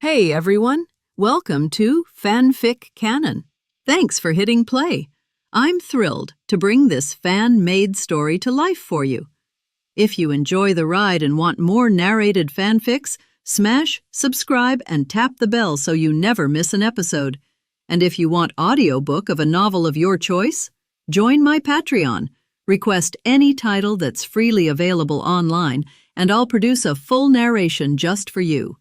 Hey everyone, welcome to FanFic Canon. Thanks for hitting play. I'm thrilled to bring this fan-made story to life for you. If you enjoy the ride and want more narrated fanfics, smash, subscribe, and tap the bell so you never miss an episode. And if you want audiobook of a novel of your choice, join my Patreon. Request any title that's freely available online, and I'll produce a full narration just for you.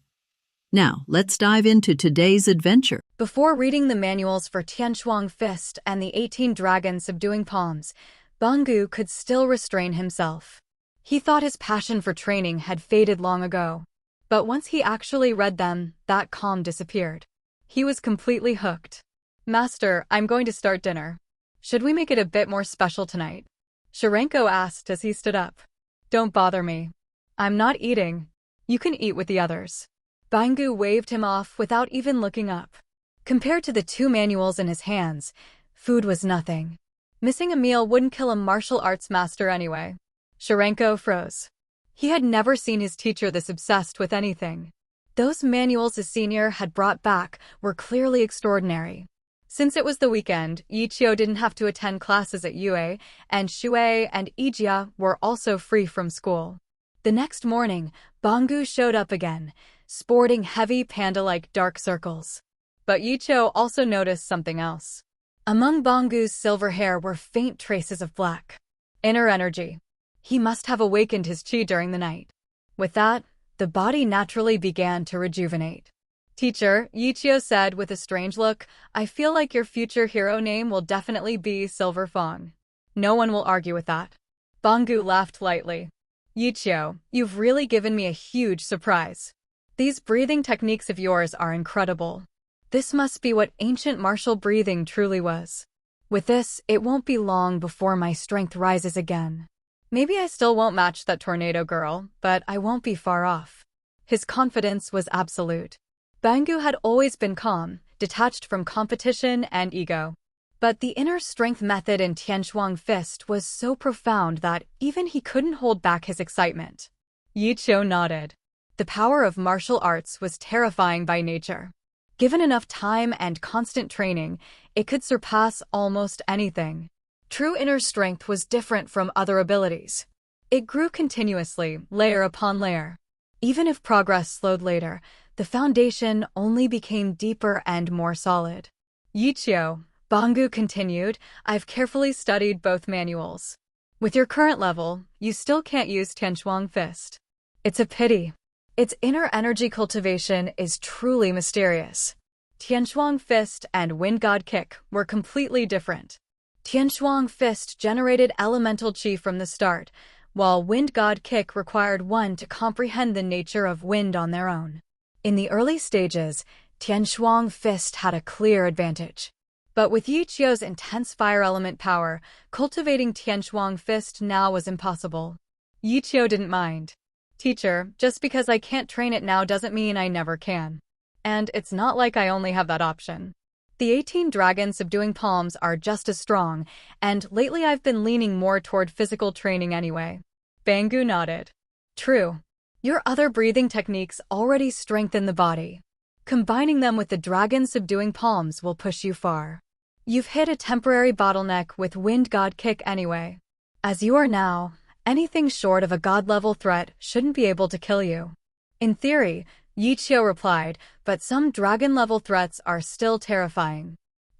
Now, let's dive into today's adventure. Before reading the manuals for Tianshuang Fist and the 18 Dragons Subduing Palms, Banggu could still restrain himself. He thought his passion for training had faded long ago. But once he actually read them, that calm disappeared. He was completely hooked. "Master, I'm going to start dinner. Should we make it a bit more special tonight?" Sharenko asked as he stood up. "Don't bother me. I'm not eating. You can eat with the others." Banggu waved him off without even looking up. Compared to the two manuals in his hands, food was nothing. Missing a meal wouldn't kill a martial arts master anyway. Sharenko froze. He had never seen his teacher this obsessed with anything. Those manuals his senior had brought back were clearly extraordinary. Since it was the weekend, Ye Qiu didn't have to attend classes at Yue, and Shui and Ijia were also free from school. The next morning, Banggu showed up again, sporting heavy panda-like dark circles. But Ye Qiu also noticed something else. Among Banggu's silver hair were faint traces of black. Inner energy. He must have awakened his qi during the night. With that, the body naturally began to rejuvenate. "Teacher," Ye Qiu said with a strange look, "I feel like your future hero name will definitely be Silver Fang. No one will argue with that." Banggu laughed lightly. "Ye Qiu, you've really given me a huge surprise. These breathing techniques of yours are incredible. This must be what ancient martial breathing truly was. With this, it won't be long before my strength rises again. Maybe I still won't match that tornado girl, but I won't be far off." His confidence was absolute. Banggu had always been calm, detached from competition and ego. But the inner strength method in Tianshuang Fist was so profound that even he couldn't hold back his excitement. Ye Qiu nodded. The power of martial arts was terrifying by nature. Given enough time and constant training, it could surpass almost anything. True inner strength was different from other abilities. It grew continuously, layer upon layer. Even if progress slowed later, the foundation only became deeper and more solid. "Ye Qiu," Banggu continued, "I've carefully studied both manuals. With your current level, you still can't use Tianshuang Fist. It's a pity. Its inner energy cultivation is truly mysterious." Tianshuang Fist and Wind God Kick were completely different. Tianshuang Fist generated elemental qi from the start, while Wind God Kick required one to comprehend the nature of wind on their own. In the early stages, Tianshuang Fist had a clear advantage. But with Ye Qiu's intense fire element power, cultivating Tianshuang Fist now was impossible. Ye Qiu didn't mind. "Teacher, just because I can't train it now doesn't mean I never can. And it's not like I only have that option. The 18 Dragons Subduing Palms are just as strong, and lately I've been leaning more toward physical training anyway." Banggu nodded. "True. Your other breathing techniques already strengthen the body. Combining them with the Dragon Subduing Palms will push you far. You've hit a temporary bottleneck with Wind God Kick anyway. As you are now, anything short of a god-level threat shouldn't be able to kill you." "In theory," Ye Qiu replied, "but some dragon-level threats are still terrifying.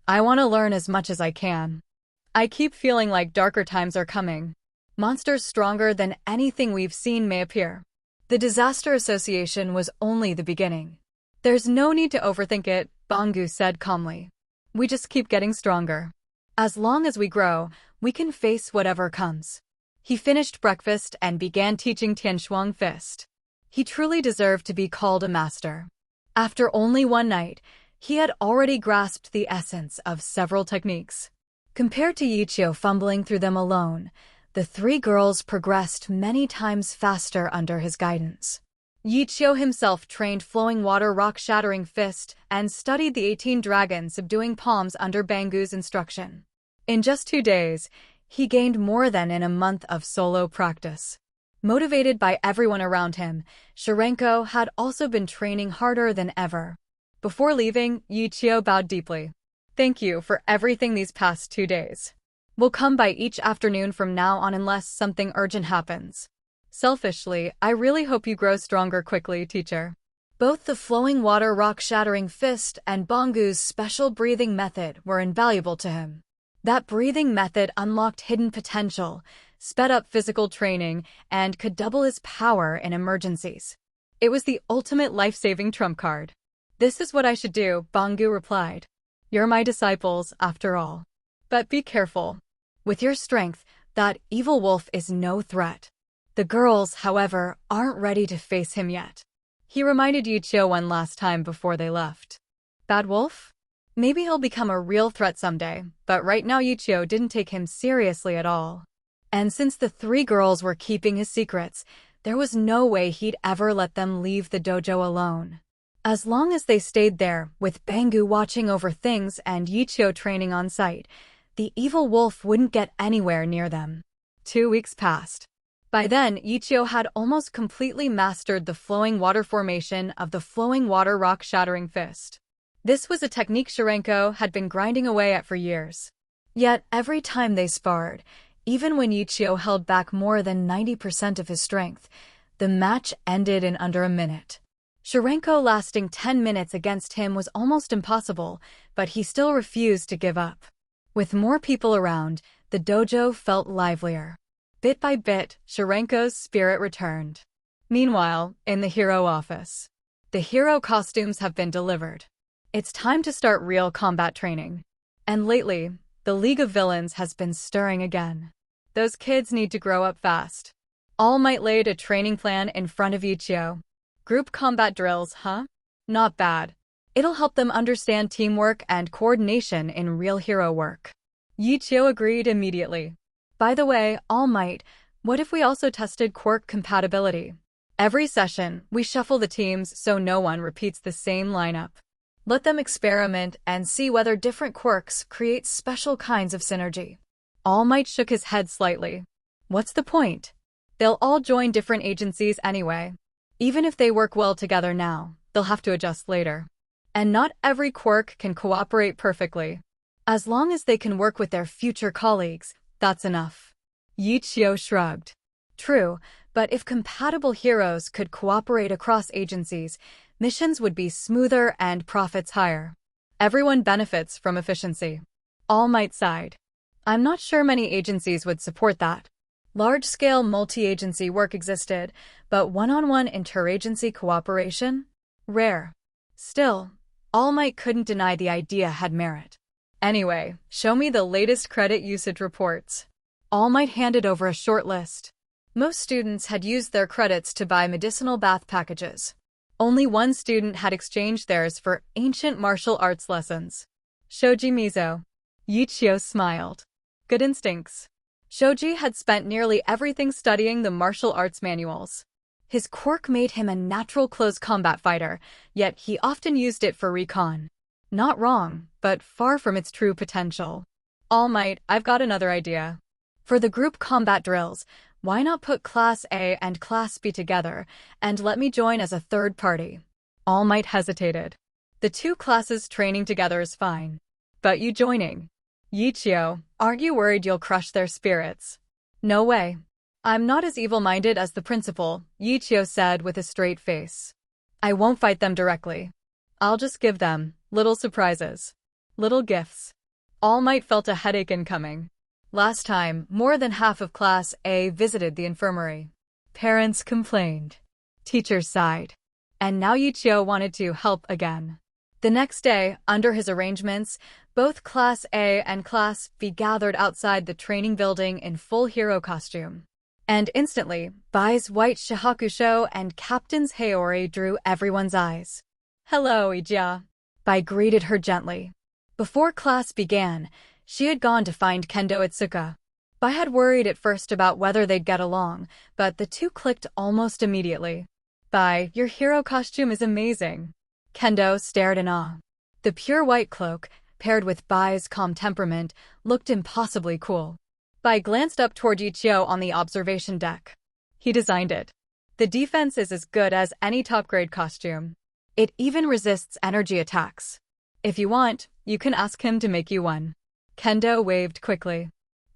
I want to learn as much as I can. I keep feeling like darker times are coming. Monsters stronger than anything we've seen may appear. The Disaster Association was only the beginning." "There's no need to overthink it," Banggu said calmly. "We just keep getting stronger. As long as we grow, we can face whatever comes." He finished breakfast and began teaching Tianshuang Fist. He truly deserved to be called a master. After only one night, he had already grasped the essence of several techniques. Compared to Ye Qiu fumbling through them alone, the three girls progressed many times faster under his guidance. Ye Qiu himself trained Flowing Water Rock-Shattering Fist and studied the 18 Dragons Subduing Palms under Banggu's instruction. In just 2 days, he gained more than in a month of solo practice. Motivated by everyone around him, Sharenko had also been training harder than ever. Before leaving, Ye Qiu bowed deeply. "Thank you for everything these past 2 days. We'll come by each afternoon from now on unless something urgent happens. Selfishly, I really hope you grow stronger quickly, teacher." Both the flowing water rock-shattering fist and Bangu's special breathing method were invaluable to him. That breathing method unlocked hidden potential, sped up physical training, and could double his power in emergencies. It was the ultimate life-saving trump card. "This is what I should do," Bangu replied. "You're my disciples, after all. But be careful. With your strength, that evil wolf is no threat." The girls, however, aren't ready to face him yet. He reminded Ye Qiu one last time before they left. "Bad wolf? Maybe he'll become a real threat someday," but right now Ye Qiu didn't take him seriously at all. And since the 3 girls were keeping his secrets, there was no way he'd ever let them leave the dojo alone. As long as they stayed there, with Bangu watching over things and Ye Qiu training on site, the evil wolf wouldn't get anywhere near them. 2 weeks passed. By then, Ye Qiu had almost completely mastered the flowing water formation of the flowing water rock-shattering fist. This was a technique Sharenko had been grinding away at for years. Yet, every time they sparred, even when Ye Qiu held back more than 90% of his strength, the match ended in under a minute. Sharenko lasting 10 minutes against him was almost impossible, but he still refused to give up. With more people around, the dojo felt livelier. Bit by bit, Sharenko's spirit returned. Meanwhile, in the hero office, the hero costumes have been delivered. It's time to start real combat training. And lately, the League of Villains has been stirring again. Those kids need to grow up fast. All Might laid a training plan in front of Ye Qiu. Group combat drills, huh? Not bad. It'll help them understand teamwork and coordination in real hero work. Ye Qiu agreed immediately. By the way, All Might, what if we also tested quirk compatibility? Every session, we shuffle the teams so no one repeats the same lineup. Let them experiment and see whether different quirks create special kinds of synergy. All Might shook his head slightly. What's the point? They'll all join different agencies anyway. Even if they work well together now, they'll have to adjust later. And not every quirk can cooperate perfectly. As long as they can work with their future colleagues, that's enough. Ye Qiu shrugged. True, but if compatible heroes could cooperate across agencies, missions would be smoother and profits higher. Everyone benefits from efficiency. All Might sighed. I'm not sure many agencies would support that. Large-scale multi-agency work existed, but one-on-one interagency cooperation? Rare. Still, All Might couldn't deny the idea had merit. Anyway, show me the latest credit usage reports. All Might handed over a short list. Most students had used their credits to buy medicinal bath packages. Only one student had exchanged theirs for ancient martial arts lessons. Shoji Mizo. Ye Qiu smiled. Good instincts. Shoji had spent nearly everything studying the martial arts manuals. His quirk made him a natural close combat fighter, yet he often used it for recon. Not wrong, but far from its true potential. All Might, I've got another idea. For the group combat drills, why not put Class A and Class B together, and let me join as a third party? All Might hesitated. The 2 classes training together is fine. But you joining? Ye Qiu, aren't you worried you'll crush their spirits? No way. I'm not as evil-minded as the principal, Ye Qiu said with a straight face. I won't fight them directly. I'll just give them little surprises. Little gifts. All Might felt a headache incoming. Last time, more than half of Class A visited the infirmary. Parents complained. Teachers sighed. And now Ye Qiu wanted to help again. The next day, under his arrangements, both Class A and Class B gathered outside the training building in full hero costume. And instantly, Bai's white shihakusho and Captain's haori drew everyone's eyes. Hello, Ijia. Bai greeted her gently. Before class began, she had gone to find Kendo Itsuka. Bai had worried at first about whether they'd get along, but the two clicked almost immediately. Bai, your hero costume is amazing. Kendo stared in awe. The pure white cloak, paired with Bai's calm temperament, looked impossibly cool. Bai glanced up toward Ye Qiu on the observation deck. He designed it. The defense is as good as any top-grade costume. It even resists energy attacks. If you want, you can ask him to make you one. Kendo waved quickly.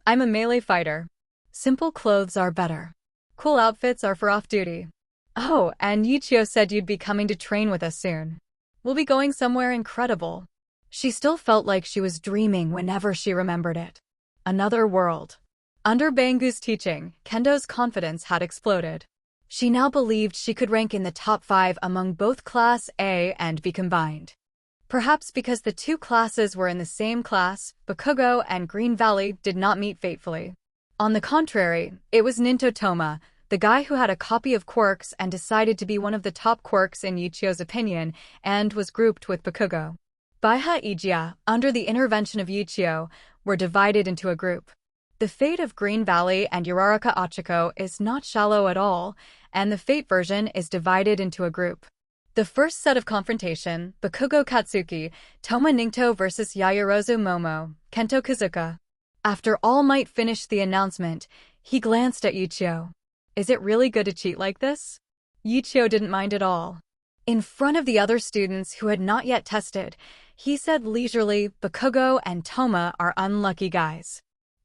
I'm a melee fighter. Simple clothes are better. Cool outfits are for off-duty. Oh, and Ye Qiu said you'd be coming to train with us soon. We'll be going somewhere incredible. She still felt like she was dreaming whenever she remembered it. Another world. Under Bangu's teaching, Kendo's confidence had exploded. She now believed she could rank in the top 5 among both Class A and B combined. Perhaps because the two classes were in the same class, Bakugo and Green Valley did not meet fatefully. On the contrary, it was Ninto Toma, the guy who had a copy of Quirks and decided to be one of the top Quirks in Ye Qiu's opinion, and was grouped with Bakugo. Baiha Ijia, under the intervention of Ye Qiu, were divided into a group. The fate of Green Valley and Uraraka Ochiko is not shallow at all, and the fate version is divided into a group. The first set of confrontation, Bakugo Katsuki, Toma Ningto vs Yaoyorozu Momo, Kento Kazuka. After All Might finished the announcement, he glanced at Ye Qiu. Is it really good to cheat like this? Ye Qiu didn't mind at all. In front of the other students who had not yet tested, he said leisurely, Bakugo and Toma are unlucky guys.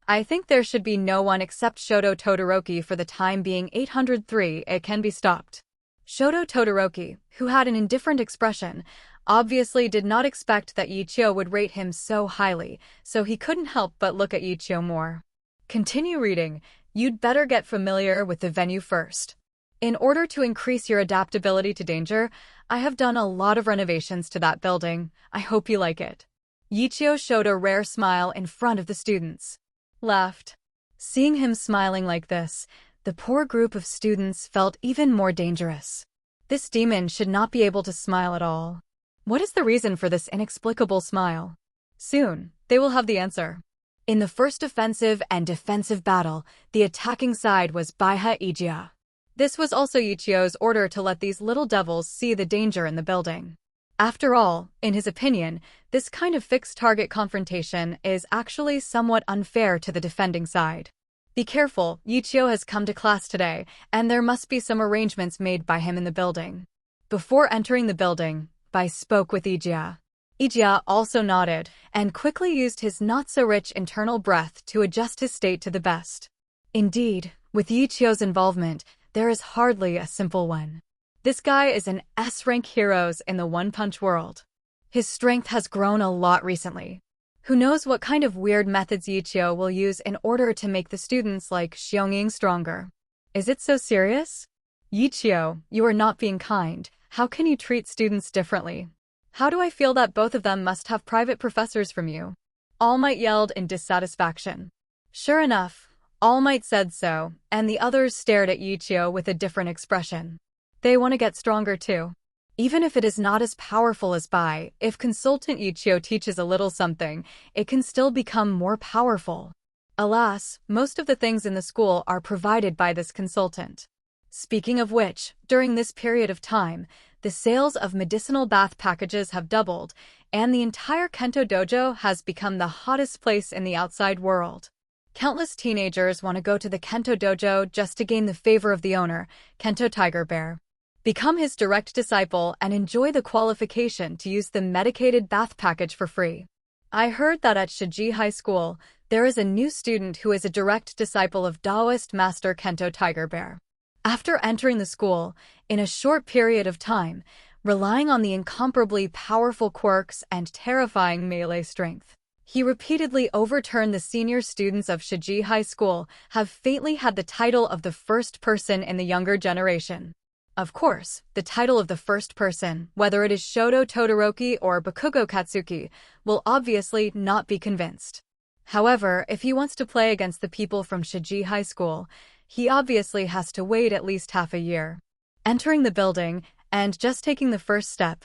I think there should be no one except Shoto Todoroki for the time being. 803, it can be stopped. Shoto Todoroki, who had an indifferent expression, obviously did not expect that Ye Qiu would rate him so highly, so he couldn't help but look at Ye Qiu more. Continue reading. You'd better get familiar with the venue first. In order to increase your adaptability to danger, I have done a lot of renovations to that building. I hope you like it. Ye Qiu showed a rare smile in front of the students. Laughed. Seeing him smiling like this, the poor group of students felt even more dangerous. This demon should not be able to smile at all. What is the reason for this inexplicable smile? Soon, they will have the answer. In the first offensive and defensive battle, the attacking side was Baiha Ijia. This was also Ye Qiu's order to let these little devils see the danger in the building. After all, in his opinion, this kind of fixed-target confrontation is actually somewhat unfair to the defending side. Be careful, Ye Qiu has come to class today, and there must be some arrangements made by him in the building. Before entering the building, Bai spoke with Ijia. Ijia also nodded, and quickly used his not-so-rich internal breath to adjust his state to the best. Indeed, with Ye Qiu's involvement, there is hardly a simple one. This guy is an S-rank hero in the one-punch world. His strength has grown a lot recently. Who knows what kind of weird methods Ye Qiu will use in order to make the students like Xiongying stronger. Is it so serious? Ye Qiu, you are not being kind. How can you treat students differently? How do I feel that both of them must have private professors from you? All Might yelled in dissatisfaction. Sure enough, All Might said so, and the others stared at Ye Qiu with a different expression. They want to get stronger too. Even if it is not as powerful as Bai, if Consultant Ye Qiu teaches a little something, it can still become more powerful. Alas, most of the things in the school are provided by this consultant. Speaking of which, during this period of time, the sales of medicinal bath packages have doubled, and the entire Kento dojo has become the hottest place in the outside world. Countless teenagers want to go to the Kento dojo just to gain the favor of the owner, Kento Tiger Bear. Become his direct disciple and enjoy the qualification to use the medicated bath package for free. I heard that at Shiji High School, there is a new student who is a direct disciple of Taoist master Kento Tiger Bear. After entering the school, in a short period of time, relying on the incomparably powerful quirks and terrifying melee strength, he repeatedly overturned the senior students of Shiji High School, have faintly had the title of the first person in the younger generation. Of course, the title of the first person, whether it is Shoto Todoroki or Bakugo Katsuki, will obviously not be convinced. However, if he wants to play against the people from Shiji High School, he obviously has to wait at least half a year. Entering the building, and just taking the first step,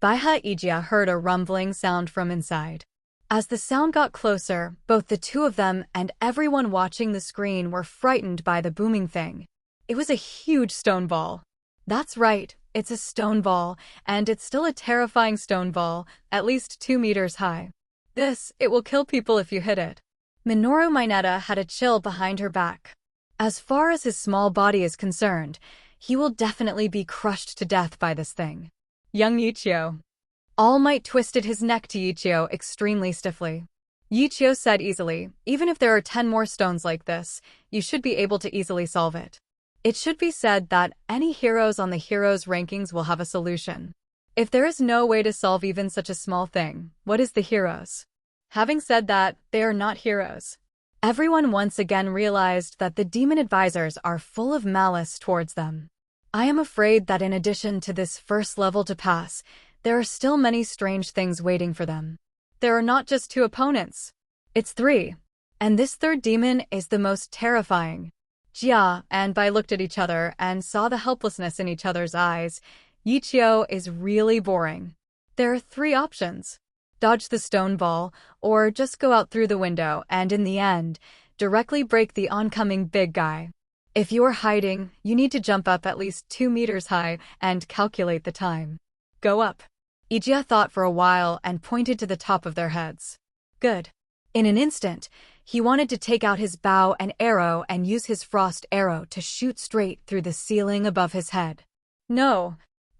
Baiha Ijia heard a rumbling sound from inside. As the sound got closer, both the two of them and everyone watching the screen were frightened by the booming thing. It was a huge stone ball. That's right, it's a stone ball, and it's still a terrifying stone ball, at least 2 meters high. It will kill people if you hit it. Minoru Mineta had a chill behind her back. As far as his small body is concerned, he will definitely be crushed to death by this thing. Young Ye Qiu. All Might twisted his neck to Ye Qiu extremely stiffly. Ye Qiu said easily, even if there are 10 more stones like this, you should be able to easily solve it. It should be said that any heroes on the heroes rankings will have a solution. If there is no way to solve even such a small thing, what is the heroes? Having said that, they are not heroes. Everyone once again realized that the demon advisors are full of malice towards them. I am afraid that in addition to this first level to pass, there are still many strange things waiting for them. There are not just 2 opponents. It's 3. And this third demon is the most terrifying. Jia and Bai looked at each other and saw the helplessness in each other's eyes. Ye Qiu is really boring. There are 3 options. Dodge the stone ball, or just go out through the window and in the end, directly break the oncoming big guy. If you are hiding, you need to jump up at least 2 meters high and calculate the time. Go up. Ijia thought for a while and pointed to the top of their heads. Good. In an instant, he wanted to take out his bow and arrow and use his frost arrow to shoot straight through the ceiling above his head. No,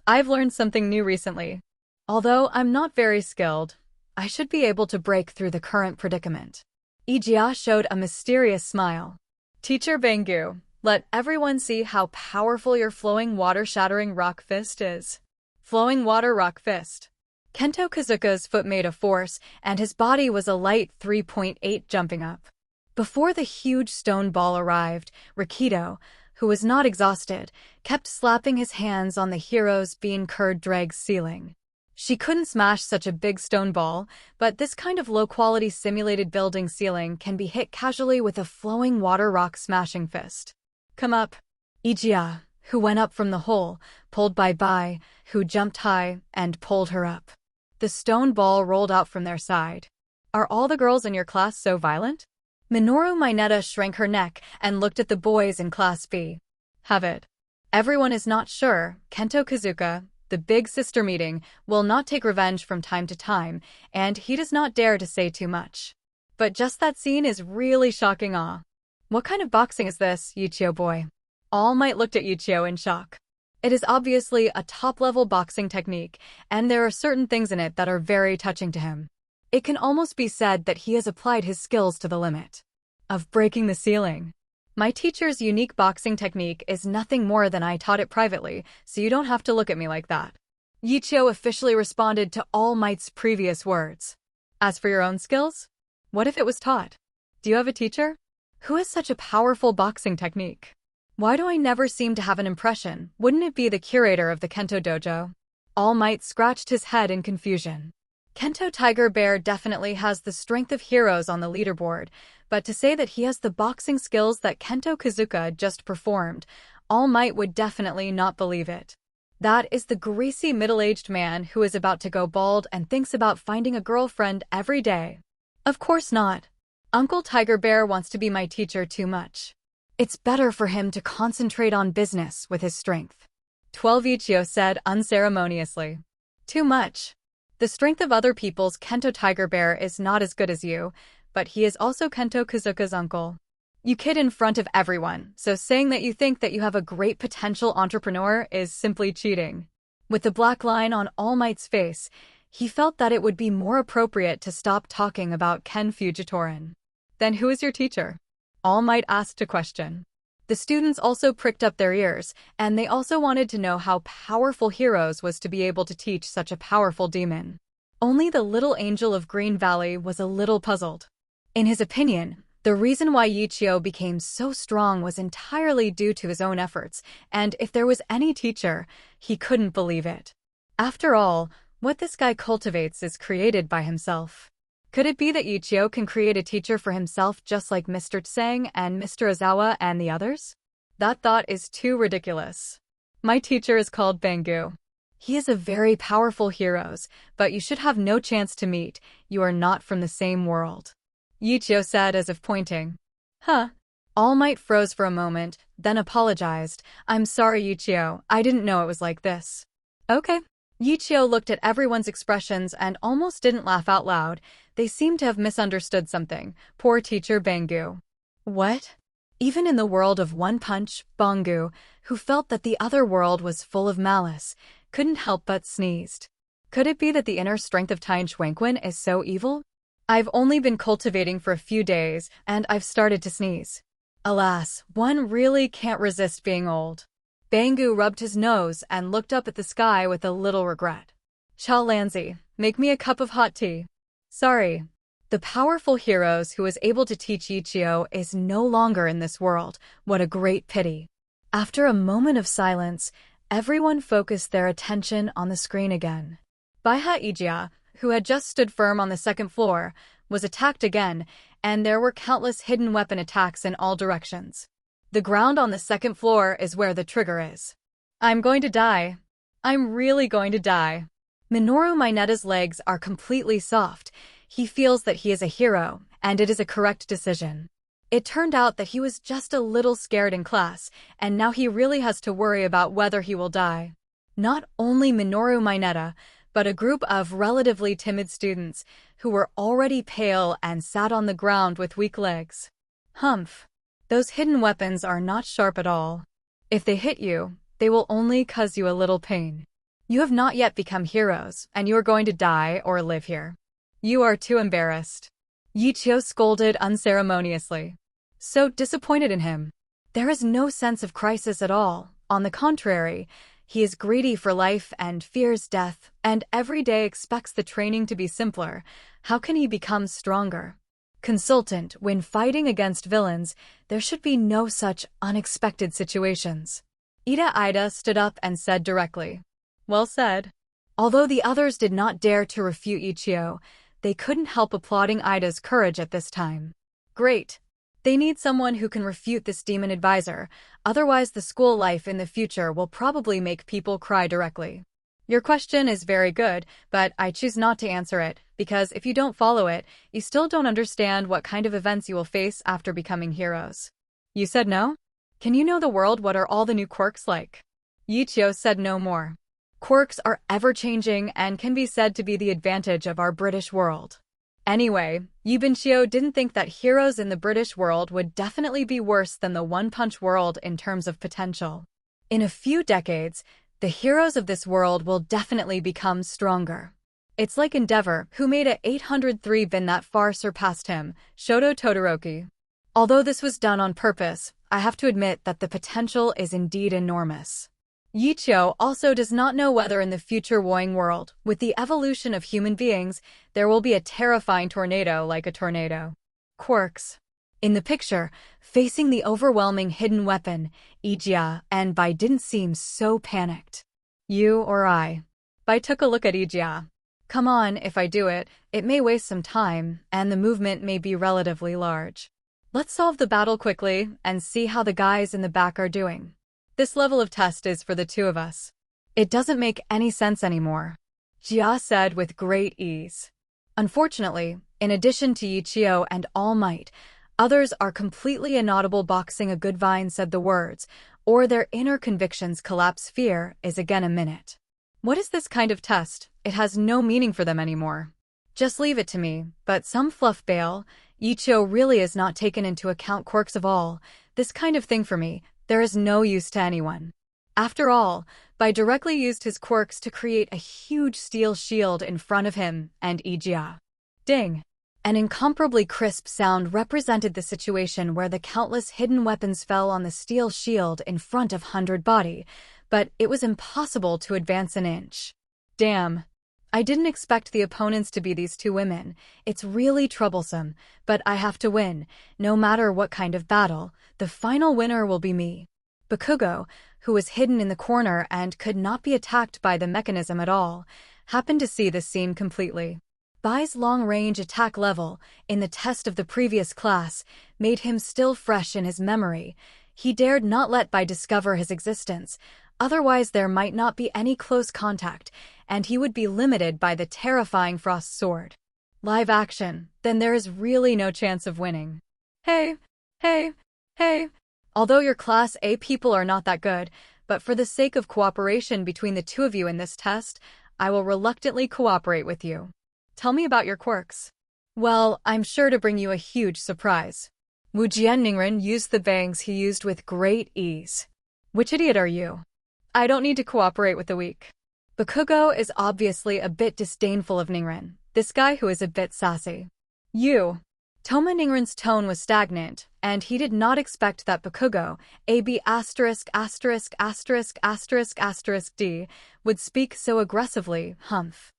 I've learned something new recently. Although I'm not very skilled, I should be able to break through the current predicament. Ijia showed a mysterious smile. Teacher Bangu, let everyone see how powerful your flowing water-shattering rock fist is. Flowing water rock fist. Kento Kazuka's foot made a force, and his body was a light 3.8 jumping up. Before the huge stone ball arrived, Rikido, who was not exhausted, kept slapping his hands on the hero's bean-curd drag ceiling. She couldn't smash such a big stone ball, but this kind of low-quality simulated building ceiling can be hit casually with a flowing water rock smashing fist. Come up. Ijia, who went up from the hole, pulled by Bai, who jumped high and pulled her up. The stone ball rolled out from their side. Are all the girls in your class so violent? Minoru Mineta shrank her neck and looked at the boys in Class B. Have it. Everyone is not sure. Kento Kazuka, the big sister meeting, will not take revenge from time to time, and he does not dare to say too much. But just that scene is really shocking. What kind of boxing is this, Ye Qiu boy? All Might looked at Ye Qiu in shock. It is obviously a top-level boxing technique, and there are certain things in it that are very touching to him. It can almost be said that he has applied his skills to the limit of breaking the ceiling. My teacher's unique boxing technique is nothing more than I taught it privately, so you don't have to look at me like that. Ye Qiu officially responded to All Might's previous words. As for your own skills? What if it was taught? Do you have a teacher? Who has such a powerful boxing technique? Why do I never seem to have an impression? Wouldn't it be the curator of the Kento dojo? All Might scratched his head in confusion. Kento Tiger Bear definitely has the strength of heroes on the leaderboard, but to say that he has the boxing skills that Kento Kazuka just performed, All Might would definitely not believe it. That is the greasy middle-aged man who is about to go bald and thinks about finding a girlfriend every day. Of course not. Uncle Tiger Bear wants to be my teacher too much. It's better for him to concentrate on business with his strength. 12 Ye Qiu said unceremoniously. Too much. The strength of other people's Kento Tiger Bear is not as good as you, but he is also Kento Kazuka's uncle. You kid in front of everyone, so saying that you think that you have a great potential entrepreneur is simply cheating. With the black line on All Might's face, he felt that it would be more appropriate to stop talking about Ken Fujitoran. Then who is your teacher? All Might asked a question. The students also pricked up their ears, and they also wanted to know how powerful Heroes was to be able to teach such a powerful demon. Only the little angel of Green Valley was a little puzzled. In his opinion, the reason why Ye Qiu became so strong was entirely due to his own efforts, and if there was any teacher, he couldn't believe it. After all, what this guy cultivates is created by himself. Could it be that Ye Qiu can create a teacher for himself just like Mr. Tseng and Mr. Ozawa and the others? That thought is too ridiculous. My teacher is called Bangu. He is a very powerful hero, but you should have no chance to meet. You are not from the same world. Ye Qiu said as if pointing. Huh? All Might froze for a moment, then apologized. I'm sorry, Ye Qiu. I didn't know it was like this. Okay. Ye Qiu looked at everyone's expressions and almost didn't laugh out loud. They seemed to have misunderstood something. Poor teacher Bangu. What? Even in the world of One Punch, Bangu, who felt that the other world was full of malice, couldn't help but sneezed. Could it be that the inner strength of Tien Shuangquan is so evil? I've only been cultivating for a few days, and I've started to sneeze. Alas, one really can't resist being old. Bangu rubbed his nose and looked up at the sky with a little regret. Cha Lanzi, make me a cup of hot tea. Sorry. The powerful heroes who was able to teach Ye Qiu is no longer in this world. What a great pity. After a moment of silence, everyone focused their attention on the screen again. Baiha Ijia, who had just stood firm on the second floor, was attacked again, and there were countless hidden weapon attacks in all directions. The ground on the second floor is where the trigger is. I'm going to die. I'm really going to die. Minoru Mineta's legs are completely soft. He feels that he is a hero, and it is a correct decision. It turned out that he was just a little scared in class, and now he really has to worry about whether he will die. Not only Minoru Mineta, but a group of relatively timid students who were already pale and sat on the ground with weak legs. Humph. Those hidden weapons are not sharp at all. If they hit you, they will only cause you a little pain. You have not yet become heroes, and you are going to die or live here. You are too embarrassed. Ye Qiu scolded unceremoniously. So disappointed in him. There is no sense of crisis at all. On the contrary, he is greedy for life and fears death, and every day expects the training to be simpler. How can he become stronger? Consultant, when fighting against villains, there should be no such unexpected situations. Ida stood up and said directly. Well said. Although the others did not dare to refute Ye Qiu, they couldn't help applauding Ida's courage at this time. Great. They need someone who can refute this demon advisor, otherwise the school life in the future will probably make people cry directly. Your question is very good, but I choose not to answer it, because if you don't follow it, you still don't understand what kind of events you will face after becoming heroes. You said no? Can you know the world? What are all the new quirks like? Ye Qiu said no more. Quirks are ever-changing and can be said to be the advantage of our British world. Anyway, Ye Qiu didn't think that heroes in the British world would definitely be worse than the One Punch world in terms of potential. In a few decades, the heroes of this world will definitely become stronger. It's like Endeavor, who made a 803 bin that far surpassed him, Shoto Todoroki. Although this was done on purpose, I have to admit that the potential is indeed enormous. Ye Qiu also does not know whether in the future Woing world, with the evolution of human beings, there will be a terrifying tornado like a tornado. Quirks. In the picture, facing the overwhelming hidden weapon, Ijia and Bai didn't seem so panicked. You or I. Bai took a look at Ijia. Come on, if I do it, it may waste some time, and the movement may be relatively large. Let's solve the battle quickly and see how the guys in the back are doing. This level of test is for the two of us. It doesn't make any sense anymore. Jia said with great ease. Unfortunately, in addition to Ye Qiu and All Might, others are completely inaudible. Boxing a good vine said the words, or their inner convictions collapse. Fear is again a minute. What is this kind of test? It has no meaning for them anymore. Just leave it to me, but some fluff bail. Ye Qiu really is not taken into account. Quirks of all. This kind of thing for me, there is no use to anyone. After all, Bai directly used his quirks to create a huge steel shield in front of him and Ijia. Ding! An incomparably crisp sound represented the situation where the countless hidden weapons fell on the steel shield in front of 100 body, but it was impossible to advance an inch. Damn. I didn't expect the opponents to be these two women. It's really troublesome, but I have to win. No matter what kind of battle, the final winner will be me. Bakugo, who was hidden in the corner and could not be attacked by the mechanism at all, happened to see the scene completely. Bai's long-range attack level, in the test of the previous class, made him still fresh in his memory. He dared not let Bai discover his existence, otherwise there might not be any close contact, and he would be limited by the terrifying frost sword. Live action, then there is really no chance of winning. Hey! Although your Class A people are not that good, but for the sake of cooperation between the two of you in this test, I will reluctantly cooperate with you. Tell me about your quirks. Well, I'm sure to bring you a huge surprise. Wu Jian Ningren used the bangs he used with great ease. Which idiot are you? I don't need to cooperate with the weak. Bakugo is obviously a bit disdainful of Ningren, this guy who is a bit sassy. You. Toma Ningren's tone was stagnant, and he did not expect that Bakugo, D, would speak so aggressively, humph.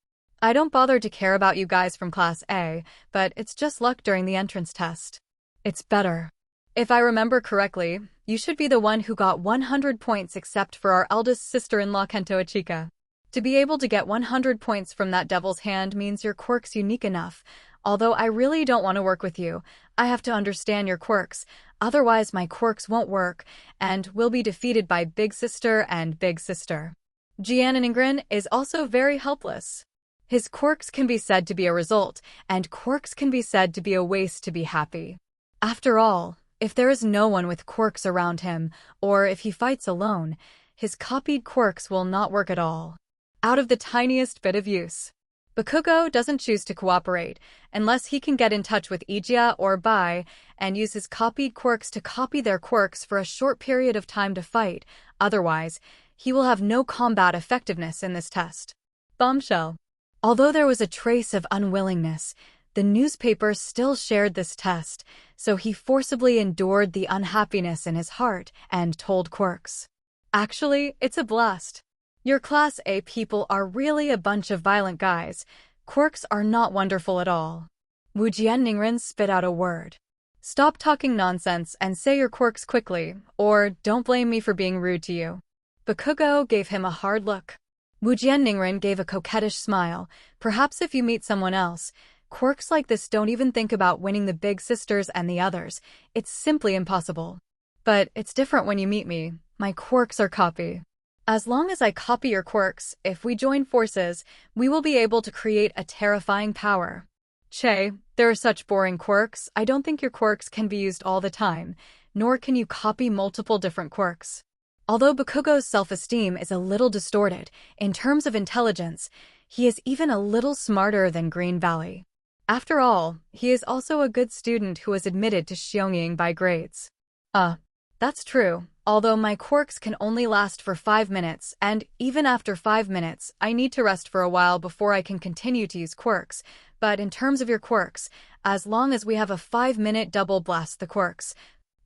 I don't bother to care about you guys from Class A, but it's just luck during the entrance test. It's better. If I remember correctly, you should be the one who got 100 points except for our eldest sister-in-law Kento Ichika. To be able to get 100 points from that devil's hand means your quirk's unique enough. Although I really don't want to work with you, I have to understand your quirks, otherwise my quirks won't work, and will be defeated by Big Sister and Big Sister. Jian Ningren is also very helpless. His quirks can be said to be a result, and quirks can be said to be a waste to be happy. After all, if there is no one with quirks around him, or if he fights alone, his copied quirks will not work at all. Out of the tiniest bit of use. Bakugo doesn't choose to cooperate, unless he can get in touch with Ijia or Bai, and use his copied quirks to copy their quirks for a short period of time to fight, otherwise, he will have no combat effectiveness in this test. Bombshell. Although there was a trace of unwillingness, the newspaper still shared this test, so he forcibly endured the unhappiness in his heart and told Quirks. Actually, it's a blast. Your Class A people are really a bunch of violent guys. Quirks are not wonderful at all. Wu Jian Ningren spit out a word. Stop talking nonsense and say your quirks quickly, or don't blame me for being rude to you. Bakugo gave him a hard look. Wu Jian Ningren gave a coquettish smile. Perhaps if you meet someone else, quirks like this don't even think about winning the big sisters and the others. It's simply impossible. But it's different when you meet me. My quirks are copy. As long as I copy your quirks, if we join forces, we will be able to create a terrifying power. Che, there are such boring quirks. I don't think your quirks can be used all the time, nor can you copy multiple different quirks. Although Bakugo's self-esteem is a little distorted, in terms of intelligence, he is even a little smarter than Green Valley. After all, he is also a good student who was admitted to Xiongning by grades. That's true. Although my quirks can only last for 5 minutes, and even after 5 minutes, I need to rest for a while before I can continue to use quirks. But in terms of your quirks, as long as we have a 5-minute double blast the quirks,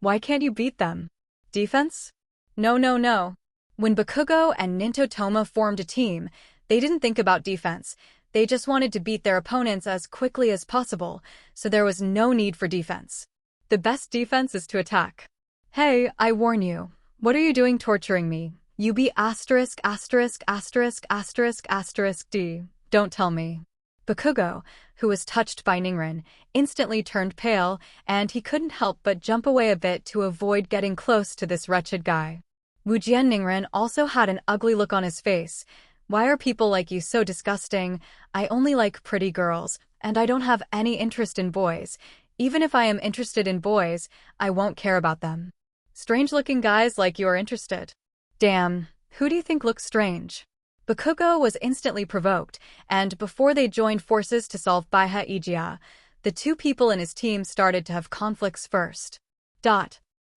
why can't you beat them? Defense? No. When Bakugo and Ninto Toma formed a team, they didn't think about defense. They just wanted to beat their opponents as quickly as possible, so there was no need for defense. The best defense is to attack. Hey, I warn you. What are you doing torturing me? You be ******D. Don't tell me. Bakugo, who was touched by Ningren, instantly turned pale, and he couldn't help but jump away a bit to avoid getting close to this wretched guy. Wu Jian Ningren also had an ugly look on his face. Why are people like you so disgusting? I only like pretty girls, and I don't have any interest in boys. Even if I am interested in boys, I won't care about them. Strange-looking guys like you are interested. Damn, who do you think looks strange? Bakugo was instantly provoked, and before they joined forces to solve Baiha Ijia, the two people in his team started to have conflicts first.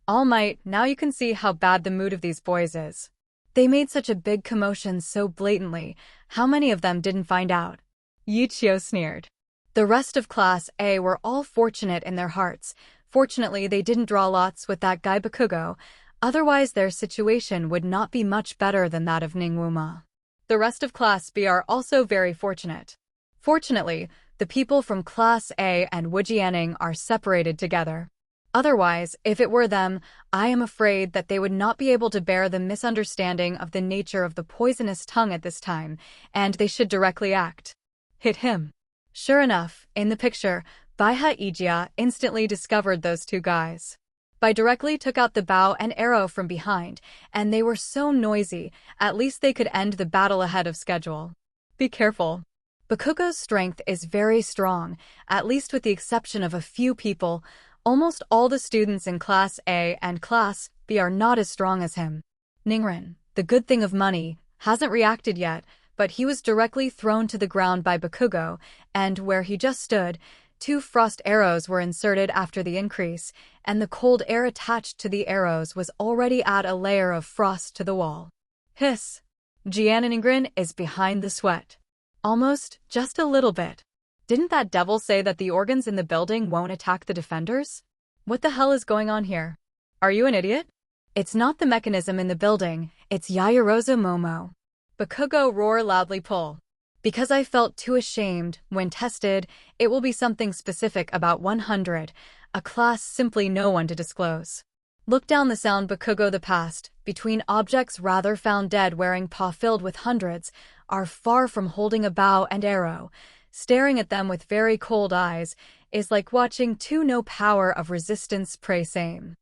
All Might, now you can see how bad the mood of these boys is. They made such a big commotion so blatantly, how many of them didn't find out? Ye Qiu sneered. The rest of Class A were all fortunate in their hearts. Fortunately, they didn't draw lots with that guy Bakugo, otherwise their situation would not be much better than that of Ningwuma. The rest of Class B are also very fortunate. Fortunately, the people from Class A and Wujianing are separated together. Otherwise, if it were them, I am afraid that they would not be able to bear the misunderstanding of the nature of the poisonous tongue at this time, and they should directly act. Hit him. Sure enough, in the picture, Baiha Ijia instantly discovered those two guys. Bai directly took out the bow and arrow from behind, and they were so noisy, at least they could end the battle ahead of schedule. Be careful. Bakugo's strength is very strong, at least with the exception of a few people. Almost all the students in Class A and Class B are not as strong as him. Ningren, the good thing of money, hasn't reacted yet, but he was directly thrown to the ground by Bakugo, and where he just stood, 2 frost arrows were inserted after the increase, and the cold air attached to the arrows was already add a layer of frost to the wall. Hiss! Jiananingren is behind the sweat. Almost, just a little bit. Didn't that devil say that the organs in the building won't attack the defenders? What the hell is going on here? Are you an idiot? It's not the mechanism in the building, it's Yaoyorozu Momo. Bakugo roar loudly pull. Because I felt too ashamed, when tested, it will be something specific about 100, a class simply no one to disclose. Look down the sound Bakugo the past, between objects rather found dead wearing paw filled with hundreds, are far from holding a bow and arrow. Staring at them with very cold eyes is like watching 2 no power of resistance pray same.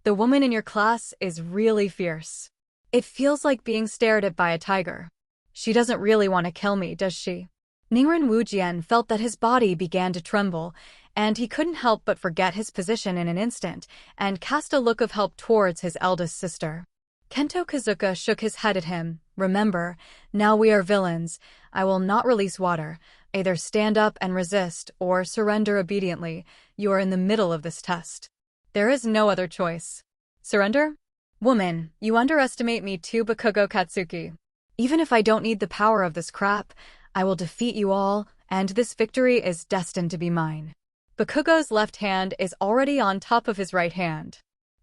The woman in your class is really fierce. It feels like being stared at by a tiger. She doesn't really want to kill me, does she? Ningren Wujian felt that his body began to tremble, and he couldn't help but forget his position in an instant, and cast a look of help towards his eldest sister. Kento Kazuka shook his head at him. Remember, now we are villains. I will not release water. Either stand up and resist, or surrender obediently. You are in the middle of this test. There is no other choice. Surrender? Woman, you underestimate me too, Bakugo Katsuki. Even if I don't need the power of this crap, I will defeat you all, and this victory is destined to be mine. Bakugo's left hand is already on top of his right hand.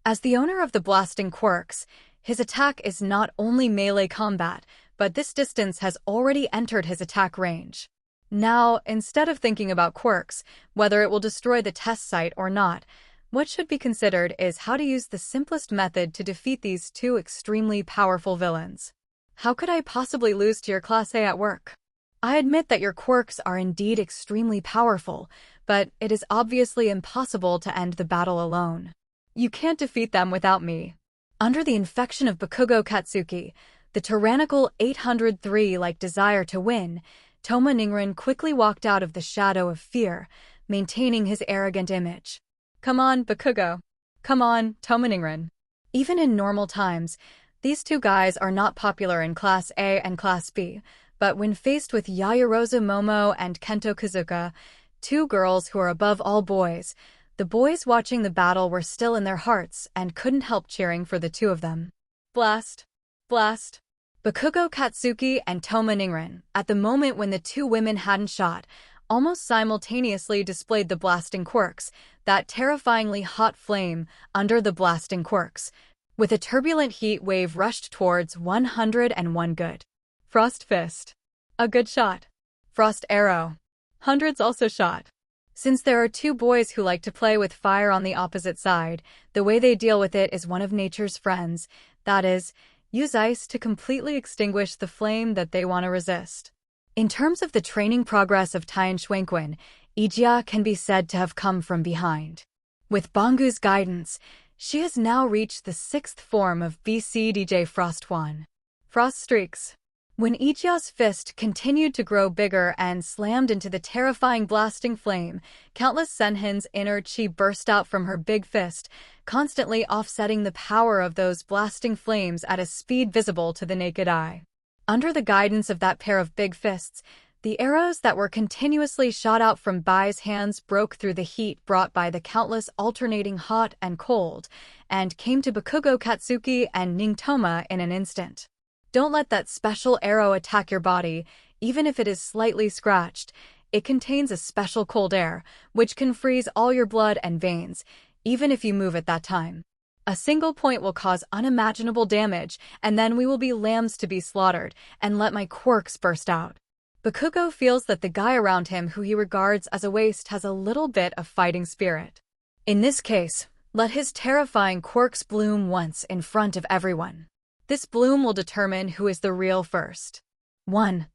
As the owner of the blasting quirks, his attack is not only melee combat, but this distance has already entered his attack range. Now, instead of thinking about quirks, whether it will destroy the test site or not, what should be considered is how to use the simplest method to defeat these 2 extremely powerful villains. How could I possibly lose to your Class A at work? I admit that your quirks are indeed extremely powerful, but it is obviously impossible to end the battle alone. You can't defeat them without me. Under the infection of Bakugo Katsuki, the tyrannical 803-like desire to win, Toma Ningren quickly walked out of the shadow of fear, maintaining his arrogant image. Come on, Bakugo. Come on, Toma Ningren. Even in normal times, these 2 guys are not popular in Class A and Class B, but when faced with Yaoyorozu Momo and Kento Kazuka, 2 girls who are above all boys, the boys watching the battle were still in their hearts and couldn't help cheering for the 2 of them. Blast! Blast! Bakugo Katsuki and Toma Ningren, at the moment when the 2 women hadn't shot, almost simultaneously displayed the blasting quirks, that terrifyingly hot flame under the blasting quirks. With a turbulent heat wave rushed towards 101 good. Frost Fist. A good shot. Frost Arrow. Hundreds also shot. Since there are 2 boys who like to play with fire on the opposite side, the way they deal with it is one of nature's friends, that is, use ice to completely extinguish the flame that they want to resist. In terms of the training progress of Tien Shuangquan, Ye Qiu can be said to have come from behind. With Bangu's guidance, she has now reached the 6th form of BCDJ Frost 1. Frost Streaks. When Ye Qiu's fist continued to grow bigger and slammed into the terrifying blasting flame, countless senhins inner chi burst out from her big fist, constantly offsetting the power of those blasting flames at a speed visible to the naked eye. Under the guidance of that pair of big fists, the arrows that were continuously shot out from Bai's hands broke through the heat brought by the countless alternating hot and cold, and came to Bakugo Katsuki and Ning Toma in an instant. Don't let that special arrow attack your body, even if it is slightly scratched. It contains a special cold air, which can freeze all your blood and veins, even if you move at that time. A single point will cause unimaginable damage, and then we will be lambs to be slaughtered, and let my quirks burst out. Bakugo feels that the guy around him who he regards as a waste has a little bit of fighting spirit. In this case, let his terrifying quirks bloom once in front of everyone. This bloom will determine who is the real first. 1.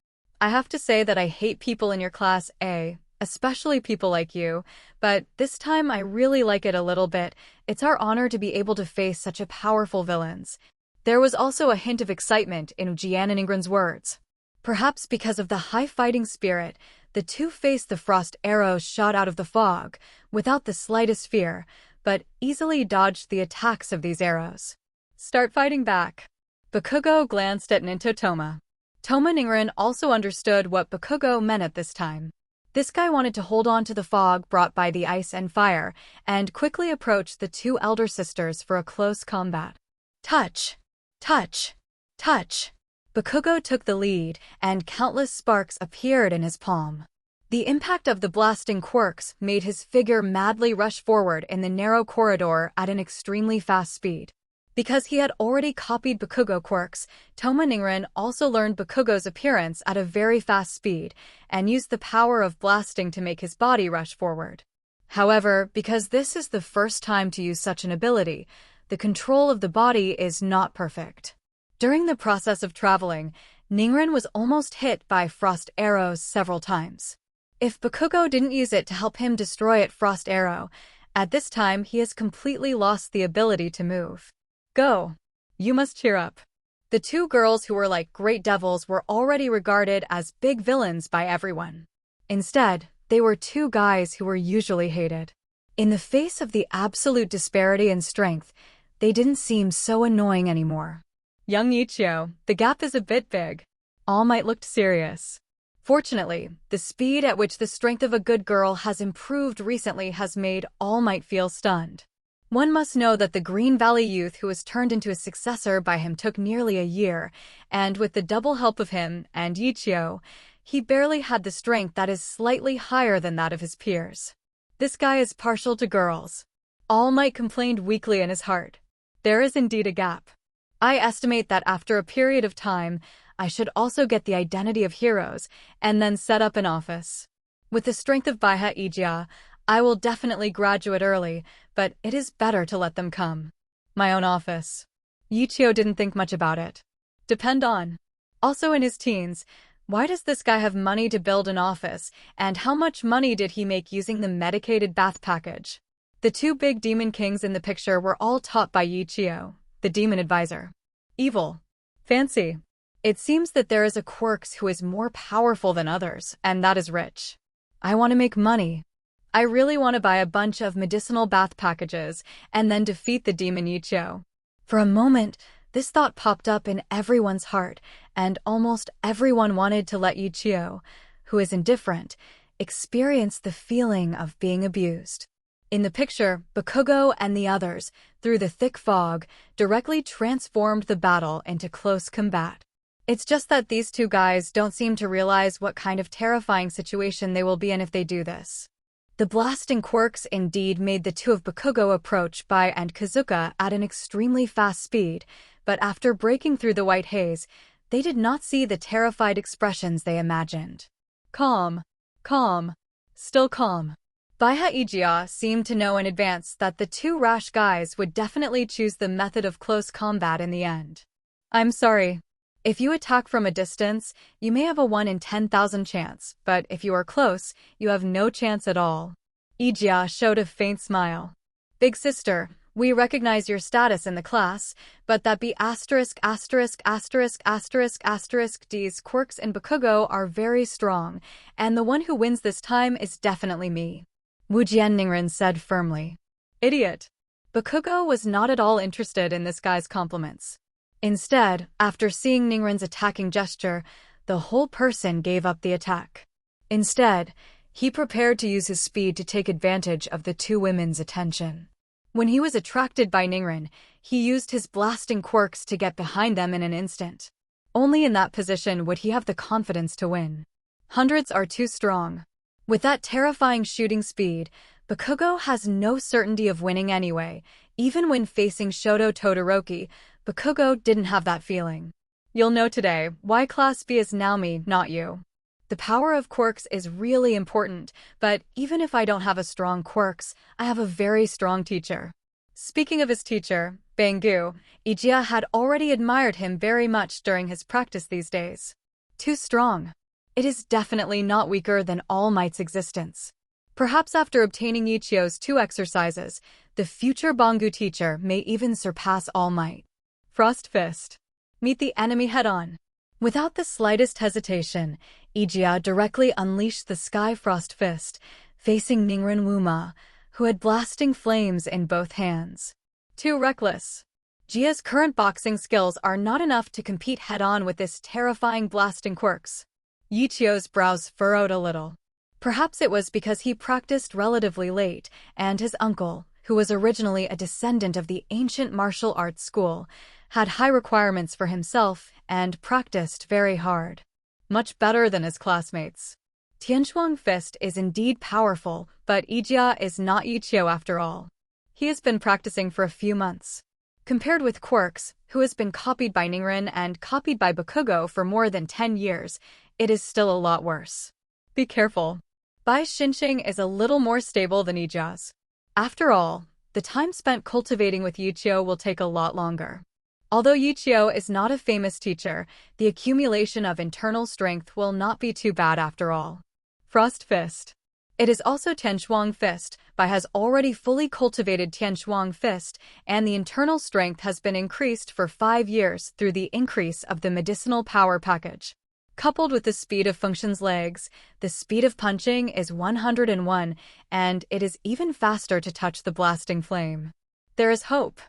I have to say that I hate people in your Class A, especially people like you, but this time I really like it a little bit. It's our honor to be able to face such a powerful villains. There was also a hint of excitement in Jiananingren's words. Perhaps because of the high fighting spirit, the 2 faced the frost arrows shot out of the fog, without the slightest fear, but easily dodged the attacks of these arrows. Start fighting back. Bakugo glanced at Ninto Toma. Toma Ningren also understood what Bakugo meant at this time. This guy wanted to hold on to the fog brought by the ice and fire, and quickly approached the two elder sisters for a close combat. Touch! Touch! Touch! Bakugo took the lead, and countless sparks appeared in his palm. The impact of the blasting quirks made his figure madly rush forward in the narrow corridor at an extremely fast speed. Because he had already copied Bakugo quirks, Toma Ningren also learned Bakugo's appearance at a very fast speed and used the power of blasting to make his body rush forward. However, because this is the first time to use such an ability, the control of the body is not perfect. During the process of traveling, Ningren was almost hit by frost arrows several times. If Bakugo didn't use it to help him destroy it frost arrow, at this time he has completely lost the ability to move. Go! You must cheer up. The two girls who were like great devils were already regarded as big villains by everyone. Instead, they were two guys who were usually hated. In the face of the absolute disparity in strength, they didn't seem so annoying anymore. Young Ye Qiu, the gap is a bit big. All Might looked serious. Fortunately, the speed at which the strength of a good girl has improved recently has made All Might feel stunned. One must know that the Green Valley youth who was turned into a successor by him took nearly a year, and with the double help of him and Ye Qiu, he barely had the strength that is slightly higher than that of his peers. This guy is partial to girls. All Might complained weakly in his heart. There is indeed a gap. I estimate that after a period of time, I should also get the identity of heroes and then set up an office. With the strength of Baiha Ijia, I will definitely graduate early, but it is better to let them come. My own office. Ye Qiu didn't think much about it. Depend on. Also in his teens, why does this guy have money to build an office, and how much money did he make using the medicated bath package? The two big demon kings in the picture were all taught by Ye Qiu, the demon advisor. Evil. Fancy. It seems that there is a Quirks who is more powerful than others, and that is rich. I want to make money. I really want to buy a bunch of medicinal bath packages and then defeat the demon Ye Qiu. For a moment, this thought popped up in everyone's heart, and almost everyone wanted to let Ye Qiu, who is indifferent, experience the feeling of being abused. In the picture, Bakugo and the others, through the thick fog, directly transformed the battle into close combat. It's just that these two guys don't seem to realize what kind of terrifying situation they will be in if they do this. The blasting quirks indeed made the two of Bakugo approach Bai and Kazuka at an extremely fast speed, but after breaking through the white haze, they did not see the terrified expressions they imagined. Calm. Calm. Still calm. Baiha Ijia seemed to know in advance that the two rash guys would definitely choose the method of close combat in the end. I'm sorry. If you attack from a distance, you may have a 1 in 10,000 chance, but if you are close, you have no chance at all. Ijia showed a faint smile. Big sister, we recognize your status in the class, but that be asterisk asterisk asterisk asterisk asterisk D's Quirks and Bakugo are very strong, and the one who wins this time is definitely me. Wujian Ningren said firmly. Idiot. Bakugo was not at all interested in this guy's compliments. Instead, after seeing Ningren's attacking gesture, the whole person gave up the attack. Instead, he prepared to use his speed to take advantage of the two women's attention. When he was attracted by Ningren, he used his blasting quirks to get behind them in an instant. Only in that position would he have the confidence to win. Hundreds are too strong. With that terrifying shooting speed, Bakugo has no certainty of winning anyway. Even when facing Shoto Todoroki, Bakugo didn't have that feeling. You'll know today why Class B is now me, not you. The power of quirks is really important, but even if I don't have a strong quirks, I have a very strong teacher. Speaking of his teacher, Bangu, Ijia had already admired him very much during his practice these days. Too strong. It is definitely not weaker than All Might's existence. Perhaps after obtaining Ye Qiu's 2 exercises, the future Bangu teacher may even surpass All Might. Frost Fist. Meet the enemy head-on. Without the slightest hesitation, Ijia directly unleashed the Sky Frost Fist, facing Ningren Wuma, who had blasting flames in both hands. Too reckless. Jia's current boxing skills are not enough to compete head-on with this terrifying blasting quirks. Ye Qiu's brows furrowed a little. Perhaps it was because he practiced relatively late, and his uncle, who was originally a descendant of the ancient martial arts school, had high requirements for himself and practiced very hard. Much better than his classmates. Tianchuang Fist is indeed powerful, but Ye Qiu is not Ye Qiu after all. He has been practicing for a few months. Compared with Quirks, who has been copied by Ningren and copied by Bakugo for more than 10 years, it is still a lot worse. Be careful. Bai Xinqing is a little more stable than Ye Qiu's. After all, the time spent cultivating with Ye Qiu will take a lot longer. Although Ye Qiu is not a famous teacher, the accumulation of internal strength will not be too bad after all. Frost Fist. It is also Tianchuang Fist. Bai has already fully cultivated Tianchuang Fist, and the internal strength has been increased for 5 years through the increase of the medicinal power package. Coupled with the speed of Function's legs, the speed of punching is 101, and it is even faster to touch the blasting flame. There is hope.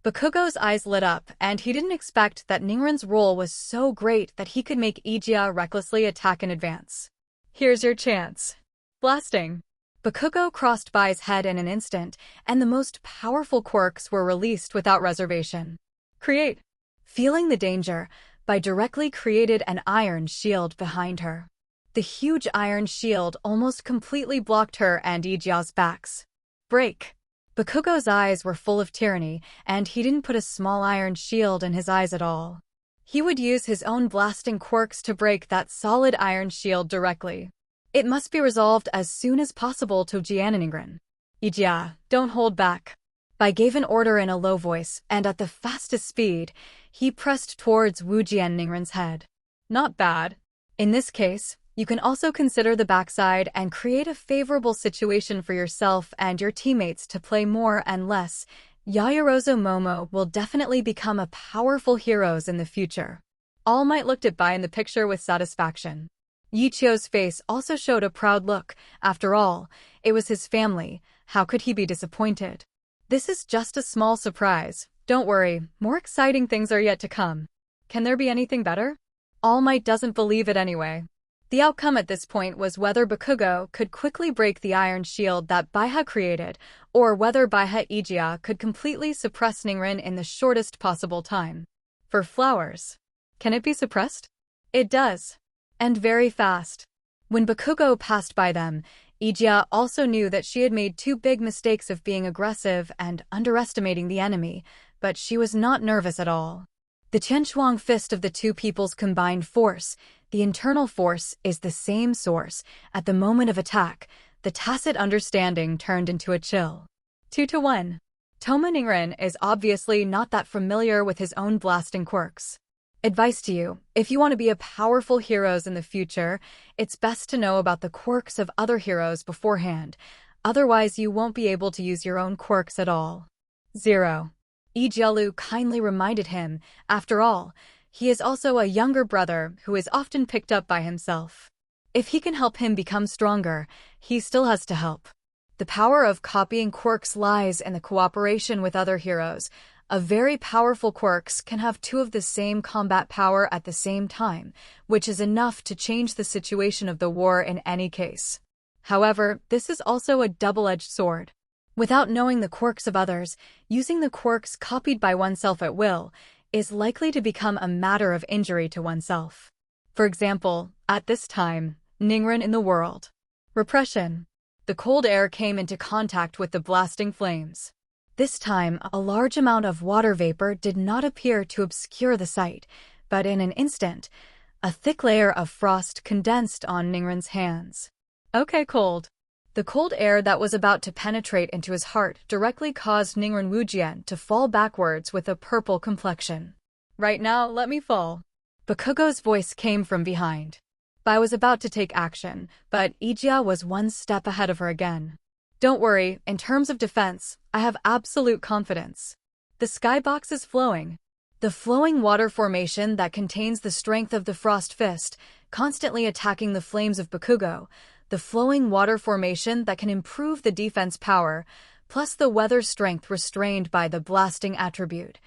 Bakugo's eyes lit up, and he didn't expect that Ningren's role was so great that he could make Ye Qiu recklessly attack in advance. Here's your chance. Blasting. Bakugo crossed Bai's head in an instant, and the most powerful quirks were released without reservation. Create. Feeling the danger, Bai directly created an iron shield behind her. The huge iron shield almost completely blocked her and Ye Qiu's backs. Break. Bakugo's eyes were full of tyranny, and he didn't put a small iron shield in his eyes at all. He would use his own blasting quirks to break that solid iron shield directly. It must be resolved as soon as possible to Jian and Ningren. Ye Qiu, don't hold back. Bai gave an order in a low voice, and at the fastest speed, he pressed towards Wu Jian Ningren's head. Not bad. In this case, you can also consider the backside and create a favorable situation for yourself and your teammates to play more and less. Yaoyorozu Momo will definitely become a powerful heroes in the future. All Might looked at Bai in the picture with satisfaction. Ye Qiu's face also showed a proud look. After all, it was his family. How could he be disappointed? This is just a small surprise. Don't worry, more exciting things are yet to come. Can there be anything better? All Might doesn't believe it anyway. The outcome at this point was whether Bakugo could quickly break the iron shield that Bai had created, or whether Ye Qiu could completely suppress Ningren in the shortest possible time. For flowers. Can it be suppressed? It does. And very fast. When Bakugo passed by them, Ye Qiu also knew that she had made 2 big mistakes of being aggressive and underestimating the enemy, but she was not nervous at all. The Tianchuang Fist of the 2 people's combined force, the internal force, is the same source. At the moment of attack, the tacit understanding turned into a chill. 2-1. Toma Ningren is obviously not that familiar with his own blasting quirks. Advice to you, if you want to be a powerful heroes in the future, it's best to know about the quirks of other heroes beforehand, otherwise you won't be able to use your own quirks at all. 0. Ye Qiu kindly reminded him, after all, he is also a younger brother who is often picked up by himself. If he can help him become stronger, he still has to help. The power of copying quirks lies in the cooperation with other heroes. A very powerful quirks can have 2 of the same combat power at the same time, which is enough to change the situation of the war in any case. However, this is also a double-edged sword. Without knowing the quirks of others, using the quirks copied by oneself at will is likely to become a matter of injury to oneself. For example, at this time, Ningren in the world. Repression. The cold air came into contact with the blasting flames. This time, a large amount of water vapor did not appear to obscure the sight, but in an instant, a thick layer of frost condensed on Ningren's hands. Okay, cold. The cold air that was about to penetrate into his heart directly caused Ningren Wujian to fall backwards with a purple complexion. Right now, let me fall. Bakugo's voice came from behind. Bai was about to take action, but Ye Qiu was 1 step ahead of her again. Don't worry, in terms of defense, I have absolute confidence. The skybox is flowing. The flowing water formation that contains the strength of the Frost Fist, constantly attacking the flames of Bakugo, the flowing water formation that can improve the defense power, plus the weather strength restrained by the blasting attribute.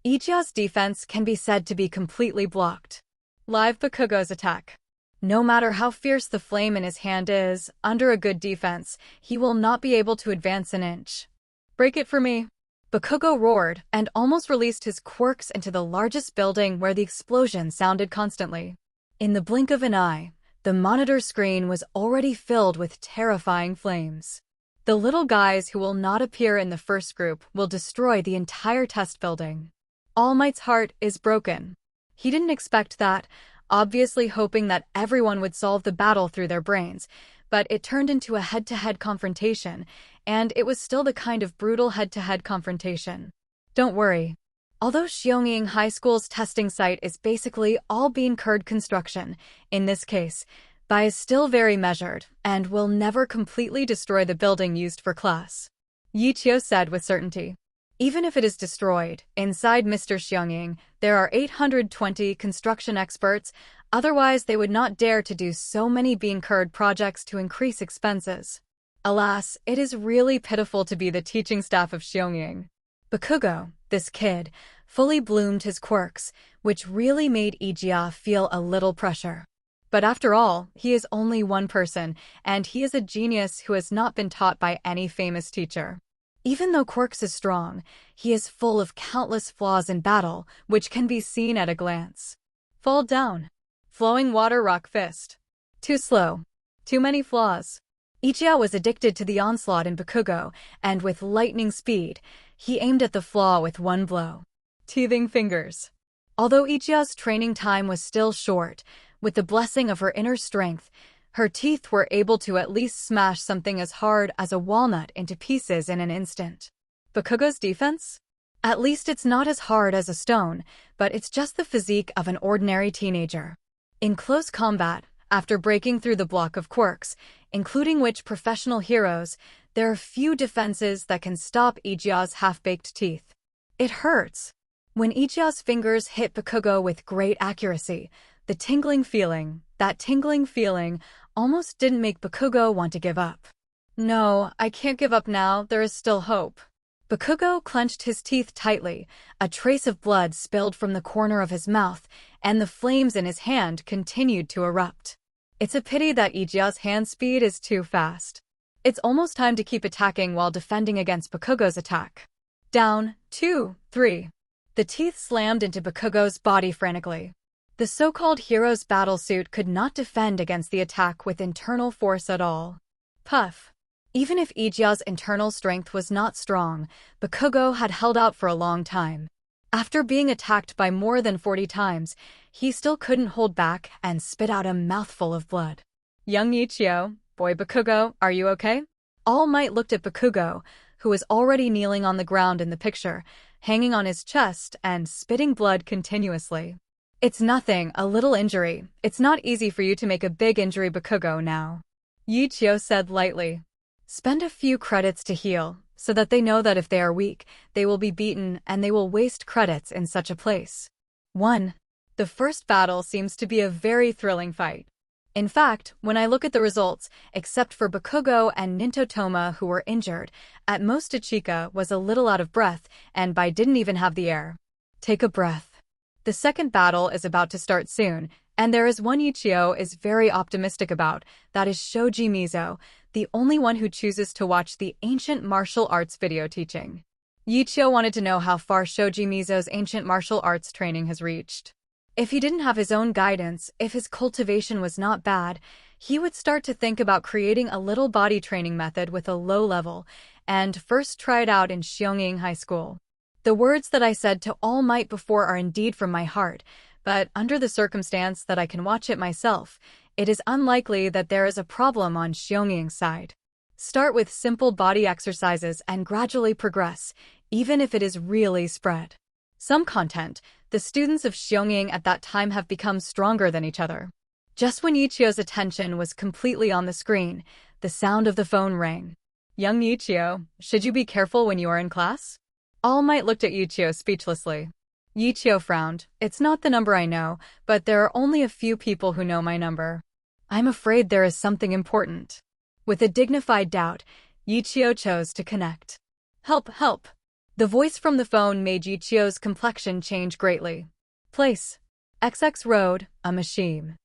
Ye Qiu's defense can be said to be completely blocked. Live Bakugo's attack. No matter how fierce the flame in his hand is, under a good defense, he will not be able to advance an inch. Break it for me. Bakugo roared and almost released his quirks into the largest building where the explosion sounded constantly. In the blink of an eye, the monitor screen was already filled with terrifying flames. The little guys who will not appear in the first group will destroy the entire test building. All Might's heart is broken. He didn't expect that, obviously hoping that everyone would solve the battle through their brains, but it turned into a head-to-head confrontation, and it was still the kind of brutal head-to-head confrontation. Don't worry. Although Xiongning High School's testing site is basically all bean curd construction, in this case, Bai is still very measured and will never completely destroy the building used for class. Ye Qiu said with certainty. Even if it is destroyed, inside Mr. Xiongning, there are 820 construction experts, otherwise they would not dare to do so many bean curd projects to increase expenses. Alas, it is really pitiful to be the teaching staff of Xiongning. Bakugo, this kid, fully bloomed his quirks, which really made Ye Qiu feel a little pressure. But after all, he is only one person, and he is a genius who has not been taught by any famous teacher. Even though Quirks is strong, he is full of countless flaws in battle, which can be seen at a glance. Fall down. Flowing water rock fist. Too slow. Too many flaws. Ye Qiu was addicted to the onslaught in Bakugo, and with lightning speed, he aimed at the flaw with one blow. Teething fingers. Although Ye Qiu's training time was still short, with the blessing of her inner strength, her teeth were able to at least smash something as hard as a walnut into pieces in an instant. Bakugo's defense? At least it's not as hard as a stone, but it's just the physique of an ordinary teenager. In close combat, after breaking through the block of quirks, including which professional heroes, there are few defenses that can stop Ye Qiu's half-baked teeth. It hurts. When Ye Qiu's fingers hit Bakugo with great accuracy, that tingling feeling, almost didn't make Bakugo want to give up. No, I can't give up now, there is still hope. Bakugo clenched his teeth tightly, a trace of blood spilled from the corner of his mouth, and the flames in his hand continued to erupt. It's a pity that Ye Qiu's hand speed is too fast. It's almost time to keep attacking while defending against Bakugo's attack. Down, 2, 3. The teeth slammed into Bakugo's body frantically. The so-called hero's battlesuit could not defend against the attack with internal force at all. Puff. Even if Ye Qiu's internal strength was not strong, Bakugo had held out for a long time. After being attacked by more than 40 times, he still couldn't hold back and spit out a mouthful of blood. Young Ye Qiu, boy Bakugo, are you okay? All Might looked at Bakugo, who was already kneeling on the ground in the picture, hanging on his chest and spitting blood continuously. It's nothing, a little injury. It's not easy for you to make a big injury, Bakugo, now. Ye Qiu said lightly. Spend a few credits to heal, so that they know that if they are weak, they will be beaten and they will waste credits in such a place. 1. The first battle seems to be a very thrilling fight. In fact, when I look at the results, except for Bakugo and Nintotoma who were injured, at most Ichika was a little out of breath and Bai didn't even have the air. Take a breath. The second battle is about to start soon, and there is one Ye Qiu is very optimistic about, that is Shoji Mizo, the only one who chooses to watch the ancient martial arts video teaching. Ye Qiu wanted to know how far Shoji Mizo's ancient martial arts training has reached. If he didn't have his own guidance, if his cultivation was not bad, he would start to think about creating a little body training method with a low level, and first try it out in Xiongning High School. The words that I said to All Might before are indeed from my heart, but under the circumstance that I can watch it myself, it is unlikely that there is a problem on Xiongng's side. Start with simple body exercises and gradually progress, even if it is really spread. Some content, the students of Xiongning at that time have become stronger than each other. Just when Ye Qiu's attention was completely on the screen, the sound of the phone rang. Young Ye Qiu, should you be careful when you are in class? All Might looked at Ye Qiu speechlessly. Ye Qiu frowned. It's not the number I know, but there are only a few people who know my number. I'm afraid there is something important. With a dignified doubt, Ye Qiu chose to connect. Help, help. The voice from the phone made Ye Qiu's complexion change greatly. Place. XX Road, a machine.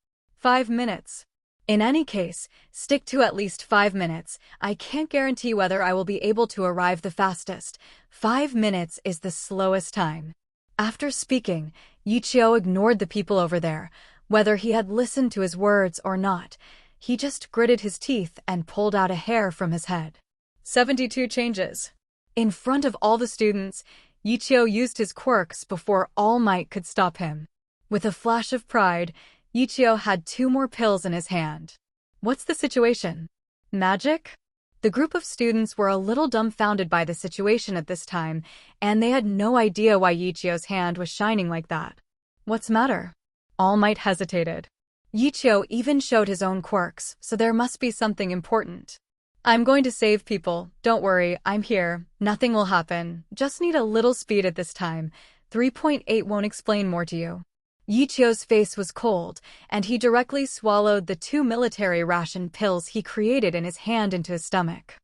5 minutes. In any case, stick to at least 5 minutes. I can't guarantee whether I will be able to arrive the fastest. 5 minutes is the slowest time. After speaking, Ye Qiu ignored the people over there, whether he had listened to his words or not. He just gritted his teeth and pulled out a hair from his head. 72 changes. In front of all the students, Ye Qiu used his quirks before All Might could stop him. With a flash of pride, Ye Qiu had 2 more pills in his hand. What's the situation? Magic? The group of students were a little dumbfounded by the situation at this time, and they had no idea why Ye Qiu's hand was shining like that. What's matter? All Might hesitated. Ye Qiu even showed his own quirks, so there must be something important. I'm going to save people. Don't worry, I'm here. Nothing will happen. Just need a little speed at this time. 3.8 won't explain more to you. Ye Qiu's face was cold, and he directly swallowed the 2 military ration pills he created in his hand into his stomach.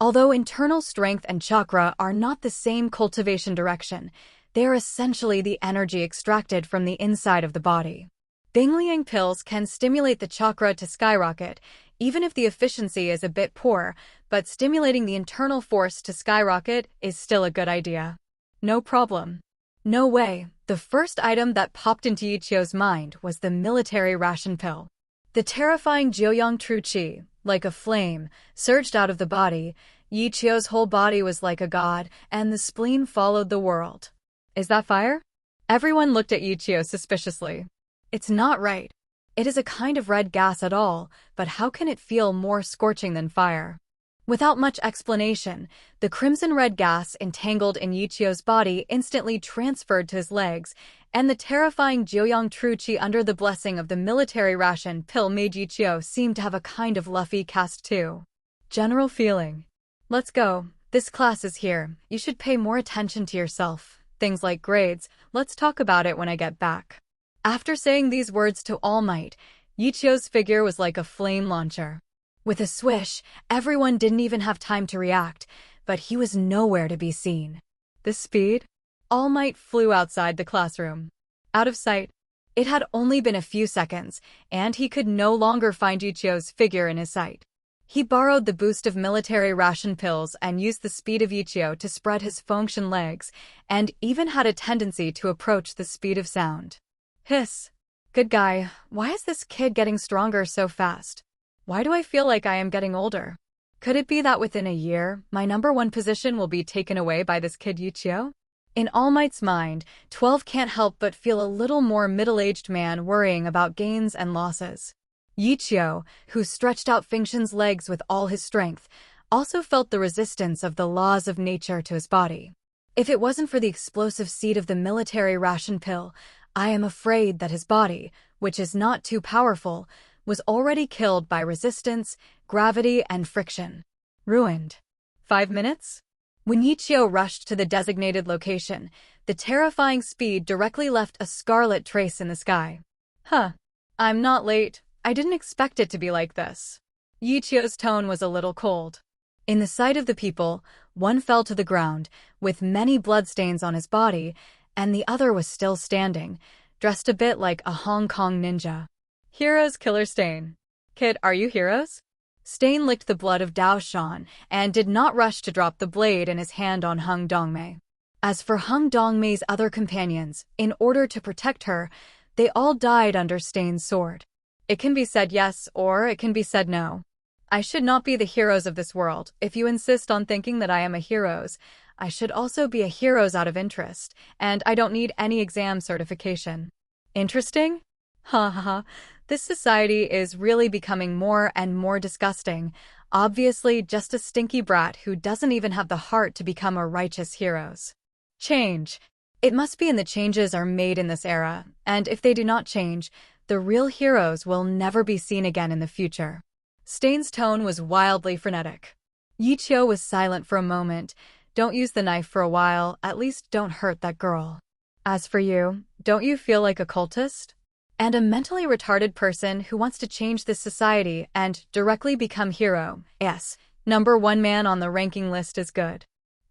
Although internal strength and chakra are not the same cultivation direction, they are essentially the energy extracted from the inside of the body. Bingliang pills can stimulate the chakra to skyrocket, even if the efficiency is a bit poor, but stimulating the internal force to skyrocket is still a good idea. No problem. No way. The first item that popped into Ye Qiu's mind was the military ration pill. The terrifying Jiuyang Tru Qi, like a flame, surged out of the body. Ye Qiu's whole body was like a god, and the spleen followed the world. Is that fire? Everyone looked at Ye Qiu suspiciously. It's not right. It is a kind of red gas at all, but how can it feel more scorching than fire? Without much explanation, the crimson-red gas entangled in Ye Qiu's body instantly transferred to his legs, and the terrifying Jiuyang Tru Qi under the blessing of the military ration pill made Ye Qiu seem to have a kind of Luffy cast too. General feeling. Let's go. This class is here. You should pay more attention to yourself. Things like grades, let's talk about it when I get back. After saying these words to All Might, Ye Qiu's figure was like a flame launcher. With a swish, everyone didn't even have time to react, but he was nowhere to be seen. The speed? All Might flew outside the classroom. Out of sight. It had only been a few seconds, and he could no longer find Ye Qiu's figure in his sight. He borrowed the boost of military ration pills and used the speed of Ye Qiu to spread his function legs, and even had a tendency to approach the speed of sound. Hiss. Good guy, why is this kid getting stronger so fast? Why do I feel like I am getting older? Could it be that within a year, my #1 position will be taken away by this kid Ye Qiu? In All Might's mind, 12 can't help but feel a little more middle-aged man worrying about gains and losses. Ye Qiu, who stretched out Fengxian's legs with all his strength, also felt the resistance of the laws of nature to his body. If it wasn't for the explosive seed of the military ration pill, I am afraid that his body, which is not too powerful, was already killed by resistance, gravity, and friction. Ruined. 5 minutes? When Ye Qiu rushed to the designated location, the terrifying speed directly left a scarlet trace in the sky. Huh. I'm not late. I didn't expect it to be like this. Ye Qiu's tone was a little cold. In the sight of the people, one fell to the ground, with many bloodstains on his body, and the other was still standing, dressed a bit like a Hong Kong ninja. Heroes Killer Stain. Kid, are you heroes? Stain licked the blood of Dao Shan and did not rush to drop the blade in his hand on Hung Dongmei. As for Hung Dongmei's other companions, in order to protect her, they all died under Stain's sword. It can be said yes or it can be said no. I should not be the heroes of this world. If you insist on thinking that I am a heroes, I should also be a heroes out of interest, and I don't need any exam certification. Interesting? Ha ha ha. This society is really becoming more and more disgusting. Obviously just a stinky brat who doesn't even have the heart to become a righteous heroes. Change. It must be in the changes are made in this era, and if they do not change, the real heroes will never be seen again in the future. Stain's tone was wildly frenetic. Ye Qiu was silent for a moment. Don't use the knife for a while, at least don't hurt that girl. As for you, don't you feel like a cultist? And a mentally retarded person who wants to change this society and directly become hero. Yes, #1 man on the ranking list is good.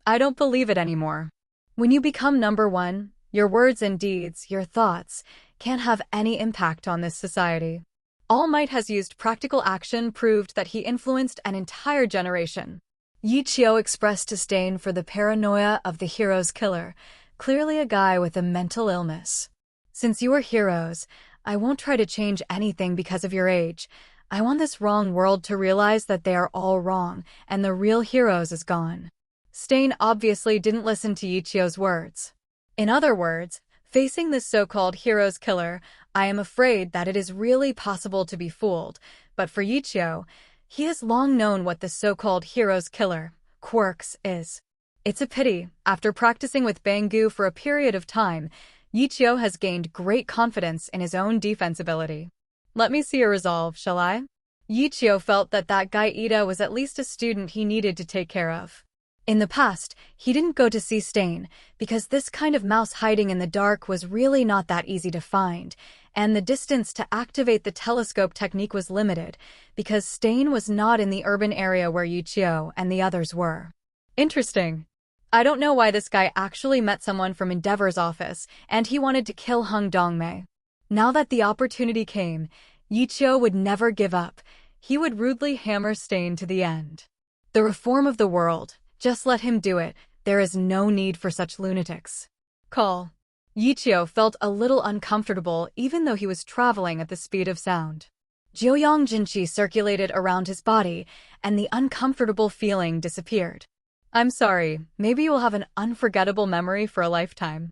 I don't believe it anymore. When you become #1, your words and deeds, your thoughts, can't have any impact on this society. All Might has used practical action proved that he influenced an entire generation. Ye Qiu expressed disdain for the paranoia of the hero's killer, clearly a guy with a mental illness. Since you are heroes, I won't try to change anything because of your age. I want this wrong world to realize that they are all wrong, and the real heroes is gone. Stain obviously didn't listen to Ye Qiu's words. In other words, facing this so-called hero's killer, I am afraid that it is really possible to be fooled, but for Ye Qiu, he has long known what the so-called hero's killer, Quirks, is. It's a pity, after practicing with Bangu for a period of time, Ye Qiu has gained great confidence in his own defense ability. Let me see your resolve, shall I? Ye Qiu felt that guy Ida was at least a student he needed to take care of. In the past, he didn't go to see Stain, because this kind of mouse hiding in the dark was really not that easy to find, and the distance to activate the telescope technique was limited, because Stain was not in the urban area where Ye Qiu and the others were. Interesting. I don't know why this guy actually met someone from Endeavor's office, and he wanted to kill Hung Dongmei. Now that the opportunity came, Ye Qiu would never give up. He would rudely hammer Stain to the end. The reform of the world. Just let him do it. There is no need for such lunatics. Call. Ye Qiu felt a little uncomfortable even though he was traveling at the speed of sound. Jiuyang Jinqi circulated around his body, and the uncomfortable feeling disappeared. I'm sorry, maybe you'll have an unforgettable memory for a lifetime.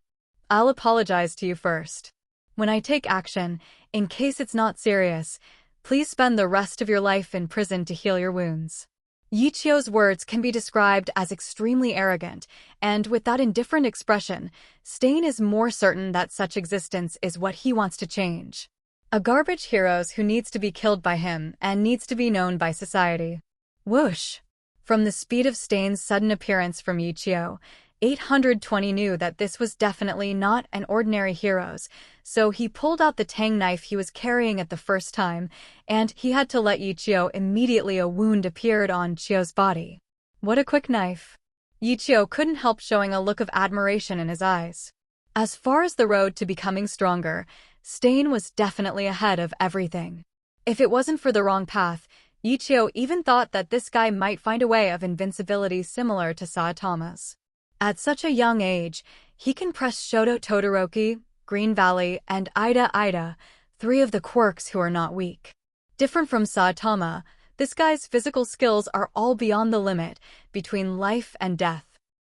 I'll apologize to you first. When I take action, in case it's not serious, please spend the rest of your life in prison to heal your wounds. Ye Qiu's words can be described as extremely arrogant, and with that indifferent expression, Stain is more certain that such existence is what he wants to change. A garbage hero who needs to be killed by him and needs to be known by society. Whoosh! From the speed of Stain's sudden appearance from Ye Qiu, 820 knew that this was definitely not an ordinary hero's, so he pulled out the tang knife he was carrying at the first time, and he had to let Ye Qiu immediately a wound appeared on Qiu's body. What a quick knife! Ye Qiu couldn't help showing a look of admiration in his eyes. As far as the road to becoming stronger, Stain was definitely ahead of everything. If it wasn't for the wrong path, Ye Qiu even thought that this guy might find a way of invincibility similar to Saitama's. At such a young age, he can press Shoto Todoroki, Green Valley, and Ida, three of the quirks who are not weak. Different from Saitama, this guy's physical skills are all beyond the limit, between life and death.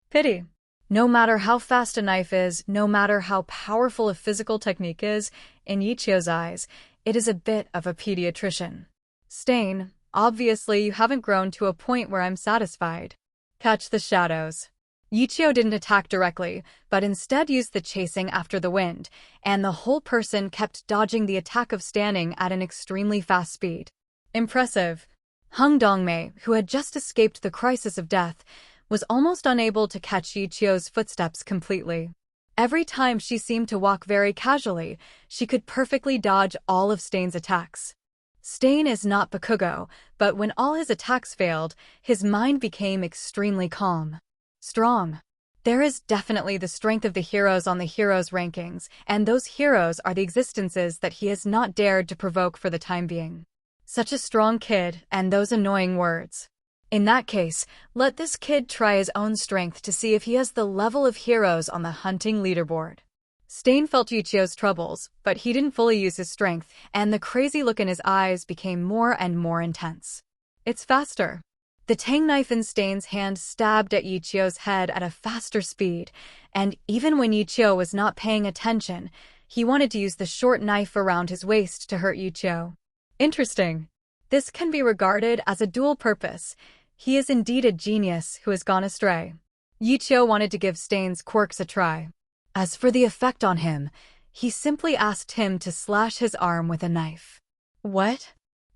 Pity. No matter how fast a knife is, no matter how powerful a physical technique is, in Ye Qiu's eyes, it is a bit of a pediatrician. Stain, obviously you haven't grown to a point where I'm satisfied. Catch the shadows. Ye Qiu didn't attack directly, but instead used the chasing after the wind, and the whole person kept dodging the attack of standing at an extremely fast speed. Impressive. Hung Dongmei, who had just escaped the crisis of death, was almost unable to catch Ye Qiu's footsteps completely. Every time she seemed to walk very casually, she could perfectly dodge all of Stain's attacks. Stain is not Bakugo, but when all his attacks failed, his mind became extremely calm. Strong. There is definitely the strength of the heroes on the heroes rankings, and those heroes are the existences that he has not dared to provoke for the time being. Such a strong kid, and those annoying words. In that case, let this kid try his own strength to see if he has the level of heroes on the hunting leaderboard. Stain felt Ye Qiu's troubles, but he didn't fully use his strength, and the crazy look in his eyes became more and more intense. It's faster. The tang knife in Stain's hand stabbed at Ye Qiu's head at a faster speed, and even when Ye Qiu was not paying attention, he wanted to use the short knife around his waist to hurt Ye Qiu. Interesting. This can be regarded as a dual purpose. He is indeed a genius who has gone astray. Ye Qiu wanted to give Stain's quirks a try. As for the effect on him, he simply asked him to slash his arm with a knife. What?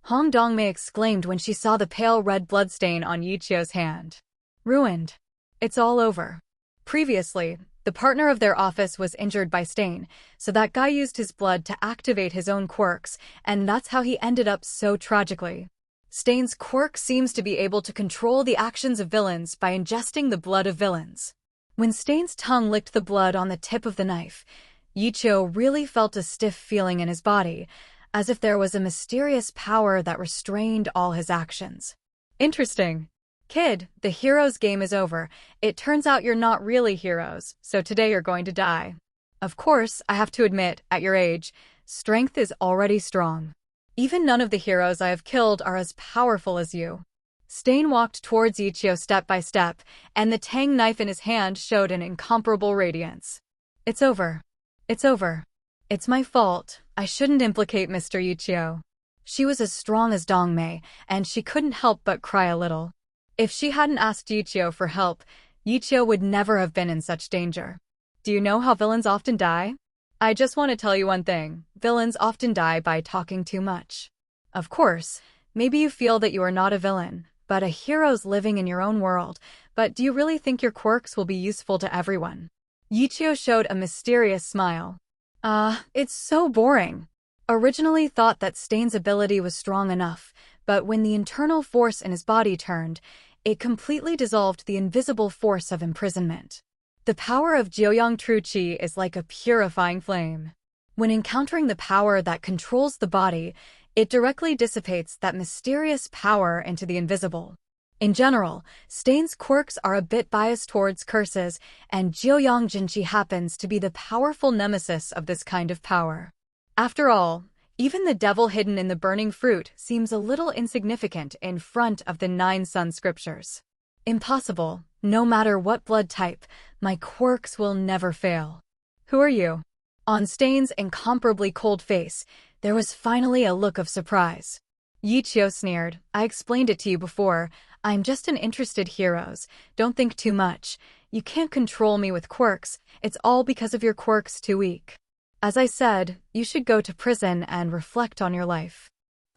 Hong Dongmei exclaimed when she saw the pale red bloodstain on Ye Qiu's hand. Ruined. It's all over. Previously, the partner of their office was injured by Stain, so that guy used his blood to activate his own quirks, and that's how he ended up so tragically. Stain's quirk seems to be able to control the actions of villains by ingesting the blood of villains. When Stain's tongue licked the blood on the tip of the knife, Ye Qiu really felt a stiff feeling in his body, as if there was a mysterious power that restrained all his actions. Interesting. Kid, the hero's game is over. It turns out you're not really heroes, so today you're going to die. Of course, I have to admit, at your age, strength is already strong. Even none of the heroes I have killed are as powerful as you. Stain walked towards Ye Qiu step by step, and the tang knife in his hand showed an incomparable radiance. It's over. It's over. It's my fault. I shouldn't implicate Mr. Ye Qiu. She was as strong as Dongmei, and she couldn't help but cry a little. If she hadn't asked Ye Qiu for help, Ye Qiu would never have been in such danger. Do you know how villains often die? I just want to tell you one thing. Villains often die by talking too much. Of course, maybe you feel that you are not a villain, but a hero's living in your own world. But do you really think your quirks will be useful to everyone? Ye Qiu showed a mysterious smile. It's so boring. Originally thought that Stain's ability was strong enough, but when the internal force in his body turned, it completely dissolved the invisible force of imprisonment. The power of Jiuyang True Qi is like a purifying flame. When encountering the power that controls the body, it directly dissipates that mysterious power into the invisible. In general, Stain's quirks are a bit biased towards curses, and Jiuyang Jinqi happens to be the powerful nemesis of this kind of power. After all, even the devil hidden in the burning fruit seems a little insignificant in front of the 9 sun scriptures. Impossible, no matter what blood type, my quirks will never fail. Who are you? On Stain's incomparably cold face, there was finally a look of surprise. Ye Qiu sneered. I explained it to you before. I'm just an interested heroes. Don't think too much. You can't control me with quirks. It's all because of your quirks too weak. As I said, you should go to prison and reflect on your life.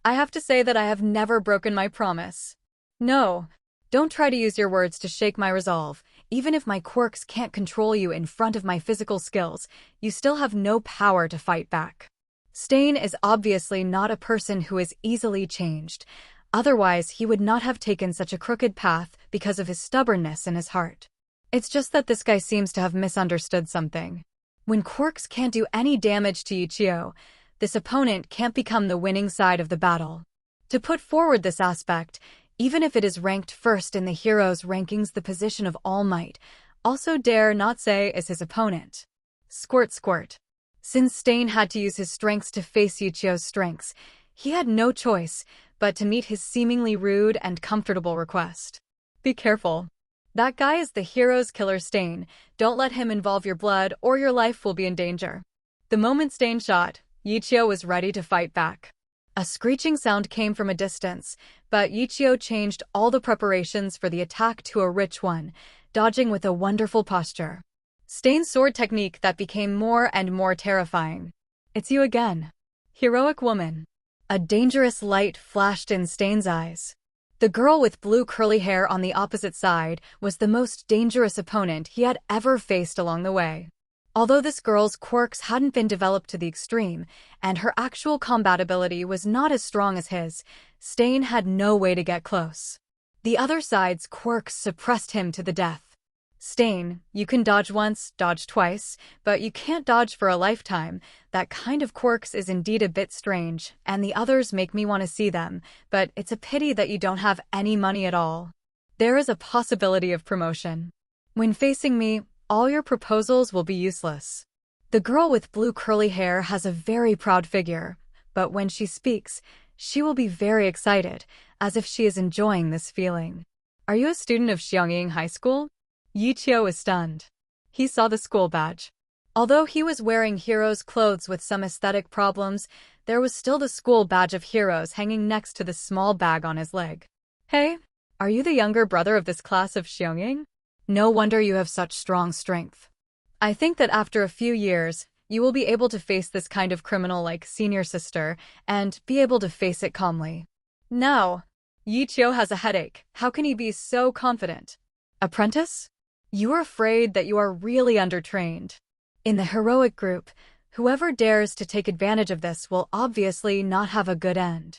I have to say that I have never broken my promise. No. Don't try to use your words to shake my resolve. Even if my quirks can't control you in front of my physical skills, you still have no power to fight back. Stain is obviously not a person who is easily changed. Otherwise, he would not have taken such a crooked path because of his stubbornness in his heart. It's just that this guy seems to have misunderstood something. When quirks can't do any damage to Ye Qiu, this opponent can't become the winning side of the battle. To put forward this aspect, even if it is ranked first in the heroes' rankings, the position of All Might also dare not say is his opponent. Squirt squirt. Since Stain had to use his strengths to face Ye Qiu's strengths, he had no choice but to meet his seemingly rude and comfortable request. Be careful. That guy is the hero's killer Stain. Don't let him involve your blood or your life will be in danger. The moment Stain shot, Ye Qiu was ready to fight back. A screeching sound came from a distance, but Ye Qiu changed all the preparations for the attack to a rich one, dodging with a wonderful posture. Stain's sword technique that became more and more terrifying. It's you again. Heroic woman. A dangerous light flashed in Stain's eyes. The girl with blue curly hair on the opposite side was the most dangerous opponent he had ever faced along the way. Although this girl's quirks hadn't been developed to the extreme, and her actual combat ability was not as strong as his, Stain had no way to get close. The other side's quirks suppressed him to the death. Stain, you can dodge once, dodge twice, but you can't dodge for a lifetime. That kind of quirks is indeed a bit strange, and the others make me want to see them, but it's a pity that you don't have any money at all. There is a possibility of promotion. When facing me, all your proposals will be useless. The girl with blue curly hair has a very proud figure, but when she speaks, she will be very excited, as if she is enjoying this feeling. Are you a student of Xiangying High School? Ye Qiu was stunned. He saw the school badge. Although he was wearing hero's clothes with some aesthetic problems, there was still the school badge of heroes hanging next to the small bag on his leg. Hey, are you the younger brother of this class of Xiangying? No wonder you have such strong strength. I think that after a few years, you will be able to face this kind of criminal like senior sister and be able to face it calmly. Now, Ye Qiu has a headache. How can he be so confident? Apprentice? You are afraid that you are really undertrained. In the heroic group, whoever dares to take advantage of this will obviously not have a good end.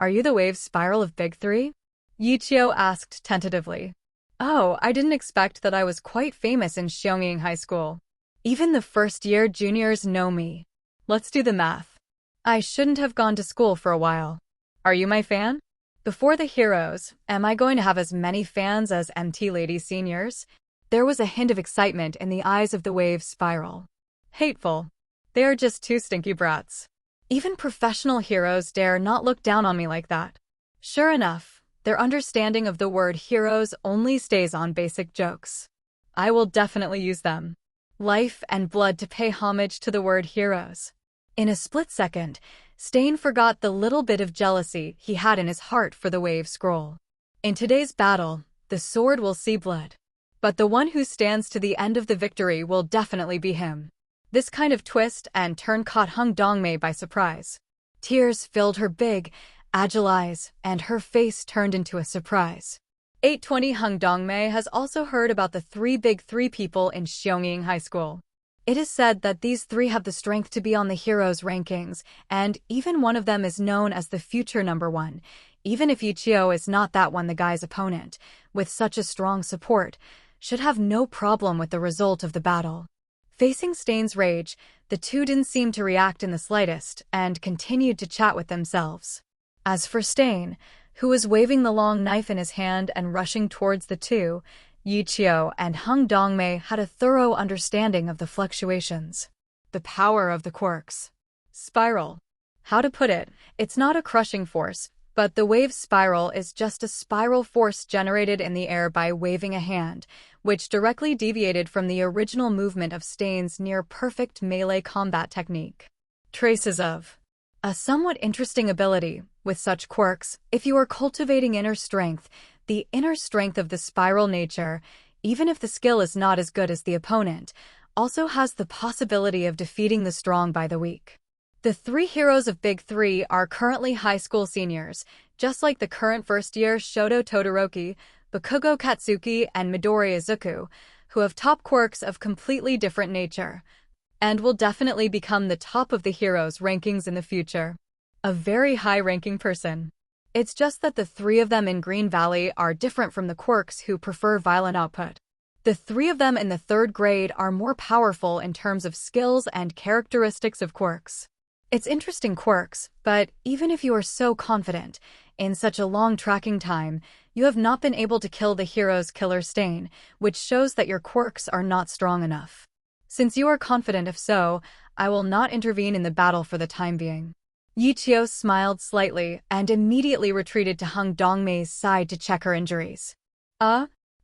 Are you the wave spiral of Big Three? Ye Qiu asked tentatively. Oh, I didn't expect that I was quite famous in Xiangying High School. Even the first-year juniors know me. Let's do the math. I shouldn't have gone to school for a while. Are you my fan? Before the heroes, am I going to have as many fans as MT Lady seniors? There was a hint of excitement in the eyes of the Wave Spiral. Hateful. They are just two stinky brats. Even professional heroes dare not look down on me like that. Sure enough, their understanding of the word heroes only stays on basic jokes. I will definitely use them. Life and blood to pay homage to the word heroes. In a split second, Stain forgot the little bit of jealousy he had in his heart for the Wave Scroll. In today's battle, the sword will see blood. But the one who stands to the end of the victory will definitely be him. This kind of twist and turn caught Hung Dongmei by surprise. Tears filled her big, agile eyes, and her face turned into a surprise. 820 Hung Dongmei has also heard about the three big three people in Xiongning High School. It is said that these three have the strength to be on the heroes' rankings, and even one of them is known as the future #1. Even if Ye Qiu is not that one, the guy's opponent, with such a strong support, should have no problem with the result of the battle. Facing Stain's rage, the two didn't seem to react in the slightest and continued to chat with themselves. As for Stain, who was waving the long knife in his hand and rushing towards the two, Ye Qiu and Hung Dongmei had a thorough understanding of the fluctuations. The power of the Quirks. Spiral. How to put it, it's not a crushing force, but the wave spiral is just a spiral force generated in the air by waving a hand, which directly deviated from the original movement of Stain's near-perfect melee combat technique. Traces of a somewhat interesting ability. With such quirks, if you are cultivating inner strength, the inner strength of the spiral nature, even if the skill is not as good as the opponent, also has the possibility of defeating the strong by the weak. The three heroes of Big Three are currently high school seniors, just like the current first-year Shoto Todoroki, Bakugo Katsuki, and Midori Izuku, who have top quirks of completely different nature, and will definitely become the top of the heroes' rankings in the future. A very high-ranking person. It's just that the three of them in Green Valley are different from the quirks who prefer violent output. The three of them in the 3rd grade are more powerful in terms of skills and characteristics of quirks. It's interesting quirks, but even if you are so confident, in such a long tracking time, you have not been able to kill the hero's killer Stain, which shows that your quirks are not strong enough. Since you are confident if so, I will not intervene in the battle for the time being. Ye Qiu smiled slightly and immediately retreated to Hung Dongmei's side to check her injuries.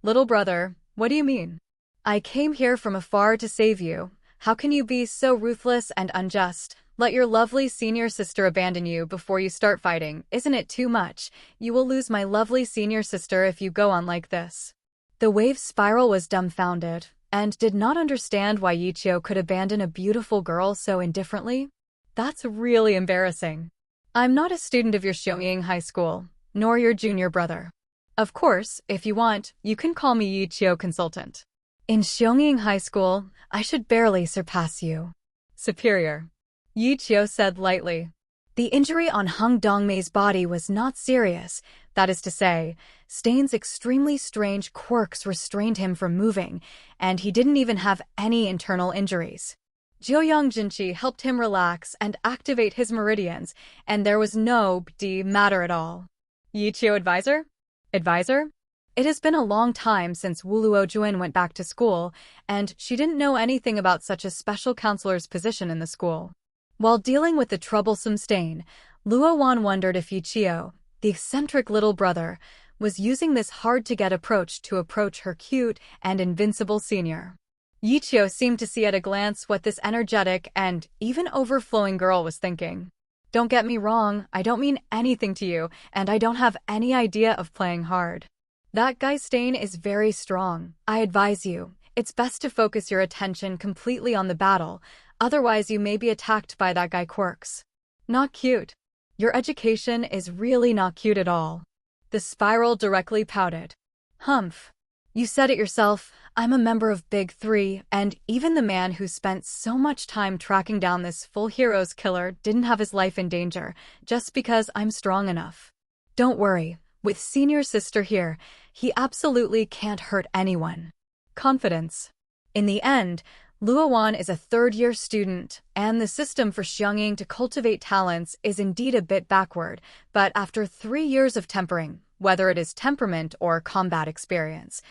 Little brother, what do you mean? I came here from afar to save you. How can you be so ruthless and unjust? Let your lovely senior sister abandon you before you start fighting. Isn't it too much? You will lose my lovely senior sister if you go on like this. The wave spiral was dumbfounded and did not understand why Ye Qiu could abandon a beautiful girl so indifferently. That's really embarrassing. I'm not a student of your Xiongning High School, nor your junior brother. Of course, if you want, you can call me Ye Qiu Consultant. In Xiongning High School, I should barely surpass you. Superior. Ye Qiu said lightly. The injury on Hung Dongmei's body was not serious. That is to say, Stain's extremely strange quirks restrained him from moving, and he didn't even have any internal injuries. Jiuyang Jinqi helped him relax and activate his meridians, and there was no matter at all. Ye Qiu advisor? Advisor? It has been a long time since Wuluo Juan went back to school, and she didn't know anything about such a special counselor's position in the school. While dealing with the troublesome Stain, Luo Wan wondered if Ye Qiu, the eccentric little brother, was using this hard-to-get approach to approach her cute and invincible senior. Ye Qiu seemed to see at a glance what this energetic and even overflowing girl was thinking. Don't get me wrong, I don't mean anything to you, and I don't have any idea of playing hard. That guy Stain is very strong. I advise you, it's best to focus your attention completely on the battle, otherwise you may be attacked by that guy Quirks. Not cute. Your education is really not cute at all. The spiral directly pouted. Humph. You said it yourself, I'm a member of Big Three, and even the man who spent so much time tracking down this full hero's killer didn't have his life in danger, just because I'm strong enough. Don't worry, with senior sister here, he absolutely can't hurt anyone. Confidence. In the end, No.1 is a third-year student, and the system for Xianging to cultivate talents is indeed a bit backward, but after 3 years of tempering, whether it is temperament or combat experience,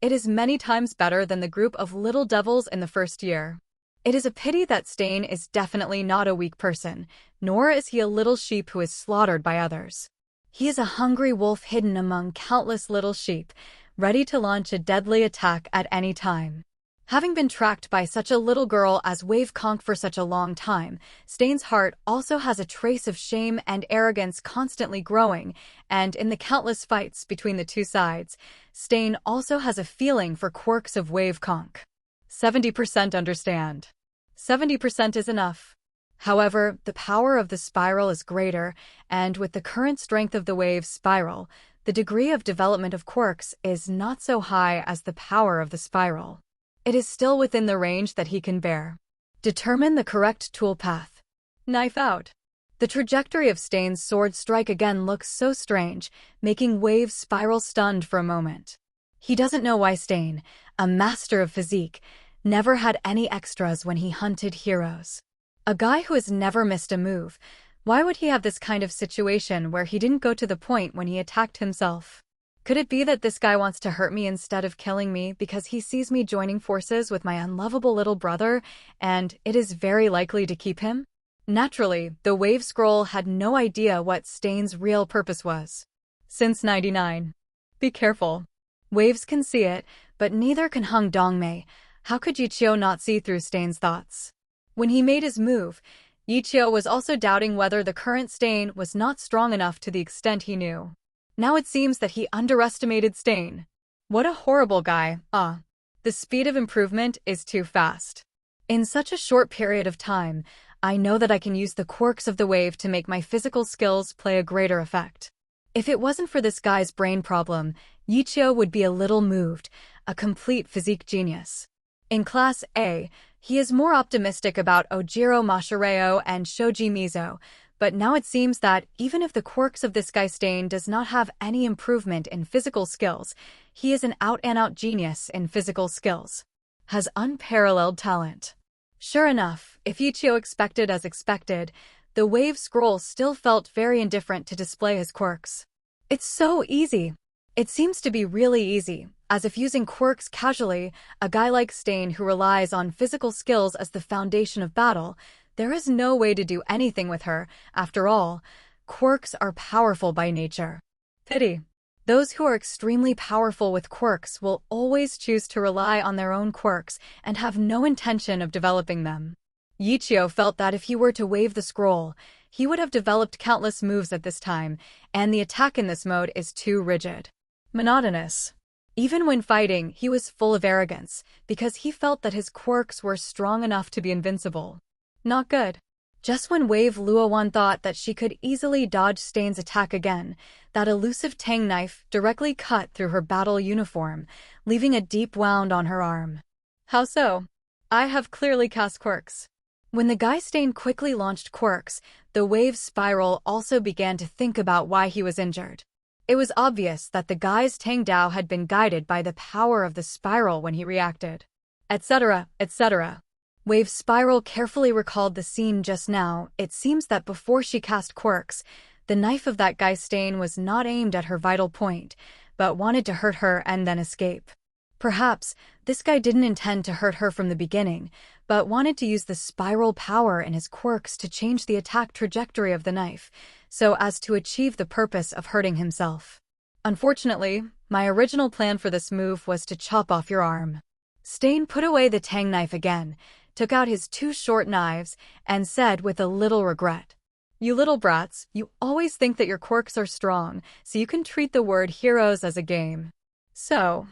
it is many times better than the group of little devils in the first year. It is a pity that Stain is definitely not a weak person, nor is he a little sheep who is slaughtered by others. He is a hungry wolf hidden among countless little sheep, ready to launch a deadly attack at any time. Having been tracked by such a little girl as Wave Conk for such a long time, Stain's heart also has a trace of shame and arrogance constantly growing, and in the countless fights between the two sides, Stain also has a feeling for quirks of Wave Conk. 70% understand. 70% is enough. However, the power of the spiral is greater, and with the current strength of the wave spiral, the degree of development of quirks is not so high as the power of the spiral. It is still within the range that he can bear. Determine the correct tool path. Knife out. The trajectory of Stain's sword strike again looks so strange, making Wave Spiral stunned for a moment. He doesn't know why Stain, a master of physique, never had any extras when he hunted heroes. A guy who has never missed a move, why would he have this kind of situation where he didn't go to the point when he attacked himself? Could it be that this guy wants to hurt me instead of killing me because he sees me joining forces with my unlovable little brother, and it is very likely to keep him? Naturally, the Wave Scroll had no idea what Stain's real purpose was. Since 99. Be careful. Waves can see it, but neither can Hung Dongmei. How could Ye Qiu not see through Stain's thoughts? When he made his move, Ye Qiu was also doubting whether the current Stain was not strong enough to the extent he knew. Now it seems that he underestimated Stain. What a horrible guy, The speed of improvement is too fast. In such a short period of time, I know that I can use the quirks of the wave to make my physical skills play a greater effect. If it wasn't for this guy's brain problem, Ye Qiu would be a little moved, a complete physique genius. In Class A, he is more optimistic about Ojiro Mashireo and Shoji Mizo, but now it seems that even if the quirks of this guy Stain does not have any improvement in physical skills, he is an out-and-out genius in physical skills. Has unparalleled talent. Sure enough, if Ye Qiu expected as expected, the Wave Scroll still felt very indifferent to display his quirks. It's so easy. It seems to be really easy, as if using quirks casually, a guy like Stain who relies on physical skills as the foundation of battle, there is no way to do anything with her. After all, quirks are powerful by nature. Pity. Those who are extremely powerful with quirks will always choose to rely on their own quirks and have no intention of developing them. Ye Qiu felt that if he were to wave the scroll, he would have developed countless moves at this time, and the attack in this mode is too rigid. Monotonous. Even when fighting, he was full of arrogance, because he felt that his quirks were strong enough to be invincible. Not good. Just when Wave Luowan thought that she could easily dodge Stain's attack again, that elusive tang knife directly cut through her battle uniform, leaving a deep wound on her arm. How so? I have clearly cast quirks. When the guy Stain quickly launched quirks, the Wave Spiral also began to think about why he was injured. It was obvious that the guy's Tang Dao had been guided by the power of the spiral when he reacted. Etc., etc. Wave Spiral carefully recalled the scene just now. It seems that before she cast quirks, the knife of that guy Stain was not aimed at her vital point, but wanted to hurt her and then escape. Perhaps, this guy didn't intend to hurt her from the beginning, but wanted to use the spiral power in his quirks to change the attack trajectory of the knife, so as to achieve the purpose of hurting himself. Unfortunately, my original plan for this move was to chop off your arm. Stain put away the tang knife again, took out his 2 short knives, and said with a little regret, "You little brats, you always think that your quirks are strong, so you can treat the word heroes as a game. So,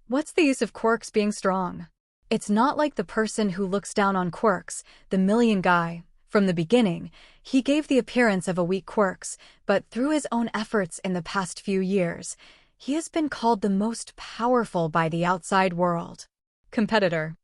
what's the use of quirks being strong? It's not like the person who looks down on quirks, the million guy. From the beginning, he gave the appearance of a weak quirks, but through his own efforts in the past few years, he has been called the most powerful by the outside world." Competitor.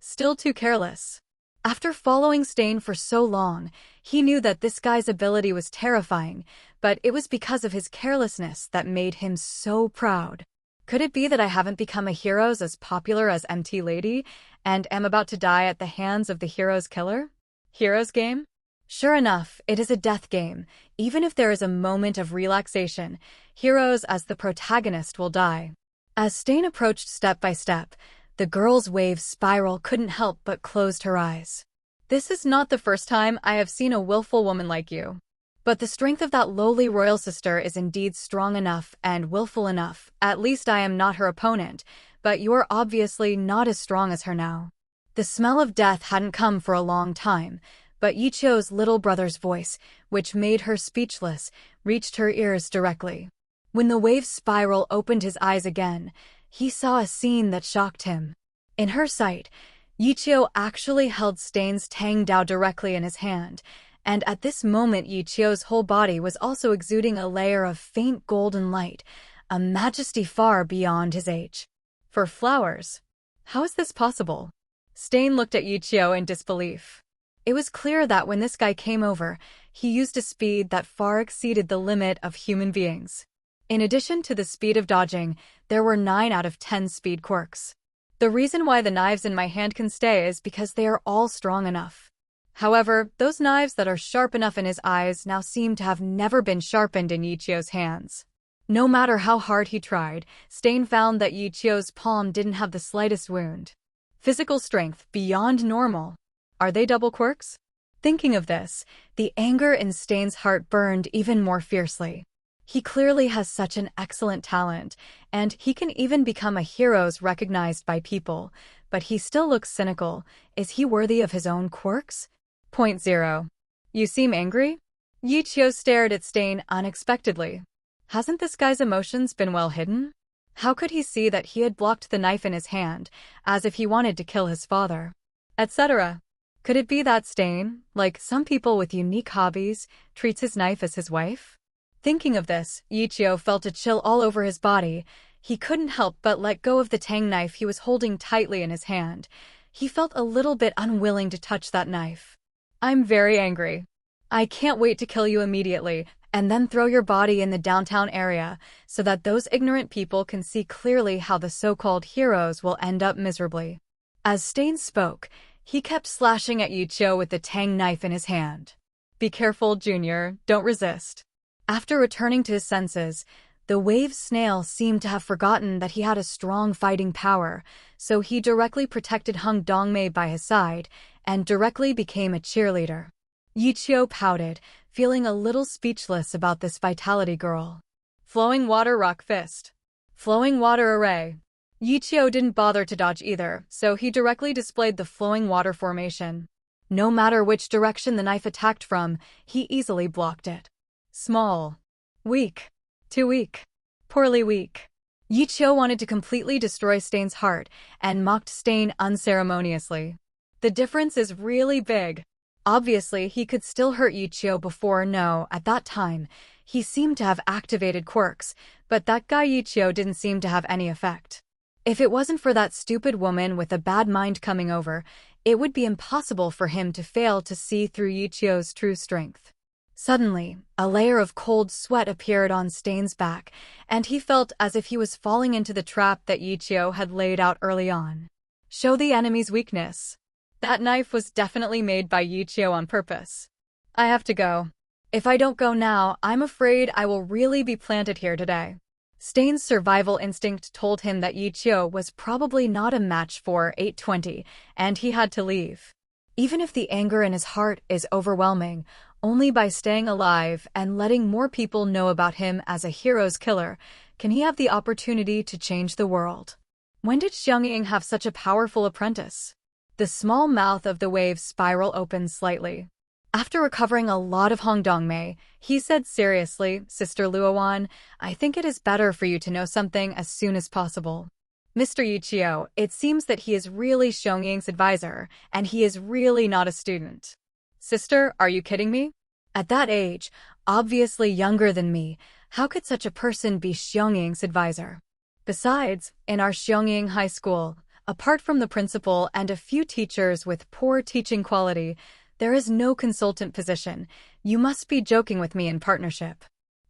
Still too careless. After following Stain for so long, he knew that this guy's ability was terrifying, but it was because of his carelessness that made him so proud. Could it be that I haven't become a hero's as popular as MT Lady and am about to die at the hands of the hero's killer? Hero's game? Sure enough, it is a death game. Even if there is a moment of relaxation, heroes as the protagonist will die. As Stain approached step by step, the girl's wave spiral couldn't help but closed her eyes. This is not the first time I have seen a willful woman like you. But the strength of that lowly royal sister is indeed strong enough and willful enough. At least I am not her opponent, but you are obviously not as strong as her now. The smell of death hadn't come for a long time, but Ye Qiu's little brother's voice, which made her speechless, reached her ears directly. When the wave spiral opened his eyes again, he saw a scene that shocked him. In her sight, Ye Qiu actually held Stain's Tang Dao directly in his hand, and at this moment Ye Qiu's whole body was also exuding a layer of faint golden light, a majesty far beyond his age. For flowers? How is this possible? Stain looked at Ye Qiu in disbelief. It was clear that when this guy came over, he used a speed that far exceeded the limit of human beings. In addition to the speed of dodging, there were 9 out of 10 speed quirks. The reason why the knives in my hand can stay is because they are all strong enough. However, those knives that are sharp enough in his eyes now seem to have never been sharpened in Ye Qiu's hands. No matter how hard he tried, Stain found that Ye Qiu's palm didn't have the slightest wound. Physical strength beyond normal. Are they double quirks? Thinking of this, the anger in Stain's heart burned even more fiercely. He clearly has such an excellent talent, and he can even become a hero recognized by people, but he still looks cynical. Is he worthy of his own quirks? Point 0. You seem angry? Ye Qiu stared at Stain unexpectedly. Hasn't this guy's emotions been well hidden? How could he see that he had blocked the knife in his hand, as if he wanted to kill his father? Etc. Could it be that Stain, like some people with unique hobbies, treats his knife as his wife? Thinking of this, Ye Qiu felt a chill all over his body. He couldn't help but let go of the tang knife he was holding tightly in his hand. He felt a little bit unwilling to touch that knife. I'm very angry. I can't wait to kill you immediately, and then throw your body in the downtown area, so that those ignorant people can see clearly how the so-called heroes will end up miserably. As Stain spoke, he kept slashing at Ye Qiu with the tang knife in his hand. Be careful, Junior, don't resist. After returning to his senses, the wave snail seemed to have forgotten that he had a strong fighting power, so he directly protected Hung Dongmei by his side, and directly became a cheerleader. Ye Qiu pouted, feeling a little speechless about this vitality girl. Flowing water rock fist. Flowing water array. Ye Qiu didn't bother to dodge either, so he directly displayed the flowing water formation. No matter which direction the knife attacked from, he easily blocked it. Small. Weak. Too weak. Poorly weak. Ye Qiu wanted to completely destroy Stain's heart and mocked Stain unceremoniously. The difference is really big. Obviously, he could still hurt Ye Qiu before. No, at that time, he seemed to have activated quirks, but that guy Ye Qiu didn't seem to have any effect. If it wasn't for that stupid woman with a bad mind coming over, it would be impossible for him to fail to see through Ye Qiu's true strength. Suddenly, a layer of cold sweat appeared on Stain's back, and he felt as if he was falling into the trap that Ye Qiu had laid out early on. Show the enemy's weakness. That knife was definitely made by Ye Qiu on purpose. I have to go. If I don't go now, I'm afraid I will really be planted here today. Stain's survival instinct told him that Ye Qiu was probably not a match for 820, and he had to leave. Even if the anger in his heart is overwhelming, only by staying alive and letting more people know about him as a hero's killer can he have the opportunity to change the world. When did Xiangying have such a powerful apprentice? The small mouth of the wave spiral opened slightly. After recovering a lot of Hongdongmei, he said seriously, Sister Luowan, I think it is better for you to know something as soon as possible. Mr. Ye Qiu, it seems that he is really Xiangying's advisor, and he is really not a student. Sister, are you kidding me? At that age, obviously younger than me, how could such a person be Xiangying's advisor? Besides, in our Xiangying High School, apart from the principal and a few teachers with poor teaching quality, there is no consultant position. You must be joking with me in partnership.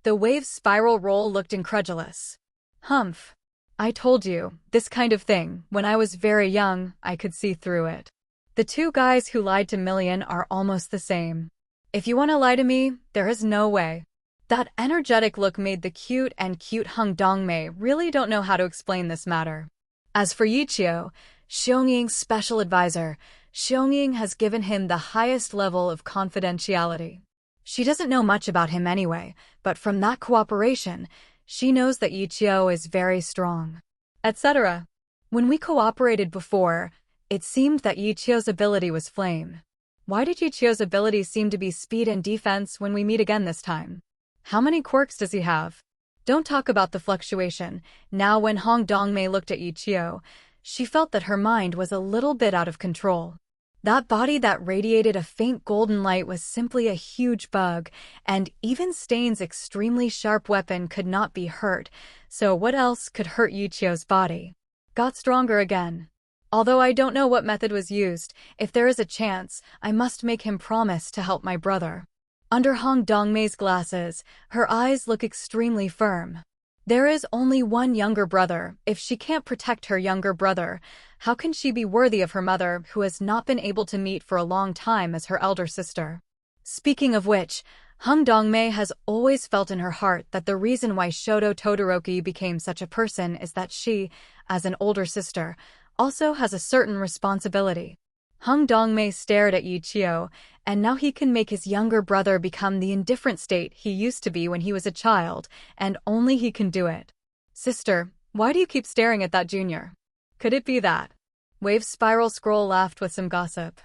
The wave's spiral roll looked incredulous. Humph. I told you, this kind of thing, when I was very young, I could see through it. The two guys who lied to Million are almost the same. If you want to lie to me, there is no way. That energetic look made the cute Hung Dongmei really don't know how to explain this matter. As for Ye Qiu, Xiongying's special advisor, Xiongying has given him the highest level of confidentiality. She doesn't know much about him anyway, but from that cooperation, she knows that Ye Qiu is very strong, etc. When we cooperated before, it seemed that Ye Qiu's ability was flame. Why did Ye Qiu's ability seem to be speed and defense when we meet again this time? How many quirks does he have? Don't talk about the fluctuation. Now when Hong Dongmei looked at Ye Qiu, she felt that her mind was a little bit out of control. That body that radiated a faint golden light was simply a huge bug, and even Stain's extremely sharp weapon could not be hurt, so what else could hurt Ye Qiu's body? Got stronger again. Although I don't know what method was used, if there is a chance, I must make him promise to help my brother. Under Hong Dongmei's glasses, her eyes look extremely firm. There is only one younger brother. If she can't protect her younger brother, how can she be worthy of her mother, who has not been able to meet for a long time as her elder sister? Speaking of which, Hong Dongmei has always felt in her heart that the reason why Shoto Todoroki became such a person is that she, as an older sister, also has a certain responsibility. Hong Dongmei stared at Ye Qiu, and now he can make his younger brother become the indifferent state he used to be when he was a child, and only he can do it. Sister, why do you keep staring at that junior? Could it be that? Wave Spiral Scroll laughed with some gossip.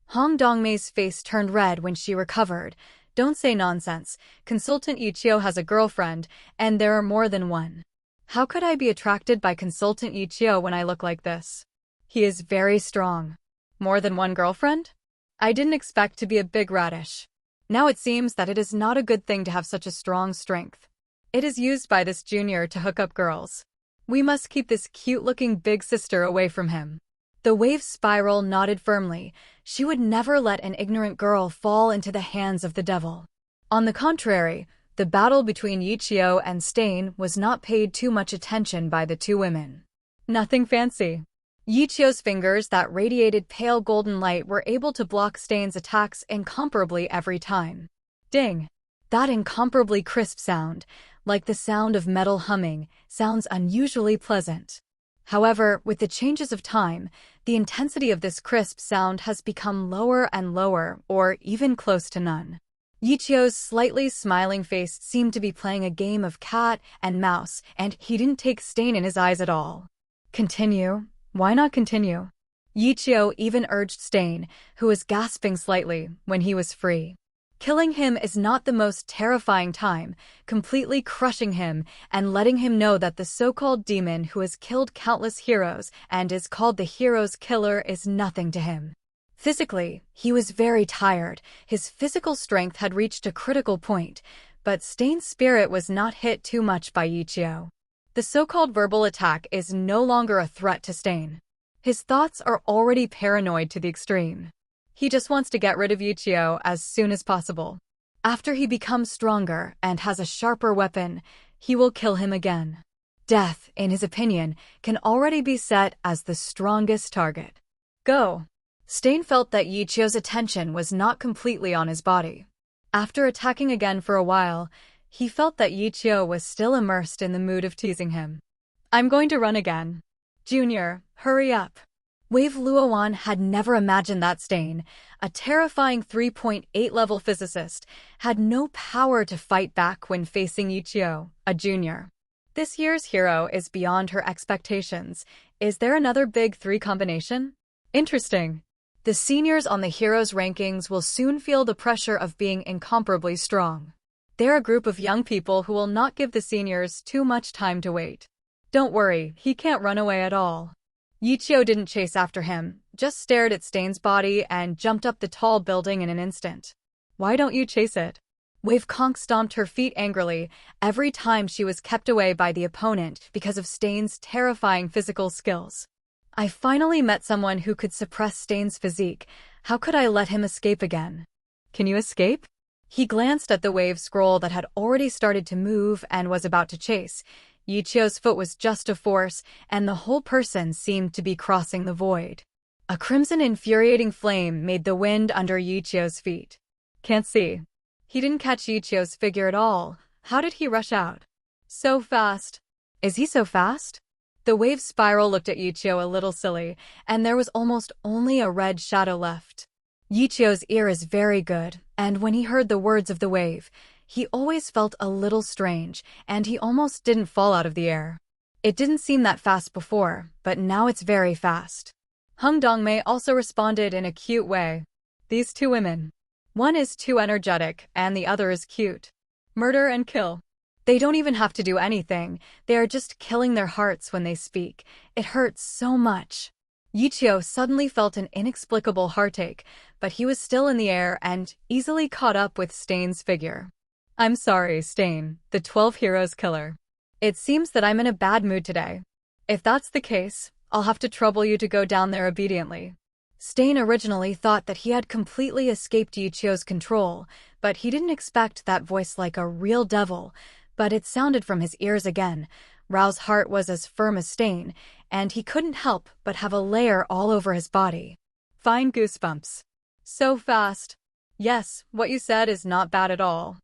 Hong Dongmei's face turned red when she recovered. Don't say nonsense. Consultant Ye Qiu has a girlfriend, and there are more than one. How could I be attracted by Consultant Ye Qiu when I look like this? He is very strong. More than one girlfriend? I didn't expect to be a big radish. Now it seems that it is not a good thing to have such a strong strength. It is used by this junior to hook up girls. We must keep this cute-looking big sister away from him. The Wave Spiral nodded firmly. She would never let an ignorant girl fall into the hands of the devil. On the contrary, the battle between Ye Qiu and Stain was not paid too much attention by the two women. Nothing fancy. Ye Qiu's fingers that radiated pale golden light were able to block Stain's attacks incomparably every time. Ding! That incomparably crisp sound, like the sound of metal humming, sounds unusually pleasant. However, with the changes of time, the intensity of this crisp sound has become lower and lower, or even close to none. Ye Qiu's slightly smiling face seemed to be playing a game of cat and mouse, and he didn't take Stain in his eyes at all. Continue. Why not continue? Ye Qiu even urged Stain, who was gasping slightly, when he was free. Killing him is not the most terrifying time, completely crushing him and letting him know that the so-called demon who has killed countless heroes and is called the hero's killer is nothing to him. Physically, he was very tired. His physical strength had reached a critical point, but Stain's spirit was not hit too much by Ye Qiu. The so-called verbal attack is no longer a threat to Stain. His thoughts are already paranoid to the extreme. He just wants to get rid of Ye Qiu as soon as possible. After he becomes stronger and has a sharper weapon, he will kill him again. Death, in his opinion, can already be set as the strongest target. Go! Stain felt that Ye Qiu's attention was not completely on his body. After attacking again for a while, he felt that Ye Qiu was still immersed in the mood of teasing him. I'm going to run again. Junior, hurry up. Wave Luowan had never imagined that Stain, a terrifying 3.8 level physicist, had no power to fight back when facing Ye Qiu, a junior. This year's hero is beyond her expectations. Is there another big 3 combination? Interesting. The seniors on the heroes rankings will soon feel the pressure of being incomparably strong. They're a group of young people who will not give the seniors too much time to wait. Don't worry, he can't run away at all. Ye Qiu didn't chase after him, just stared at Stain's body and jumped up the tall building in an instant. Why don't you chase it? Wave Conk stomped her feet angrily every time she was kept away by the opponent because of Stain's terrifying physical skills. I finally met someone who could suppress Stain's physique. How could I let him escape again? Can you escape? He glanced at the wave scroll that had already started to move and was about to chase. Ye Qiu's foot was just a force, and the whole person seemed to be crossing the void. A crimson infuriating flame made the wind under Ye Qiu's feet. Can't see. He didn't catch Ye Qiu's figure at all. How did he rush out? So fast. Is he so fast? The wave spiral looked at Ye Qiu a little silly, and there was almost only a red shadow left. Ye Qiu's ear is very good, and when he heard the words of the wave, he always felt a little strange, and he almost didn't fall out of the air. It didn't seem that fast before, but now it's very fast. Hung Dongmei also responded in a cute way. These two women. One is too energetic, and the other is cute. Murder and kill. They don't even have to do anything, they are just killing their hearts when they speak. It hurts so much. Ye Qiu suddenly felt an inexplicable heartache, but he was still in the air and easily caught up with Stain's figure. I'm sorry, Stain, the 12 Heroes killer. It seems that I'm in a bad mood today. If that's the case, I'll have to trouble you to go down there obediently. Stain originally thought that he had completely escaped Ye Qiu's control, but he didn't expect that voice like a real devil, but it sounded from his ears again. Rao's heart was as firm as Stain, and he couldn't help but have a layer all over his body. Fine goosebumps. So fast. Yes, what you said is not bad at all.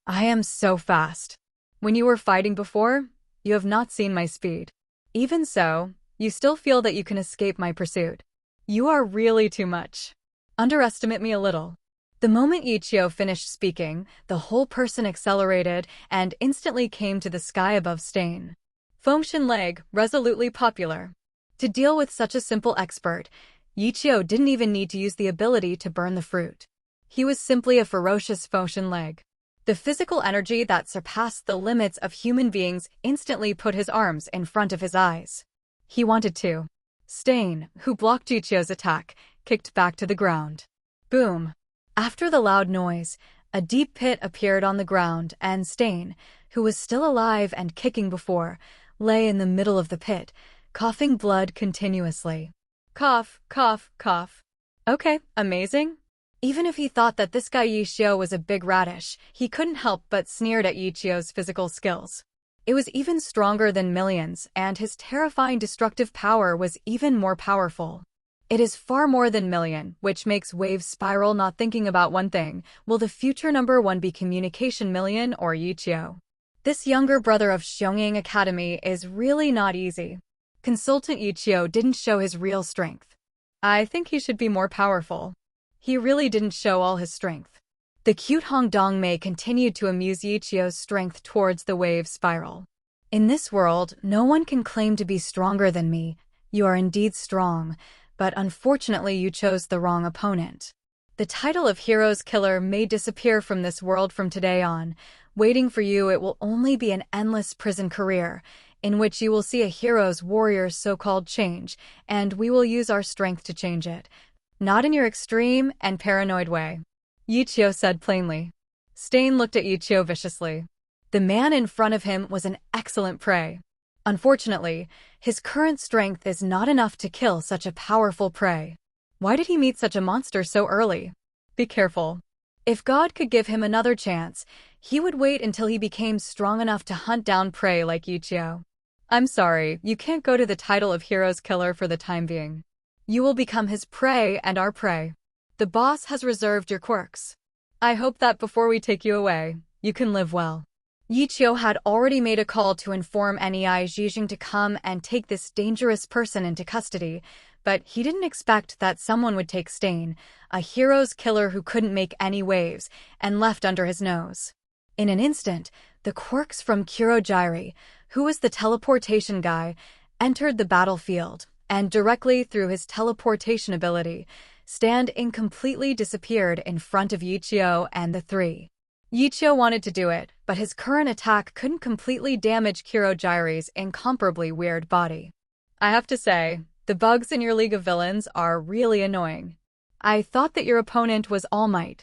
I am so fast. When you were fighting before, you have not seen my speed. Even so, you still feel that you can escape my pursuit. You are really too much. Underestimate me a little. The moment Ye Qiu finished speaking, the whole person accelerated and instantly came to the sky above Stain. Fengshen leg, resolutely popular. To deal with such a simple expert, Ye Qiu didn't even need to use the ability to burn the fruit. He was simply a ferocious Fengshen leg. The physical energy that surpassed the limits of human beings instantly put his arms in front of his eyes. He wanted to. Stain, who blocked Ye Qiu's attack, kicked back to the ground. Boom! After the loud noise, a deep pit appeared on the ground, and Stain, who was still alive and kicking before, lay in the middle of the pit, coughing blood continuously. Cough, cough, cough. Okay, amazing. Even if he thought that this guy Ye Qiu was a big radish, he couldn't help but sneered at Ye Qiu's physical skills. It was even stronger than Millions, and his terrifying destructive power was even more powerful. It is far more than Million, which makes Wave spiral not thinking about one thing. Will the future #1 be Communication Million or Ye Qiu? This younger brother of Xiongyang Academy is really not easy. Consultant Ye Qiu didn't show his real strength. I think he should be more powerful. He really didn't show all his strength. The cute Hong Dongmei continued to amuse Ye Qiu's strength towards the wave spiral. In this world, no one can claim to be stronger than me. You are indeed strong, but unfortunately you chose the wrong opponent. The title of Heroes Killer may disappear from this world from today on. Waiting for you, it will only be an endless prison career, in which you will see a hero's warrior's so-called change, and we will use our strength to change it. Not in your extreme and paranoid way. Ye Qiu said plainly. Stain looked at Ye Qiu viciously. The man in front of him was an excellent prey. Unfortunately, his current strength is not enough to kill such a powerful prey. Why did he meet such a monster so early? Be careful. If God could give him another chance, he would wait until he became strong enough to hunt down prey like Ye Qiu. I'm sorry, you can't go to the title of Heroes Killer for the time being. You will become his prey and our prey. The boss has reserved your quirks. I hope that before we take you away, you can live well. Ye Qiu had already made a call to inform NEI Zhijing to come and take this dangerous person into custody, but he didn't expect that someone would take Stain, a hero's killer who couldn't make any waves, and left under his nose. In an instant, the quirks from Kurojiri, who was the teleportation guy, entered the battlefield, and directly through his teleportation ability, Stand-in completely disappeared in front of Ye Qiu and the three. Ye Qiu wanted to do it, but his current attack couldn't completely damage Kurojiri's incomparably weird body. I have to say, the bugs in your League of Villains are really annoying. I thought that your opponent was All Might.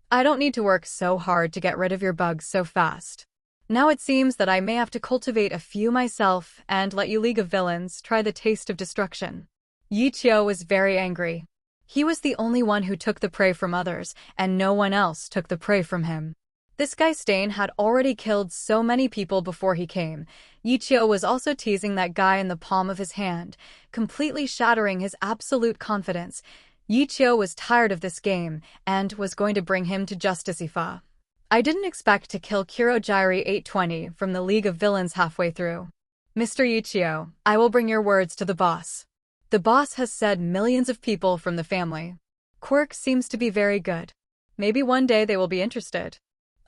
I don't need to work so hard to get rid of your bugs so fast. Now it seems that I may have to cultivate a few myself and let you League of Villains try the taste of destruction. Ye Qiu was very angry. He was the only one who took the prey from others, and no one else took the prey from him. This guy Stain had already killed so many people before he came. Ye Qiu was also teasing that guy in the palm of his hand, completely shattering his absolute confidence. Ye Qiu was tired of this game and was going to bring him to justice. I didn't expect to kill Kurojiri 820 from the League of Villains halfway through. Mr. Ye Qiu, I will bring your words to the boss. The boss has said millions of people from the family. Quirk seems to be very good. Maybe one day they will be interested.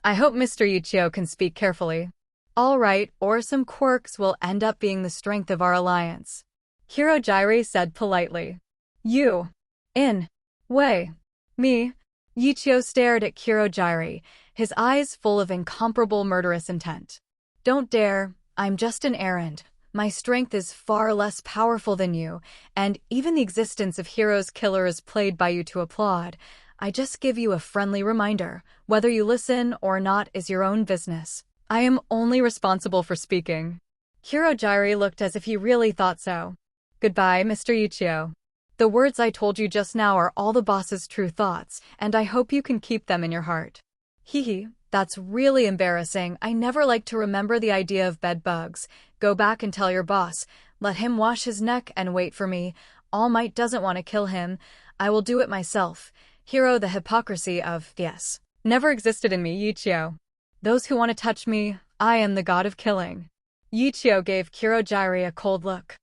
I hope Mr. Ye Qiu can speak carefully. All right, or some quirks will end up being the strength of our alliance. Kurojiri said politely. You. In. Way. Me. Ye Qiu stared at Kurojiri, his eyes full of incomparable murderous intent. Don't dare, I'm just an errand. My strength is far less powerful than you, and even the existence of Hero's killer is played by you to applaud. I just give you a friendly reminder. Whether you listen or not is your own business. I am only responsible for speaking. Kurojiri looked as if he really thought so. Goodbye, Mr. Ye Qiu. The words I told you just now are all the boss's true thoughts, and I hope you can keep them in your heart. Hee, that's really embarrassing. I never like to remember the idea of bed bugs. Go back and tell your boss. Let him wash his neck and wait for me. All Might doesn't want to kill him. I will do it myself. Hero, the hypocrisy of, yes, never existed in me, Ye Qiu. Those who want to touch me, I am the god of killing. Ye Qiu gave Kurojiri a cold look.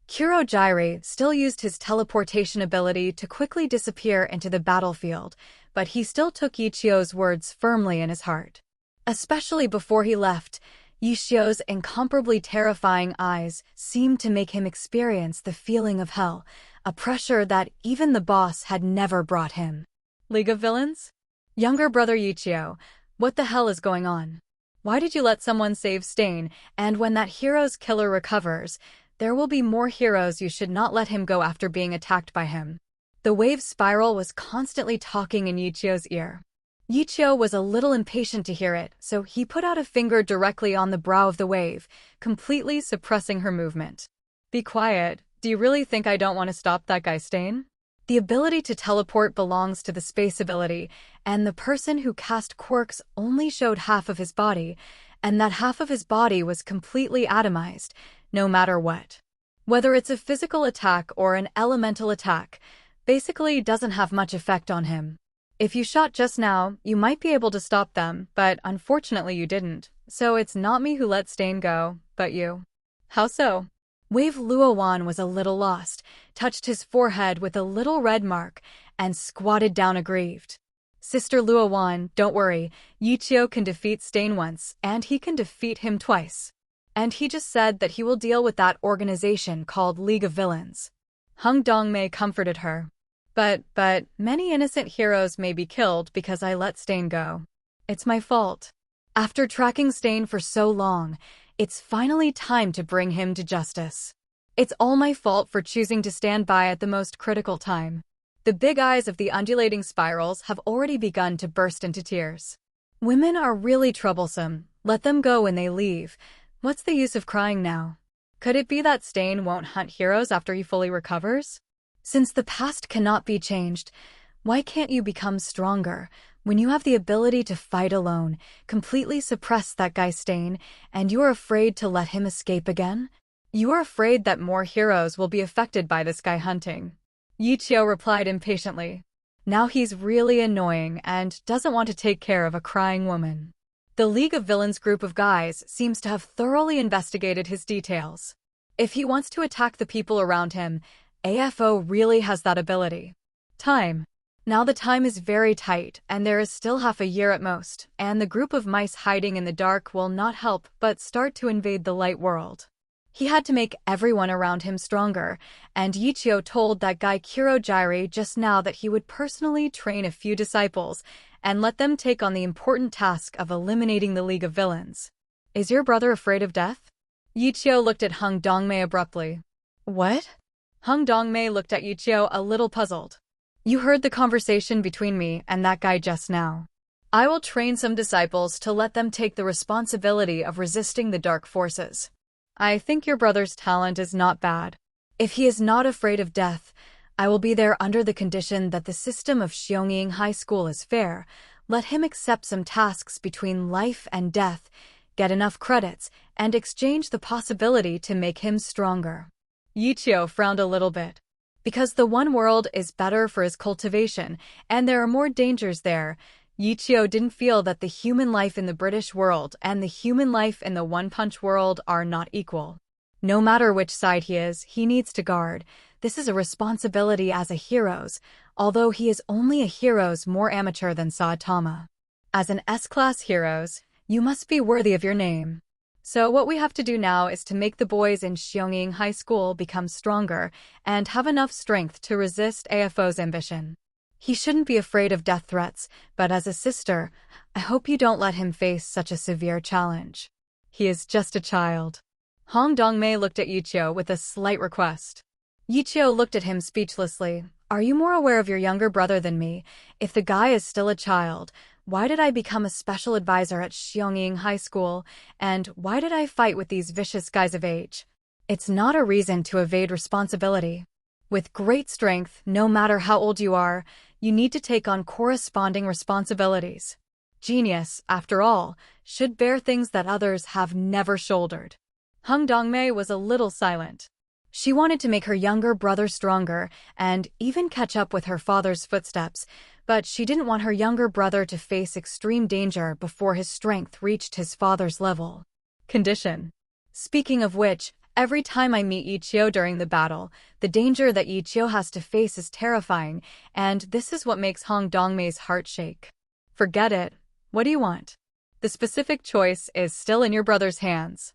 Kurojiri still used his teleportation ability to quickly disappear into the battlefield, but he still took Ye Qiu's words firmly in his heart. Especially before he left, Ye Qiu's incomparably terrifying eyes seemed to make him experience the feeling of hell, a pressure that even the boss had never brought him. League of Villains? Younger brother Ye Qiu, what the hell is going on? Why did you let someone save Stain, and when that hero's killer recovers, there will be more heroes. You should not let him go after being attacked by him. The wave spiral was constantly talking in Ye Qiu's ear. Ye Qiu was a little impatient to hear it, so he put out a finger directly on the brow of the wave, completely suppressing her movement. Be quiet. Do you really think I don't want to stop that guy Stain? The ability to teleport belongs to the space ability, and the person who cast quirks only showed half of his body, and that half of his body was completely atomized, no matter what. Whether it's a physical attack or an elemental attack, basically doesn't have much effect on him. If you shot just now, you might be able to stop them, but unfortunately you didn't, so it's not me who let Stain go, but you. How so? Wave Luowan was a little lost, touched his forehead with a little red mark, and squatted down aggrieved. Sister Luowan, don't worry, Ye Qiu can defeat Stain once, and he can defeat him twice. And he just said that he will deal with that organization called League of Villains. Hung Dongmei comforted her. But many innocent heroes may be killed because I let Stain go. It's my fault. After tracking Stain for so long, it's finally time to bring him to justice. It's all my fault for choosing to stand by at the most critical time. The big eyes of the undulating spirals have already begun to burst into tears. Women are really troublesome. Let them go when they leave. What's the use of crying now? Could it be that Stain won't hunt heroes after he fully recovers? Since the past cannot be changed, why can't you become stronger? When you have the ability to fight alone, completely suppress that guy Stain, and you are afraid to let him escape again? You are afraid that more heroes will be affected by this guy hunting. Ye Qiu replied impatiently. Now he's really annoying and doesn't want to take care of a crying woman. The League of Villains group of guys seems to have thoroughly investigated his details. If he wants to attack the people around him, AFO really has that ability. Time. Now the time is very tight, and there is still half a year at most, and the group of mice hiding in the dark will not help but start to invade the light world. He had to make everyone around him stronger, and Ye Qiu told that guy Kurojiri just now that he would personally train a few disciples and let them take on the important task of eliminating the League of Villains. Is your brother afraid of death? Ye Qiu looked at Hung Dongmei abruptly. What? Hung Dongmei looked at Ye Qiu a little puzzled. You heard the conversation between me and that guy just now. I will train some disciples to let them take the responsibility of resisting the dark forces. I think your brother's talent is not bad. If he is not afraid of death, I will be there under the condition that the system of Xiongying High School is fair, Let him accept some tasks between life and death, get enough credits, and exchange the possibility to make him stronger. Ye Qiu frowned a little bit. Because the one world is better for his cultivation, and there are more dangers there, Ye Qiu didn't feel that the human life in the British world and the human life in the One Punch world are not equal. No matter which side he is, he needs to guard. This is a responsibility as a hero's, although he is only a hero's more amateur than Saitama. As an S-class hero's, you must be worthy of your name. So what we have to do now is to make the boys in Xionging High School become stronger and have enough strength to resist AFO's ambition. He shouldn't be afraid of death threats, but as a sister, I hope you don't let him face such a severe challenge. He is just a child. Hong Dongmei looked at Ye Qiu with a slight request. Ye Qiu looked at him speechlessly. Are you more aware of your younger brother than me? If the guy is still a child, why did I become a special advisor at Xionging High School, and why did I fight with these vicious guys of age? It's not a reason to evade responsibility. With great strength, no matter how old you are, you need to take on corresponding responsibilities. Genius, after all, should bear things that others have never shouldered. Hong Dongmei was a little silent. She wanted to make her younger brother stronger and even catch up with her father's footsteps, but she didn't want her younger brother to face extreme danger before his strength reached his father's level. Condition. Speaking of which, every time I meet Ye Qiu during the battle, the danger that Ye Qiu has to face is terrifying, and this is what makes Hong Dongmei's heart shake. Forget it. What do you want? The specific choice is still in your brother's hands.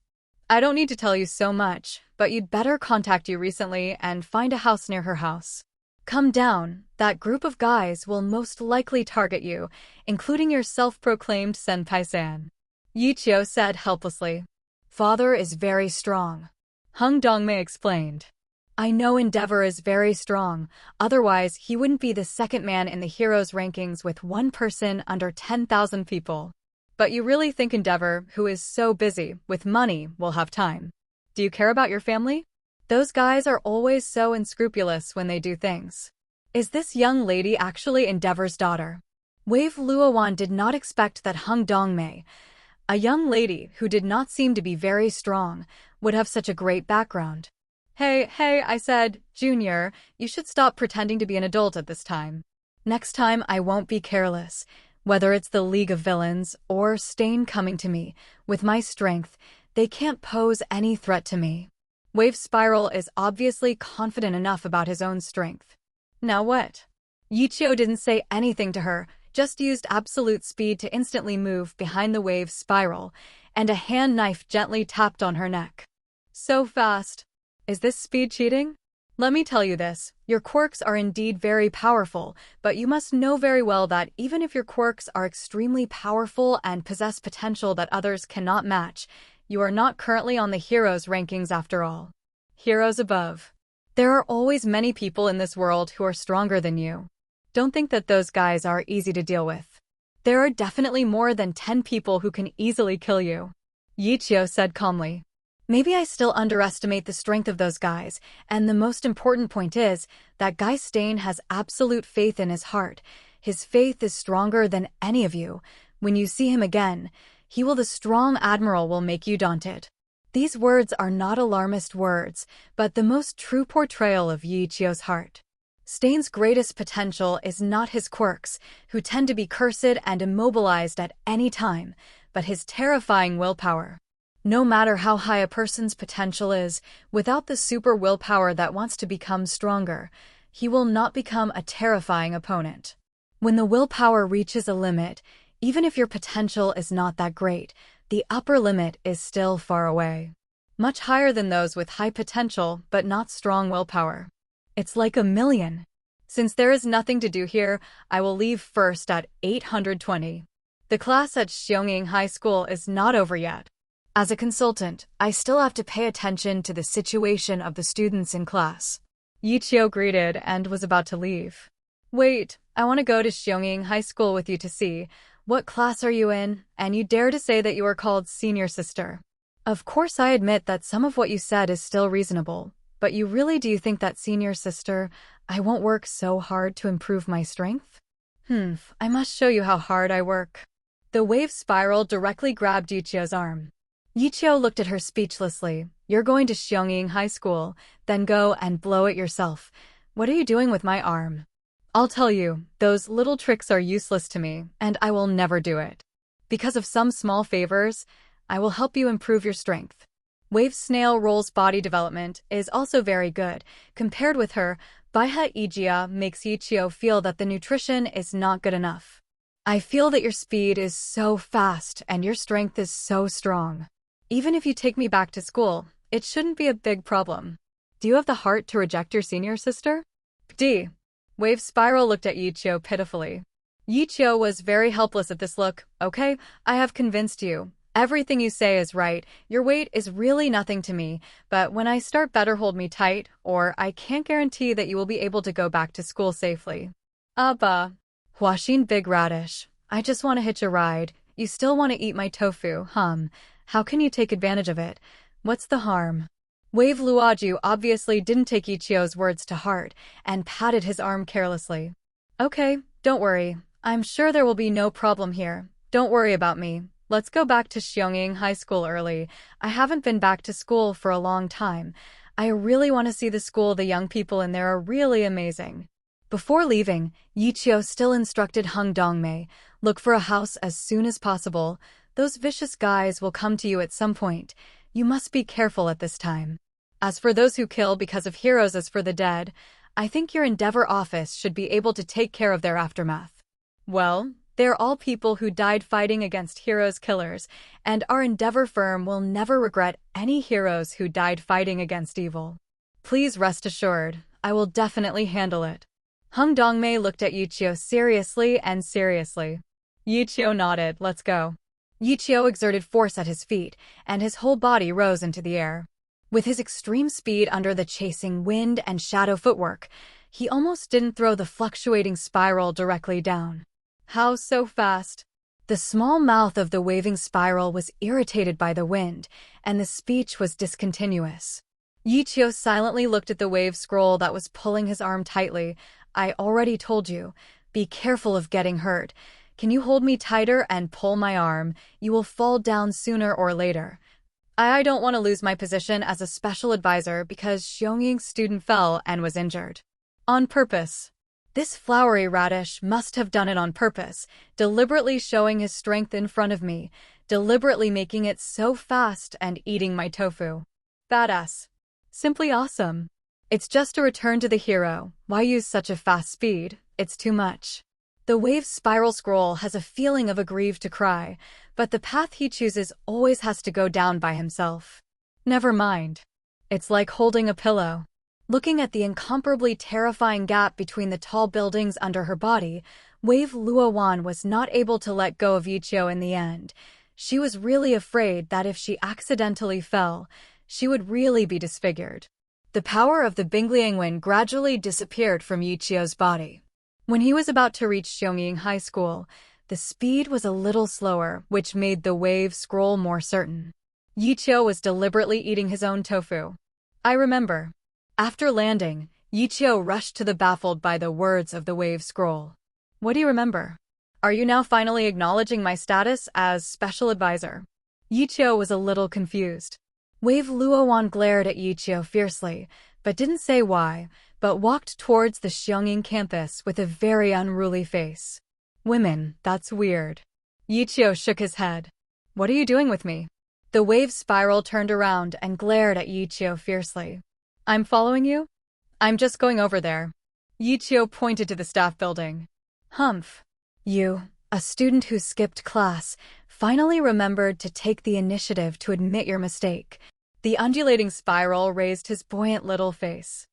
I don't need to tell you so much, but you'd better contact you recently and find a house near her house. Come down, that group of guys will most likely target you, including your self-proclaimed senpai-san. Ye Qiu said helplessly. Father is very strong. Hong Dongmei explained. I know Endeavor is very strong, otherwise he wouldn't be the second man in the heroes rankings with one person under 10,000 people. But you really think Endeavor, who is so busy with money, will have time? Do you care about your family? Those guys are always so unscrupulous when they do things. Is this young lady actually Endeavor's daughter? Wave Luowan did not expect that Hong Dongmei, a young lady who did not seem to be very strong, would have such a great background. Hey, I said, Junior, you should stop pretending to be an adult at this time. Next time I won't be careless. Whether it's the League of Villains or Stain coming to me, with my strength, they can't pose any threat to me. Wave Spiral is obviously confident enough about his own strength. Now what? Ye Qiu didn't say anything to her, just used absolute speed to instantly move behind the Wave Spiral, and a hand knife gently tapped on her neck. So fast. Is this speed cheating? Let me tell you this, your quirks are indeed very powerful, but you must know very well that even if your quirks are extremely powerful and possess potential that others cannot match, you are not currently on the heroes rankings after all. Heroes above. There are always many people in this world who are stronger than you. Don't think that those guys are easy to deal with. There are definitely more than 10 people who can easily kill you. Ye Qiu said calmly. Maybe I still underestimate the strength of those guys, and the most important point is that Guy Stain has absolute faith in his heart. His faith is stronger than any of you. When you see him again, the strong admiral will make you daunted. These words are not alarmist words, but the most true portrayal of Ye Qiu's heart. Stain's greatest potential is not his quirks, who tend to be cursed and immobilized at any time, but his terrifying willpower. No matter how high a person's potential is, without the super willpower that wants to become stronger, he will not become a terrifying opponent. When the willpower reaches a limit, even if your potential is not that great, the upper limit is still far away. Much higher than those with high potential but not strong willpower. It's like 1,000,000. Since there is nothing to do here, I will leave first at 820. The class at Xionging High School is not over yet. As a consultant, I still have to pay attention to the situation of the students in class. Ye Qiu greeted and was about to leave. Wait, I want to go to Xionging High School with you to see. What class are you in? And you dare to say that you are called senior sister. Of course I admit that some of what you said is still reasonable, but do you think that senior sister, I won't work so hard to improve my strength? I must show you how hard I work. The wave spiral directly grabbed Ye Qiu's arm. Ye Qiu looked at her speechlessly. You're going to Xionging High School, then go and blow it yourself. What are you doing with my arm? I'll tell you, those little tricks are useless to me, and I will never do it. Because of some small favors, I will help you improve your strength. Wave Snail Roll's body development is also very good. Compared with her, Baiha Ijia makes Ye Qiu feel that the nutrition is not good enough. I feel that your speed is so fast and your strength is so strong. Even if you take me back to school, it shouldn't be a big problem. Do you have the heart to reject your senior sister? D. Wave Spiral looked at Ye Qiu pitifully. Ye Qiu was very helpless at this look. Okay, I have convinced you. Everything you say is right. Your weight is really nothing to me, but when I start, better hold me tight, or I can't guarantee that you will be able to go back to school safely. Abba. Huaxin Big Radish. I just want to hitch a ride. You still want to eat my tofu, How can you take advantage of it? What's the harm? Wave Luoju obviously didn't take Ye Qiu's words to heart and patted his arm carelessly. Okay, don't worry. I'm sure there will be no problem here. Don't worry about me. Let's go back to Xionging High School early. I haven't been back to school for a long time. I really want to see the school. The young people in there are really amazing. Before leaving, Ye Qiu still instructed Hung Dongmei, look for a house as soon as possible. Those vicious guys will come to you at some point. You must be careful at this time. As for those who kill because of heroes, as for the dead, I think your Endeavor office should be able to take care of their aftermath. Well, they're all people who died fighting against heroes killers, and our Endeavor firm will never regret any heroes who died fighting against evil. Please rest assured, I will definitely handle it. Hung Dongmei looked at Ye Qiu seriously. Ye Qiu nodded. Let's go. Ye Qiu exerted force at his feet, and his whole body rose into the air. With his extreme speed under the chasing wind and shadow footwork, he almost didn't throw the fluctuating spiral directly down. How so fast? The small mouth of the waving spiral was irritated by the wind, and the speech was discontinuous. Ye Qiu silently looked at the wave scroll that was pulling his arm tightly. I already told you, be careful of getting hurt. Can you hold me tighter and pull my arm? You will fall down sooner or later. I don't want to lose my position as a special advisor because Xionging's student fell and was injured. On purpose. This flowery radish must have done it on purpose, deliberately showing his strength in front of me, deliberately making it so fast and eating my tofu. Badass. Simply awesome. It's just a return to the hero. Why use such a fast speed? It's too much. The wave spiral scroll has a feeling of aggrieved to cry, but the path he chooses always has to go down by himself. Never mind. It's like holding a pillow. Looking at the incomparably terrifying gap between the tall buildings under her body, Wave Luowan was not able to let go of Ye Qiu in the end. She was really afraid that if she accidentally fell, she would really be disfigured. The power of the Bingliangwen gradually disappeared from Ye Qiu's body. When he was about to reach Xionging High School, the speed was a little slower, which made the wave scroll more certain. Ye Qiu was deliberately eating his own tofu. I remember. After landing, Ye Qiu rushed to the baffled by the words of the wave scroll. What do you remember? Are you now finally acknowledging my status as special advisor? Ye Qiu was a little confused. Wave Luowan glared at Ye Qiu fiercely, but didn't say why, but walked towards the Xionging campus with a very unruly face. Women, that's weird. Ye Qiu shook his head. What are you doing with me? The wave spiral turned around and glared at Ye Qiu fiercely. I'm following you? I'm just going over there. Ye Qiu pointed to the staff building. Humph. You, a student who skipped class, finally remembered to take the initiative to admit your mistake. The undulating spiral raised his buoyant little face.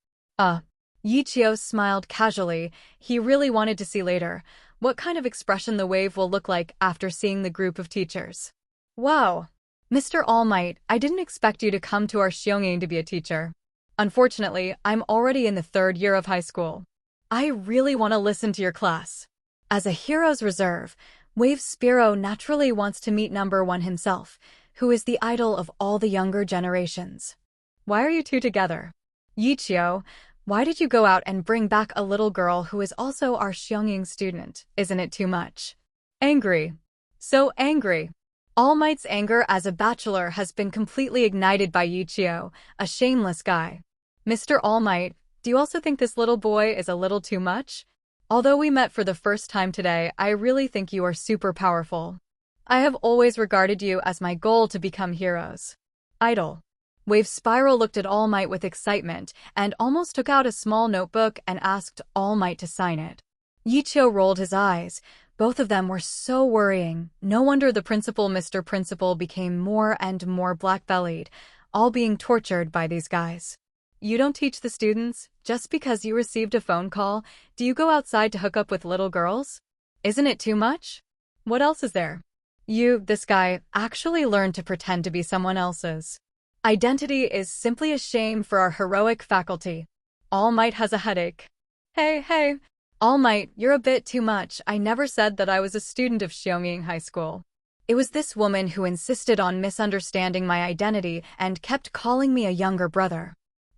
Ye Qiu smiled casually. He really wanted to see later what kind of expression the wave will look like after seeing the group of teachers. Wow. Mr. All Might, I didn't expect you to come to our Xionging to be a teacher. Unfortunately, I'm already in the 3rd year of high school. I really want to listen to your class. As a hero's reserve, Wave Spiro naturally wants to meet No.1 himself, who is the idol of all the younger generations. Why are you two together? Ye Qiu, Why did you go out and bring back a little girl who is also our Xiangying student? Isn't it too much? Angry. So angry. All Might's anger as a bachelor has been completely ignited by Ye Qiu, a shameless guy. Mr. All Might, do you also think this little boy is a little too much? Although we met for the first time today, I really think you are super powerful. I have always regarded you as my goal to become heroes. Idol. Wave Spiral looked at All Might with excitement and almost took out a small notebook and asked All Might to sign it. Ye Qiu rolled his eyes. Both of them were so worrying. No wonder the principal, Mr. Principal, became more and more black-bellied, all being tortured by these guys. You don't teach the students? Just because you received a phone call, do you go outside to hook up with little girls? Isn't it too much? What else is there? This guy, actually learned to pretend to be someone else's. Identity is simply a shame for our heroic faculty. All Might has a headache. Hey. All Might, you're a bit too much. I never said that I was a student of Xiangying High School. It was this woman who insisted on misunderstanding my identity and kept calling me a younger brother.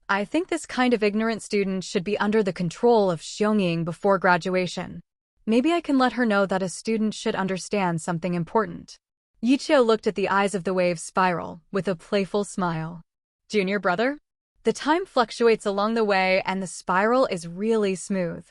I think this kind of ignorant student should be under the control of Xiangying before graduation. Maybe I can let her know that a student should understand something important. Ye Qiu looked at the eyes of the Wave Spiral with a playful smile. Junior brother? The time fluctuates along the way and the spiral is really smooth.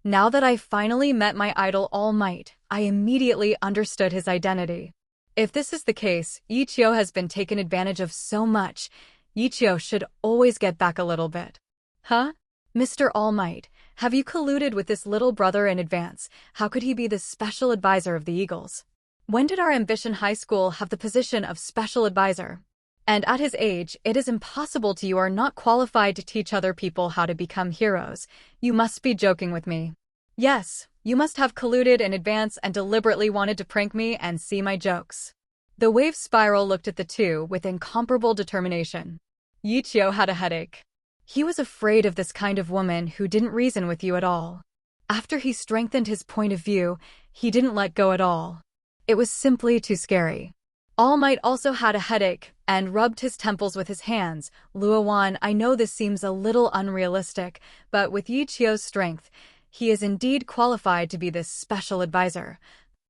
Now that I finally met my idol All Might, I immediately understood his identity. If this is the case, Ye Qiu has been taken advantage of so much. Ye Qiu should always get back a little bit. Huh? Mr. All Might, have you colluded with this little brother in advance? How could he be the special advisor of the Eagles? When did our Ambition High School have the position of special advisor? And at his age, it is impossible you are not qualified to teach other people how to become heroes. You must be joking with me. Yes, you must have colluded in advance and deliberately wanted to prank me and see my jokes. The Wave Spiral looked at the two with incomparable determination. Ye Qiu had a headache. He was afraid of this kind of woman who didn't reason with you at all. After he strengthened his point of view, he didn't let go at all. It was simply too scary. All Might also had a headache and rubbed his temples with his hands. Luowan, I know this seems a little unrealistic, but with Ye Qiu's strength, he is indeed qualified to be this special advisor.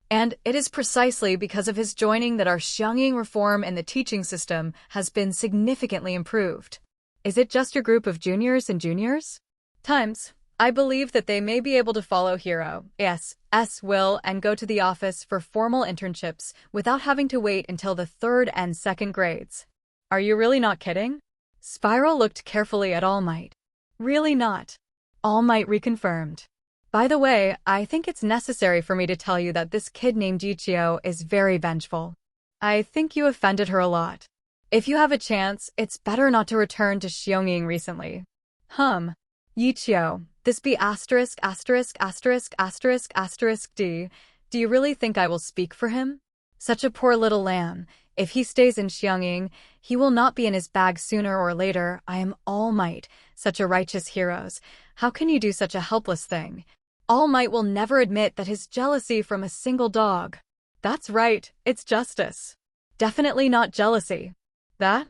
And it is precisely because of his joining that our Xiangying reform in the teaching system has been significantly improved. Is it just your group of juniors and juniors? Times. I believe that they may be able to follow Hero, will, and go to the office for formal internships without having to wait until the 3rd and 2nd grades. Are you really not kidding? Spiral looked carefully at All Might. Really not. All Might reconfirmed. By the way, I think it's necessary for me to tell you that this kid named Ye Qiu is very vengeful. I think you offended her a lot. If you have a chance, it's better not to return to Xiangying recently. Ye Qiu, this be D. Do you really think I will speak for him? Such a poor little lamb. If he stays in Xiangying, he will not be in his bag sooner or later. I am All Might, such a righteous heroes. How can you do such a helpless thing? All Might will never admit that his jealousy from a single dog. That's right, it's justice. Definitely not jealousy. That?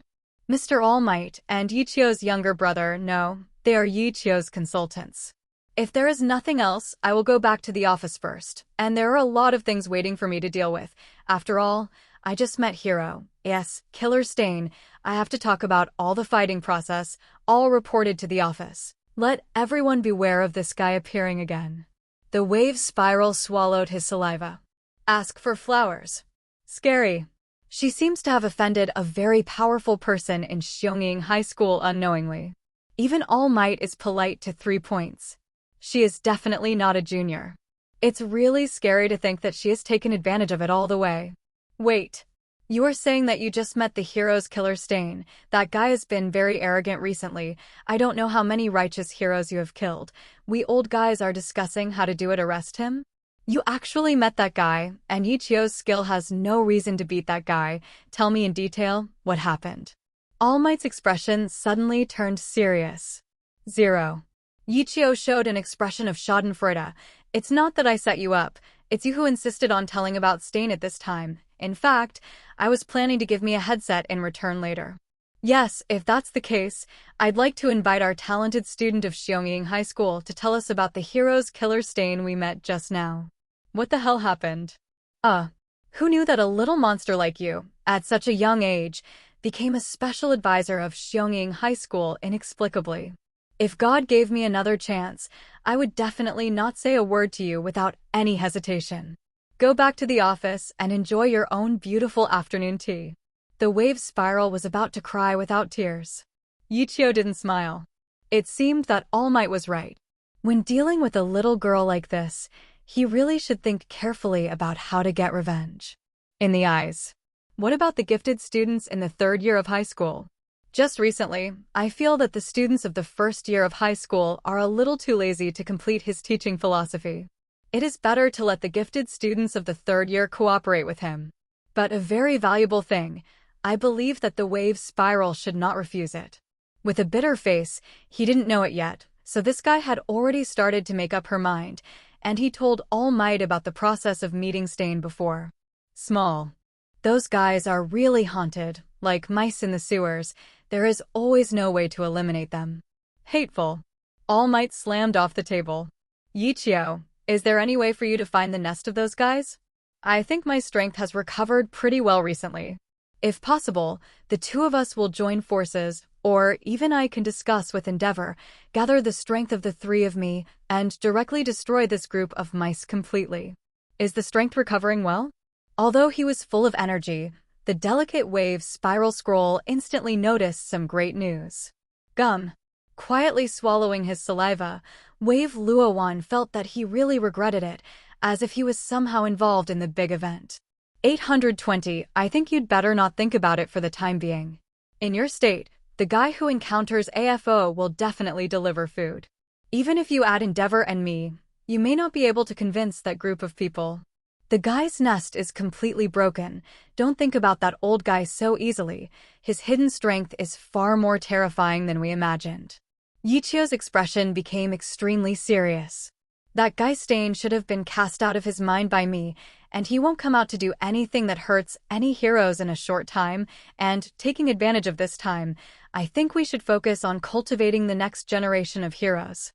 Mr. All Might and Ye Qiu's younger brother, no, they are Ye Qiu's consultants. If there is nothing else, I will go back to the office first, and there are a lot of things waiting for me to deal with. After all, I just met Hero. Yes, Killer Stain. I have to talk about all the fighting process, all reported to the office. Let everyone beware of this guy appearing again. The Wave Spiral swallowed his saliva. Ask for flowers. Scary. She seems to have offended a very powerful person in Xiangying High School unknowingly. Even All Might is polite to 3 points. She is definitely not a junior. It's really scary to think that she has taken advantage of it all the way. Wait. You are saying that you just met the hero's Killer Stain. That guy has been very arrogant recently. I don't know how many righteous heroes you have killed. We old guys are discussing how to do it. Arrest him? You actually met that guy, and Ye Qiu's skill has no reason to beat that guy. Tell me in detail what happened. All Might's expression suddenly turned serious. 0. Ye Qiu showed an expression of schadenfreude. It's not that I set you up. It's you who insisted on telling about Stain at this time. In fact, I was planning to give me a headset in return later. Yes, if that's the case, I'd like to invite our talented student of Xiongying High School to tell us about the hero's killer stain we met just now. What the hell happened? Who knew that a little monster like you, at such a young age, became a special advisor of Xiongying High School inexplicably? If God gave me another chance, I would definitely not say a word to you without any hesitation. Go back to the office and enjoy your own beautiful afternoon tea. The wave spiral was about to cry without tears. Ye Qiu didn't smile. It seemed that All Might was right. When dealing with a little girl like this, he really should think carefully about how to get revenge. In the eyes. What about the gifted students in the third year of high school? Just recently, I feel that the students of the first year of high school are a little too lazy to complete his teaching philosophy. It is better to let the gifted students of the third year cooperate with him. But a very valuable thing, I believe that the wave spiral should not refuse it. With a bitter face, he didn't know it yet, so this guy had already started to make up her mind, and he told All Might about the process of meeting Stain before. Small. Those guys are really haunted, like mice in the sewers. There is always no way to eliminate them. Hateful. All Might slammed off the table. Ye Qiu, is there any way for you to find the nest of those guys? I think my strength has recovered pretty well recently. If possible, the two of us will join forces, or even I can discuss with Endeavor, gather the strength of the three of me, and directly destroy this group of mice completely. Is the strength recovering well? Although he was full of energy, the delicate wave spiral scroll instantly noticed some great news. Gum. Quietly swallowing his saliva, Wave Luowan felt that he really regretted it, as if he was somehow involved in the big event. 820, I think you'd better not think about it for the time being. In your state, the guy who encounters AFO will definitely deliver food. Even if you add Endeavor and me, you may not be able to convince that group of people. The guy's nest is completely broken. Don't think about that old guy so easily. His hidden strength is far more terrifying than we imagined. Ye Qiu's expression became extremely serious. That guy Stain should have been cast out of his mind by me, and he won't come out to do anything that hurts any heroes in a short time, and taking advantage of this time, I think we should focus on cultivating the next generation of heroes.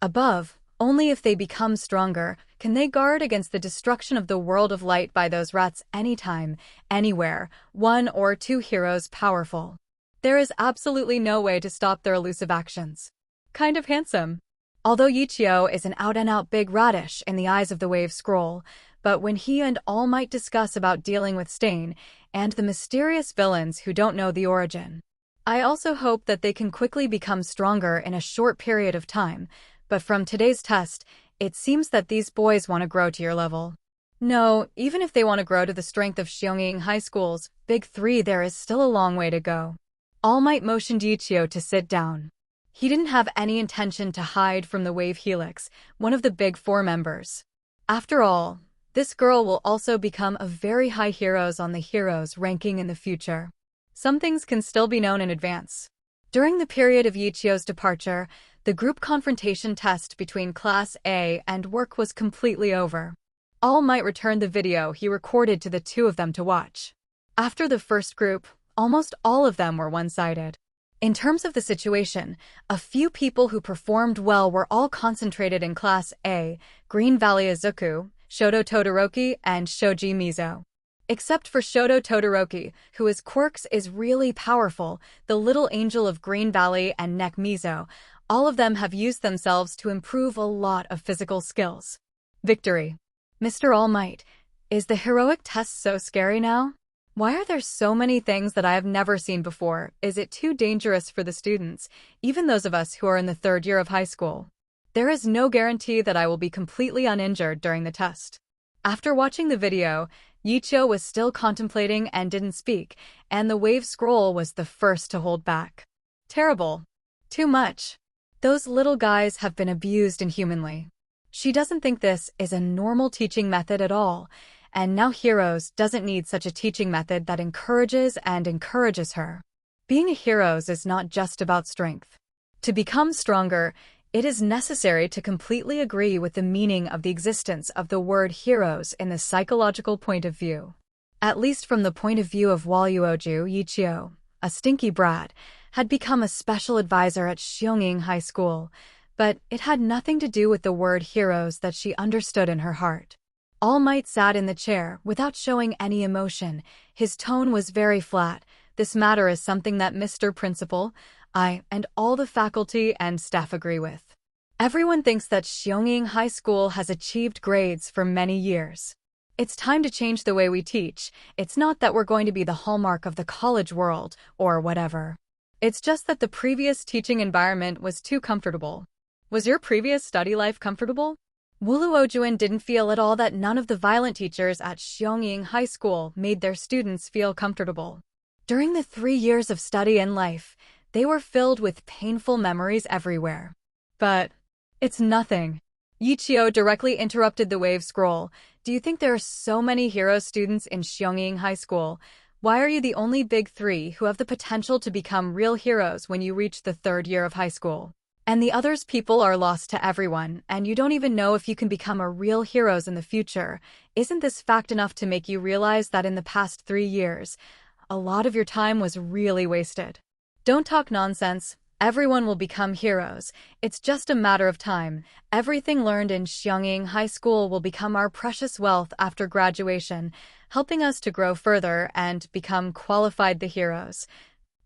Above, only if they become stronger, can they guard against the destruction of the world of light by those rats anytime, anywhere, one or two heroes powerful. There is absolutely no way to stop their elusive actions. Kind of handsome. Although Ye Qiu is an out-and-out big radish in the eyes of the Wave Scroll, but when he and All Might discuss about dealing with Stain and the mysterious villains who don't know the origin, I also hope that they can quickly become stronger in a short period of time, but from today's test, it seems that these boys want to grow to your level. No, even if they want to grow to the strength of Xiongying High School's Big Three, there is still a long way to go. All Might motioned Ye Qiu to sit down. He didn't have any intention to hide from the Wave Helix, one of the Big Four members. After all, this girl will also become a very high heroes on the heroes ranking in the future. Some things can still be known in advance. During the period of Ye Qiu's departure, the group confrontation test between Class A and Work was completely over. All Might returned the video he recorded to the two of them to watch. After the first group, almost all of them were one-sided. In terms of the situation, a few people who performed well were all concentrated in Class A, Green Valley Izuku, Shoto Todoroki, and Shoji Mizo. Except for Shoto Todoroki, who is Quirks is really powerful, the little angel of Green Valley and Neck Mizo, all of them have used themselves to improve a lot of physical skills. Victory. Mr. All Might, is the heroic test so scary now? Why are there so many things that I have never seen before? Is it too dangerous for the students, even those of us who are in the third year of high school? There is no guarantee that I will be completely uninjured during the test. After watching the video, Ye Qiu was still contemplating and didn't speak, and the Wave Scroll was the first to hold back. Terrible. Too much. Those little guys have been abused inhumanly. She doesn't think this is a normal teaching method at all, and now Heroes doesn't need such a teaching method that encourages her. Being a Heroes is not just about strength. To become stronger, it is necessary to completely agree with the meaning of the existence of the word heroes in the psychological point of view. At least from the point of view of Waluoju Ye Qiu, a stinky brat, had become a special advisor at Xionging High School, but it had nothing to do with the word heroes that she understood in her heart. All Might sat in the chair without showing any emotion. His tone was very flat. This matter is something that Mr. Principal, I, and all the faculty and staff agree with. Everyone thinks that Xionging High School has achieved grades for many years. It's time to change the way we teach. It's not that we're going to be the hallmark of the college world, or whatever. It's just that the previous teaching environment was too comfortable. Was your previous study life comfortable? Wuluojuan didn't feel at all that none of the violent teachers at Xionging High School made their students feel comfortable. During the 3 years of study and life, they were filled with painful memories everywhere. But it's nothing. Ye Qiu directly interrupted the wave scroll. Do you think there are so many hero students in Xionging High School? Why are you the only big three who have the potential to become real heroes when you reach the 3rd year of high school? And the others people are lost to everyone, and you don't even know if you can become a real heroes in the future. Isn't this fact enough to make you realize that in the past 3 years, a lot of your time was really wasted? Don't talk nonsense. Everyone will become heroes. It's just a matter of time. Everything learned in Xionging High School will become our precious wealth after graduation, helping us to grow further and become qualified the heroes.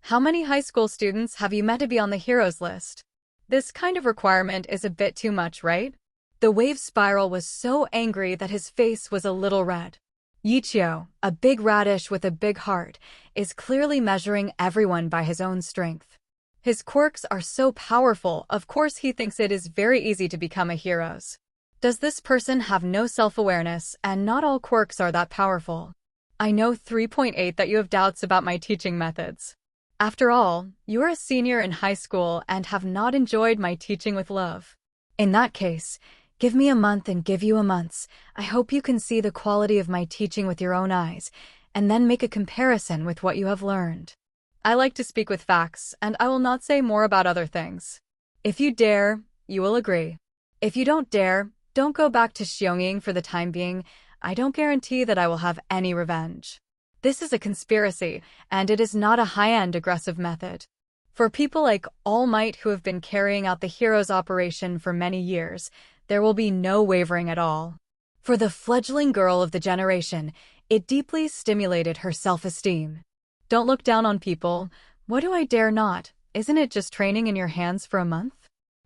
How many high school students have you met to be on the heroes list? This kind of requirement is a bit too much, right? The wave spiral was so angry that his face was a little red. Ye Qiu, a big radish with a big heart, is clearly measuring everyone by his own strength. His quirks are so powerful, of course he thinks it is very easy to become a heroes. Does this person have no self-awareness, and not all quirks are that powerful? I know 3.8 that you have doubts about my teaching methods. After all, you are a senior in high school and have not enjoyed my teaching with love. In that case, give me a month and give you a month. I hope you can see the quality of my teaching with your own eyes, and then make a comparison with what you have learned. I like to speak with facts, and I will not say more about other things. If you dare, you will agree. If you don't dare, don't go back to Xionging for the time being. I don't guarantee that I will have any revenge. This is a conspiracy, and it is not a high-end aggressive method. For people like All Might who have been carrying out the hero's operation for many years, there will be no wavering at all. For the fledgling girl of the generation, it deeply stimulated her self-esteem. Don't look down on people. What do I dare not? Isn't it just training in your hands for a month?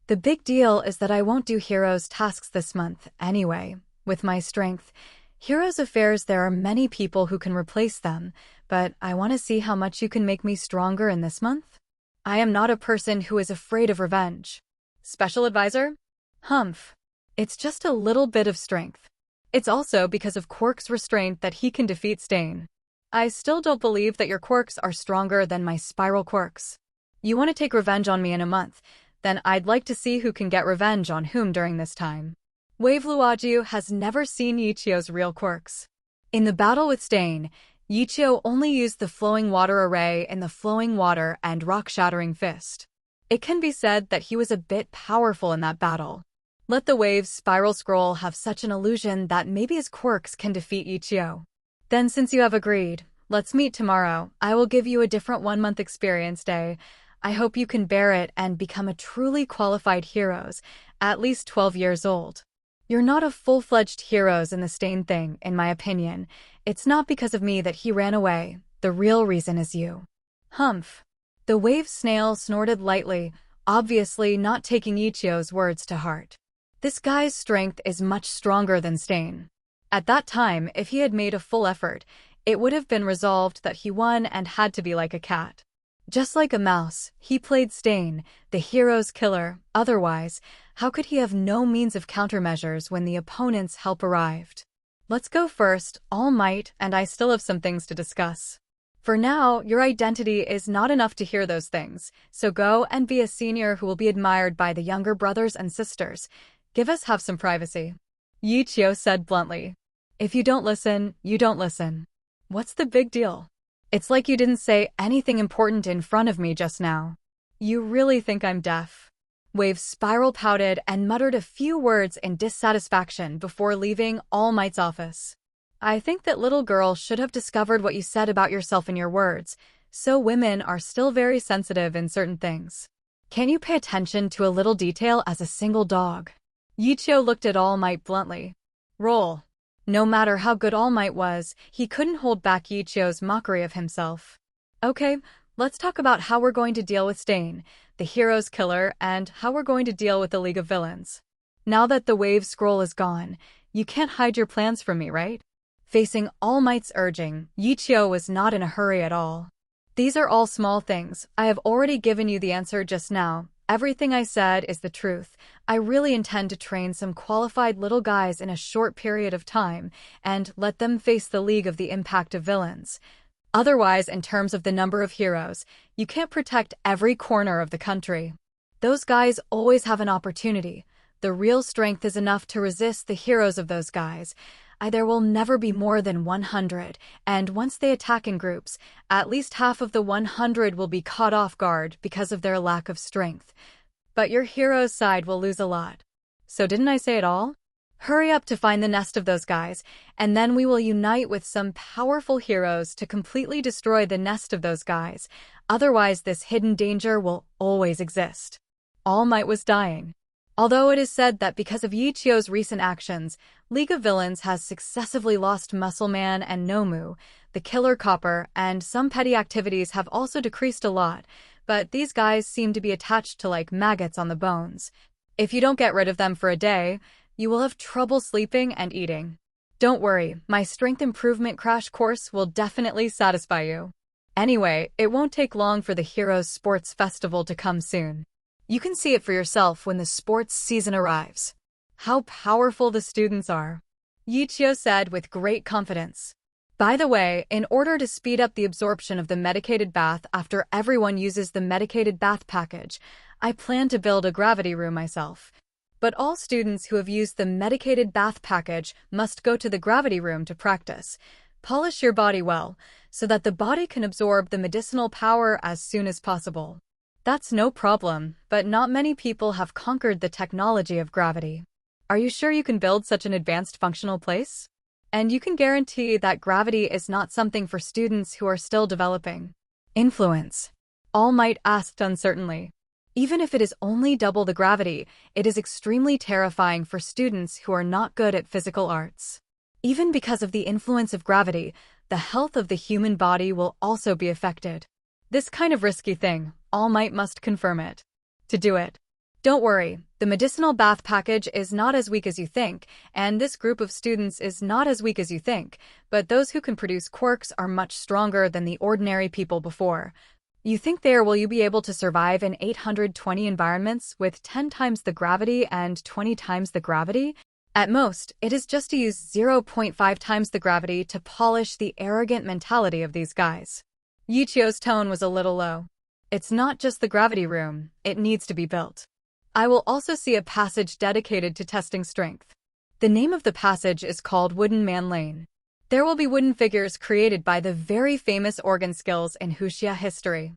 The big deal is that I won't do heroes tasks this month anyway. With my strength, heroes affairs there are many people who can replace them, but I want to see how much you can make me stronger in this month. I am not a person who is afraid of revenge. Special advisor? Humph. It's just a little bit of strength. It's also because of Quirk's restraint that he can defeat Stain. I still don't believe that your quirks are stronger than my spiral quirks. You want to take revenge on me in a month, then I'd like to see who can get revenge on whom during this time. Wave Luoju has never seen Ye Qiu's real quirks. In the battle with Stain, Ye Qiu only used the flowing water array in the flowing water and rock-shattering fist. It can be said that he was a bit powerful in that battle. Let the wave's spiral scroll have such an illusion that maybe his quirks can defeat Ye Qiu. Then since you have agreed, let's meet tomorrow. I will give you a different 1-month experience day. I hope you can bear it and become a truly qualified heroes, at least 12 years old. You're not a full-fledged heroes in the Stain thing, in my opinion. It's not because of me that he ran away. The real reason is you. Humph. The wave snail snorted lightly, obviously not taking Ye Qiu's words to heart. This guy's strength is much stronger than Stain. At that time, if he had made a full effort, it would have been resolved that he won and had to be like a cat. Just like a mouse, he played Stain, the hero's killer. Otherwise, how could he have no means of countermeasures when the opponent's help arrived? Let's go first, All Might, and I still have some things to discuss. For now, your identity is not enough to hear those things, so go and be a senior who will be admired by the younger brothers and sisters. Give us have some privacy. Ye Qiu said bluntly. If you don't listen, you don't listen. What's the big deal? It's like you didn't say anything important in front of me just now. You really think I'm deaf? Wave Spiral pouted and muttered a few words in dissatisfaction before leaving All Might's office. I think that little girl should have discovered what you said about yourself in your words. so women are still very sensitive in certain things. Can't you pay attention to a little detail as a single dog? Ye Qiu looked at All Might bluntly. Roll. No matter how good All Might was, he couldn't hold back Ye Qiu's mockery of himself. Okay, let's talk about how we're going to deal with Stain, the hero's killer, and how we're going to deal with the League of Villains. Now that the wave scroll is gone, you can't hide your plans from me, right? Facing All Might's urging, Ye Qiu was not in a hurry at all. These are all small things. I have already given you the answer just now. Everything I said is the truth. I really intend to train some qualified little guys in a short period of time and let them face the League of the Impact of Villains. Otherwise, in terms of the number of heroes, you can't protect every corner of the country. Those guys always have an opportunity. The real strength is enough to resist the heroes of those guys. There will never be more than 100, and once they attack in groups, at least half of the 100 will be caught off guard because of their lack of strength. But your hero's side will lose a lot. So didn't I say it all? Hurry up to find the nest of those guys, and then we will unite with some powerful heroes to completely destroy the nest of those guys. Otherwise, this hidden danger will always exist. All Might was dying. Although it is said that because of Ye Qiu's recent actions, League of Villains has successively lost Muscle Man and Nomu, the Killer Copper, and some petty activities have also decreased a lot, but these guys seem to be attached to like maggots on the bones. If you don't get rid of them for a day, you will have trouble sleeping and eating. Don't worry, my strength improvement crash course will definitely satisfy you. Anyway, it won't take long for the Heroes Sports Festival to come soon. You can see it for yourself when the sports season arrives. How powerful the students are, Ye Qiu said with great confidence. By the way, in order to speed up the absorption of the medicated bath after everyone uses the medicated bath package, I plan to build a gravity room myself. But all students who have used the medicated bath package must go to the gravity room to practice. Polish your body well, so that the body can absorb the medicinal power as soon as possible. That's no problem, but not many people have conquered the technology of gravity. Are you sure you can build such an advanced functional place? And you can guarantee that gravity is not something for students who are still developing. Influence. All Might asked uncertainly. Even if it is only double the gravity, it is extremely terrifying for students who are not good at physical arts. Even because of the influence of gravity, the health of the human body will also be affected. This kind of risky thing, All Might must confirm it. To do it. Don't worry, the medicinal bath package is not as weak as you think, and this group of students is not as weak as you think, but those who can produce quirks are much stronger than the ordinary people before. You think will you be able to survive in 820 environments with 10 times the gravity and 20 times the gravity? At most, it is just to use 0.5 times the gravity to polish the arrogant mentality of these guys. Ye Qiu's tone was a little low. It's not just the gravity room, it needs to be built. I will also see a passage dedicated to testing strength. The name of the passage is called Wooden Man Lane. There will be wooden figures created by the very famous organ skills in Wuxia history.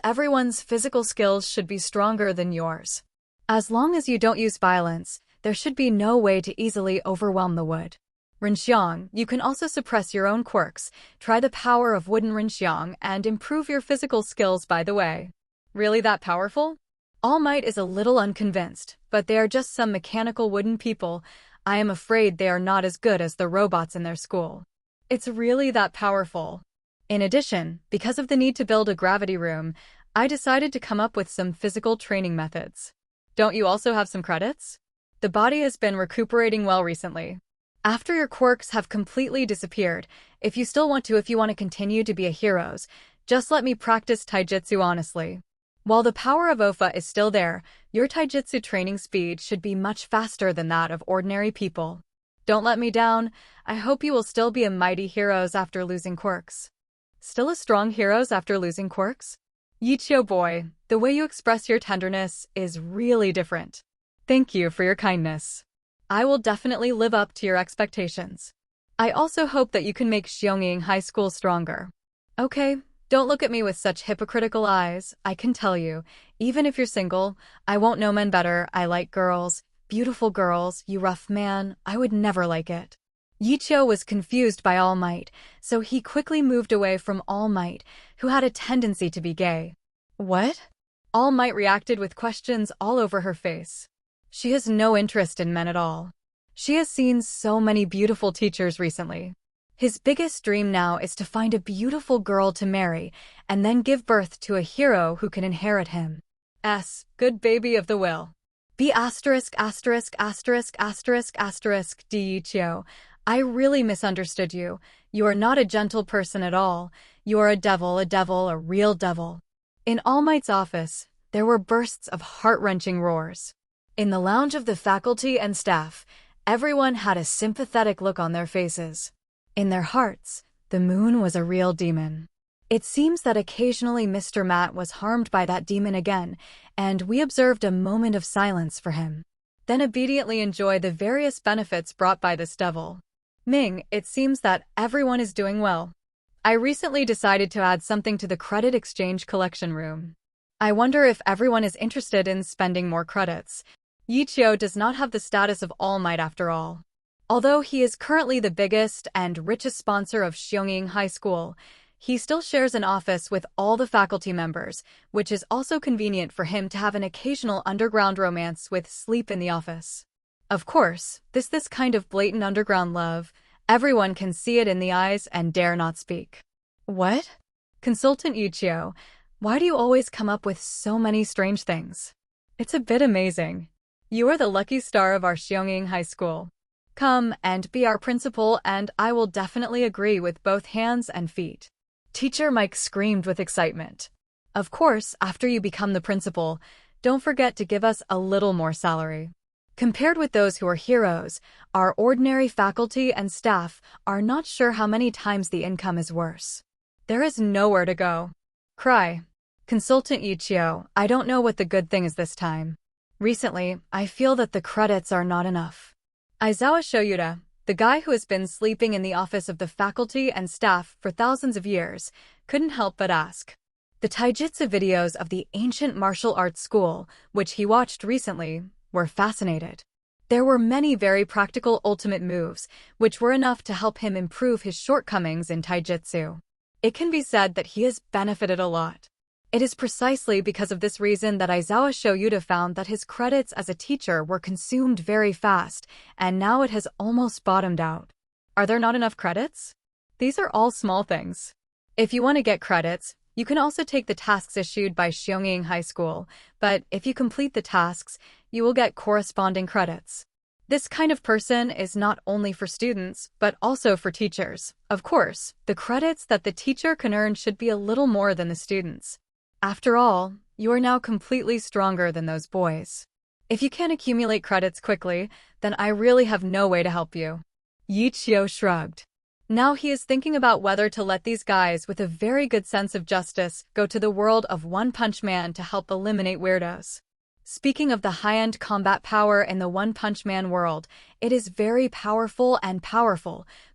Everyone's physical skills should be stronger than yours. As long as you don't use violence, there should be no way to easily overwhelm the wood. Rinxiang, you can also suppress your own quirks. Try the power of wooden Rinxiang and improve your physical skills by the way. Really that powerful? All Might is a little unconvinced, but they are just some mechanical wooden people. I am afraid they are not as good as the robots in their school. It's really that powerful. In addition, because of the need to build a gravity room, I decided to come up with some physical training methods. Don't you also have some credits? The body has been recuperating well recently. After your quirks have completely disappeared, if you want to continue to be a heroes, just let me practice taijutsu honestly. While the power of Ofa is still there, your taijutsu training speed should be much faster than that of ordinary people. Don't let me down. I hope you will still be a mighty heroes after losing quirks. Still a strong heroes after losing quirks? Ye Qiu boy, the way you express your tenderness is really different. Thank you for your kindness. I will definitely live up to your expectations. I also hope that you can make Xiongning High School stronger. Okay, don't look at me with such hypocritical eyes. I can tell you, even if you're single, I won't know men better. I like girls, beautiful girls, you rough man, I would never like it. Ye Qiu was confused by All Might, so he quickly moved away from All Might, who had a tendency to be gay. What? All Might reacted with questions all over her face. She has no interest in men at all. She has seen so many beautiful teachers recently. His biggest dream now is to find a beautiful girl to marry and then give birth to a hero who can inherit him. Good baby of the will. B*****************************************************************************************************************************************************************************************************************************************************************misunderstood you. You are not a gentle person at all. You are a devil, a real devil. In All Might's office, there were bursts of heart-wrenching roars. In the lounge of the faculty and staff, everyone had a sympathetic look on their faces. In their hearts, the moon was a real demon. It seems that occasionally Mr. Matt was harmed by that demon again, and we observed a moment of silence for him. Then obediently enjoy the various benefits brought by this devil. Ming, it seems that everyone is doing well. I recently decided to add something to the credit exchange collection room. I wonder if everyone is interested in spending more credits. Ye Qiu does not have the status of All Might after all. Although he is currently the biggest and richest sponsor of Xionging High School, he still shares an office with all the faculty members, which is also convenient for him to have an occasional underground romance with Sleep in the office. Of course, this kind of blatant underground love, everyone can see it in the eyes and dare not speak. What? Consultant Ye Qiu, why do you always come up with so many strange things? It's a bit amazing. You are the lucky star of our Xionging High School. Come and be our principal and I will definitely agree with both hands and feet. Teacher Mike screamed with excitement. Of course, after you become the principal, don't forget to give us a little more salary. Compared with those who are heroes, our ordinary faculty and staff are not sure how many times the income is worse. There is nowhere to go. Cry. Consultant Ye Qiu, I don't know what the good thing is this time. Recently, I feel that the credits are not enough. Aizawa Shoyuta, the guy who has been sleeping in the office of the faculty and staff for thousands of years, couldn't help but ask. The taijutsu videos of the ancient martial arts school, which he watched recently, were fascinated. There were many very practical ultimate moves, which were enough to help him improve his shortcomings in taijutsu. It can be said that he has benefited a lot. It is precisely because of this reason that Aizawa Shoyuta found that his credits as a teacher were consumed very fast, and now it has almost bottomed out. Are there not enough credits? These are all small things. If you want to get credits, you can also take the tasks issued by Xionging High School, but if you complete the tasks, you will get corresponding credits. This kind of person is not only for students, but also for teachers. Of course, the credits that the teacher can earn should be a little more than the students. After all, you are now completely stronger than those boys. If you can't accumulate credits quickly, then I really have no way to help you. Ye Qiu shrugged. Now he is thinking about whether to let these guys with a very good sense of justice go to the world of One Punch Man to help eliminate weirdos. Speaking of the high-end combat power in the One Punch Man world, it is very powerful,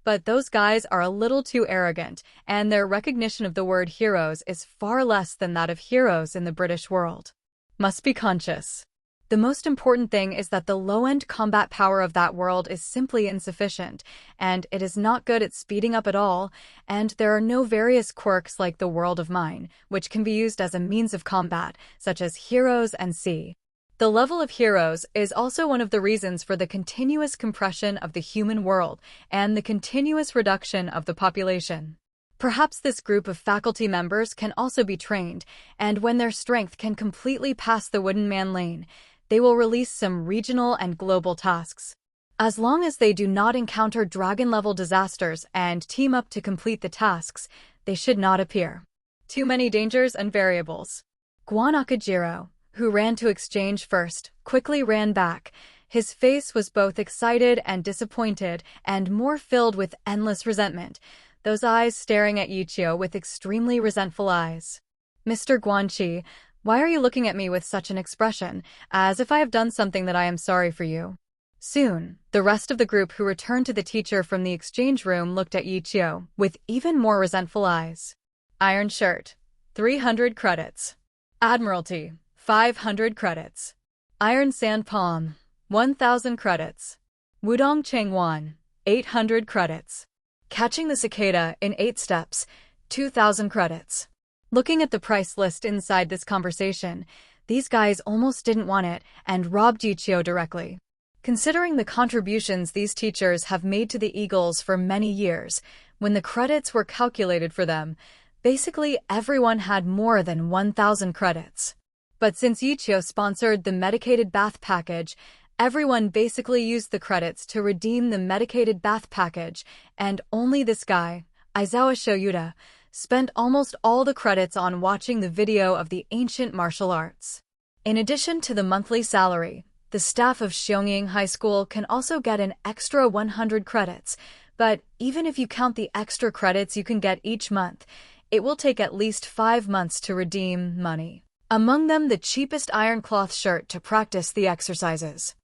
but those guys are a little too arrogant, and their recognition of the word heroes is far less than that of heroes in the British world. Must be conscious. The most important thing is that the low-end combat power of that world is simply insufficient, and it is not good at speeding up at all, and there are no various quirks like the world of mine, which can be used as a means of combat, such as heroes and sea. The level of heroes is also one of the reasons for the continuous compression of the human world and the continuous reduction of the population. Perhaps this group of faculty members can also be trained, and when their strength can completely pass the wooden man lane, they will release some regional and global tasks. As long as they do not encounter dragon-level disasters and team up to complete the tasks, they should not appear. Too many dangers and variables. Guan Akajiro, who ran to exchange first, quickly ran back. His face was both excited and disappointed, and more filled with endless resentment, those eyes staring at Ye Qiu with extremely resentful eyes. Mr. Guanqi, why are you looking at me with such an expression, as if I have done something that I am sorry for you? Soon, the rest of the group who returned to the teacher from the exchange room looked at Ye Qiu with even more resentful eyes. Iron Shirt, 300 credits. Admiralty, 500 credits. Iron Sand Palm, 1,000 credits. Wudong Changwan, 800 credits. Catching the cicada in 8 steps, 2,000 credits. Looking at the price list inside this conversation, these guys almost didn't want it and robbed Ye Qiu directly. Considering the contributions these teachers have made to the Eagles for many years, when the credits were calculated for them, basically everyone had more than 1,000 credits. But since Ye Qiu sponsored the medicated bath package, everyone basically used the credits to redeem the medicated bath package, and only this guy, Aizawa Shoyuta, spent almost all the credits on watching the video of the ancient martial arts. In addition to the monthly salary, the staff of Xiongning High School can also get an extra 100 credits, but even if you count the extra credits you can get each month, it will take at least 5 months to redeem money. Among them, the cheapest iron cloth shirt to practice the exercises.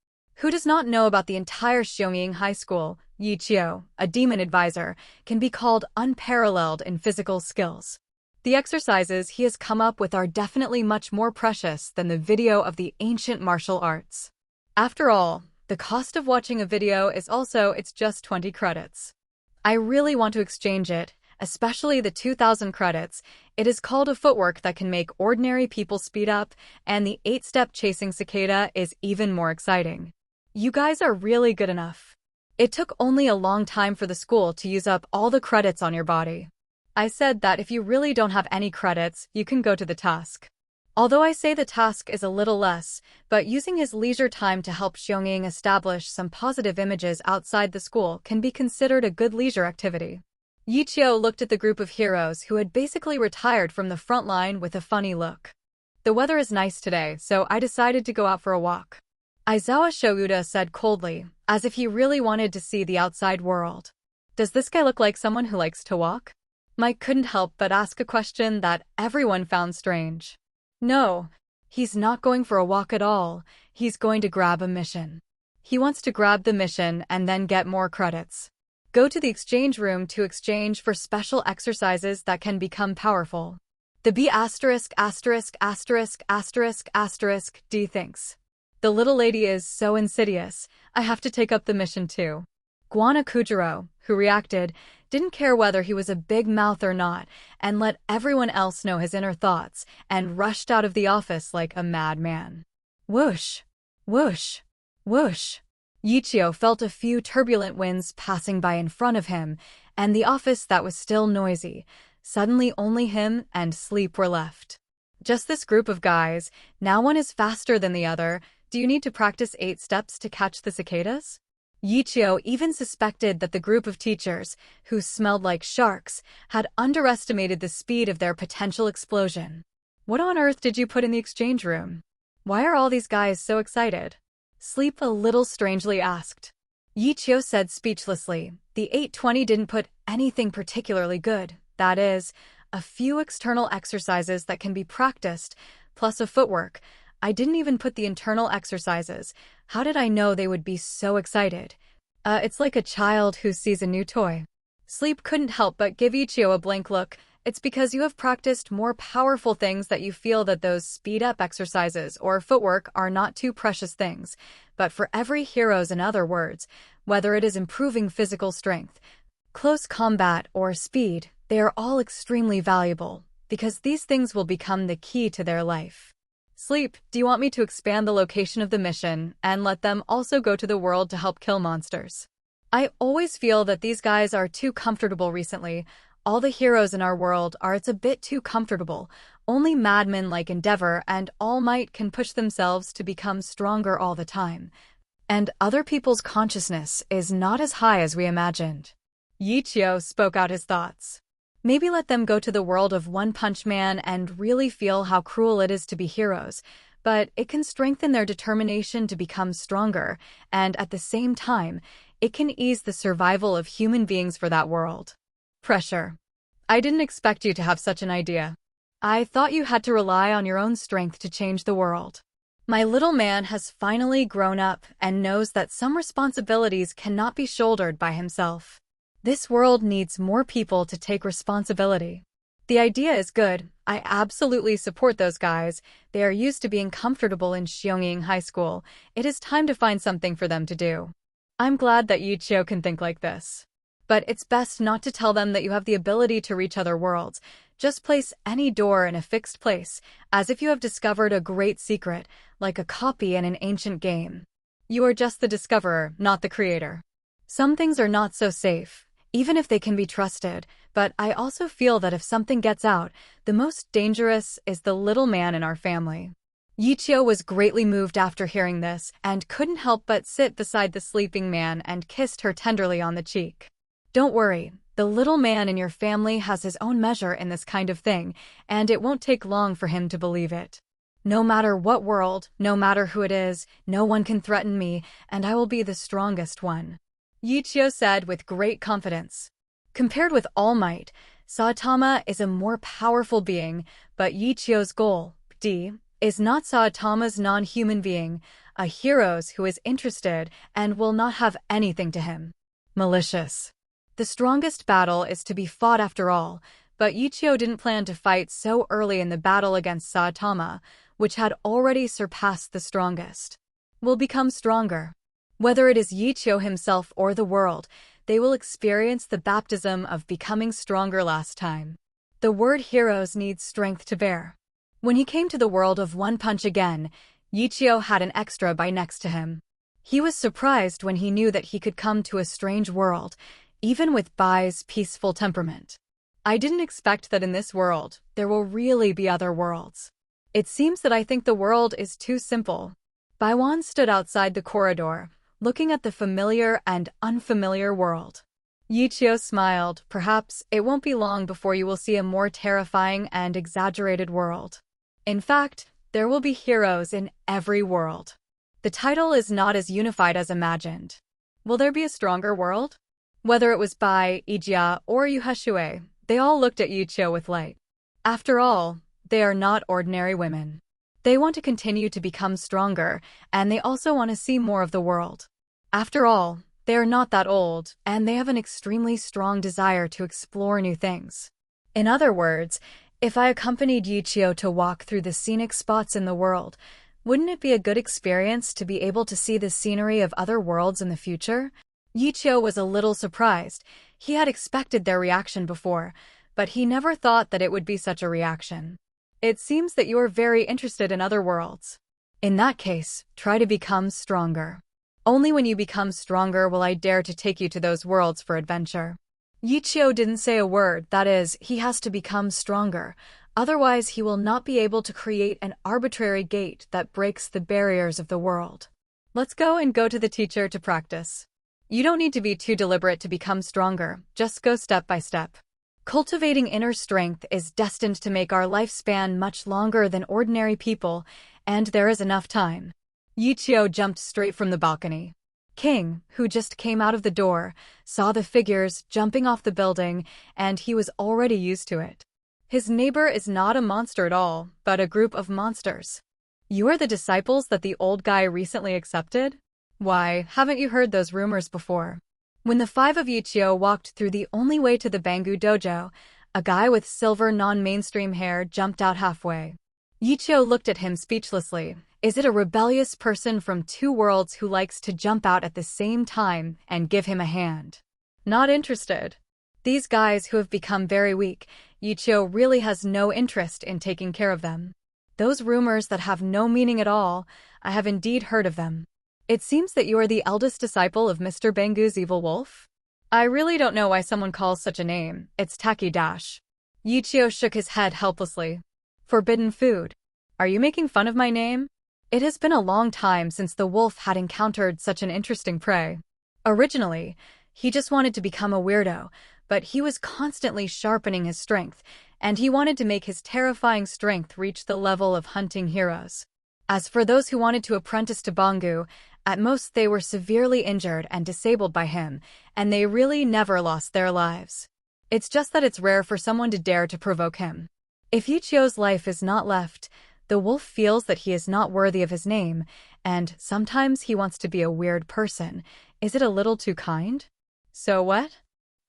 Who does not know about the entire Xiongning High School? Ye Qiu, a demon advisor, can be called unparalleled in physical skills. The exercises he has come up with are definitely much more precious than the video of the ancient martial arts. After all, the cost of watching a video is also it's just 20 credits. I really want to exchange it, especially the 2,000 credits. It is called a footwork that can make ordinary people speed up, and the 8-step chasing cicada is even more exciting. You guys are really good enough. It took only a long time for the school to use up all the credits on your body. I said that if you really don't have any credits, you can go to the task. Although I say the task is a little less, but using his leisure time to help Xiongning establish some positive images outside the school can be considered a good leisure activity. Ye Qiu looked at the group of heroes who had basically retired from the front line with a funny look. The weather is nice today, so I decided to go out for a walk. Aizawa Shoyuta said coldly, as if he really wanted to see the outside world. Does this guy look like someone who likes to walk? Mike couldn't help but ask a question that everyone found strange. No, he's not going for a walk at all. He's going to grab a mission. He wants to grab the mission and then get more credits. Go to the exchange room to exchange for special exercises that can become powerful. The B************** D thinks. The little lady is so insidious, I have to take up the mission too. Guana Kujiro, who reacted, didn't care whether he was a big mouth or not, and let everyone else know his inner thoughts, and rushed out of the office like a madman. Whoosh! Whoosh! Whoosh! Ye Qiu felt a few turbulent winds passing by in front of him, and the office that was still noisy. Suddenly only him and Sleep were left. Just this group of guys, now one is faster than the other. Do you need to practice 8 steps to catch the cicadas? Ye Qiu even suspected that the group of teachers, who smelled like sharks, had underestimated the speed of their potential explosion. What on earth did you put in the exchange room? Why are all these guys so excited? Sleep a little strangely asked. Ye Qiu said speechlessly, the 820 didn't put anything particularly good, that is, a few external exercises that can be practiced, plus a footwork. I didn't even put the internal exercises. How did I know they would be so excited? It's like a child who sees a new toy. Sleep couldn't help but give Ye Qiu a blank look. It's because you have practiced more powerful things that you feel that those speed-up exercises or footwork are not too precious things. But for every heroes, in other words, whether it is improving physical strength, close combat, or speed, they are all extremely valuable, because these things will become the key to their life. Sleep, do you want me to expand the location of the mission and let them also go to the world to help kill monsters? I always feel that these guys are too comfortable recently. All the heroes in our world are it's a bit too comfortable. Only madmen like Endeavor and All Might can push themselves to become stronger all the time. And other people's consciousness is not as high as we imagined. Ye Qiu spoke out his thoughts. Maybe let them go to the world of One Punch Man and really feel how cruel it is to be heroes, but it can strengthen their determination to become stronger, and at the same time, it can ease the survival of human beings for that world. Pressure. I didn't expect you to have such an idea. I thought you had to rely on your own strength to change the world. My little man has finally grown up and knows that some responsibilities cannot be shouldered by himself. This world needs more people to take responsibility. The idea is good. I absolutely support those guys. They are used to being comfortable in Xiongning High School. It is time to find something for them to do. I'm glad that Ye Qiu can think like this. But it's best not to tell them that you have the ability to reach other worlds. Just place any door in a fixed place, as if you have discovered a great secret, like a copy in an ancient game. You are just the discoverer, not the creator. Some things are not so safe, even if they can be trusted, but I also feel that if something gets out, the most dangerous is the little man in our family. Ye Qiu was greatly moved after hearing this and couldn't help but sit beside the sleeping man and kissed her tenderly on the cheek. Don't worry, the little man in your family has his own measure in this kind of thing, and it won't take long for him to believe it. No matter what world, no matter who it is, no one can threaten me, and I will be the strongest one. Ye Qiu said with great confidence. Compared with All Might, Saitama is a more powerful being, but Ye Qiu's goal, D, is not Saitama's non-human being, a hero's who is interested and will not have anything to him. Malicious. The strongest battle is to be fought after all, but Ye Qiu didn't plan to fight so early in the battle against Saitama, which had already surpassed the strongest. Will become stronger. Whether it is Ye Qiu himself or the world, they will experience the baptism of becoming stronger last time. The word heroes needs strength to bear. When he came to the world of One Punch again, Ye Qiu had an extra by next to him. He was surprised when he knew that he could come to a strange world, even with Bai's peaceful temperament. I didn't expect that in this world, there will really be other worlds. It seems that I think the world is too simple. Baiwan stood outside the corridor, looking at the familiar and unfamiliar world. Ye Qiu smiled. Perhaps it won't be long before you will see a more terrifying and exaggerated world. In fact, there will be heroes in every world. The title is not as unified as imagined. Will there be a stronger world? Whether it was Bai, Ijia, or Yuheshue, they all looked at Ye Qiu with light. After all, they are not ordinary women. They want to continue to become stronger, and they also want to see more of the world. After all, they are not that old, and they have an extremely strong desire to explore new things. In other words, if I accompanied Ye Qiu to walk through the scenic spots in the world, wouldn't it be a good experience to be able to see the scenery of other worlds in the future? Ye Qiu was a little surprised. He had expected their reaction before, but he never thought that it would be such a reaction. It seems that you are very interested in other worlds. In that case, try to become stronger. Only when you become stronger will I dare to take you to those worlds for adventure. Ye Qiu didn't say a word, that is, he has to become stronger. Otherwise, he will not be able to create an arbitrary gate that breaks the barriers of the world. Let's go to the teacher to practice. You don't need to be too deliberate to become stronger, just go step by step. Cultivating inner strength is destined to make our lifespan much longer than ordinary people, and there is enough time. Ye Qiu jumped straight from the balcony. King, who just came out of the door, saw the figures jumping off the building, and he was already used to it. His neighbor is not a monster at all, but a group of monsters. You are the disciples that the old guy recently accepted? Why, haven't you heard those rumors before? When the five of Ye Qiu walked through the only way to the Bangu dojo, a guy with silver non-mainstream hair jumped out halfway. Ye Qiu looked at him speechlessly. Is it a rebellious person from two worlds who likes to jump out at the same time and give him a hand? Not interested. These guys who have become very weak, Ye Qiu really has no interest in taking care of them. Those rumors that have no meaning at all, I have indeed heard of them. It seems that you are the eldest disciple of Mr. Bangu's evil wolf? I really don't know why someone calls such a name. It's tacky dash. Ye Qiu shook his head helplessly. Forbidden food. Are you making fun of my name? It has been a long time since the wolf had encountered such an interesting prey. Originally, he just wanted to become a weirdo, but he was constantly sharpening his strength, and he wanted to make his terrifying strength reach the level of hunting heroes. As for those who wanted to apprentice to Bangu, at most they were severely injured and disabled by him, and they really never lost their lives. It's just that it's rare for someone to dare to provoke him. If Ye Qiu's life is not left, the wolf feels that he is not worthy of his name, and sometimes he wants to be a weird person. Is it a little too kind? So what?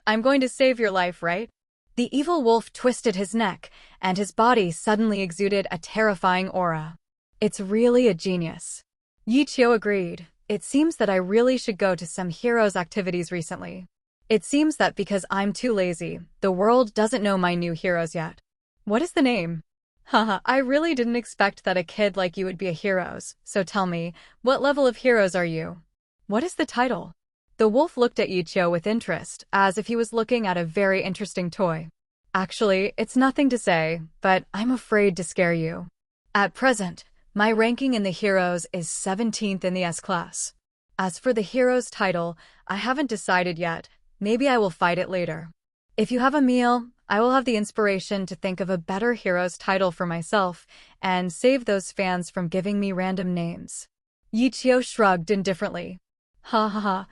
I'm going to save your life, right? The evil wolf twisted his neck, and his body suddenly exuded a terrifying aura. It's really a genius. Ye Qiu agreed. It seems that I really should go to some heroes' activities recently. It seems that because I'm too lazy, the world doesn't know my new heroes yet. What is the name? Haha, I really didn't expect that a kid like you would be a heroes, so tell me, what level of heroes are you? What is the title? The wolf looked at Ye Qiu with interest, as if he was looking at a very interesting toy. Actually, it's nothing to say, but I'm afraid to scare you. At present, my ranking in the heroes is 17th in the S class. As for the hero's title, I haven't decided yet. Maybe I will fight it later. If you have a meal, I will have the inspiration to think of a better hero's title for myself and save those fans from giving me random names. Ye Qiu shrugged indifferently. Ha ha ha.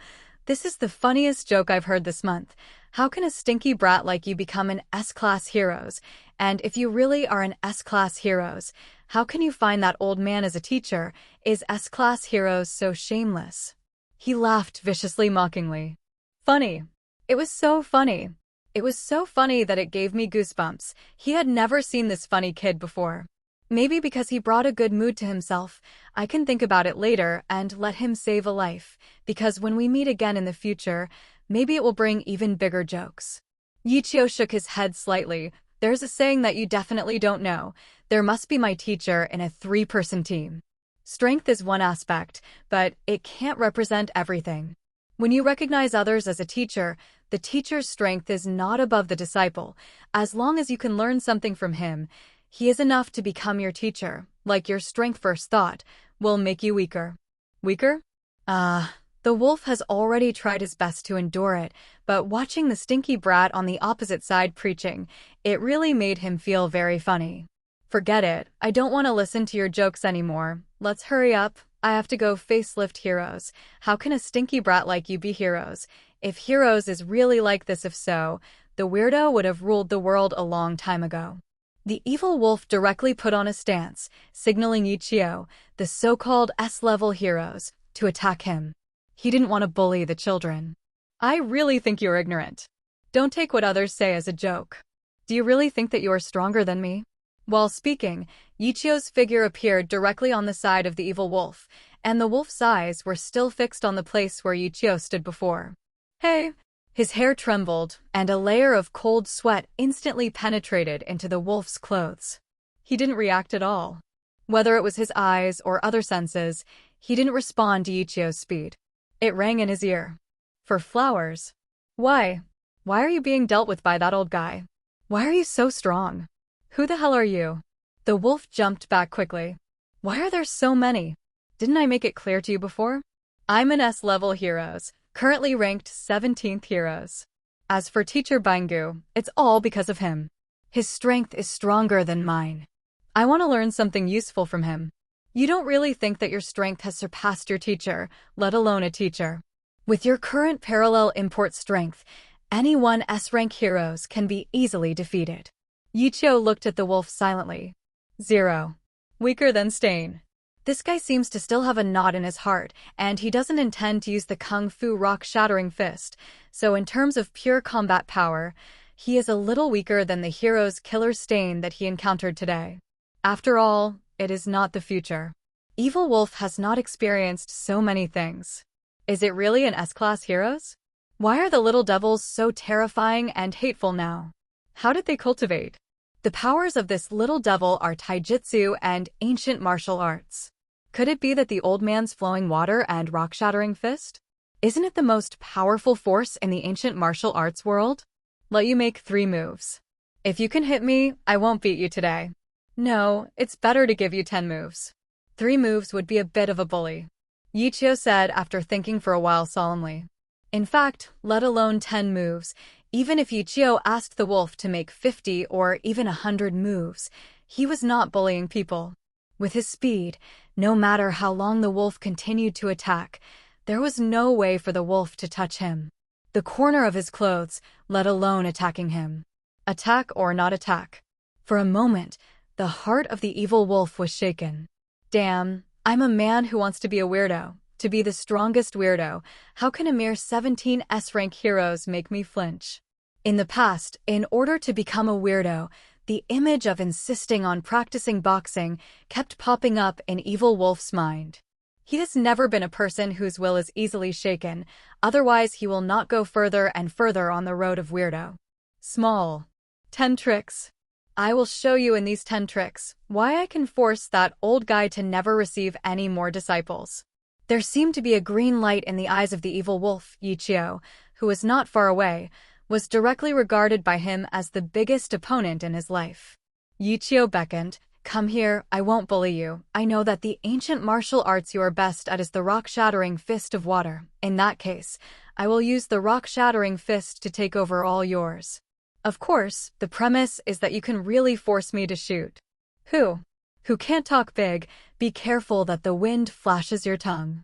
This is the funniest joke I've heard this month. How can a stinky brat like you become an S-class heroes? And if you really are an S-class heroes, how can you find that old man as a teacher? Is S-class heroes so shameless? He laughed viciously mockingly. Funny. It was so funny. It was so funny that it gave me goosebumps. He had never seen this funny kid before. Maybe because he brought a good mood to himself, I can think about it later and let him save a life, because when we meet again in the future, maybe it will bring even bigger jokes. Ye Qiu shook his head slightly. There's a saying that you definitely don't know. There must be my teacher in a 3-person team. Strength is one aspect, but it can't represent everything. When you recognize others as a teacher, the teacher's strength is not above the disciple. As long as you can learn something from him, he is enough to become your teacher, like your strength first thought, will make you weaker. Weaker? The wolf has already tried his best to endure it, but watching the stinky brat on the opposite side preaching, it really made him feel very funny. Forget it, I don't want to listen to your jokes anymore. Let's hurry up. I have to go facelift heroes. How can a stinky brat like you be heroes? If heroes is really like this, if so, the weirdo would have ruled the world a long time ago. The evil wolf directly put on a stance, signaling Ye Qiu, the so-called S-level heroes, to attack him. He didn't want to bully the children. I really think you're ignorant. Don't take what others say as a joke. Do you really think that you are stronger than me? While speaking, Ye Qiu's figure appeared directly on the side of the evil wolf, and the wolf's eyes were still fixed on the place where Ye Qiu stood before. Hey! His hair trembled, and a layer of cold sweat instantly penetrated into the wolf's clothes. He didn't react at all. Whether it was his eyes or other senses, he didn't respond to Ye Qiu's speed. It rang in his ear. For flowers? Why? Why are you being dealt with by that old guy? Why are you so strong? Who the hell are you? The wolf jumped back quickly. Why are there so many? Didn't I make it clear to you before? I'm an S-level heroes, currently ranked 17th heroes. As for Teacher Bangu, it's all because of him. His strength is stronger than mine. I want to learn something useful from him. You don't really think that your strength has surpassed your teacher, let alone a teacher. With your current parallel import strength, any one S-rank heroes can be easily defeated. Ye Qiu looked at the wolf silently. 0. Weaker than Stain. This guy seems to still have a knot in his heart, and he doesn't intend to use the Kung Fu rock-shattering fist, so in terms of pure combat power, he is a little weaker than the hero's killer Stain that he encountered today. After all, it is not the future. Evil Wolf has not experienced so many things. Is it really an S-class heroes? Why are the little devils so terrifying and hateful now? How did they cultivate? The powers of this little devil are taijutsu and ancient martial arts. Could it be that the old man's flowing water and rock-shattering fist? Isn't it the most powerful force in the ancient martial arts world? Let you make 3 moves. If you can hit me, I won't beat you today. No, it's better to give you 10 moves. 3 moves would be a bit of a bully. Ye Qiu said after thinking for a while solemnly. In fact, let alone 10 moves, even if Ye Qiu asked the wolf to make 50 or even 100 moves, he was not bullying people. With his speed, no matter how long the wolf continued to attack, there was no way for the wolf to touch him. The corner of his clothes, let alone attacking him. Attack or not attack. For a moment, the heart of the evil wolf was shaken. Damn, I'm a man who wants to be a weirdo, to be the strongest weirdo. How can a mere 17 S-rank heroes make me flinch? In the past, in order to become a weirdo, the image of insisting on practicing boxing kept popping up in Evil Wolf's mind. He has never been a person whose will is easily shaken, otherwise he will not go further and further on the road of weirdo. Small. 10 tricks. I will show you in these 10 tricks why I can force that old guy to never receive any more disciples. There seemed to be a green light in the eyes of the evil wolf, Ye Qiu, who was not far away, was directly regarded by him as the biggest opponent in his life. Ye Qiu beckoned. Come here, I won't bully you. I know that the ancient martial arts you are best at is the rock-shattering fist of water. In that case, I will use the rock-shattering fist to take over all yours. Of course, the premise is that you can really force me to shoot. Who can't talk big, be careful that the wind flashes your tongue.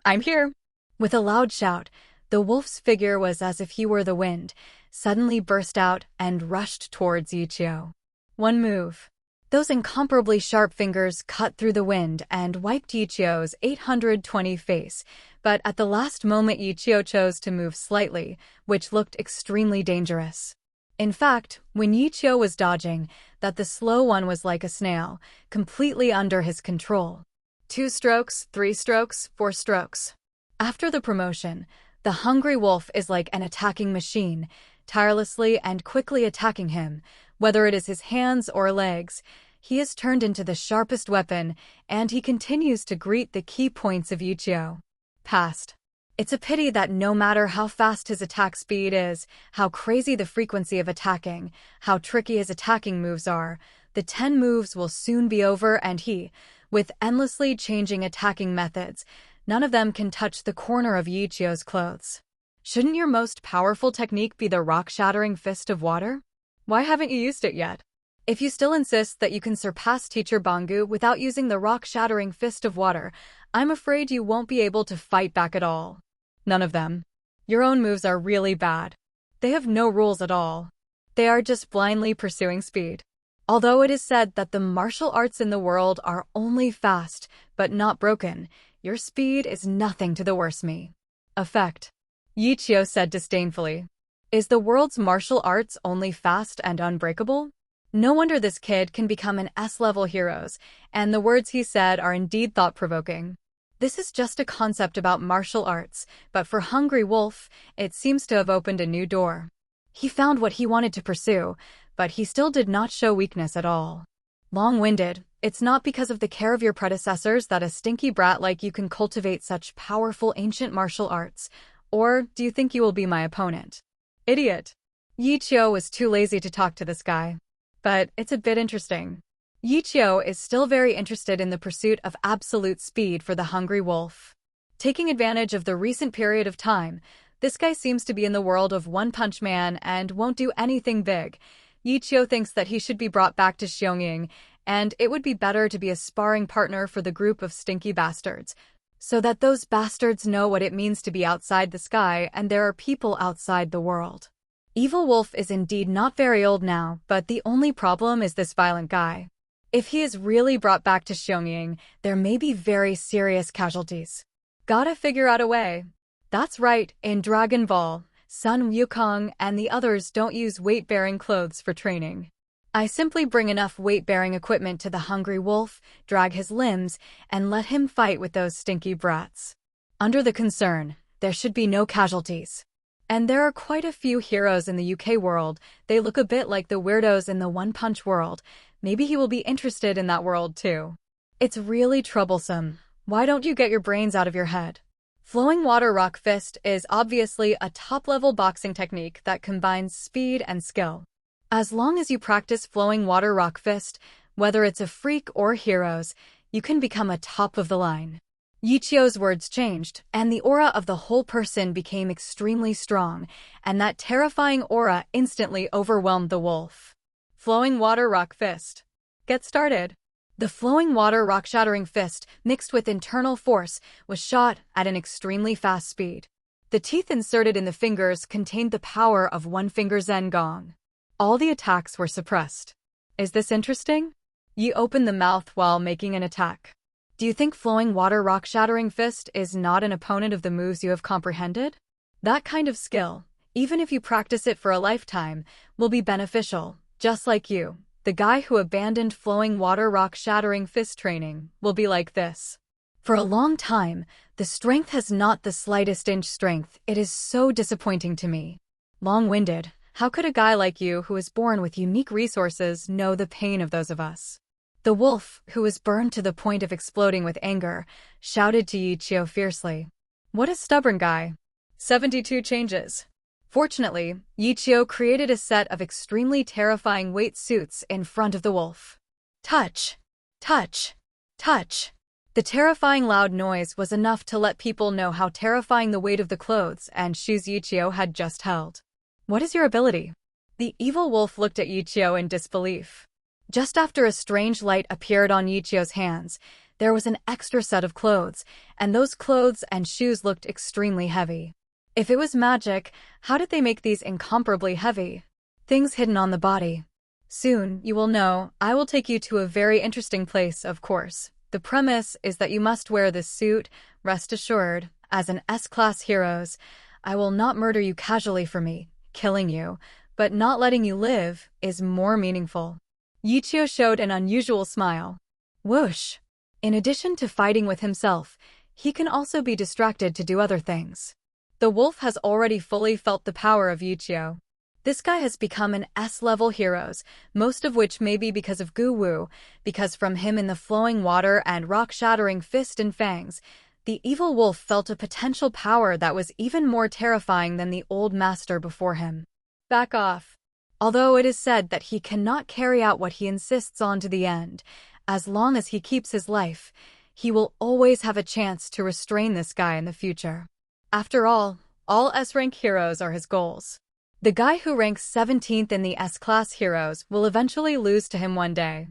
I'm here. With a loud shout, the wolf's figure was as if he were the wind, suddenly burst out and rushed towards Ye Qiu. One move. Those incomparably sharp fingers cut through the wind and wiped Ye Qiu's 820 face, but at the last moment Ye Qiu chose to move slightly, which looked extremely dangerous. In fact, when Ye Qiu was dodging, that the slow one was like a snail, completely under his control. 2 strokes, 3 strokes, 4 strokes. After the promotion, the hungry wolf is like an attacking machine, tirelessly and quickly attacking him, whether it is his hands or legs. He is turned into the sharpest weapon, and he continues to greet the key points of Ye Qiu. Past. It's a pity that no matter how fast his attack speed is, how crazy the frequency of attacking, how tricky his attacking moves are, the 10 moves will soon be over and he, with endlessly changing attacking methods, none of them can touch the corner of Ye Qiu's clothes. Shouldn't your most powerful technique be the rock-shattering fist of water? Why haven't you used it yet? If you still insist that you can surpass Teacher Bangu without using the rock-shattering fist of water, I'm afraid you won't be able to fight back at all. None of them. Your own moves are really bad. They have no rules at all. They are just blindly pursuing speed. Although it is said that the martial arts in the world are only fast, but not broken, your speed is nothing to the worst me. Effect. Ye Qiu said disdainfully. Is the world's martial arts only fast and unbreakable? No wonder this kid can become an S-level heroes, and the words he said are indeed thought-provoking. This is just a concept about martial arts, but for Hungry Wolf, it seems to have opened a new door. He found what he wanted to pursue, but he still did not show weakness at all. Long-winded, it's not because of the care of your predecessors that a stinky brat like you can cultivate such powerful ancient martial arts. Or do you think you will be my opponent? Idiot. Ye Qiu was too lazy to talk to this guy. But it's a bit interesting. Ye Qiu is still very interested in the pursuit of absolute speed for the Hungry Wolf. Taking advantage of the recent period of time, this guy seems to be in the world of One Punch Man and won't do anything big. Ye Qiu thinks that he should be brought back to Xiongning, and it would be better to be a sparring partner for the group of stinky bastards, so that those bastards know what it means to be outside the sky and there are people outside the world. Evil Wolf is indeed not very old now, but the only problem is this violent guy. If he is really brought back to Xiongning, there may be very serious casualties. Gotta figure out a way. That's right, in Dragon Ball, Sun Wukong and the others don't use weight-bearing clothes for training. I simply bring enough weight-bearing equipment to the Hungry Wolf, drag his limbs, and let him fight with those stinky brats. Under the concern, there should be no casualties. And there are quite a few heroes in the UK world. They look a bit like the weirdos in the One Punch world. Maybe he will be interested in that world too. It's really troublesome. Why don't you get your brains out of your head? Flowing Water Rock Fist is obviously a top-level boxing technique that combines speed and skill. As long as you practice Flowing Water Rock Fist, whether it's a freak or heroes, you can become a top-of-the-line. Ye Qiu's words changed, and the aura of the whole person became extremely strong, and that terrifying aura instantly overwhelmed the wolf. Flowing Water Rock Fist. Get started. The Flowing Water Rock Shattering Fist, mixed with internal force, was shot at an extremely fast speed. The teeth inserted in the fingers contained the power of one-finger Zen Gong. All the attacks were suppressed. Is this interesting? Ye opened the mouth while making an attack. Do you think Flowing Water Rock Shattering Fist is not an opponent of the moves you have comprehended? That kind of skill, even if you practice it for a lifetime, will be beneficial, just like you. The guy who abandoned Flowing Water Rock Shattering Fist training will be like this. For a long time, the strength has not the slightest inch strength. It is so disappointing to me. Long-winded, how could a guy like you who was born with unique resources know the pain of those of us? The wolf, who was burned to the point of exploding with anger, shouted to Ye Qiu fiercely. What a stubborn guy. 72 changes. Fortunately, Ye Qiu created a set of extremely terrifying weight suits in front of the wolf. Touch! Touch! Touch! The terrifying loud noise was enough to let people know how terrifying the weight of the clothes and shoes Ye Qiu had just held. What is your ability? The evil wolf looked at Ye Qiu in disbelief. Just after a strange light appeared on Ye Qiu's hands, there was an extra set of clothes, and those clothes and shoes looked extremely heavy. If it was magic, how did they make these incomparably heavy? Things hidden on the body. Soon, you will know. I will take you to a very interesting place, of course. The premise is that you must wear this suit. Rest assured, as an S-class heroes, I will not murder you casually for me. Killing you, but not letting you live, is more meaningful. Ye Qiu showed an unusual smile. Whoosh! In addition to fighting with himself, he can also be distracted to do other things. The wolf has already fully felt the power of Ye Qiu. This guy has become an S-level heroes, most of which may be because of Gu Wu, because from him in the flowing water and rock-shattering fist and fangs, the evil wolf felt a potential power that was even more terrifying than the old master before him. Back off. Although it is said that he cannot carry out what he insists on to the end, as long as he keeps his life, he will always have a chance to restrain this guy in the future. After all S-rank heroes are his goals. The guy who ranks 17th in the S-class heroes will eventually lose to him one day.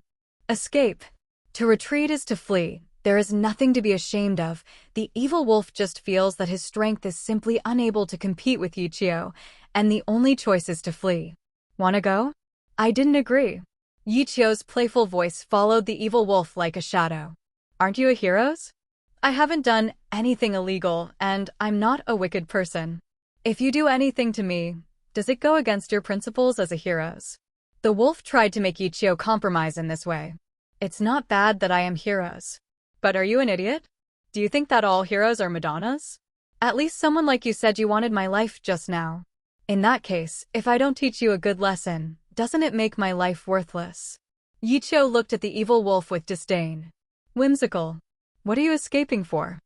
Escape. To retreat is to flee. There is nothing to be ashamed of. The evil wolf just feels that his strength is simply unable to compete with Ye Qiu, and the only choice is to flee. Wanna go? I didn't agree. Ye Qiu's playful voice followed the evil wolf like a shadow. Aren't you a heroes? I haven't done anything illegal, and I'm not a wicked person. If you do anything to me, does it go against your principles as a heroes? The wolf tried to make Ye Qiu compromise in this way. It's not bad that I am heroes. But are you an idiot? Do you think that all heroes are Madonnas? At least someone like you said you wanted my life just now. In that case, if I don't teach you a good lesson, doesn't it make my life worthless? Ye Qiu looked at the evil wolf with disdain. Whimsical. What are you escaping for?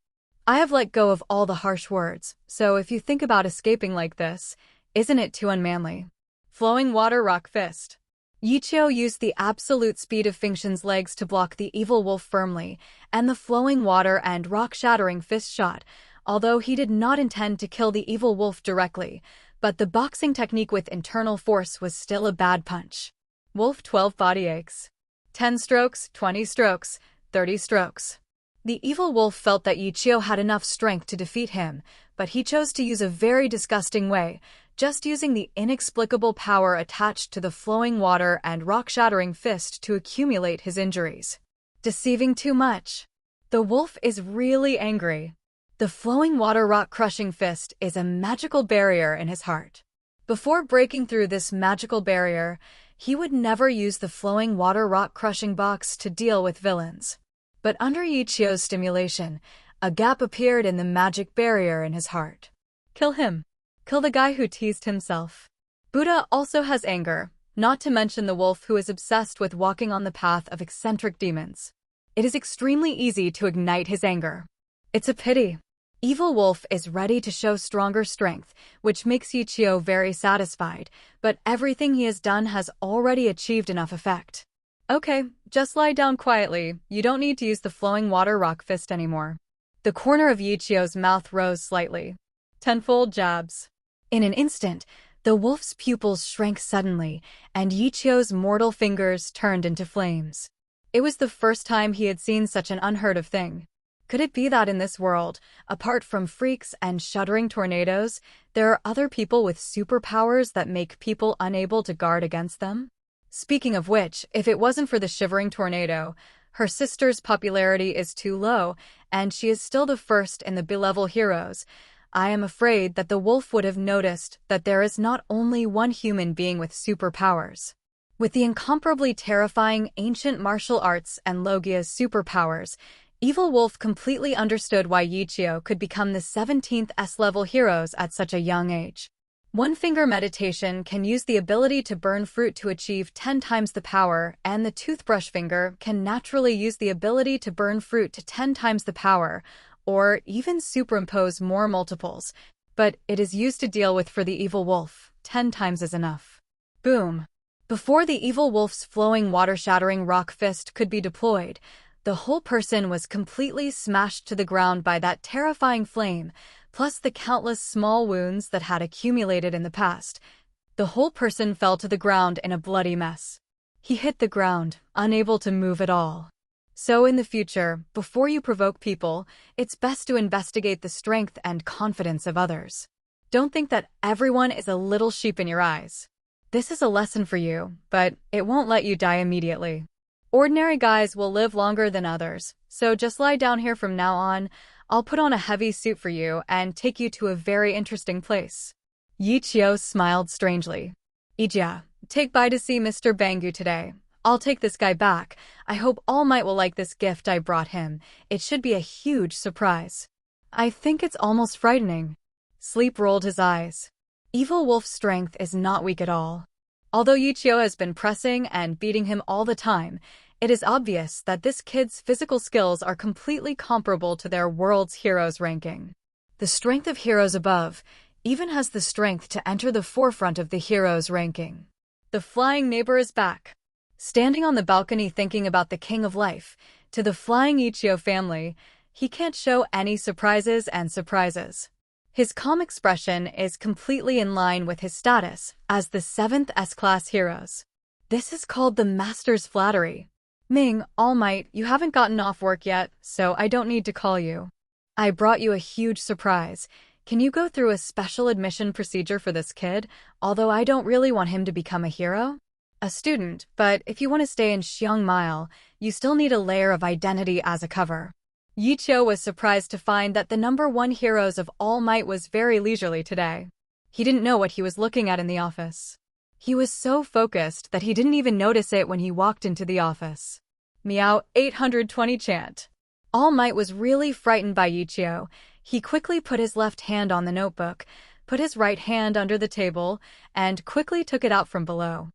I have let go of all the harsh words, so if you think about escaping like this, isn't it too unmanly? Flowing water rock fist. Ye Qiu used the absolute speed of Fengxian's legs to block the evil wolf firmly, and the flowing water and rock-shattering fist shot, although he did not intend to kill the evil wolf directly, but the boxing technique with internal force was still a bad punch. Wolf 12 body aches. 10 strokes, 20 strokes, 30 strokes. The evil wolf felt that Ye Qiu had enough strength to defeat him, but he chose to use a very disgusting way, just using the inexplicable power attached to the flowing water and rock-shattering fist to accumulate his injuries. Deceiving too much. The wolf is really angry. The flowing water rock-crushing fist is a magical barrier in his heart. Before breaking through this magical barrier, he would never use the flowing water rock-crushing box to deal with villains. But under Ye Qiu's stimulation, a gap appeared in the magic barrier in his heart. Kill him. Kill the guy who teased himself. Buddha also has anger, not to mention the wolf who is obsessed with walking on the path of eccentric demons. It is extremely easy to ignite his anger. It's a pity. Evil wolf is ready to show stronger strength, which makes Ye Qiu very satisfied, but everything he has done has already achieved enough effect. Okay, just lie down quietly. You don't need to use the flowing water rock fist anymore. The corner of Ye Qiu's mouth rose slightly. Tenfold jabs. In an instant, the wolf's pupils shrank suddenly, and Ye Qiu's mortal fingers turned into flames. It was the first time he had seen such an unheard of thing. Could it be that in this world, apart from freaks and shuddering tornadoes, there are other people with superpowers that make people unable to guard against them? Speaking of which, if it wasn't for the shivering tornado, her sister's popularity is too low, and she is still the first in the B-level heroes. I am afraid that the wolf would have noticed that there is not only one human being with superpowers. With the incomparably terrifying ancient martial arts and Logia's superpowers, Evil Wolf completely understood why Ye Qiu could become the 17th S-level heroes at such a young age. One-finger meditation can use the ability to burn fruit to achieve 10 times the power, and the toothbrush finger can naturally use the ability to burn fruit to 10 times the power, or even superimpose more multiples. But it is used to deal with for the Evil Wolf. 10 times is enough. Boom! Before the Evil Wolf's flowing water-shattering rock fist could be deployed, the whole person was completely smashed to the ground by that terrifying flame, plus the countless small wounds that had accumulated in the past. The whole person fell to the ground in a bloody mess. He hit the ground, unable to move at all. So in the future, before you provoke people, it's best to investigate the strength and confidence of others. Don't think that everyone is a little sheep in your eyes. This is a lesson for you, but it won't let you die immediately. Ordinary guys will live longer than others, so just lie down here from now on. I'll put on a heavy suit for you and take you to a very interesting place. Ye Qiu smiled strangely. Ijia, take bye to see Mr. Bangu today. I'll take this guy back. I hope All Might will like this gift I brought him. It should be a huge surprise. I think it's almost frightening. Sleep rolled his eyes. Evil Wolf's strength is not weak at all. Although Ye Qiu has been pressing and beating him all the time, it is obvious that this kid's physical skills are completely comparable to their world's heroes ranking. The strength of heroes above even has the strength to enter the forefront of the heroes ranking. The flying neighbor is back. Standing on the balcony thinking about the king of life, to the flying Ye Qiu family, he can't show any surprises and surprises. His calm expression is completely in line with his status as the 7th S-class heroes. This is called the Master's Flattery. Ming, All Might, you haven't gotten off work yet, so I don't need to call you. I brought you a huge surprise. Can you go through a special admission procedure for this kid, although I don't really want him to become a hero? A student, but if you want to stay in Xiang Mile, you still need a layer of identity as a cover. Ye Qiu was surprised to find that the No.1 Heroes of All Might was very leisurely today. He didn't know what he was looking at in the office. He was so focused that he didn't even notice it when he walked into the office. Meow 820 chant. All Might was really frightened by Ye Qiu. He quickly put his left hand on the notebook, put his right hand under the table, and quickly took it out from below.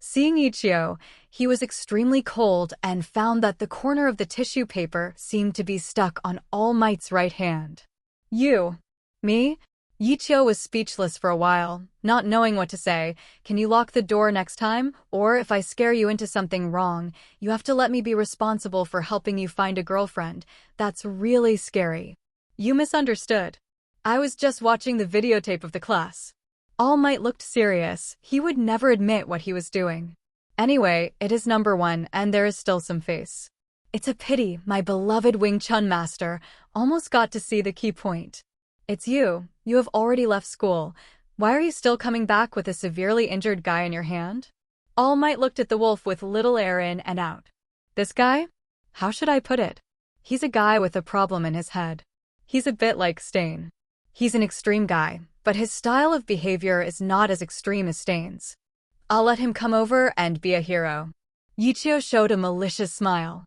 Seeing Ye Qiu, he was extremely cold and found that the corner of the tissue paper seemed to be stuck on All Might's right hand. You? Me? Ye Qiu was speechless for a while, not knowing what to say. Can you lock the door next time? Or if I scare you into something wrong, you have to let me be responsible for helping you find a girlfriend. That's really scary. You misunderstood. I was just watching the videotape of the class. All Might looked serious. He would never admit what he was doing. Anyway, it is No.1 and there is still some face. It's a pity my beloved Wing Chun master almost got to see the key point. It's you. You have already left school. Why are you still coming back with a severely injured guy in your hand? All Might looked at the wolf with little air in and out. This guy? How should I put it? He's a guy with a problem in his head. He's a bit like Stain. He's an extreme guy, but his style of behavior is not as extreme as Stain's. I'll let him come over and be a hero. Ye Qiu showed a malicious smile.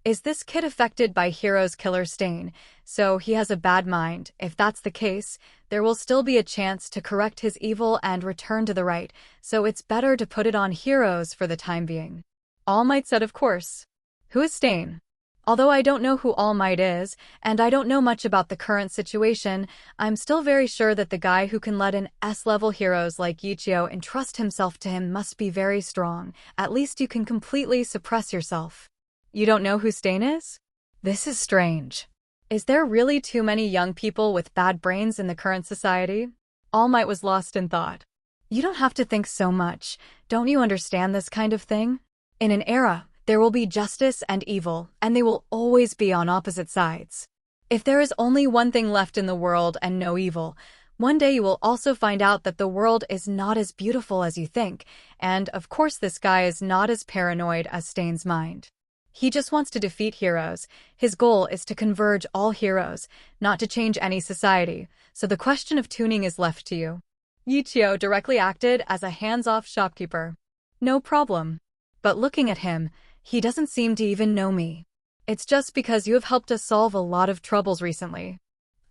Is this kid affected by Hero's killer Stain, so he has a bad mind? If that's the case, there will still be a chance to correct his evil and return to the right, so it's better to put it on Heroes for the time being. All Might said of course. Who is Stain? Although I don't know who All Might is, and I don't know much about the current situation, I'm still very sure that the guy who can let in S-level heroes like Ye Qiu entrust himself to him must be very strong. At least you can completely suppress yourself. You don't know who Stain is? This is strange. Is there really too many young people with bad brains in the current society? All Might was lost in thought. You don't have to think so much. Don't you understand this kind of thing? In an era, there will be justice and evil, and they will always be on opposite sides. If there is only one thing left in the world and no evil, one day you will also find out that the world is not as beautiful as you think, and of course this guy is not as paranoid as Stain's mind. He just wants to defeat heroes. His goal is to converge all heroes, not to change any society, so the question of tuning is left to you. Ye Qiu directly acted as a hands-off shopkeeper. No problem. But looking at him, he doesn't seem to even know me. It's just because you have helped us solve a lot of troubles recently.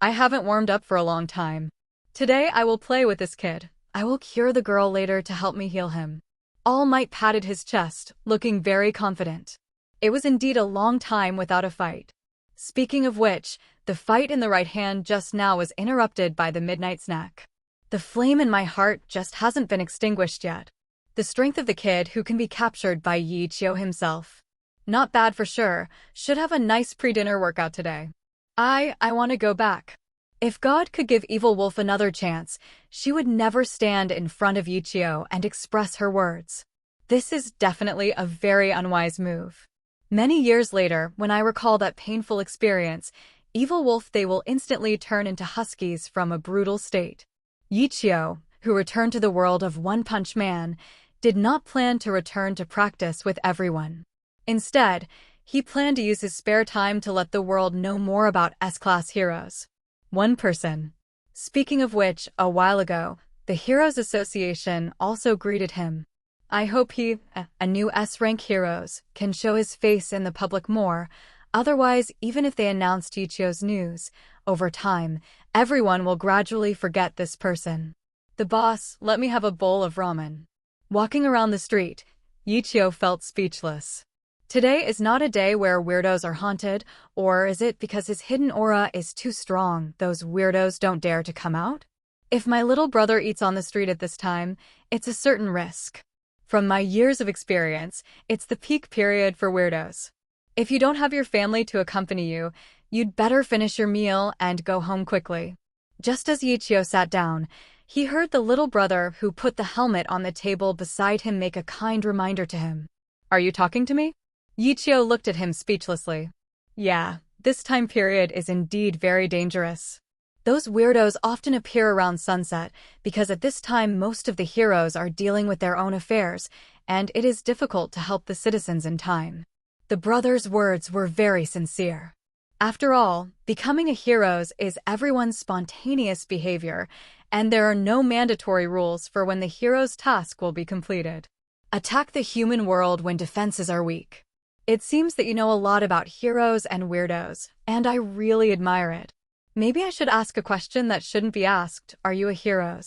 I haven't warmed up for a long time. Today I will play with this kid. I will cure the girl later to help me heal him. All Might patted his chest, looking very confident. It was indeed a long time without a fight. Speaking of which, the fight in the right hand just now was interrupted by the midnight snack. The flame in my heart just hasn't been extinguished yet. The strength of the kid who can be captured by Ye Qiu himself. Not bad for sure, should have a nice pre-dinner workout today. I want to go back. If God could give Evil Wolf another chance, she would never stand in front of Ye Qiu and express her words. This is definitely a very unwise move. Many years later, when I recall that painful experience, Evil Wolf they will instantly turn into huskies from a brutal state. Ye Qiu, who returned to the world of One Punch Man, did not plan to return to practice with everyone. Instead, he planned to use his spare time to let the world know more about S-Class heroes. One person. Speaking of which, a while ago, the Heroes Association also greeted him. I hope he, a new S-rank heroes, can show his face in the public more. Otherwise, even if they announced Ye Qiu's news, over time, everyone will gradually forget this person. The boss, let me have a bowl of ramen. Walking around the street, Ye Qiu felt speechless. Today is not a day where weirdos are haunted, or is it because his hidden aura is too strong, those weirdos don't dare to come out? If my little brother eats on the street at this time, it's a certain risk. From my years of experience, it's the peak period for weirdos. If you don't have your family to accompany you, you'd better finish your meal and go home quickly. Just as Ye Qiu sat down, he heard the little brother who put the helmet on the table beside him make a kind reminder to him. Are you talking to me? Ye Qiu looked at him speechlessly. Yeah, this time period is indeed very dangerous. Those weirdos often appear around sunset because at this time most of the heroes are dealing with their own affairs, and it is difficult to help the citizens in time. The brother's words were very sincere. After all, becoming a hero is everyone's spontaneous behavior, and there are no mandatory rules for when the hero's task will be completed. Attack the human world when defenses are weak. It seems that you know a lot about heroes and weirdos, and I really admire it. Maybe I should ask a question that shouldn't be asked. Are you a hero?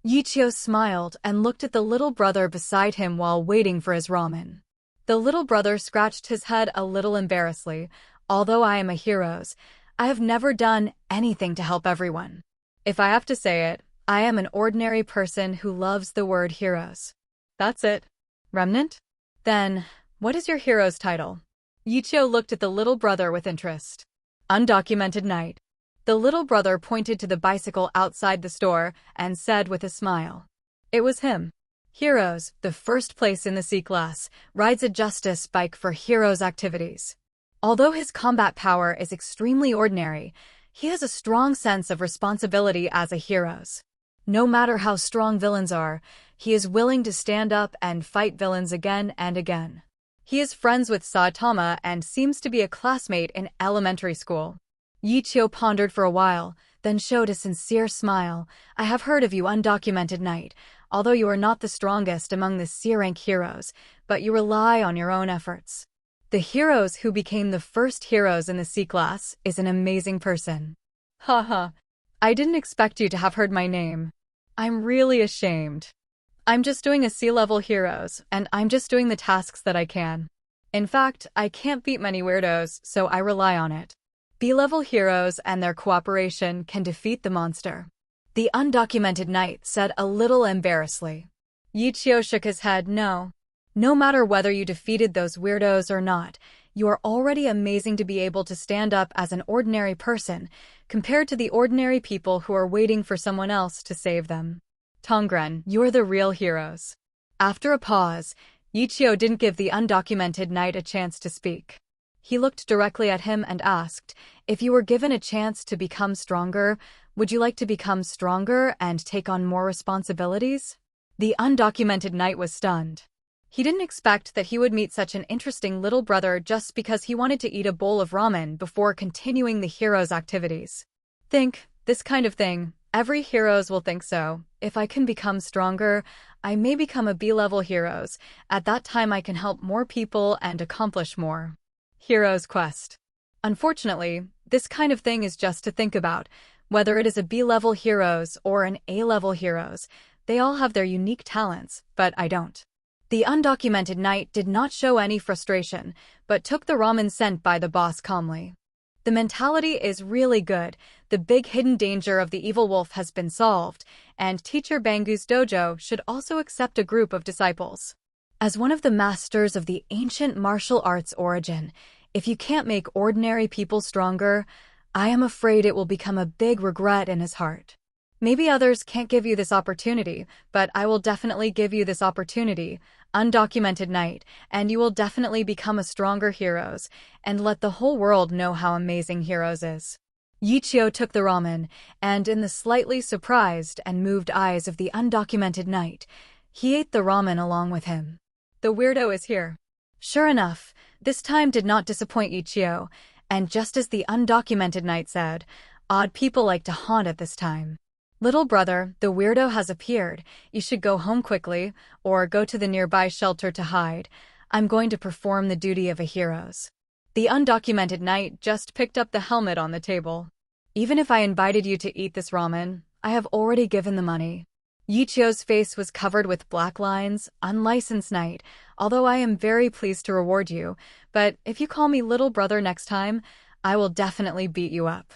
Ye Qiu smiled and looked at the little brother beside him while waiting for his ramen. The little brother scratched his head a little embarrassedly. Although I am a hero, I have never done anything to help everyone. If I have to say it, I am an ordinary person who loves the word heroes. That's it. Remnant? Then, what is your hero's title? Ye Qiu looked at the little brother with interest. Undocumented knight. The little brother pointed to the bicycle outside the store and said with a smile. It was him. Heroes, the first place in the C-class, rides a justice bike for heroes activities. Although his combat power is extremely ordinary, he has a strong sense of responsibility as a hero. No matter how strong villains are, he is willing to stand up and fight villains again and again. He is friends with Saitama and seems to be a classmate in elementary school. Ye Qiu pondered for a while, then showed a sincere smile. I have heard of you, undocumented knight. Although you are not the strongest among the C-rank heroes, but you rely on your own efforts. The heroes who became the first heroes in the C-class is an amazing person. Haha, I didn't expect you to have heard my name. I'm really ashamed. I'm just doing a C-level heroes, and I'm just doing the tasks that I can. In fact, I can't beat many weirdos, so I rely on it. B-level heroes and their cooperation can defeat the monster. The undocumented knight said a little embarrassedly. Ye Qiu shook his head. No. No matter whether you defeated those weirdos or not, you are already amazing to be able to stand up as an ordinary person, compared to the ordinary people who are waiting for someone else to save them. Tongren, you're the real heroes. After a pause, Ye Qiu didn't give the undocumented knight a chance to speak. He looked directly at him and asked, if you were given a chance to become stronger, would you like to become stronger and take on more responsibilities? The undocumented knight was stunned. He didn't expect that he would meet such an interesting little brother just because he wanted to eat a bowl of ramen before continuing the hero's activities. Think, this kind of thing, every heroes will think so. If I can become stronger, I may become a B-level heroes. At that time I can help more people and accomplish more. Hero's Quest. Unfortunately, this kind of thing is just to think about. Whether it is a B-level heroes or an A-level heroes, they all have their unique talents, but I don't. The undocumented knight did not show any frustration, but took the ramen sent by the boss calmly. The mentality is really good, the big hidden danger of the evil wolf has been solved, and Teacher Bangu's dojo should also accept a group of disciples. As one of the masters of the ancient martial arts origin, if you can't make ordinary people stronger, I am afraid it will become a big regret in his heart. Maybe others can't give you this opportunity, but I will definitely give you this opportunity, undocumented knight, and you will definitely become a stronger heroes, and let the whole world know how amazing heroes is. Ye Qiu took the ramen, and in the slightly surprised and moved eyes of the undocumented knight, he ate the ramen along with him. The weirdo is here. Sure enough, this time did not disappoint Ye Qiu, and just as the undocumented knight said, odd people like to haunt at this time. Little brother, the weirdo has appeared. You should go home quickly, or go to the nearby shelter to hide. I'm going to perform the duty of a hero's. The undocumented knight just picked up the helmet on the table. Even if I invited you to eat this ramen, I have already given the money. Ye Qiu's face was covered with black lines, unlicensed knight, although I am very pleased to reward you, but if you call me little brother next time, I will definitely beat you up.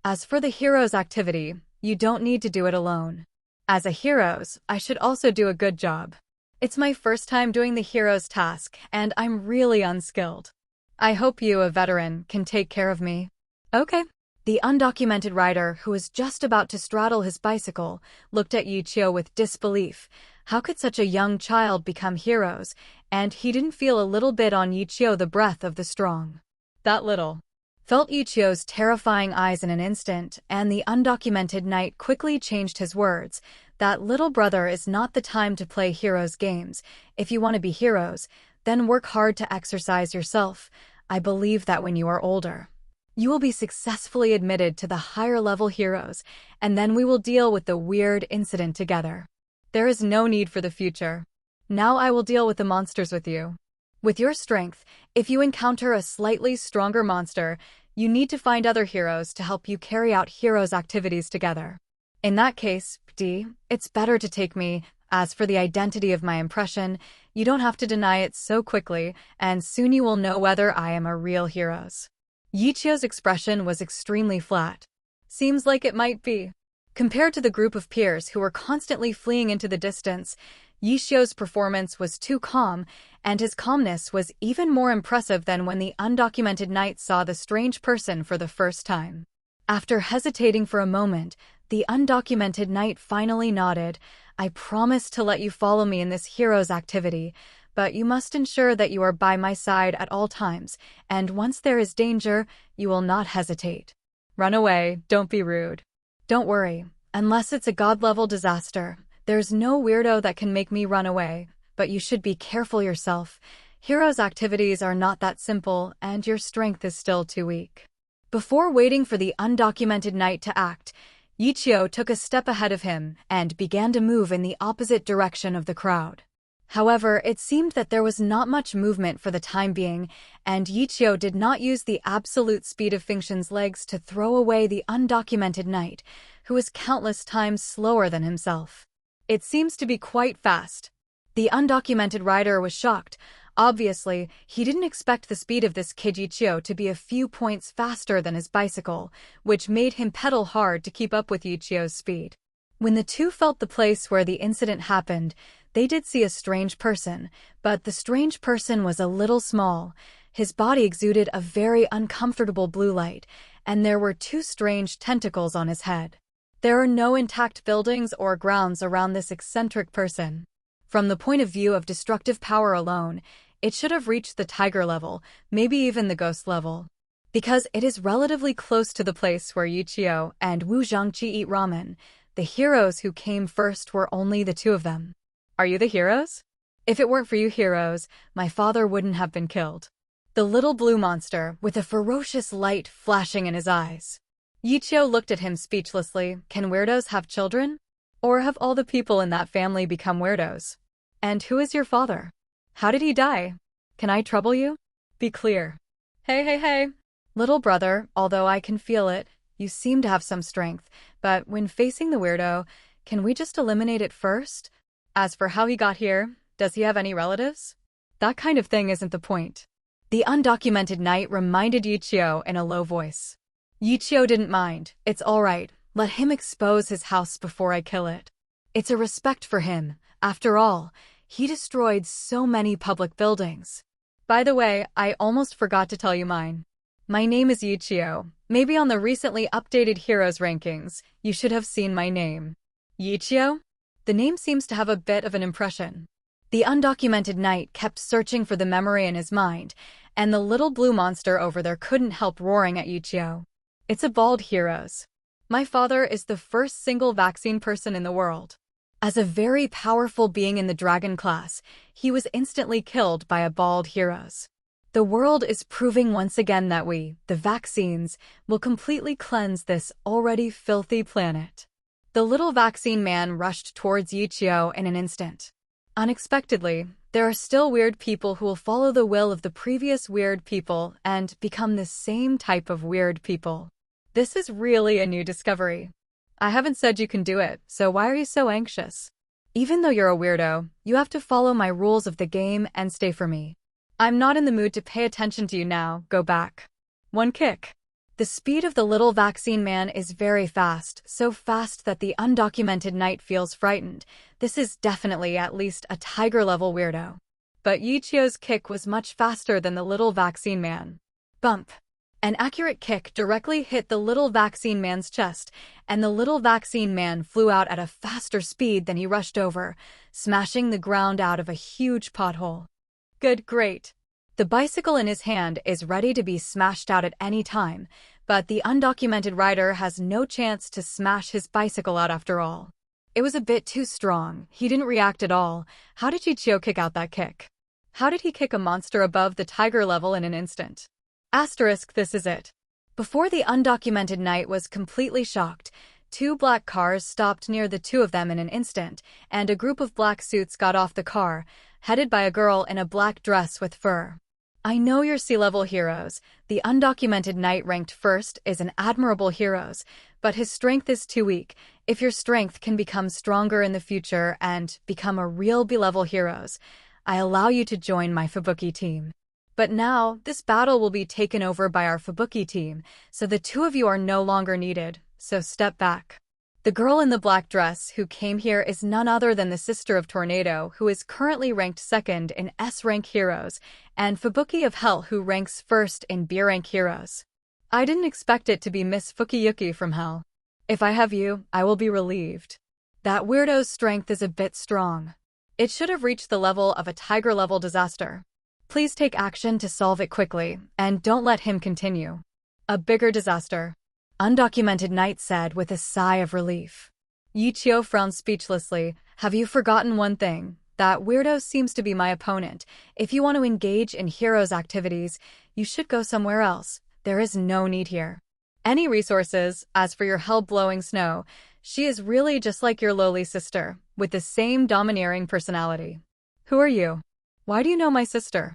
As for the hero's activity, you don't need to do it alone. As a hero's, I should also do a good job. It's my first time doing the hero's task, and I'm really unskilled. I hope you, a veteran, can take care of me. Okay. The undocumented rider, who was just about to straddle his bicycle, looked at Ye Qiu with disbelief. How could such a young child become heroes? And he didn't feel a little bit on Ye Qiu the breath of the strong. That little. Felt Ye Qiu's terrifying eyes in an instant, and the undocumented knight quickly changed his words. That little brother is not the time to play heroes games. If you want to be heroes, then work hard to exercise yourself. I believe that when you are older, you will be successfully admitted to the higher level heroes, and then we will deal with the weird incident together. There is no need for the future. Now I will deal with the monsters with you. With your strength, if you encounter a slightly stronger monster, you need to find other heroes to help you carry out heroes' activities together. In that case, D, it's better to take me. As for the identity of my impression, you don't have to deny it so quickly, and soon you will know whether I am a real heroes. Ye Qiu's expression was extremely flat. Seems like it might be. Compared to the group of peers who were constantly fleeing into the distance, Ye Qiu's performance was too calm, and his calmness was even more impressive than when the undocumented knight saw the strange person for the first time. After hesitating for a moment, the undocumented knight finally nodded. I promise to let you follow me in this hero's activity, but you must ensure that you are by my side at all times, and once there is danger, you will not hesitate. Run away, don't be rude. Don't worry, unless it's a god-level disaster, there's no weirdo that can make me run away, but you should be careful yourself. Heroes' activities are not that simple, and your strength is still too weak. Before waiting for the undocumented knight to act, Ye Qiu took a step ahead of him and began to move in the opposite direction of the crowd. However, it seemed that there was not much movement for the time being, and Ye Qiu did not use the absolute speed of Fingxin's legs to throw away the undocumented knight, who was countless times slower than himself. It seems to be quite fast. The undocumented rider was shocked. Obviously, he didn't expect the speed of this kid Ye Qiu to be a few points faster than his bicycle, which made him pedal hard to keep up with Ye Qiu's speed. When the two felt the place where the incident happened, they did see a strange person, but the strange person was a little small. His body exuded a very uncomfortable blue light, and there were two strange tentacles on his head. There are no intact buildings or grounds around this eccentric person. From the point of view of destructive power alone, it should have reached the tiger level, maybe even the ghost level. Because it is relatively close to the place where Ye Qiu and Wu Zhangqi eat ramen, the heroes who came first were only the two of them. Are you the heroes? If it weren't for you heroes, my father wouldn't have been killed. The little blue monster, with a ferocious light flashing in his eyes. Ye Qiu looked at him speechlessly. Can weirdos have children? Or have all the people in that family become weirdos? And who is your father? How did he die? Can I trouble you? Be clear. Hey, hey, hey. Little brother, although I can feel it, you seem to have some strength, but when facing the weirdo, can we just eliminate it first? As for how he got here, does he have any relatives? That kind of thing isn't the point. The undocumented knight reminded Ye Qiu in a low voice. Ye Qiu didn't mind. It's all right. Let him expose his house before I kill it. It's a respect for him. After all, he destroyed so many public buildings. By the way, I almost forgot to tell you mine. My name is Ye Qiu. Maybe on the recently updated Heroes rankings, you should have seen my name. Ye Qiu? The name seems to have a bit of an impression. The undocumented knight kept searching for the memory in his mind, and the little blue monster over there couldn't help roaring at Ye Qiu. It's a bald Heroes. My father is the first single vaccine person in the world. As a very powerful being in the dragon class, he was instantly killed by a bald Heroes. The world is proving once again that we, the vaccines, will completely cleanse this already filthy planet. The little vaccine man rushed towards Ye Qiu in an instant. Unexpectedly, there are still weird people who will follow the will of the previous weird people and become the same type of weird people. This is really a new discovery. I haven't said you can do it, so why are you so anxious? Even though you're a weirdo, you have to follow my rules of the game and stay for me. I'm not in the mood to pay attention to you now, go back. One kick. The speed of the little vaccine man is very fast, so fast that the undocumented knight feels frightened. This is definitely at least a tiger-level weirdo. But Ye Qiu's kick was much faster than the little vaccine man. Bump. An accurate kick directly hit the little vaccine man's chest, and the little vaccine man flew out at a faster speed than he rushed over, smashing the ground out of a huge pothole. Good, great. The bicycle in his hand is ready to be smashed out at any time, but the undocumented rider has no chance to smash his bicycle out after all. It was a bit too strong. He didn't react at all. How did Ye Qiu kick out that kick? How did he kick a monster above the tiger level in an instant? Asterisk, this is it. Before the undocumented knight was completely shocked, two black cars stopped near the two of them in an instant, and a group of black suits got off the car, headed by a girl in a black dress with fur. I know you're sea-level heroes. The undocumented knight ranked first is an admirable heroes, but his strength is too weak. If your strength can become stronger in the future and become a real B-level heroes, I allow you to join my Fubuki team. But now, this battle will be taken over by our Fubuki team, so the two of you are no longer needed, so step back. The girl in the black dress who came here is none other than the sister of Tornado, who is currently ranked second in S-rank heroes, and Fubuki of Hell, who ranks first in B-rank heroes. I didn't expect it to be Miss Fukiyuki from Hell. If I have you, I will be relieved. That weirdo's strength is a bit strong. It should have reached the level of a tiger-level disaster. Please take action to solve it quickly, and don't let him continue. A bigger disaster. Undocumented knight said with a sigh of relief. Ye Qiu frowned speechlessly. Have you forgotten one thing? That weirdo seems to be my opponent. If you want to engage in heroes activities, you should go somewhere else. There is no need here. Any resources, as for your hell-blowing snow, she is really just like your lowly sister, with the same domineering personality. Who are you? Why do you know my sister?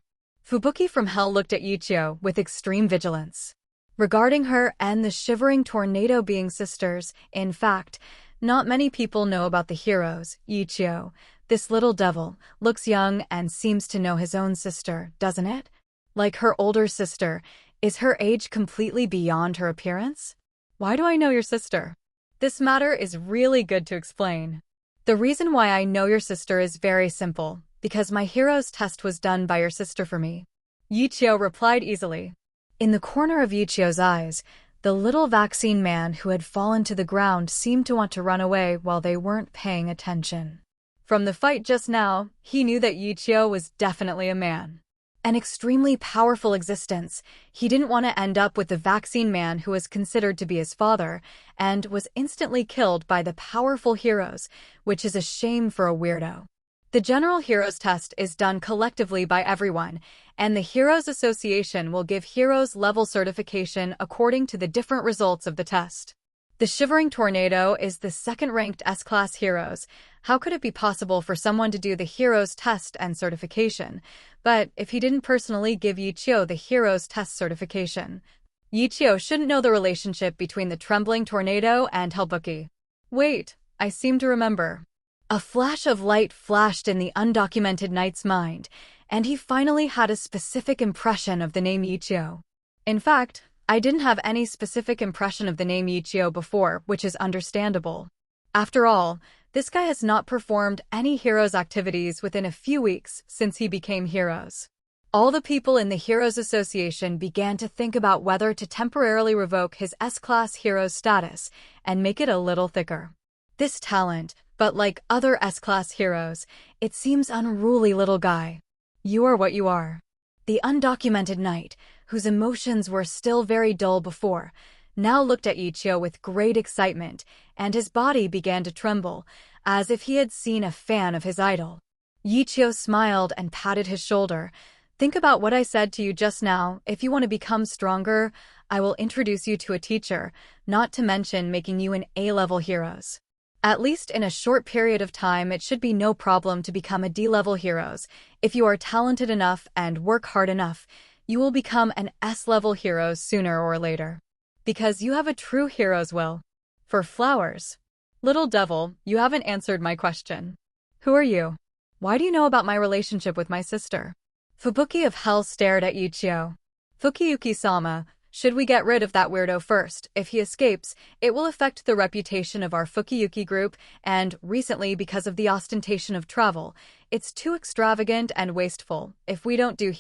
Fubuki from Hell looked at Ye Qiu with extreme vigilance. Regarding her and the shivering tornado being sisters, in fact, not many people know about the heroes. Ye Qiu, this little devil, looks young and seems to know his own sister, doesn't it? Like her older sister, is her age completely beyond her appearance? Why do I know your sister? This matter is really good to explain. The reason why I know your sister is very simple, because my hero's test was done by your sister for me. Ye Qiu replied easily. In the corner of Ye Qiu's eyes, the little vaccine man who had fallen to the ground seemed to want to run away while they weren't paying attention. From the fight just now, he knew that Ye Qiu was definitely a man. An extremely powerful existence. He didn't want to end up with the vaccine man who was considered to be his father, and was instantly killed by the powerful heroes, which is a shame for a weirdo. The General Heroes Test is done collectively by everyone, and the Heroes Association will give Heroes level certification according to the different results of the test. The Shivering Tornado is the second-ranked S-Class Heroes. How could it be possible for someone to do the Heroes Test and certification? But if he didn't personally give Ye Qiu the Heroes Test certification, Ye Qiu shouldn't know the relationship between the Trembling Tornado and Helbuki. Wait, I seem to remember. A flash of light flashed in the undocumented knight's mind, and he finally had a specific impression of the name Ye Qiu. In fact, I didn't have any specific impression of the name Ye Qiu before, which is understandable. After all, this guy has not performed any Heroes activities within a few weeks since he became Heroes. All the people in the Heroes Association began to think about whether to temporarily revoke his S-Class Heroes status and make it a little thicker. This talent, but like other S-Class Heroes, it seems unruly little guy. You are what you are. The undocumented knight, whose emotions were still very dull before, now looked at Ye Qiu with great excitement, and his body began to tremble, as if he had seen a fan of his idol. Ye Qiu smiled and patted his shoulder. Think about what I said to you just now. If you want to become stronger, I will introduce you to a teacher, not to mention making you an A-level Heroes. At least in a short period of time, it should be no problem to become a D-level Heroes. If you are talented enough and work hard enough, you will become an S-level Heroes sooner or later. Because you have a true Hero's will. For flowers. Little devil, you haven't answered my question. Who are you? Why do you know about my relationship with my sister? Fubuki of Hell stared at Ye Qiu. Fukiyuki-sama, should we get rid of that weirdo first? If he escapes, it will affect the reputation of our Fukiyuki group, and recently, because of the ostentation of travel, it's too extravagant and wasteful. If we don't do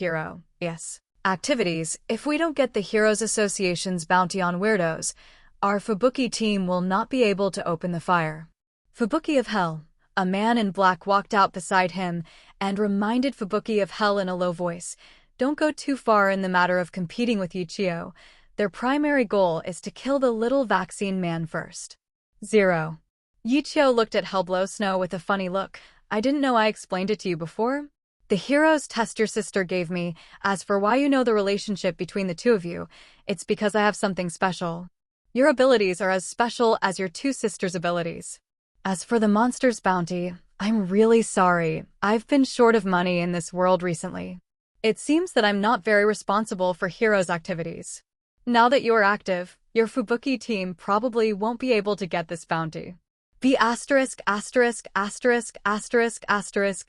activities, if we don't get the Heroes Association's bounty on weirdos, our Fubuki team will not be able to open the fire. Fubuki of Hell, a man in black walked out beside him and reminded Fubuki of Hell in a low voice, don't go too far in the matter of competing with Ye Qiu. Their primary goal is to kill the little vaccine man first. 0. Ye Qiu looked at Helblosnow with a funny look. I didn't know I explained it to you before. The Heroes test your sister gave me. As for why you know the relationship between the two of you, it's because I have something special. Your abilities are as special as your two sisters' abilities. As for the monster's bounty, I'm really sorry. I've been short of money in this world recently. It seems that I'm not very responsible for Heroes activities. Now that you're active, your Fubuki team probably won't be able to get this bounty. B*******************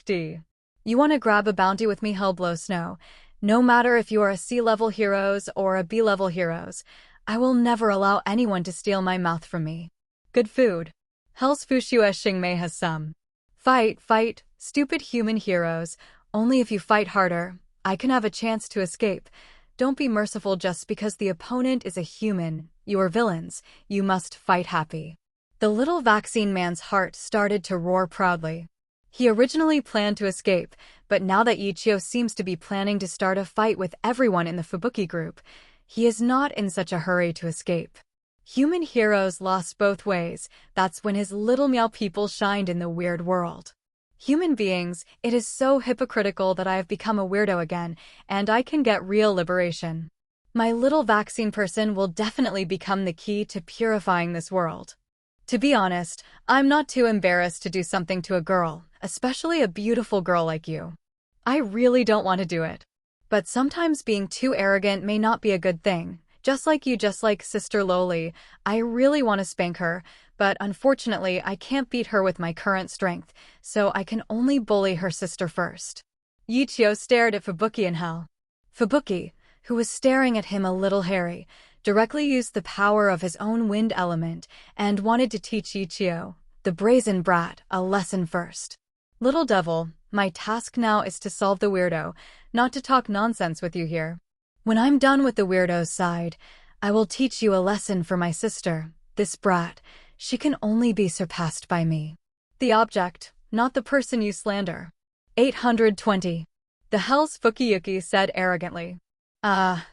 D. You want to grab a bounty with me, Helblosnow? No matter if you are a C-level Heroes or a B-level Heroes, I will never allow anyone to steal my mouth from me. Good food. Hell's Fushua Xingmei has some. Fight, stupid human Heroes. Only if you fight harder, I can have a chance to escape. Don't be merciful just because the opponent is a human. You are villains. You must fight happy. The little vaccine man's heart started to roar proudly. He originally planned to escape, but now that Ye Qiu seems to be planning to start a fight with everyone in the Fubuki group, he is not in such a hurry to escape. Human Heroes lost both ways. That's when his little meow people shined in the weird world. Human beings, it is so hypocritical that I have become a weirdo again, and I can get real liberation. My little vaccine person will definitely become the key to purifying this world. To be honest, I'm not too embarrassed to do something to a girl, especially a beautiful girl like you. I really don't want to do it. But sometimes being too arrogant may not be a good thing. Just like Sister Loli, I really want to spank her, but unfortunately I can't beat her with my current strength, so I can only bully her sister first. Ye Qiu stared at Fubuki in hell. Fubuki, who was staring at him a little hairy, directly used the power of his own wind element and wanted to teach Ye Qiu, the brazen brat, a lesson first. Little devil, my task now is to solve the weirdo, not to talk nonsense with you here. When I'm done with the weirdo's side, I will teach you a lesson for my sister, this brat. She can only be surpassed by me. The object, not the person you slander. 820. The Hell's Fukiyuki said arrogantly.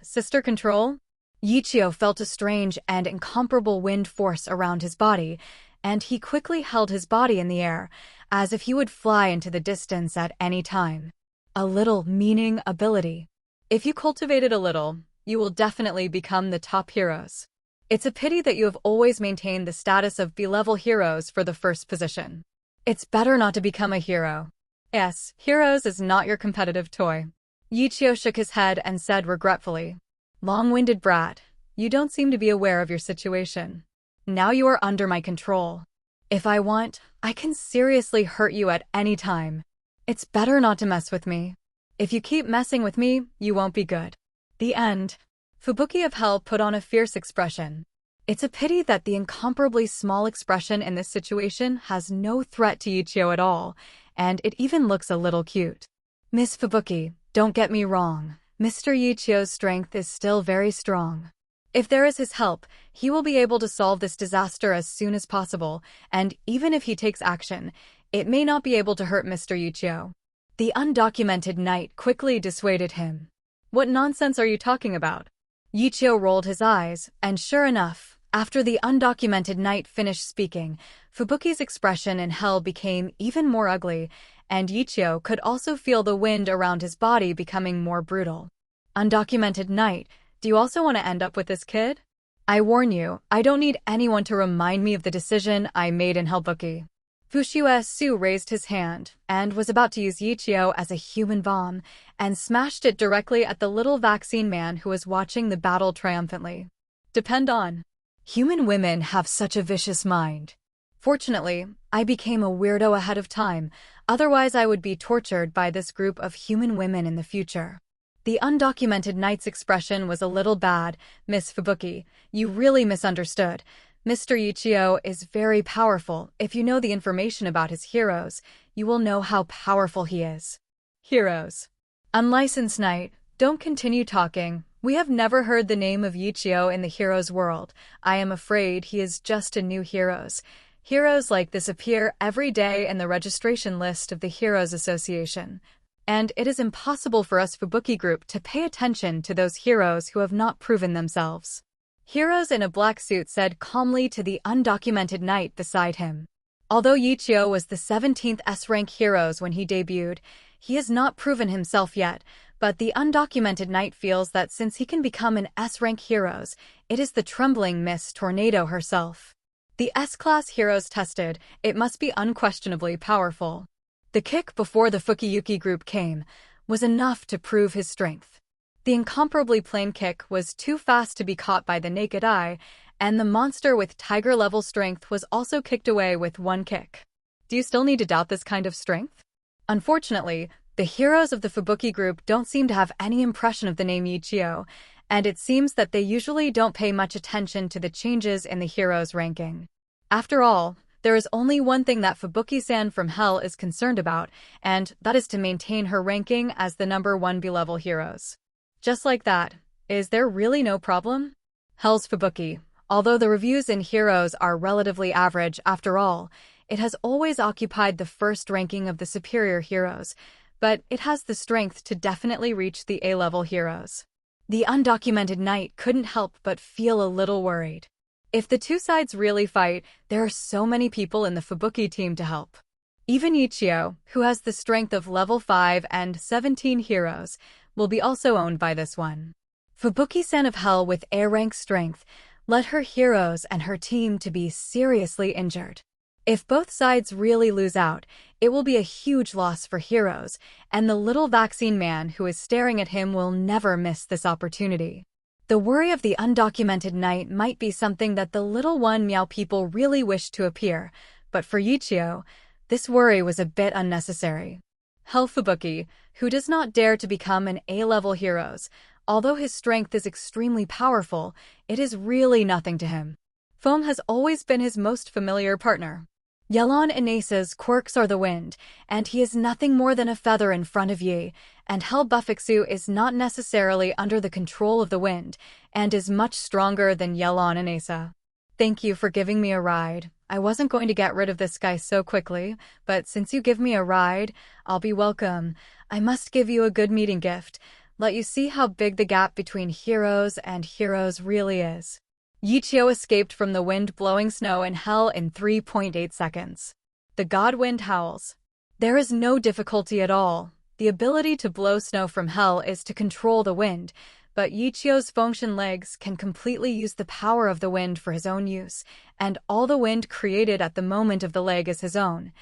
Sister control? Ye Qiu felt a strange and incomparable wind force around his body, and he quickly held his body in the air, as if he would fly into the distance at any time. A little meaning ability. If you cultivate it a little, you will definitely become the top Heroes. It's a pity that you have always maintained the status of B-level heroes for the first position. It's better not to become a hero. Yes, heroes is not your competitive toy. Ye Qiu shook his head and said regretfully, "Long-winded brat, you don't seem to be aware of your situation. Now you are under my control. If I want, I can seriously hurt you at any time. It's better not to mess with me. If you keep messing with me, you won't be good." The end. Fubuki of Hell put on a fierce expression. It's a pity that the incomparably small expression in this situation has no threat to Ye Qiu at all, and it even looks a little cute. Miss Fubuki, don't get me wrong. Mr. Ye Qiu's strength is still very strong. If there is his help, he will be able to solve this disaster as soon as possible, and even if he takes action, it may not be able to hurt Mr. Ye Qiu. The undocumented knight quickly dissuaded him. What nonsense are you talking about? Ye Qiu rolled his eyes, and sure enough, after the undocumented knight finished speaking, Fubuki's expression in hell became even more ugly, and Ye Qiu could also feel the wind around his body becoming more brutal. Undocumented knight, do you also want to end up with this kid? I warn you, I don't need anyone to remind me of the decision I made in Hellbuki. Fushue Su raised his hand and was about to use Ye Qiu as a human bomb and smashed it directly at the little vaccine man who was watching the battle triumphantly. Depend on. Human women have such a vicious mind. Fortunately, I became a weirdo ahead of time, otherwise I would be tortured by this group of human women in the future. The undocumented knight's expression was a little bad. Miss Fubuki, you really misunderstood. Mr. Ye Qiu is very powerful. If you know the information about his heroes, you will know how powerful he is. Heroes. Unlicensed knight, don't continue talking. We have never heard the name of Ye Qiu in the heroes world. I am afraid he is just a new heroes. Heroes like this appear every day in the registration list of the Heroes Association. And it is impossible for us Fubuki Group to pay attention to those heroes who have not proven themselves. Heroes in a black suit said calmly to the undocumented knight beside him. Although Ye Qiu was the 17th S-rank heroes when he debuted, he has not proven himself yet, but the undocumented knight feels that since he can become an S-rank heroes, it is the trembling Miss Tornado herself. The S-class heroes tested, it must be unquestionably powerful. The kick before the Fukiyuki group came was enough to prove his strength. The incomparably plain kick was too fast to be caught by the naked eye, and the monster with tiger-level strength was also kicked away with one kick. Do you still need to doubt this kind of strength? Unfortunately, the heroes of the Fubuki group don't seem to have any impression of the name Ye Qiu, and it seems that they usually don't pay much attention to the changes in the heroes' ranking. After all, there is only one thing that Fubuki-san from Hell is concerned about, and that is to maintain her ranking as the #1 B-level heroes. Just like that, is there really no problem? Hell's Fubuki, although the reviews in Heroes are relatively average after all, it has always occupied the first ranking of the superior heroes, but it has the strength to definitely reach the A-level heroes. The undocumented knight couldn't help but feel a little worried. If the two sides really fight, there are so many people in the Fubuki team to help. Even Ye Qiu, who has the strength of level 5 and 17 heroes, will be also owned by this one. Fubuki-san of Hell with A-rank strength led her heroes and her team to be seriously injured. If both sides really lose out, it will be a huge loss for heroes, and the little vaccine man who is staring at him will never miss this opportunity. The worry of the undocumented knight might be something that the little one Meow people really wished to appear, but for Ye Qiu, this worry was a bit unnecessary. Hell Fubuki, who does not dare to become an A-level heroes, although his strength is extremely powerful, it is really nothing to him. Foam has always been his most familiar partner. Yelon Inasa's quirks are the wind, and he is nothing more than a feather in front of Ye, and Hell Buffixu is not necessarily under the control of the wind, and is much stronger than Yelon Inasa. Thank you for giving me a ride. I wasn't going to get rid of this guy so quickly, but since you give me a ride, I'll be welcome. I must give you a good meeting gift. Let you see how big the gap between heroes and heroes really is. Ye Qiu escaped from the wind blowing snow in Hell in 3.8 seconds. The god wind howls. There is no difficulty at all. The ability to blow snow from Hell is to control the wind, but Ye Qiu's function legs can completely use the power of the wind for his own use, and all the wind created at the moment of the leg is his own,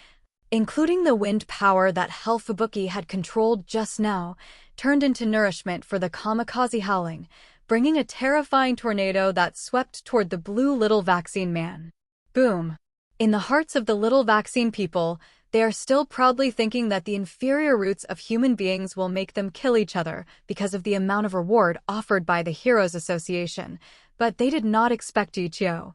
including the wind power that Fubuki had controlled just now, turned into nourishment for the kamikaze howling, bringing a terrifying tornado that swept toward the blue little vaccine man. Boom! In the hearts of the little vaccine people, they are still proudly thinking that the inferior roots of human beings will make them kill each other because of the amount of reward offered by the Heroes Association, but they did not expect Ye Qiu,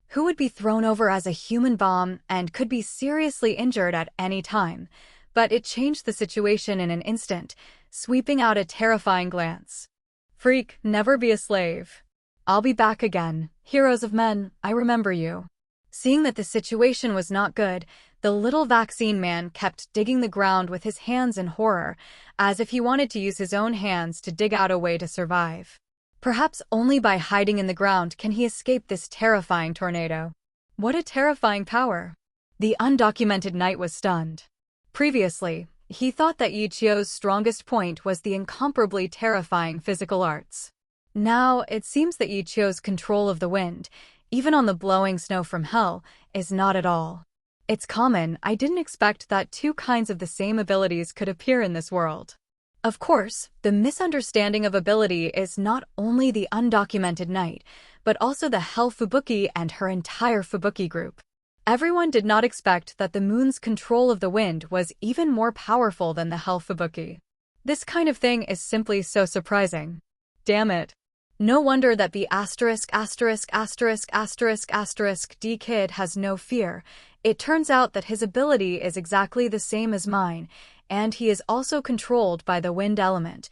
who would be thrown over as a human bomb and could be seriously injured at any time. But it changed the situation in an instant, sweeping out a terrifying glance. Freak, never be a slave. I'll be back again. Heroes of men, I remember you. Seeing that the situation was not good, the little vaccine man kept digging the ground with his hands in horror, as if he wanted to use his own hands to dig out a way to survive. Perhaps only by hiding in the ground can he escape this terrifying tornado. What a terrifying power! The undocumented knight was stunned. Previously, he thought that Ye Qiu's strongest point was the incomparably terrifying physical arts. Now, it seems that Ye Qiu's control of the wind, even on the blowing snow from hell, is not at all. It's common. I didn't expect that two kinds of the same abilities could appear in this world. Of course, the misunderstanding of ability is not only the undocumented knight, but also the Fubuki and her entire Fubuki group. Everyone did not expect that the moon's control of the wind was even more powerful than the Fubuki. This kind of thing is simply so surprising. Damn it. No wonder that the D kid has no fear. It turns out that his ability is exactly the same as mine, and he is also controlled by the wind element.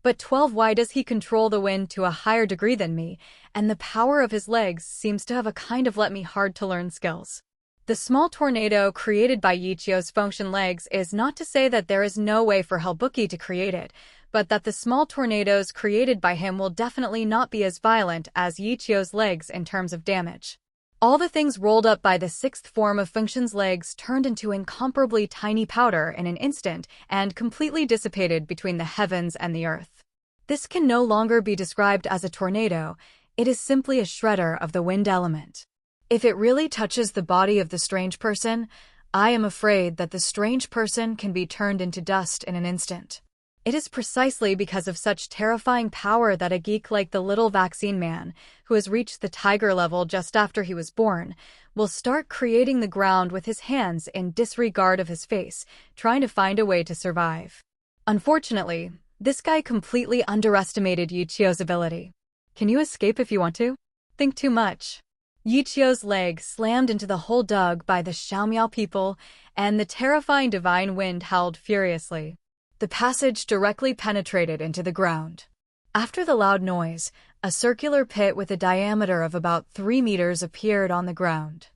But 12, why does he control the wind to a higher degree than me, and the power of his legs seems to have a kind of let me hard to learn skills. The small tornado created by Ye Qiu's function legs is not to say that there is no way for Fubuki to create it, but that the small tornadoes created by him will definitely not be as violent as Ye Qiu's legs in terms of damage. All the things rolled up by the sixth form of function's legs turned into incomparably tiny powder in an instant and completely dissipated between the heavens and the earth. This can no longer be described as a tornado, it is simply a shredder of the wind element. If it really touches the body of the strange person, I am afraid that the strange person can be turned into dust in an instant. It is precisely because of such terrifying power that a geek like the little vaccine man, who has reached the tiger level just after he was born, will start creating the ground with his hands in disregard of his face, trying to find a way to survive. Unfortunately, this guy completely underestimated Ye Qiu's ability. Can you escape if you want to? Think too much. Ye Qiu's leg slammed into the hole dug by the Xiaomiao people, and the terrifying divine wind howled furiously. The passage directly penetrated into the ground. After the loud noise, a circular pit with a diameter of about 3 meters appeared on the ground.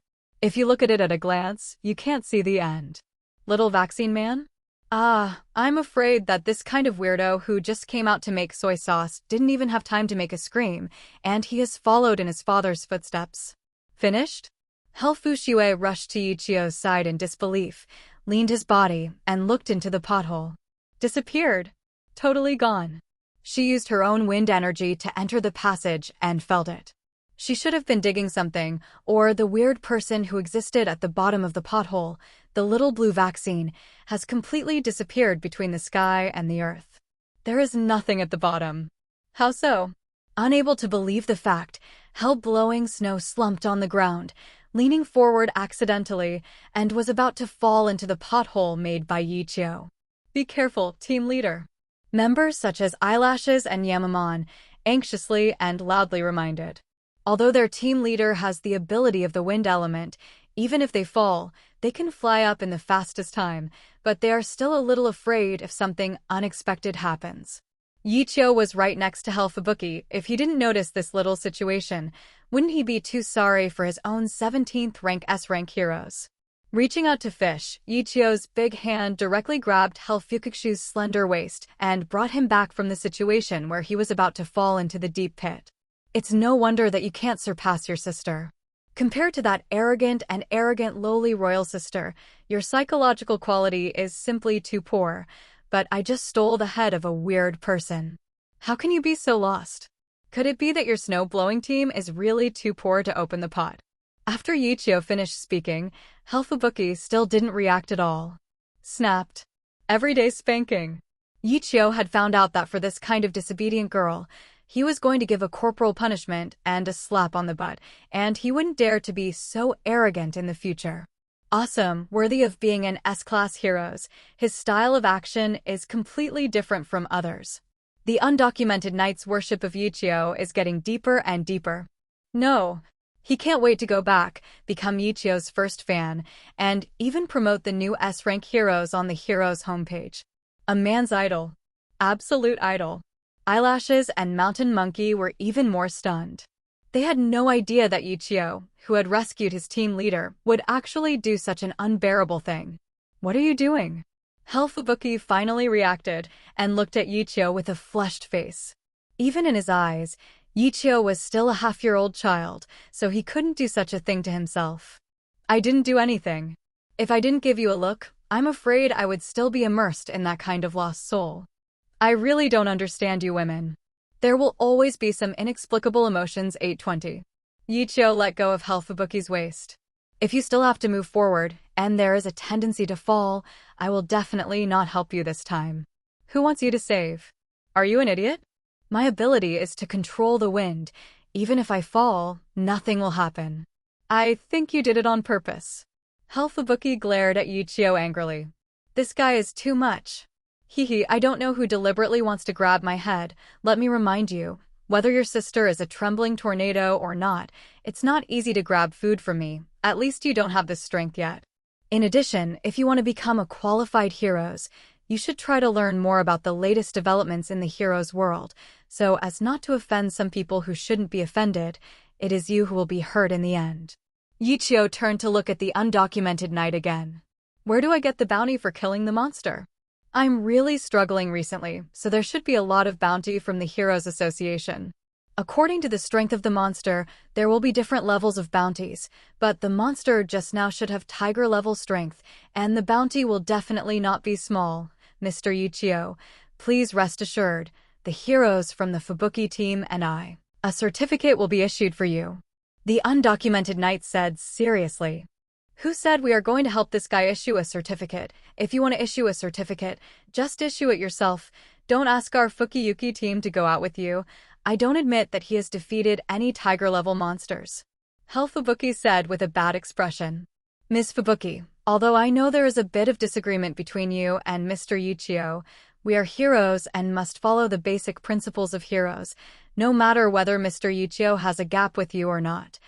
If you look at it at a glance, you can't see the end. Little vaccine man? I'm afraid that this kind of weirdo who just came out to make soy sauce didn't even have time to make a scream, and he has followed in his father's footsteps. Finished? Fushue rushed to Ye Qiu's side in disbelief, leaned his body, and looked into the pothole. Disappeared. Totally gone. She used her own wind energy to enter the passage and felt it. She should have been digging something, or the weird person who existed at the bottom of the pothole, the little blue vaccine, has completely disappeared between the sky and the earth. There is nothing at the bottom. How so? Unable to believe the fact, hell-blowing snow slumped on the ground, leaning forward accidentally, and was about to fall into the pothole made by Ye Qiu. Be careful, team leader. Members such as Eyelashes and Yamamon anxiously and loudly reminded. Although their team leader has the ability of the wind element, even if they fall, they can fly up in the fastest time, but they are still a little afraid if something unexpected happens. Ye Qiu was right next to Fubuki. If he didn't notice this little situation, wouldn't he be too sorry for his own 17th rank S-rank heroes? Reaching out to fish, Ye Qiu's big hand directly grabbed Fubuki's slender waist and brought him back from the situation where he was about to fall into the deep pit. It's no wonder that you can't surpass your sister. Compared to that arrogant lowly royal sister, your psychological quality is simply too poor, but I just stole the head of a weird person. How can you be so lost? Could it be that your snow-blowing team is really too poor to open the pot? After Ye Qiu finished speaking, Fubuki still didn't react at all. Snapped. Everyday spanking. Ye Qiu had found out that for this kind of disobedient girl, he was going to give a corporal punishment and a slap on the butt, and he wouldn't dare to be so arrogant in the future. Awesome, worthy of being an S-class heroes, his style of action is completely different from others. The undocumented knight's worship of Ye Qiu is getting deeper and deeper. No, he can't wait to go back, become Ye Qiu's first fan, and even promote the new S-rank heroes on the heroes homepage. A man's idol. Absolute idol. Eyelashes and Mountain Monkey were even more stunned. They had no idea that Ye Qiu, who had rescued his team leader, would actually do such an unbearable thing. What are you doing? Fubuki finally reacted and looked at Ye Qiu with a flushed face. Even in his eyes, Ye Qiu was still a half-year-old child, so he couldn't do such a thing to himself. I didn't do anything. If I didn't give you a look, I'm afraid I would still be immersed in that kind of lost soul. I really don't understand you women. There will always be some inexplicable emotions. 820. Ye Qiu let go of Fubuki's waist. If you still have to move forward, and there is a tendency to fall, I will definitely not help you this time. Who wants you to save? Are you an idiot? My ability is to control the wind. Even if I fall, nothing will happen. I think you did it on purpose. Fubuki glared at Ye Qiu angrily. This guy is too much. I don't know who deliberately wants to grab my head. Let me remind you, whether your sister is a trembling tornado or not, it's not easy to grab food from me. At least you don't have this strength yet. In addition, if you want to become a qualified heroes, you should try to learn more about the latest developments in the heroes world, so as not to offend some people who shouldn't be offended. It is you who will be hurt in the end. Ye Qiu turned to look at the undocumented knight again. Where do I get the bounty for killing the monster? I'm really struggling recently, so there should be a lot of bounty from the Heroes Association. According to the strength of the monster, there will be different levels of bounties, but the monster just now should have tiger-level strength, and the bounty will definitely not be small. Mr. Ye Qiu, please rest assured, the heroes from the Fubuki team and a certificate will be issued for you. The undocumented knight said seriously. Who said we are going to help this guy issue a certificate? If you want to issue a certificate, just issue it yourself. Don't ask our Fukiyuki team to go out with you. I don't admit that he has defeated any tiger-level monsters. Fubuki said with a bad expression. Ms. Fubuki, although I know there is a bit of disagreement between you and Mr. Ye Qiu, we are heroes and must follow the basic principles of heroes, no matter whether Mr. Ye Qiu has a gap with you or not.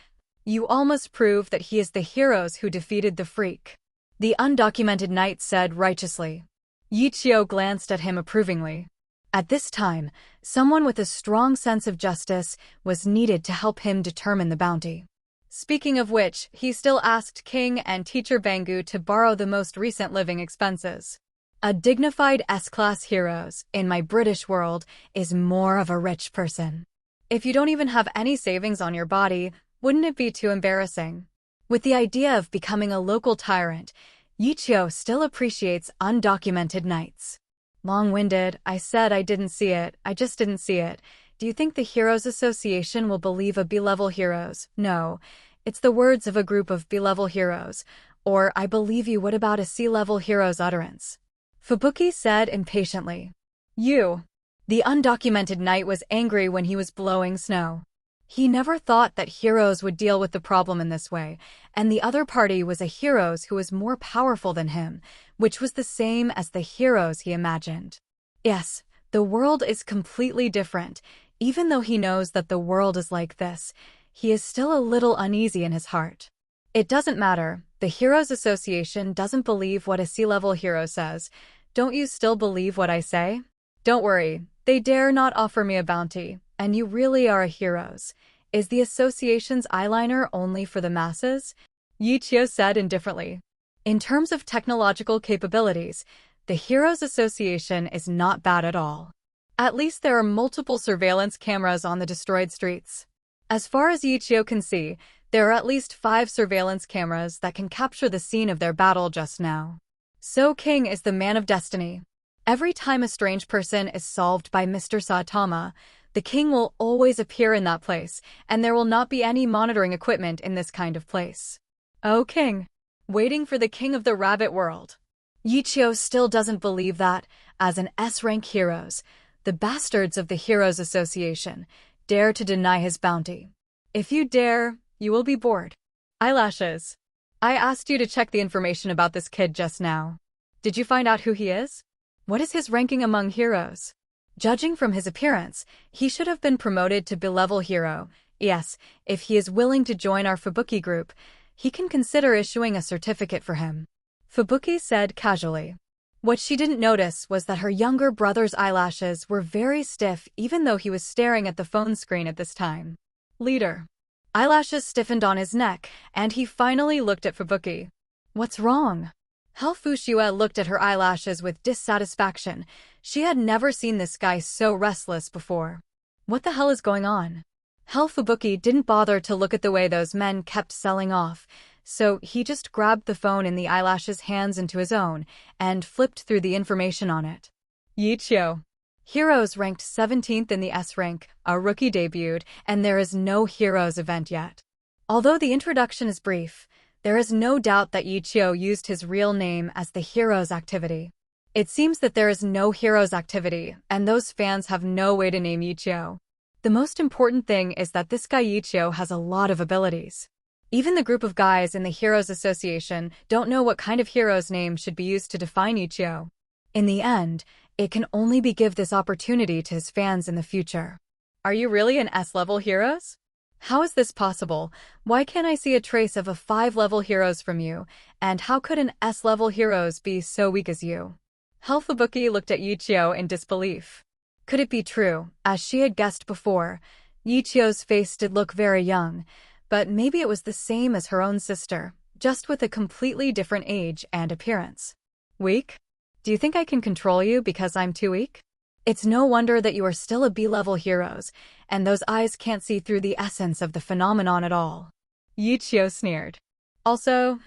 You all must prove that he is the heroes who defeated the freak. The undocumented knight said righteously. Ye Qiu glanced at him approvingly. At this time, someone with a strong sense of justice was needed to help him determine the bounty. Speaking of which, he still asked King and Teacher Bangu to borrow the most recent living expenses. A dignified S-class heroes, in my British world, is more of a rich person. If you don't even have any savings on your body, wouldn't it be too embarrassing? With the idea of becoming a local tyrant, Ye Qiu still appreciates undocumented knights. Long-winded, I said I didn't see it, I just didn't see it. Do you think the Heroes Association will believe a B-level heroes? No, it's the words of a group of B-level heroes. Or I believe you, what about a C-level hero's utterance? Fubuki said impatiently. You. The undocumented knight was angry when he was blowing snow. He never thought that heroes would deal with the problem in this way, and the other party was a heroes who was more powerful than him, which was the same as the heroes he imagined. Yes, the world is completely different. Even though he knows that the world is like this, he is still a little uneasy in his heart. It doesn't matter. The Heroes Association doesn't believe what a C-level hero says. Don't you still believe what I say? Don't worry, they dare not offer me a bounty. And you really are a heroes. Is the association's eyeliner only for the masses? Ye Qiu said indifferently. In terms of technological capabilities, the Heroes Association is not bad at all. At least there are multiple surveillance cameras on the destroyed streets. As far as Ye Qiu can see, there are at least 5 surveillance cameras that can capture the scene of their battle just now. So King is the man of destiny. Every time a strange person is solved by Mr. Saitama, the king will always appear in that place, and there will not be any monitoring equipment in this kind of place. Oh, king. Waiting for the king of the rabbit world. Ye Qiu still doesn't believe that, as an S-rank heroes, the bastards of the Heroes Association dare to deny his bounty. If you dare, you will be bored. Eyelashes. I asked you to check the information about this kid just now. Did you find out who he is? What is his ranking among heroes? Judging from his appearance, he should have been promoted to B-level hero. Yes, if he is willing to join our Fubuki group, he can consider issuing a certificate for him. Fubuki said casually. What she didn't notice was that her younger brother's eyelashes were very stiff even though he was staring at the phone screen at this time. Leader. Eyelashes stiffened on his neck, and he finally looked at Fubuki. What's wrong? Fushue looked at her eyelashes with dissatisfaction. She had never seen this guy so restless before. What the hell is going on? Fubuki didn't bother to look at the way those men kept selling off, so he just grabbed the phone in the eyelash's hands into his own and flipped through the information on it. Ye Qiu. Heroes ranked 17th in the S rank, a rookie debuted, and there is no Heroes event yet. Although the introduction is brief, there is no doubt that Ye Qiu used his real name as the Heroes activity. It seems that there is no Heroes activity, and those fans have no way to name Ye Qiu. The most important thing is that this guy Ye Qiu has a lot of abilities. Even the group of guys in the Heroes Association don't know what kind of hero's name should be used to define Ye Qiu. In the end, it can only be give this opportunity to his fans in the future. Are you really an S-level heroes? How is this possible? Why can't I see a trace of a 5-level heroes from you? And how could an S-level heroes be so weak as you? Fubuki looked at Ye Qiu in disbelief. Could it be true? As she had guessed before, Ye Qiu's face did look very young, but maybe it was the same as her own sister, just with a completely different age and appearance. Weak? Do you think I can control you because I'm too weak? It's no wonder that you are still a B-level heroes, and those eyes can't see through the essence of the phenomenon at all. Ye Qiu sneered. Also,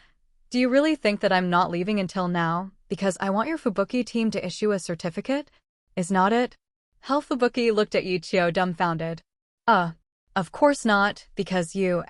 do you really think that I'm not leaving until now, because I want your Fubuki team to issue a certificate? Is not it? Fubuki looked at Ye Qiu dumbfounded. Of course not, because you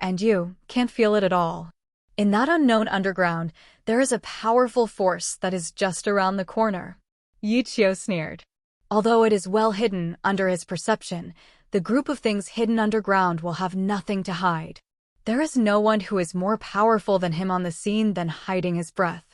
can't feel it at all. In that unknown underground, there is a powerful force that is just around the corner. Ye Qiu sneered. Although it is well hidden under his perception, the group of things hidden underground will have nothing to hide. There is no one who is more powerful than him on the scene than hiding his breath.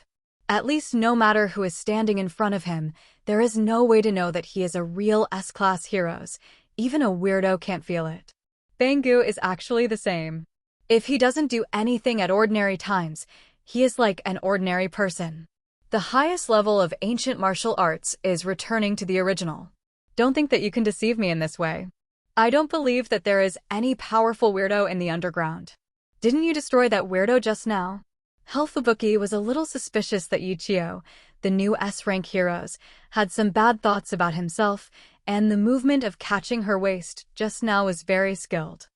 At least no matter who is standing in front of him, there is no way to know that he is a real S-class heroes. Even a weirdo can't feel it. Bangu is actually the same. If he doesn't do anything at ordinary times, he is like an ordinary person. The highest level of ancient martial arts is returning to the original. Don't think that you can deceive me in this way. I don't believe that there is any powerful weirdo in the underground. Didn't you destroy that weirdo just now? Fubuki was a little suspicious that Ye Qiu, the new S-rank heroes, had some bad thoughts about himself, and the movement of catching her waist just now was very skilled.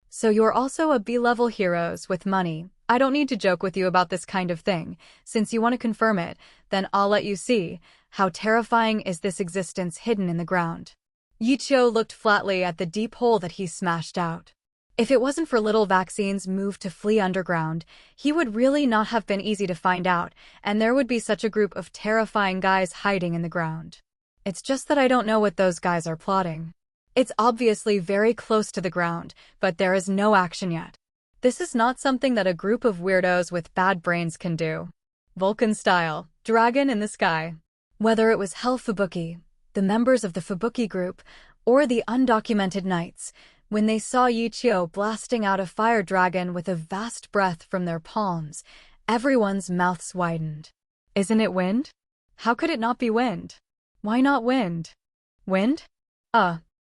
So you're also a B-level heroes with money. I don't need to joke with you about this kind of thing. Since you want to confirm it, then I'll let you see. How terrifying is this existence hidden in the ground? Ye Qiu looked flatly at the deep hole that he smashed out. If it wasn't for little vaccines moved to flee underground, he would really not have been easy to find out, and there would be such a group of terrifying guys hiding in the ground. It's just that I don't know what those guys are plotting. It's obviously very close to the ground, but there is no action yet. This is not something that a group of weirdos with bad brains can do. Vulcan style, dragon in the sky. Whether it was Fubuki, the members of the Fubuki group, or the undocumented knights, when they saw Ye Qiu blasting out a fire dragon with a vast breath from their palms, everyone's mouths widened. Isn't it wind? How could it not be wind? Why not wind? Wind?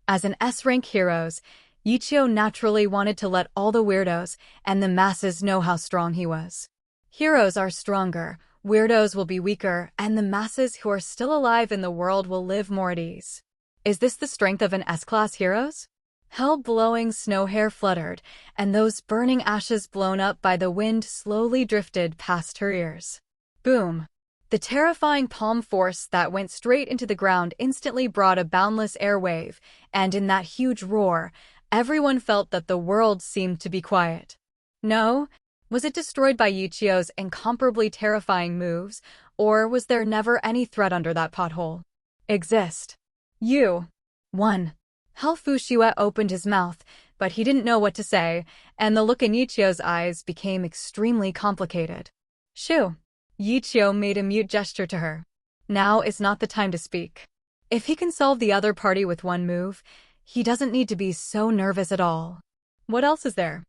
As an S-rank heroes, Ye Qiu naturally wanted to let all the weirdos and the masses know how strong he was. Heroes are stronger, weirdos will be weaker, and the masses who are still alive in the world will live more at ease. Is this the strength of an S-class heroes? Hell-blowing snow hair fluttered, and those burning ashes blown up by the wind slowly drifted past her ears. Boom! The terrifying palm force that went straight into the ground instantly brought a boundless air wave, and in that huge roar, everyone felt that the world seemed to be quiet. No, was it destroyed by Ye Qiu's incomparably terrifying moves, or was there never any threat under that pothole? Exist. You. 1. Hao Fushue opened his mouth, but he didn't know what to say, and the look in Ye Qiu's eyes became extremely complicated. Shoo. Ye Qiu made a mute gesture to her. Now is not the time to speak. If he can solve the other party with one move, he doesn't need to be so nervous at all. What else is there?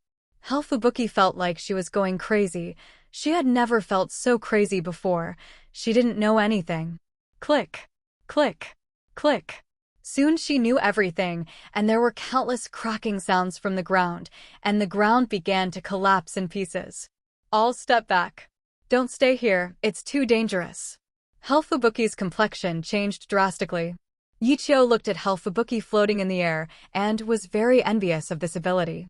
Fubuki felt like she was going crazy. She had never felt so crazy before. She didn't know anything. Click. Click. Click. Soon she knew everything, and there were countless cracking sounds from the ground, and the ground began to collapse in pieces. All step back. Don't stay here, it's too dangerous. Fubuki's complexion changed drastically. Ye Qiu looked at Fubuki floating in the air and was very envious of this ability.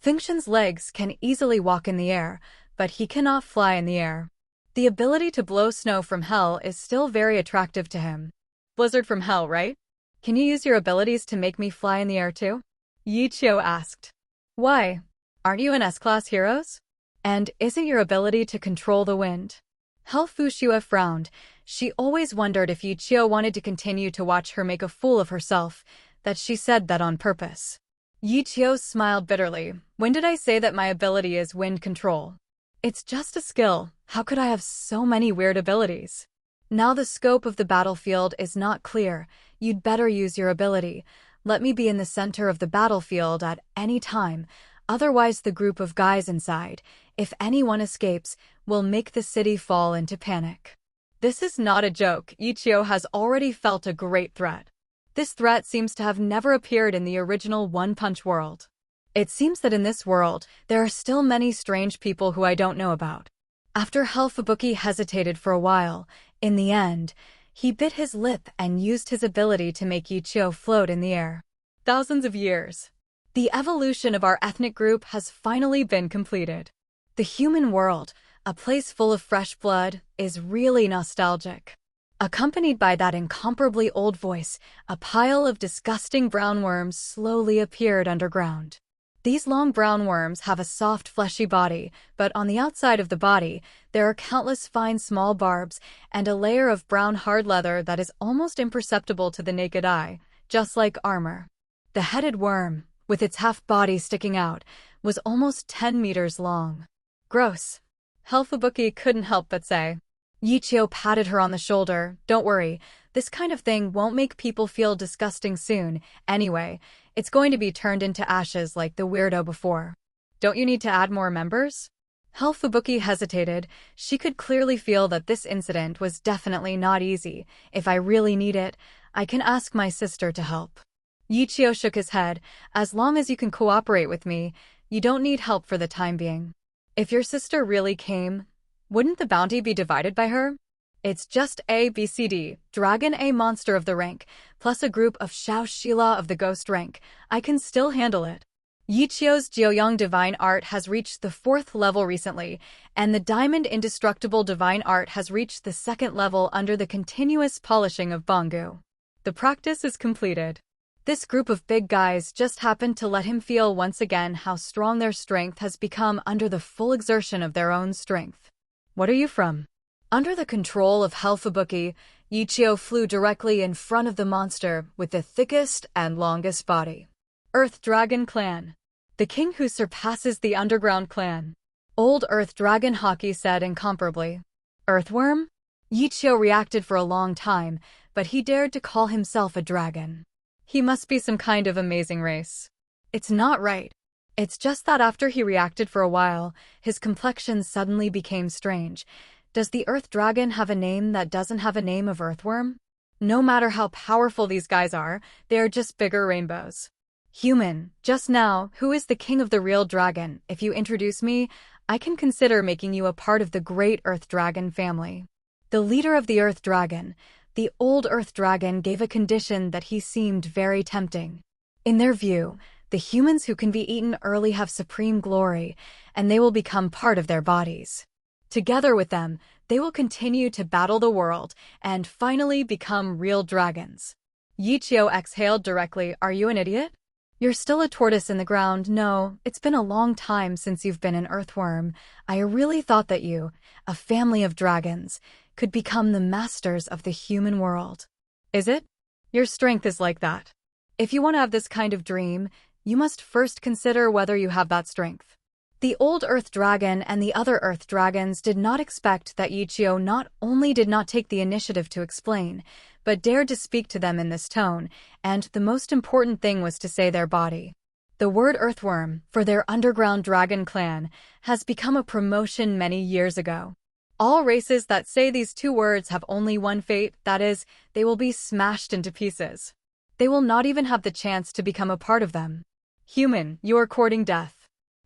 Fengshen's legs can easily walk in the air, but he cannot fly in the air. The ability to blow snow from hell is still very attractive to him. Blizzard from hell, right? Can you use your abilities to make me fly in the air too? Ye Qiu asked. Why? Aren't you an S-class heroes? And isn't your ability to control the wind? Hao Fushue frowned. She always wondered if Ye Qiu wanted to continue to watch her make a fool of herself, that she said that on purpose. Ye Qiu smiled bitterly. When did I say that my ability is wind control? It's just a skill. How could I have so many weird abilities? Now the scope of the battlefield is not clear. You'd better use your ability. Let me be in the center of the battlefield at any time. Otherwise the group of guys inside, if anyone escapes, will make the city fall into panic. This is not a joke. Ye Qiu has already felt a great threat. This threat seems to have never appeared in the original One Punch world. It seems that in this world, there are still many strange people who I don't know about. After Fubuki hesitated for a while, in the end, he bit his lip and used his ability to make Ye Qiu float in the air. Thousands of years. The evolution of our ethnic group has finally been completed. The human world, a place full of fresh blood, is really nostalgic. Accompanied by that incomparably old voice, a pile of disgusting brown worms slowly appeared underground. These long brown worms have a soft, fleshy body, but on the outside of the body, there are countless fine small barbs and a layer of brown hard leather that is almost imperceptible to the naked eye, just like armor. The headed worm, with its half-body sticking out, was almost 10 meters long. Gross. Fubuki couldn't help but say. Ye Qiu patted her on the shoulder. Don't worry, this kind of thing won't make people feel disgusting soon. Anyway, it's going to be turned into ashes like the weirdo before. Don't you need to add more members? Fubuki hesitated. She could clearly feel that this incident was definitely not easy. If I really need it, I can ask my sister to help. Ye Qiu shook his head. As long as you can cooperate with me, you don't need help for the time being. If your sister really came, wouldn't the bounty be divided by her? It's just A, B, C, D, Dragon A monster of the rank, plus a group of Xiao Shila of the ghost rank. I can still handle it. Ye Qiu's Jiuyang Divine Art has reached the 4th level recently, and the Diamond Indestructible Divine Art has reached the 2nd level under the continuous polishing of Bangu. The practice is completed. This group of big guys just happened to let him feel once again how strong their strength has become under the full exertion of their own strength. What are you from? Under the control of Fubuki, Ye Qiu flew directly in front of the monster with the thickest and longest body. Earth Dragon Clan. The king who surpasses the underground clan. Old Earth Dragon Haki said incomparably. Earthworm? Ye Qiu reacted for a long time, but he dared to call himself a dragon. He must be some kind of amazing race. It's not right. It's just that after he reacted for a while, his complexion suddenly became strange. Does the Earth Dragon have a name that doesn't have a name of Earthworm? No matter how powerful these guys are, they are just bigger rainbows. Human, just now, who is the king of the real dragon? If you introduce me, I can consider making you a part of the great Earth Dragon family. The leader of the Earth Dragon, the old Earth Dragon, gave a condition that he seemed very tempting. In their view, the humans who can be eaten early have supreme glory, and they will become part of their bodies. Together with them, they will continue to battle the world and finally become real dragons. Ye Qiu exhaled directly. Are you an idiot? You're still a tortoise in the ground. No, it's been a long time since you've been an earthworm. I really thought that you, a family of dragons, could become the masters of the human world. Is it? Your strength is like that. If you want to have this kind of dream, you must first consider whether you have that strength. The old Earth Dragon and the other Earth Dragons did not expect that Ye Qiu not only did not take the initiative to explain, but dared to speak to them in this tone, and the most important thing was to say their body. The word earthworm, for their underground dragon clan, has become a promotion many years ago. All races that say these two words have only one fate, that is, they will be smashed into pieces. They will not even have the chance to become a part of them. Human, you are courting death.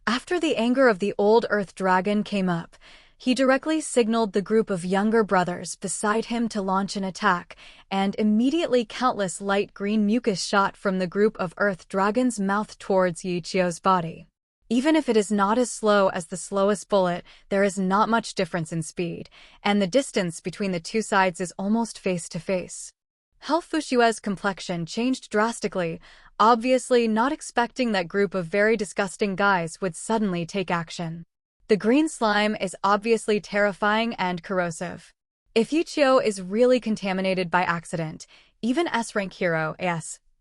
After the anger of the old Earth Dragon came up, he directly signaled the group of younger brothers beside him to launch an attack, and immediately countless light green mucus shot from the group of Earth Dragon's mouth towards Ye Qiu's body. Even if it is not as slow as the slowest bullet, there is not much difference in speed, and the distance between the two sides is almost face to face. Fushue's complexion changed drastically, obviously not expecting that group of very disgusting guys would suddenly take action. The green slime is obviously terrifying and corrosive. If Ye Qiu is really contaminated by accident, even S-rank hero,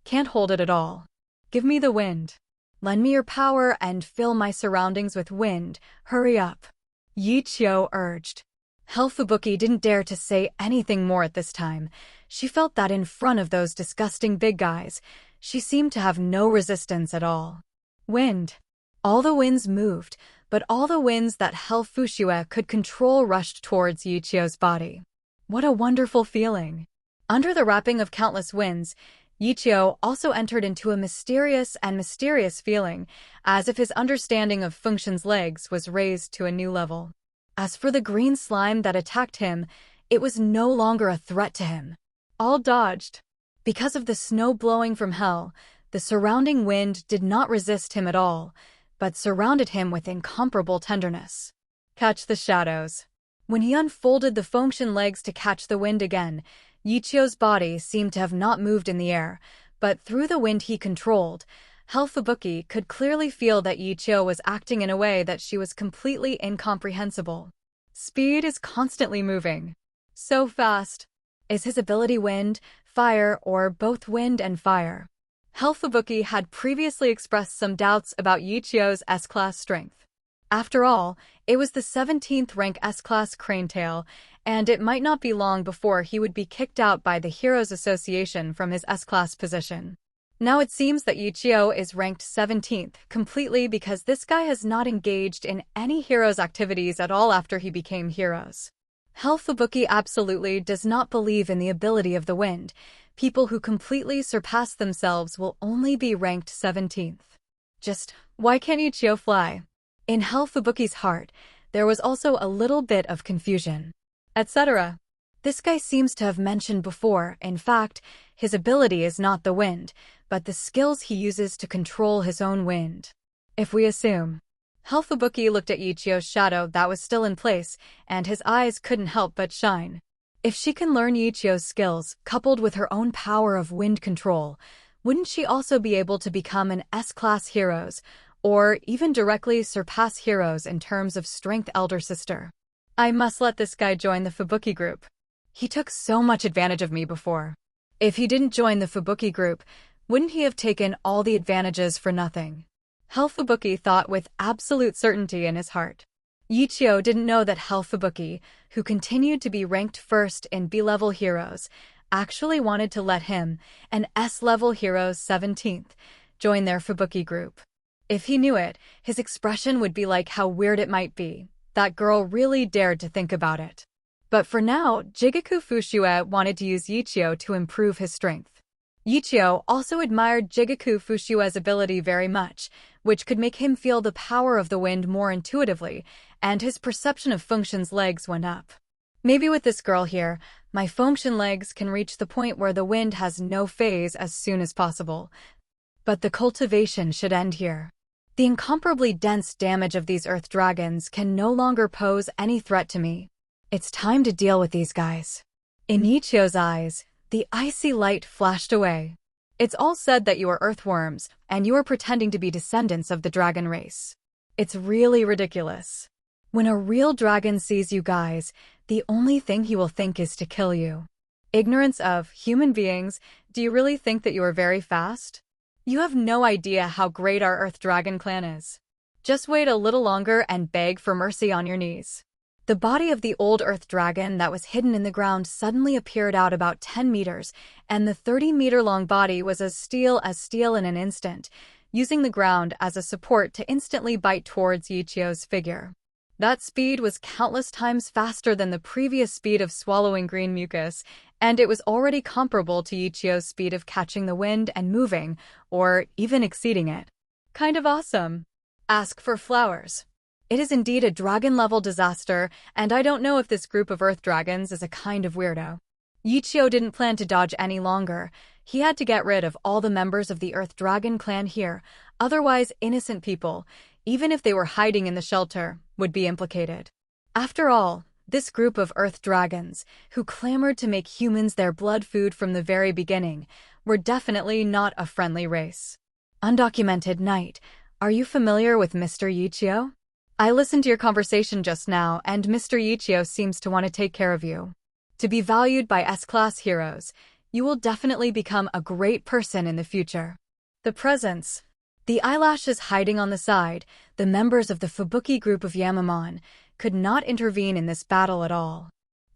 can't hold it at all. Give me the wind. Lend me your power and fill my surroundings with wind. Hurry up. Ye Qiu urged. Fubuki didn't dare to say anything more at this time. She felt that in front of those disgusting big guys, she seemed to have no resistance at all. Wind. All the winds moved, but all the winds that Fushue could control rushed towards Ye Qiu's body. What a wonderful feeling. Under the wrapping of countless winds, Ye Qiu also entered into a mysterious feeling, as if his understanding of Fengshen's legs was raised to a new level. As for the green slime that attacked him, it was no longer a threat to him. All dodged. Because of the snow blowing from hell, the surrounding wind did not resist him at all, but surrounded him with incomparable tenderness. Catch the shadows. When he unfolded the Fengshen legs to catch the wind again, Ye Qiu's body seemed to have not moved in the air, but through the wind he controlled, Fubuki could clearly feel that Ye Qiu was acting in a way that she was completely incomprehensible. Speed is constantly moving. So fast. Is his ability wind, fire, or both wind and fire? Fubuki had previously expressed some doubts about Ye Qiu's S-class strength. After all, it was the 17th rank S-class cranetail, and it might not be long before he would be kicked out by the Heroes Association from his S-class position. Now it seems that Ye Qiu is ranked 17th completely because this guy has not engaged in any heroes activities at all after he became heroes. Fubuki absolutely does not believe in the ability of the wind. People who completely surpass themselves will only be ranked 17th. Just, why can't Ye Qiu fly? In Fubuki's heart, there was also a little bit of confusion. Etc. This guy seems to have mentioned before, in fact, his ability is not the wind, but the skills he uses to control his own wind. If we assume. Fubuki looked at Ye Qiu's shadow that was still in place, and his eyes couldn't help but shine. If she can learn Ye Qiu's skills, coupled with her own power of wind control, wouldn't she also be able to become an S-class heroes, or even directly surpass heroes in terms of strength? Elder sister. I must let this guy join the Fubuki group. He took so much advantage of me before. If he didn't join the Fubuki group, wouldn't he have taken all the advantages for nothing? Fubuki thought with absolute certainty in his heart. Ye Qiu didn't know that Fubuki, who continued to be ranked first in B-level heroes, actually wanted to let him, an S-level hero's 17th, join their Fubuki group. If he knew it, his expression would be like how weird it might be. That girl really dared to think about it. But for now, Jigaku Fushue wanted to use Ye Qiu to improve his strength. Ye Qiu also admired Jigaku Fushue's ability very much, which could make him feel the power of the wind more intuitively, and his perception of Fengshen's legs went up. Maybe with this girl here, my Fengshen legs can reach the point where the wind has no phase as soon as possible. But the cultivation should end here. The incomparably dense damage of these earth dragons can no longer pose any threat to me. It's time to deal with these guys. In Ye Qiu's eyes, the icy light flashed away. It's all said that you are earthworms, and you are pretending to be descendants of the dragon race. It's really ridiculous. When a real dragon sees you guys, the only thing he will think is to kill you. Ignorance of human beings, do you really think that you are very fast? You have no idea how great our Earth Dragon clan is. Just wait a little longer and beg for mercy on your knees. The body of the old Earth Dragon that was hidden in the ground suddenly appeared out about 10 meters, and the 30-meter-long body was as steel in an instant, using the ground as a support to instantly bite towards Ye Qiu's figure. That speed was countless times faster than the previous speed of swallowing green mucus, and it was already comparable to Ye Qiu's speed of catching the wind and moving, or even exceeding it. Kind of awesome. Ask for flowers. It is indeed a dragon-level disaster, and I don't know if this group of Earth Dragons is a kind of weirdo. Ye Qiu didn't plan to dodge any longer. He had to get rid of all the members of the Earth Dragon clan here, otherwise innocent people, even if they were hiding in the shelter, would be implicated. After all, this group of Earth Dragons, who clamored to make humans their blood food from the very beginning, were definitely not a friendly race. Undocumented Knight, are you familiar with Mr. Ye Qiu? I listened to your conversation just now, and Mr. Ye Qiu seems to want to take care of you. To be valued by S-class heroes, you will definitely become a great person in the future. The presence. The eyelashes hiding on the side, the members of the Fubuki group of Yamamon, could not intervene in this battle at all.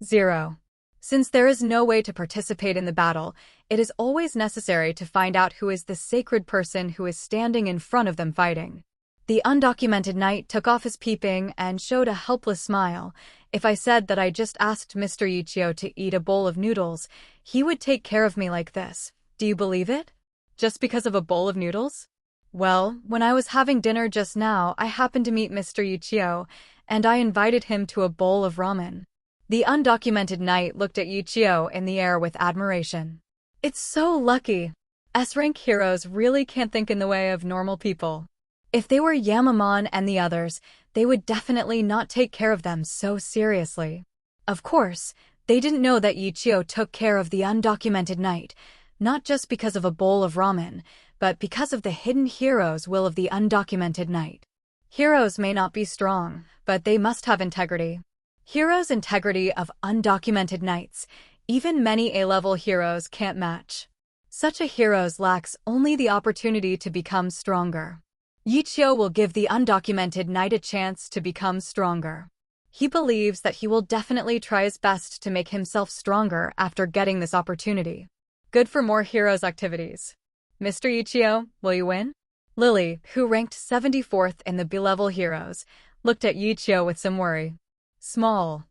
0. Since there is no way to participate in the battle, it is always necessary to find out who is the sacred person who is standing in front of them fighting. The undocumented knight took off his peeping and showed a helpless smile. If I said that I just asked Mr. Ye Qiu to eat a bowl of noodles, he would take care of me like this. Do you believe it? Just because of a bowl of noodles? Well, when I was having dinner just now, I happened to meet Mr. Ye Qiu, and I invited him to a bowl of ramen. The undocumented knight looked at Ye Qiu in the air with admiration. It's so lucky. S-rank heroes really can't think in the way of normal people. If they were Yamamon and the others, they would definitely not take care of them so seriously. Of course, they didn't know that Ye Qiu took care of the undocumented knight, not just because of a bowl of ramen, but because of the hidden hero's will of the undocumented knight. Heroes may not be strong, but they must have integrity. Heroes' integrity of undocumented knights, even many A-level heroes can't match. Such a hero lacks only the opportunity to become stronger. Ye Qiu will give the undocumented knight a chance to become stronger. He believes that he will definitely try his best to make himself stronger after getting this opportunity. Good for more heroes' activities. Mr. Ye Qiu, will you win? Lily, who ranked 74th in the B-level heroes, looked at Ye Qiu with some worry. Small.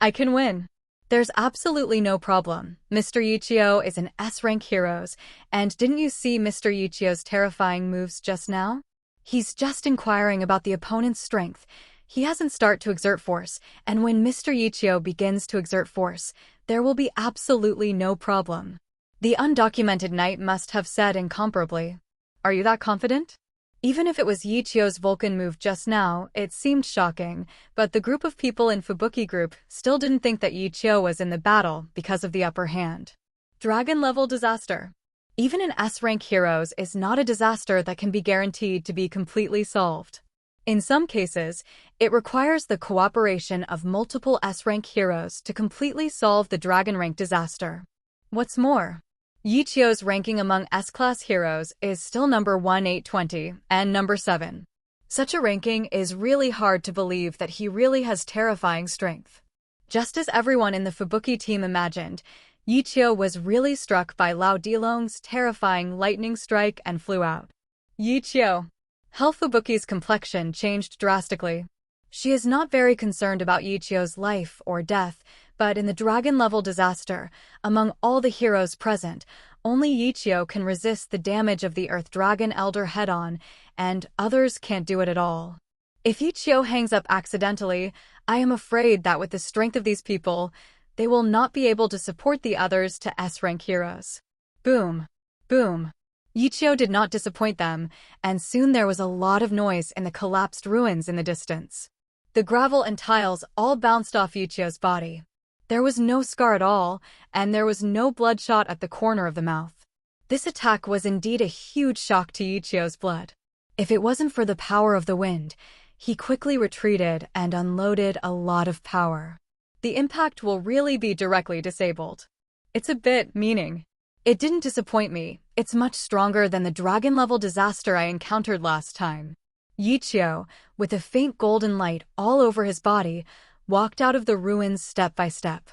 I can win. There's absolutely no problem. Mr. Ye Qiu is an S-rank heroes, and didn't you see Mr. Ye Qiu's terrifying moves just now? He's just inquiring about the opponent's strength. He hasn't started to exert force, and when Mr. Ye Qiu begins to exert force, there will be absolutely no problem. The undocumented knight must have said incomparably. Are you that confident? Even if it was Ye Qiu's Vulcan move just now, it seemed shocking, but the group of people in Fubuki group still didn't think that Ye Qiu was in the battle because of the upper hand. Dragon-level disaster. Even an S-rank heroes is not a disaster that can be guaranteed to be completely solved. In some cases, it requires the cooperation of multiple S-rank heroes to completely solve the dragon-rank disaster. What's more, Ye Qiu's ranking among S-class heroes is still number 1820 and number 7. Such a ranking is really hard to believe that he really has terrifying strength. Just as everyone in the Fubuki team imagined, Ye Qiu was really struck by Lao Dilong's terrifying lightning strike and flew out. Ye Qiu. Hell Fubuki's complexion changed drastically. She is not very concerned about Ye Qiu's life or death, but in the dragon-level disaster, among all the heroes present, only Ye Qiu can resist the damage of the Earth Dragon Elder head-on, and others can't do it at all. If Ye Qiu hangs up accidentally, I am afraid that with the strength of these people, they will not be able to support the others to S-rank heroes. Boom. Boom. Ye Qiu did not disappoint them, and soon there was a lot of noise in the collapsed ruins in the distance. The gravel and tiles all bounced off Ye Qiu's body. There was no scar at all, and there was no bloodshot at the corner of the mouth. This attack was indeed a huge shock to Ye Qiu's blood. If it wasn't for the power of the wind, he quickly retreated and unloaded a lot of power. The impact will really be directly disabled. It's a bit meaning. It didn't disappoint me. It's much stronger than the dragon-level disaster I encountered last time. Ye Qiu, with a faint golden light all over his body, walked out of the ruins step by step.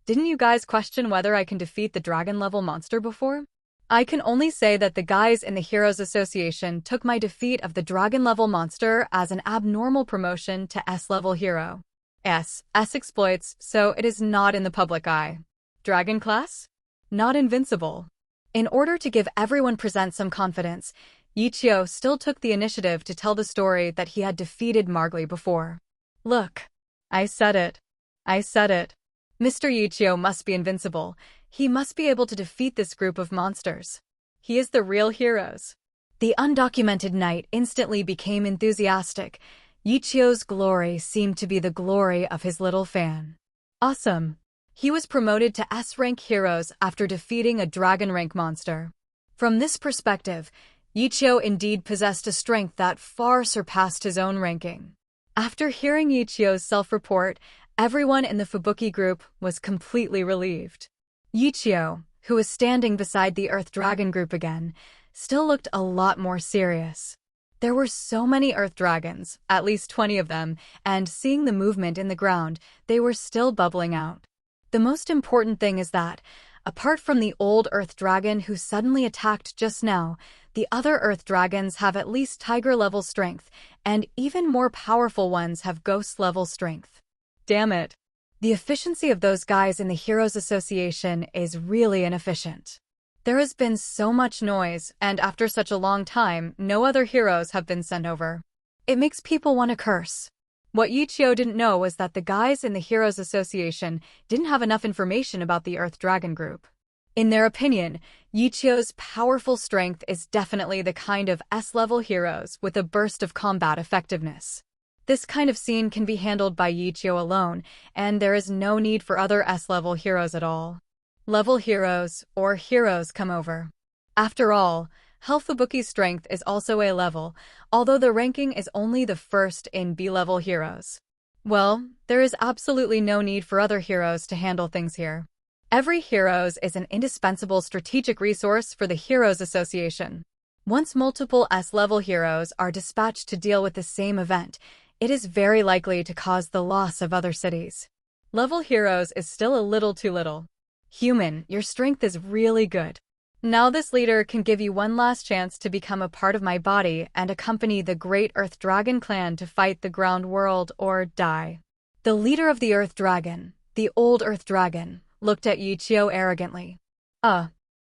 Didn't you guys question whether I can defeat the dragon-level monster before? I can only say that the guys in the Heroes Association took my defeat of the dragon-level monster as an abnormal promotion to S-level hero. S exploits, so it is not in the public eye. Dragon class? Not invincible. In order to give everyone some confidence, Ye Qiu still took the initiative to tell the story that he had defeated Margly before. Look. I said it. Mr. Ye Qiu must be invincible. He must be able to defeat this group of monsters. He is the real heroes. The undocumented knight instantly became enthusiastic. Ye Qiu's glory seemed to be the glory of his little fan. Awesome. He was promoted to S-rank heroes after defeating a dragon-rank monster. From this perspective, Ye Qiu indeed possessed a strength that far surpassed his own ranking. After hearing Ye Qiu's self-report, everyone in the Fubuki group was completely relieved. Ye Qiu, who was standing beside the Earth Dragon group again, still looked a lot more serious. There were so many Earth Dragons, at least 20 of them, and seeing the movement in the ground, they were still bubbling out. The most important thing is that, apart from the old Earth Dragon who suddenly attacked just now, the other Earth Dragons have at least Tiger-level strength, and even more powerful ones have Ghost-level strength. Damn it. The efficiency of those guys in the Heroes Association is really inefficient. There has been so much noise, and after such a long time, no other heroes have been sent over. It makes people want to curse. What Ye Qiu didn't know was that the guys in the Heroes Association didn't have enough information about the Earth Dragon group. In their opinion, Ye Qiu's powerful strength is definitely the kind of S-level heroes with a burst of combat effectiveness. This kind of scene can be handled by Ye Qiu alone, and there is no need for other S-level heroes at all. Level heroes, or heroes, come over. After all, Fubuki's strength is also A level, although the ranking is only the first in B-level heroes. Well, there is absolutely no need for other heroes to handle things here. Every heroes is an indispensable strategic resource for the Heroes Association. Once multiple S-level heroes are dispatched to deal with the same event, it is very likely to cause the loss of other cities. Level heroes is still a little too little. Human, your strength is really good. Now this leader can give you one last chance to become a part of my body and accompany the great Earth Dragon clan to fight the ground world or die. The leader of the Earth Dragon, the old Earth Dragon, looked at Ye Qiu arrogantly.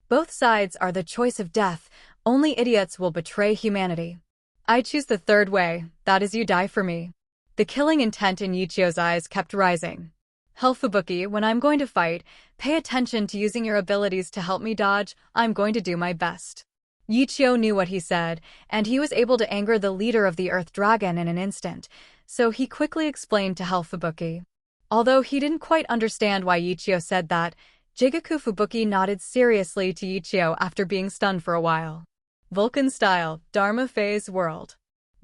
Both sides are the choice of death. Only idiots will betray humanity. I choose the third way, that is you die for me. The killing intent in Ye Qiu's eyes kept rising. Fubuki, when I'm going to fight, pay attention to using your abilities to help me dodge. I'm going to do my best. Ye Qiu knew what he said, and he was able to anger the leader of the Earth Dragon in an instant, so he quickly explained to Fubuki. Although he didn't quite understand why Ye Qiu said that, Jigaku Fubuki nodded seriously to Ye Qiu after being stunned for a while. Vulcan-style, Dharma phase world.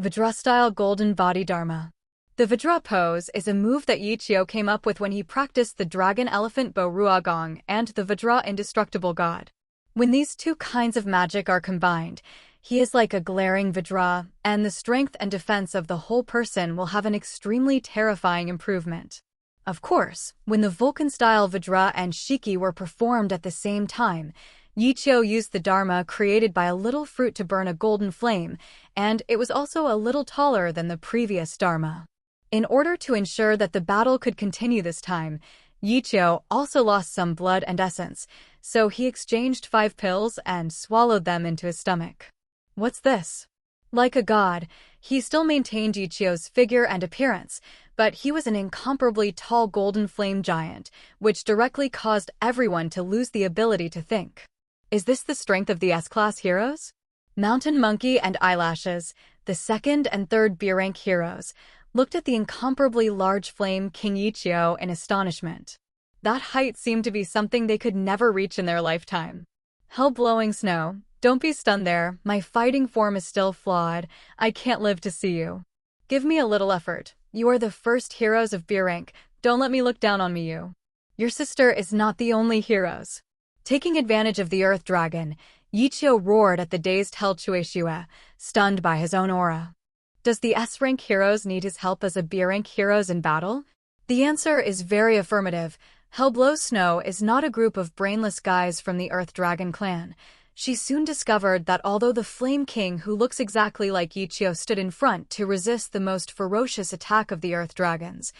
Vajra-style golden body Dharma. The Vajra pose is a move that Ye Qiu came up with when he practiced the Dragon Elephant Bow Ruagong and the Vajra Indestructible God. When these two kinds of magic are combined, he is like a glaring Vajra, and the strength and defense of the whole person will have an extremely terrifying improvement. Of course, when the Vulcan-style Vajra and Shiki were performed at the same time, Ye Qiu used the Dharma created by a little fruit to burn a golden flame, and it was also a little taller than the previous Dharma. In order to ensure that the battle could continue this time, Ye Qiu also lost some blood and essence, so he exchanged 5 pills and swallowed them into his stomach. What's this? Like a god, he still maintained Ye Qiu's figure and appearance, but he was an incomparably tall golden flame giant, which directly caused everyone to lose the ability to think. Is this the strength of the S-class heroes? Mountain Monkey and Eyelashes, the second and third B-rank heroes, looked at the incomparably large flame King Ye Qiu in astonishment. That height seemed to be something they could never reach in their lifetime. Hell-blowing snow, don't be stunned there, my fighting form is still flawed, I can't live to see you. Give me a little effort, you are the first heroes of B rank, don't let me look down on you. Your sister is not the only heroes. Taking advantage of the Earth Dragon, Ye Qiu roared at the dazed Hell Chueshue, stunned by his own aura. Does the S-rank heroes need his help as a B-rank heroes in battle? The answer is very affirmative. Hellblow Snow is not a group of brainless guys from the Earth Dragon clan. She soon discovered that although the Flame King who looks exactly like Ye Qiu stood in front to resist the most ferocious attack of the Earth Dragons,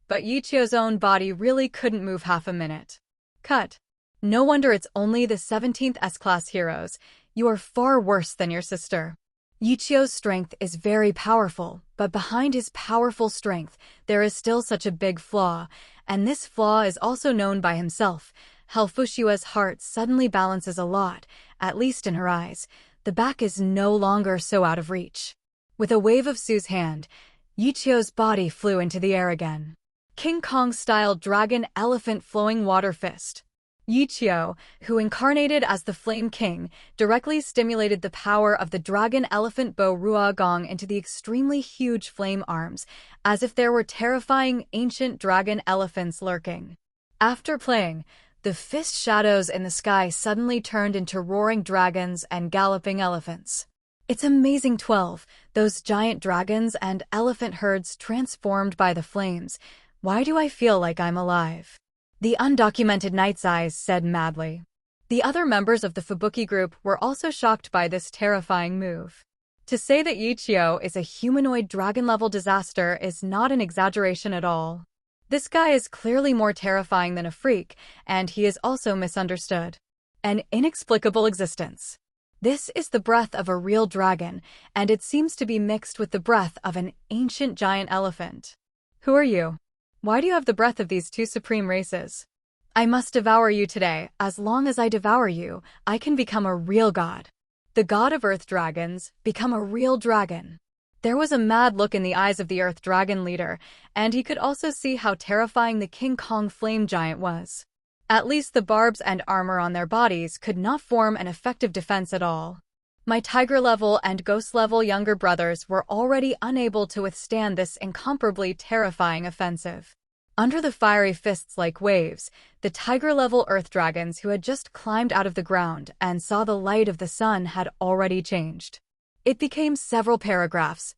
but Ye Qiu's own body really couldn't move half a minute. Cut. No wonder it's only the 17th S-class heroes. You are far worse than your sister. Ye Qiu's strength is very powerful, but behind his powerful strength, there is still such a big flaw, and this flaw is also known by himself. Helfushua's heart suddenly balances a lot, at least in her eyes. The back is no longer so out of reach. With a wave of Su's hand, Ye Qiu's body flew into the air again. King Kong-style dragon elephant flowing water fist. Ye Qiu, who incarnated as the Flame King, directly stimulated the power of the dragon elephant Bo Rua Gong into the extremely huge flame arms, as if there were terrifying ancient dragon elephants lurking. After playing, the fist shadows in the sky suddenly turned into roaring dragons and galloping elephants. It's amazing 12, those giant dragons and elephant herds transformed by the flames. Why do I feel like I'm alive? The undocumented Night's Eyes said madly. The other members of the Fubuki group were also shocked by this terrifying move. To say that Ye Qiu is a humanoid dragon-level disaster is not an exaggeration at all. This guy is clearly more terrifying than a freak, and he is also misunderstood. An inexplicable existence. This is the breath of a real dragon, and it seems to be mixed with the breath of an ancient giant elephant. Who are you? Why do you have the breath of these two supreme races? I must devour you today. As long as I devour you, I can become a real god. The god of Earth Dragons, become a real dragon. There was a mad look in the eyes of the Earth Dragon leader, and he could also see how terrifying the King Kong flame giant was. At least the barbs and armor on their bodies could not form an effective defense at all. My Tiger-level and Ghost-level younger brothers were already unable to withstand this incomparably terrifying offensive. Under the fiery fists like waves, the Tiger-level Earth Dragons who had just climbed out of the ground and saw the light of the sun had already changed. It became several paragraphs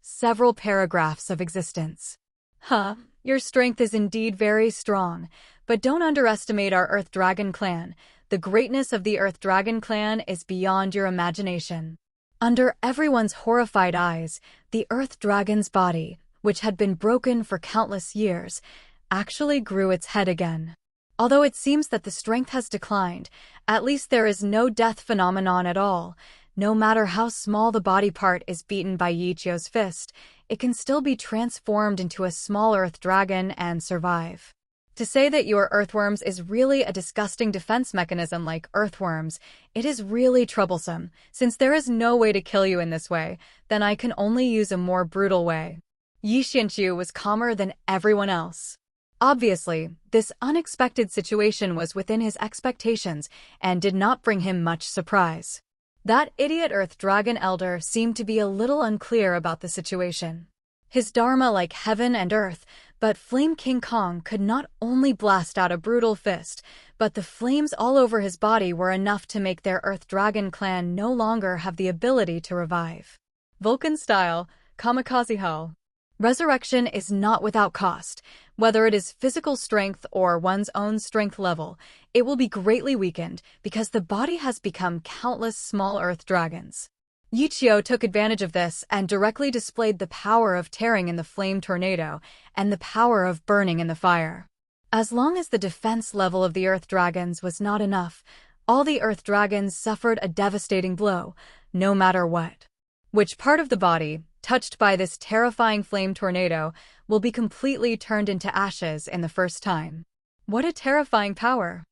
of existence. Huh, your strength is indeed very strong, but don't underestimate our Earth Dragon clan. The greatness of the Earth Dragon clan is beyond your imagination. Under everyone's horrified eyes, the Earth Dragon's body, which had been broken for countless years, actually grew its head again. Although it seems that the strength has declined, at least there is no death phenomenon at all. No matter how small the body part is beaten by Ye Qiu's fist, it can still be transformed into a small Earth Dragon and survive. To say that your earthworms is really a disgusting defense mechanism like earthworms, it is really troublesome. Since there is no way to kill you in this way, then I can only use a more brutal way. Ye Qiu was calmer than everyone else. Obviously, this unexpected situation was within his expectations and did not bring him much surprise. That idiot Earth Dragon Elder seemed to be a little unclear about the situation. His dharma like heaven and earth, but Flame King Kong could not only blast out a brutal fist, but the flames all over his body were enough to make their Earth Dragon clan no longer have the ability to revive. Vulcan style, kamikaze hull. Resurrection is not without cost. Whether it is physical strength or one's own strength level, it will be greatly weakened because the body has become countless small Earth Dragons. Ye Qiu took advantage of this and directly displayed the power of tearing in the flame tornado and the power of burning in the fire. As long as the defense level of the Earth Dragons was not enough, all the Earth Dragons suffered a devastating blow, no matter what. Which part of the body, touched by this terrifying flame tornado, will be completely turned into ashes in the first time. What a terrifying power!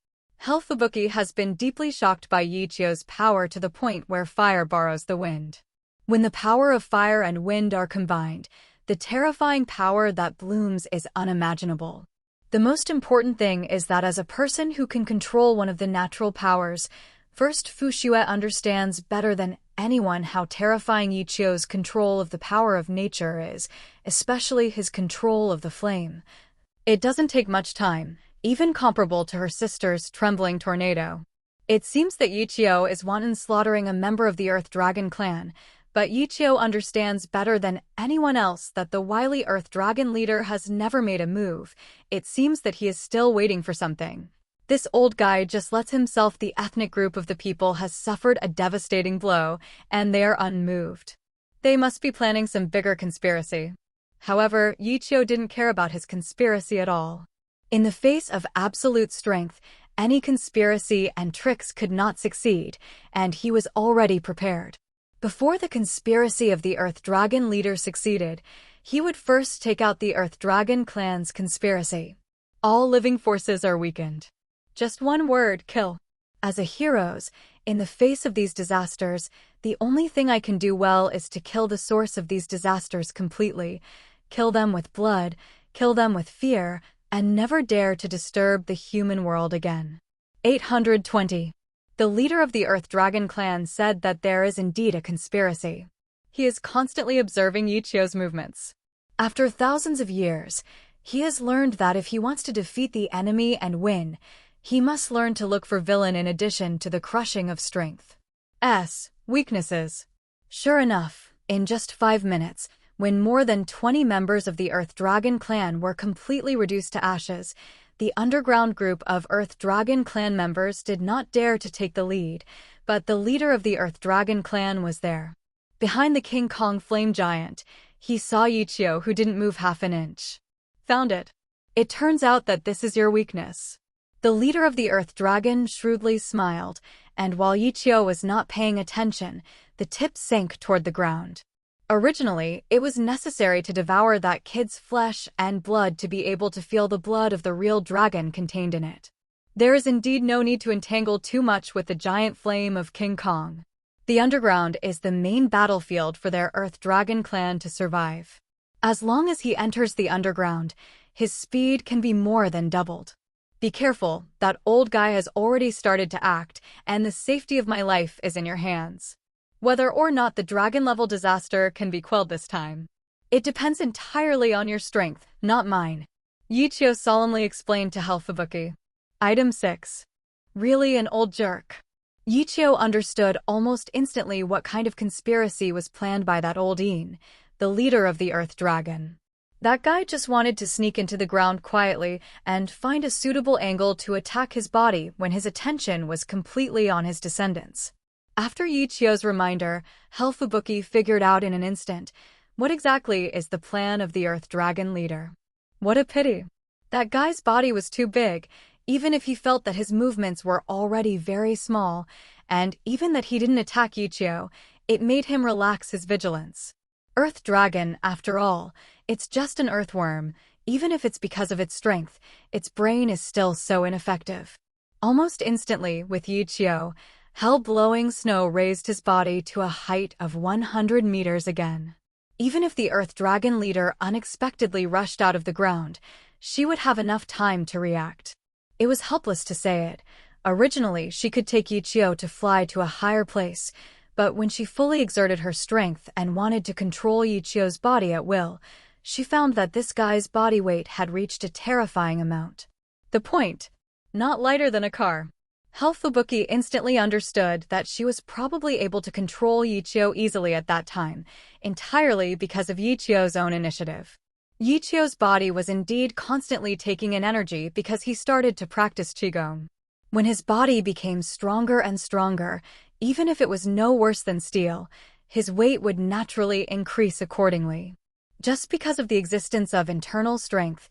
Fubuki has been deeply shocked by Ye Qiu's power to the point where fire borrows the wind. When the power of fire and wind are combined, The terrifying power that blooms is unimaginable. The most important thing is that as a person who can control one of the natural powers, first Fu Xue understands better than anyone how terrifying Ye Qiu's control of the power of nature is, especially his control of the flame. It doesn't take much time, even comparable to her sister's trembling tornado. It seems that Ye Qiu is wanton slaughtering a member of the Earth Dragon clan, but Ye Qiu understands better than anyone else that the wily Earth Dragon leader has never made a move. It seems that he is still waiting for something. This old guy just lets himself. The ethnic group of the people has suffered a devastating blow, and they are unmoved. They must be planning some bigger conspiracy. However, Ye Qiu didn't care about his conspiracy at all. In the face of absolute strength, any conspiracy and tricks could not succeed, and he was already prepared. Before the conspiracy of the Earth Dragon leader succeeded, he would first take out the Earth Dragon clan's conspiracy. All living forces are weakened. Just one word, kill. As a heroes, in the face of these disasters, the only thing I can do well is to kill the source of these disasters completely, kill them with blood, kill them with fear, and never dare to disturb the human world again. 820. The leader of the Earth Dragon clan said that there is indeed a conspiracy. He is constantly observing Ye Qiu's movements. After thousands of years, he has learned that if he wants to defeat the enemy and win, he must learn to look for villain in addition to the crushing of strength. Weaknesses. Sure enough, in just 5 minutes, when more than 20 members of the Earth Dragon clan were completely reduced to ashes, the underground group of Earth Dragon clan members did not dare to take the lead, but the leader of the Earth Dragon clan was there. Behind the King Kong flame giant, he saw Ye Qiu, who didn't move half an inch. Found it. It turns out that this is your weakness. The leader of the Earth Dragon shrewdly smiled, and while Ye Qiu was not paying attention, the tip sank toward the ground. Originally, it was necessary to devour that kid's flesh and blood to be able to feel the blood of the real dragon contained in it. There is indeed no need to entangle too much with the giant flame of King Kong. The underground is the main battlefield for their Earth Dragon clan to survive. As long as he enters the underground, his speed can be more than doubled. Be careful, that old guy has already started to act, and the safety of my life is in your hands. Whether or not the dragon-level disaster can be quelled this time, it depends entirely on your strength, not mine. Ye Qiu solemnly explained to Helfabuki. Item 6. Really an old jerk. Ye Qiu understood almost instantly what kind of conspiracy was planned by that old Yin, the leader of the Earth Dragon. That guy just wanted to sneak into the ground quietly and find a suitable angle to attack his body when his attention was completely on his descendants. After Ye Qiu's reminder, Helfabuki figured out in an instant, what exactly is the plan of the Earth Dragon leader? What a pity. That guy's body was too big, even if he felt that his movements were already very small, and even that he didn't attack Ye Qiu, it made him relax his vigilance. Earth Dragon, after all, it's just an earthworm. Even if it's because of its strength, its brain is still so ineffective. Almost instantly, with Ye Qiu, hell-blowing snow raised his body to a height of 100 meters again. Even if the Earth Dragon leader unexpectedly rushed out of the ground, she would have enough time to react. It was helpless to say it. Originally, she could take Ye Qiu to fly to a higher place, but when she fully exerted her strength and wanted to control Ye Qiu's body at will, she found that this guy's body weight had reached a terrifying amount. The point? Not lighter than a car. Helfabuki instantly understood that she was probably able to control Ye Qiu easily at that time, entirely because of Ye Qiu's own initiative. Ye Qiu's body was indeed constantly taking in energy because he started to practice Qigong. When his body became stronger and stronger, even if it was no worse than steel, his weight would naturally increase accordingly. Just because of the existence of internal strength,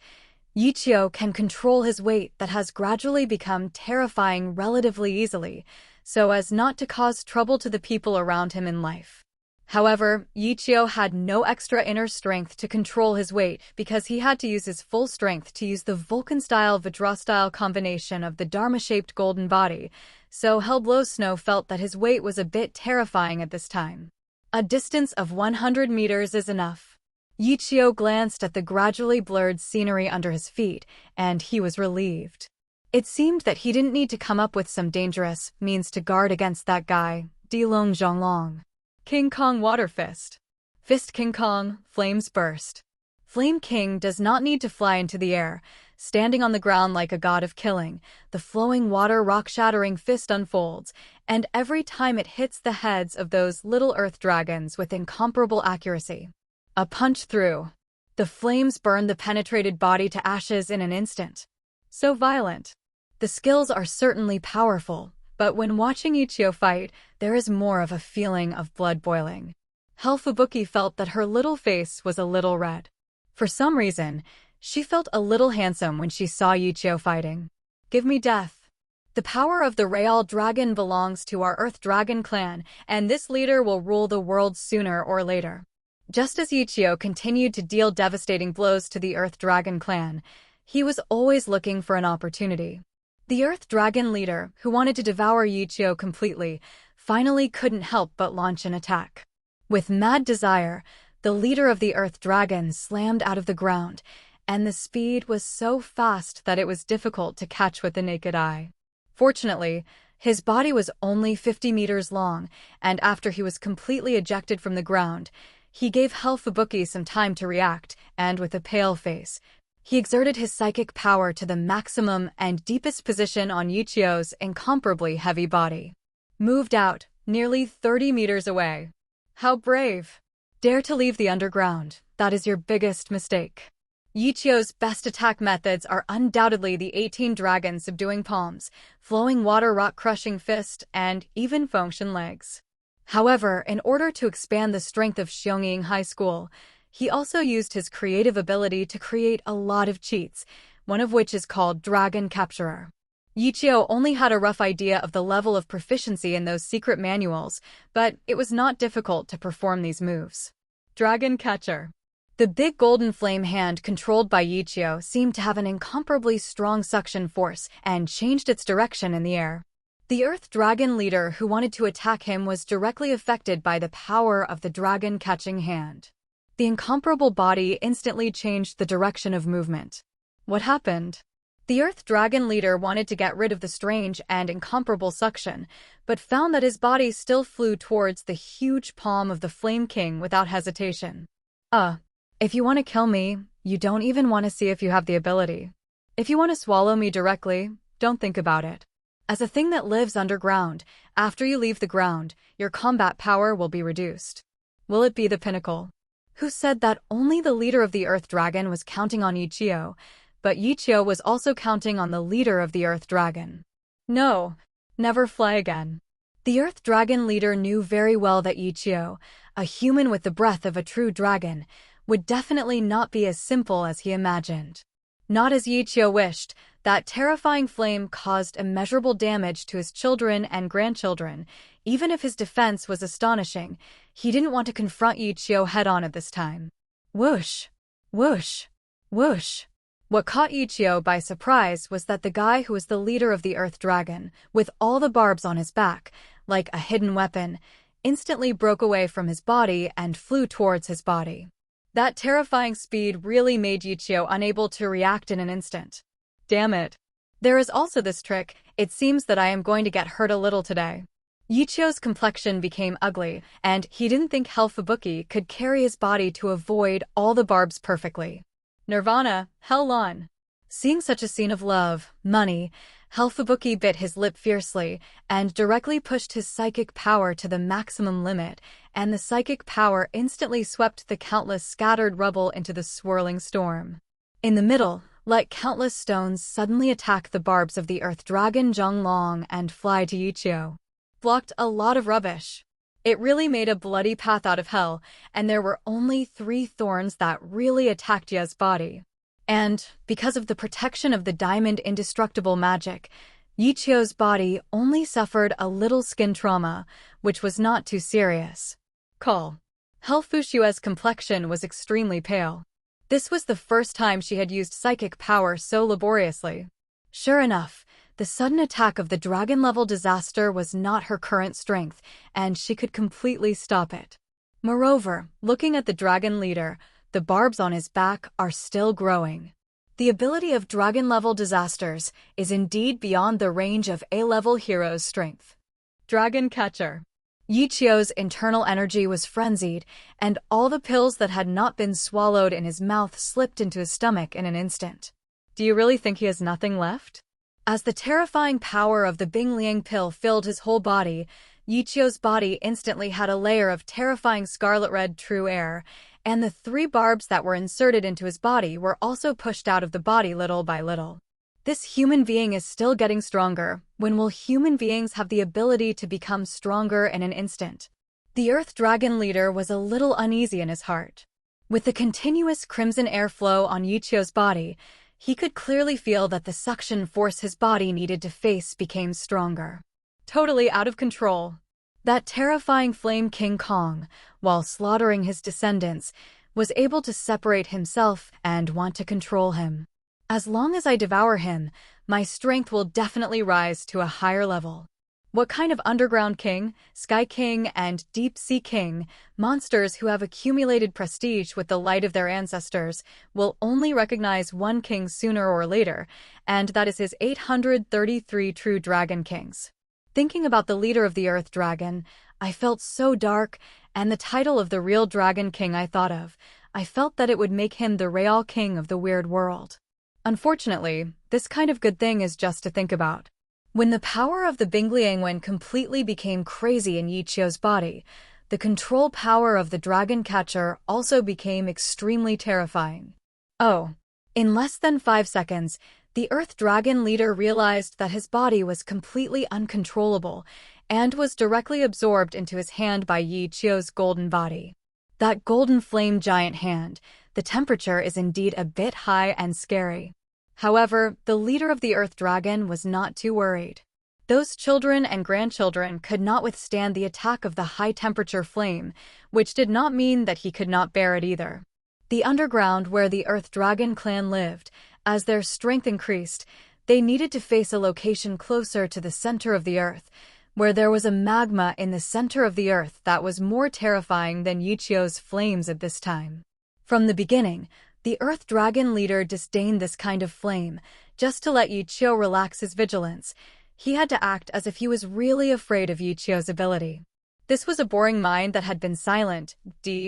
Ye Qiu can control his weight that has gradually become terrifying relatively easily, so as not to cause trouble to the people around him in life. However, Ye Qiu had no extra inner strength to control his weight because he had to use his full strength to use the Vulcan-style Vajra-style combination of the Dharma-shaped golden body, so Hellblow Snow felt that his weight was a bit terrifying at this time. A distance of 100 meters is enough. Ye Qiu glanced at the gradually blurred scenery under his feet, and he was relieved. It seemed that he didn't need to come up with some dangerous means to guard against that guy, Dilong Zhonglong. King Kong Water Fist. Fist King Kong, flames burst. Flame King does not need to fly into the air. Standing on the ground like a god of killing, the flowing water rock-shattering fist unfolds, and every time it hits the heads of those little earth dragons with incomparable accuracy. A punch through. The flames burn the penetrated body to ashes in an instant. So violent. The skills are certainly powerful, but when watching Ye Qiu fight, there is more of a feeling of blood boiling. Fubuki felt that her little face was a little red. For some reason, she felt a little handsome when she saw Ye Qiu fighting. Give me death. The power of the Real Dragon belongs to our Earth Dragon clan, and this leader will rule the world sooner or later. Just as Ye Qiu continued to deal devastating blows to the Earth Dragon clan, he was always looking for an opportunity. The Earth Dragon leader, who wanted to devour Ye Qiu completely, finally couldn't help but launch an attack. With mad desire, the leader of the Earth Dragon slammed out of the ground, and the speed was so fast that it was difficult to catch with the naked eye. Fortunately, his body was only 50 meters long, and after he was completely ejected from the ground, he gave Fubuki some time to react, and with a pale face, he exerted his psychic power to the maximum and deepest position on Ye Qiu's incomparably heavy body. Moved out, nearly 30 meters away. How brave! Dare to leave the underground, that is your biggest mistake. Ye Qiu's best attack methods are undoubtedly the 18 dragon subduing palms, flowing water rock crushing fist, and even Fengshen legs. However, in order to expand the strength of Xiong'ing High School, he also used his creative ability to create a lot of cheats, one of which is called Dragon Capturer. Ye Qiu only had a rough idea of the level of proficiency in those secret manuals, but it was not difficult to perform these moves. Dragon Catcher. The big golden flame hand controlled by Ye Qiu seemed to have an incomparably strong suction force and changed its direction in the air. The Earth Dragon leader who wanted to attack him was directly affected by the power of the dragon catching hand. The incomparable body instantly changed the direction of movement. What happened? The Earth Dragon leader wanted to get rid of the strange and incomparable suction, but found that his body still flew towards the huge palm of the Flame King without hesitation. If you want to kill me, you don't even want to see if you have the ability. If you want to swallow me directly, don't think about it. As a thing that lives underground, after you leave the ground, your combat power will be reduced. Will it be the pinnacle? Who said that only the leader of the Earth Dragon was counting on Ye Qiu, but Ye Qiu was also counting on the leader of the Earth Dragon? No, never fly again. The Earth Dragon leader knew very well that Ye Qiu, a human with the breath of a true dragon, would definitely not be as simple as he imagined. Not as Ye Qiu wished, that terrifying flame caused immeasurable damage to his children and grandchildren. Even if his defense was astonishing, he didn't want to confront Ye Qiu head-on at this time. Whoosh! Whoosh! Whoosh! What caught Ye Qiu by surprise was that the guy who was the leader of the Earth Dragon, with all the barbs on his back, like a hidden weapon, instantly broke away from his body and flew towards his body. That terrifying speed really made Ye Qiu unable to react in an instant. Damn it. There is also this trick. It seems that I am going to get hurt a little today. Ye Qiu's complexion became ugly, and he didn't think Fubuki could carry his body to avoid all the barbs perfectly. Nirvana, hell on. Seeing such a scene of love, money, Fubuki bit his lip fiercely and directly pushed his psychic power to the maximum limit, and the psychic power instantly swept the countless scattered rubble into the swirling storm. In the middle, let countless stones suddenly attack the barbs of the Earth Dragon Zhonglong and fly to Ye Qiu. Blocked a lot of rubbish. It really made a bloody path out of hell, and there were only 3 thorns that really attacked Ye's body. And, because of the protection of the diamond indestructible magic, Ye Qiu's body only suffered a little skin trauma, which was not too serious. Call. Fushue's complexion was extremely pale. This was the first time she had used psychic power so laboriously. Sure enough, the sudden attack of the dragon-level disaster was not her current strength, and she could completely stop it. Moreover, looking at the dragon leader, The barbs on his back are still growing. The ability of dragon-level disasters is indeed beyond the range of A-level heroes' strength. Dragon Catcher. Ye Qiu's internal energy was frenzied, and all the pills that had not been swallowed in his mouth slipped into his stomach in an instant. Do you really think he has nothing left? As the terrifying power of the Bingliang pill filled his whole body, Ye Qiu's body instantly had a layer of terrifying scarlet-red true air, and the 3 barbs that were inserted into his body were also pushed out of the body little by little. This human being is still getting stronger. When will human beings have the ability to become stronger in an instant? The Earth Dragon leader was a little uneasy in his heart. With the continuous crimson airflow on Ye Qiu's body, he could clearly feel that the suction force his body needed to face became stronger. Totally out of control. That terrifying Flame King Kong, while slaughtering his descendants, was able to separate himself and want to control him. As long as I devour him, my strength will definitely rise to a higher level. What kind of underground king, sky king, and deep sea king, monsters who have accumulated prestige with the light of their ancestors, will only recognize one king sooner or later, and that is his 833 true dragon kings. Thinking about the leader of the Earth Dragon, I felt so dark, and the title of the real Dragon King I thought of, I felt that it would make him the real king of the weird world. Unfortunately, this kind of good thing is just to think about. When the power of the Bingliang completely became crazy in Ye Qiu's body, the control power of the Dragon Catcher also became extremely terrifying. Oh, in less than 5 seconds, the Earth Dragon leader realized that his body was completely uncontrollable and was directly absorbed into his hand by Ye Qiu's golden body. That golden flame giant hand, the temperature is indeed a bit high and scary. However, the leader of the Earth Dragon was not too worried. Those children and grandchildren could not withstand the attack of the high-temperature flame, which did not mean that he could not bear it either. The underground where the Earth Dragon clan lived, as their strength increased, they needed to face a location closer to the center of the Earth, where there was a magma in the center of the Earth that was more terrifying than Ye Qiu's flames at this time. From the beginning, the Earth Dragon leader disdained this kind of flame. Just to let Ye Qiu relax his vigilance, he had to act as if he was really afraid of Ye Qiu's ability. This was a boring mind that had been silent,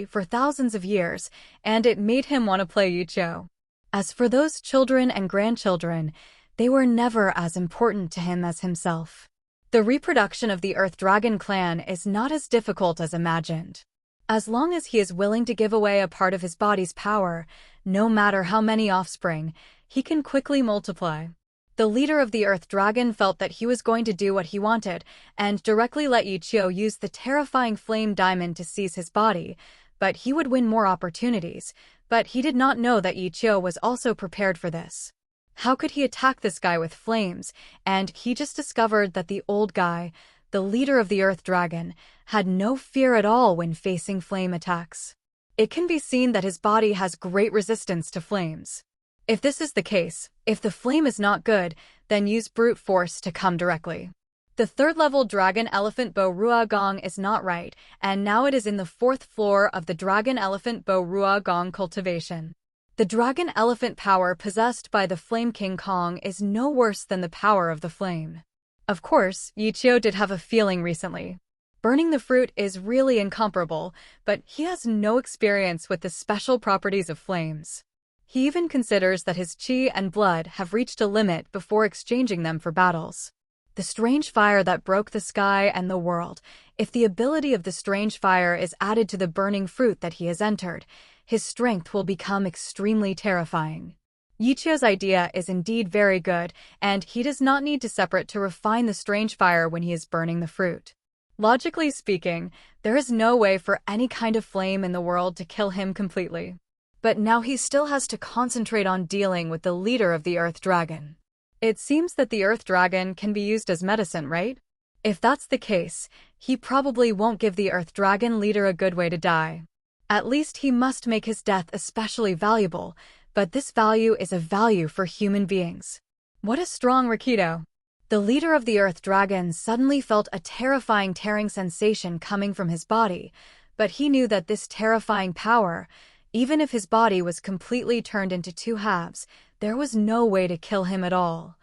for thousands of years, and it made him want to play Ye Qiu. As for those children and grandchildren, they were never as important to him as himself. The reproduction of the Earth Dragon clan is not as difficult as imagined. As long as he is willing to give away a part of his body's power, no matter how many offspring, he can quickly multiply. The leader of the Earth Dragon felt that he was going to do what he wanted and directly let Ye Qiu use the terrifying flame diamond to seize his body, but he would win more opportunities. But he did not know that Ye Qiu was also prepared for this. How could he attack this guy with flames? And he just discovered that the old guy, the leader of the Earth Dragon, had no fear at all when facing flame attacks. It can be seen that his body has great resistance to flames. If this is the case, if the flame is not good, then use brute force to come directly. The 3rd-level Dragon Elephant Bow Rua Gong is not right, and now it is in the 4th floor of the Dragon Elephant Bow Rua Gong cultivation. The Dragon Elephant power possessed by the Flame King Kong is no worse than the power of the flame. Of course, Ye Qiu did have a feeling recently. Burning the fruit is really incomparable, but he has no experience with the special properties of flames. He even considers that his qi and blood have reached a limit before exchanging them for battles. The strange fire that broke the sky and the world, if the ability of the strange fire is added to the burning fruit that he has entered, his strength will become extremely terrifying. Ye Qiu's idea is indeed very good, and he does not need to separate to refine the strange fire when he is burning the fruit. Logically speaking, there is no way for any kind of flame in the world to kill him completely. But now he still has to concentrate on dealing with the leader of the Earth Dragon. It seems that the Earth Dragon can be used as medicine, right? If that's the case, he probably won't give the Earth Dragon leader a good way to die. At least he must make his death especially valuable, but this value is a value for human beings. What a strong Rakido! The leader of the Earth Dragon suddenly felt a terrifying tearing sensation coming from his body, but he knew that this terrifying power, Even if his body was completely turned into two halves, there was no way to kill him at all.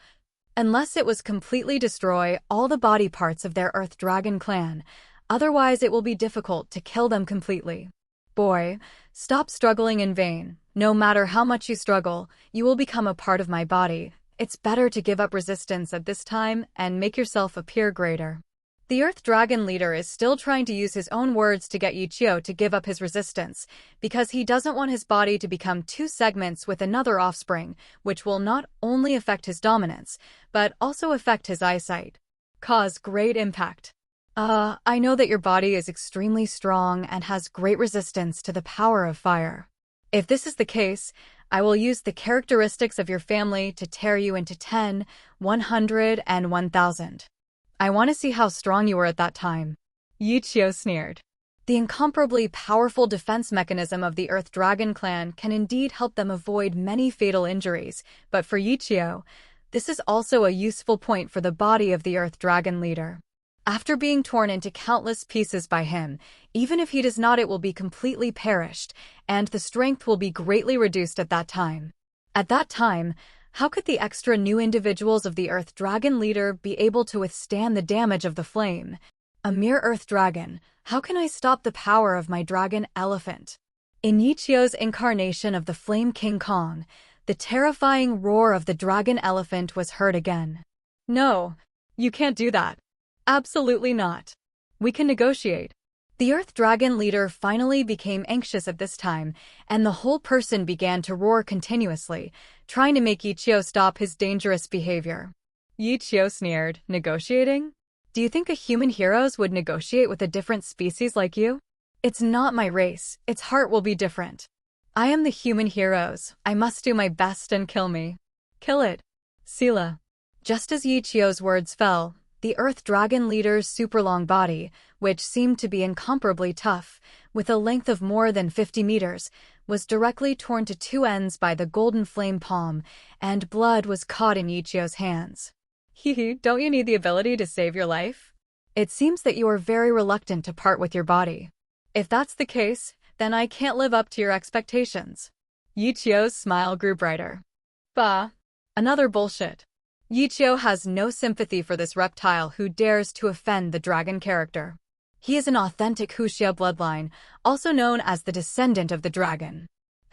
Unless it was completely destroy all the body parts of their Earth Dragon clan, otherwise it will be difficult to kill them completely. Boy, stop struggling in vain. No matter how much you struggle, you will become a part of my body. It's better to give up resistance at this time and make yourself appear greater. The Earth Dragon leader is still trying to use his own words to get Ye Qiu to give up his resistance, because he doesn't want his body to become two segments with another offspring, which will not only affect his dominance, but also affect his eyesight. Cause great impact. I know that your body is extremely strong and has great resistance to the power of fire. If this is the case, I will use the characteristics of your family to tear you into 10, 100, and 1,000. I want to see how strong you were at that time. Ye Qiu sneered. The incomparably powerful defense mechanism of the Earth Dragon clan can indeed help them avoid many fatal injuries, but for Ye Qiu, this is also a useful point for the body of the Earth Dragon leader. After being torn into countless pieces by him, even if he does not, it will be completely perished, and the strength will be greatly reduced at that time. At that time, how could the extra new individuals of the Earth Dragon leader be able to withstand the damage of the flame? A mere Earth Dragon, how can I stop the power of my dragon elephant? In Ye Qiu's incarnation of the Flame King Kong, the terrifying roar of the dragon elephant was heard again. No, you can't do that. Absolutely not. We can negotiate. The Earth Dragon leader finally became anxious at this time, and the whole person began to roar continuously, trying to make Ye Qiu stop his dangerous behavior. Ye Qiu sneered, negotiating? Do you think a human heroes would negotiate with a different species like you? It's not my race, its heart will be different. I am the human heroes, I must do my best and kill me. Kill it. Sila. Just as Ye Qiu's words fell, the Earth Dragon leader's super long body, which seemed to be incomparably tough, with a length of more than 50 meters, was directly torn to two ends by the golden flame palm, and blood was caught in Ye Qiu's hands. Hehe, don't you need the ability to save your life? It seems that you are very reluctant to part with your body. If that's the case, then I can't live up to your expectations. Ye Qiu's smile grew brighter. Bah, another bullshit. Ye Qiu has no sympathy for this reptile who dares to offend the dragon character. He is an authentic Huxia bloodline, also known as the descendant of the dragon.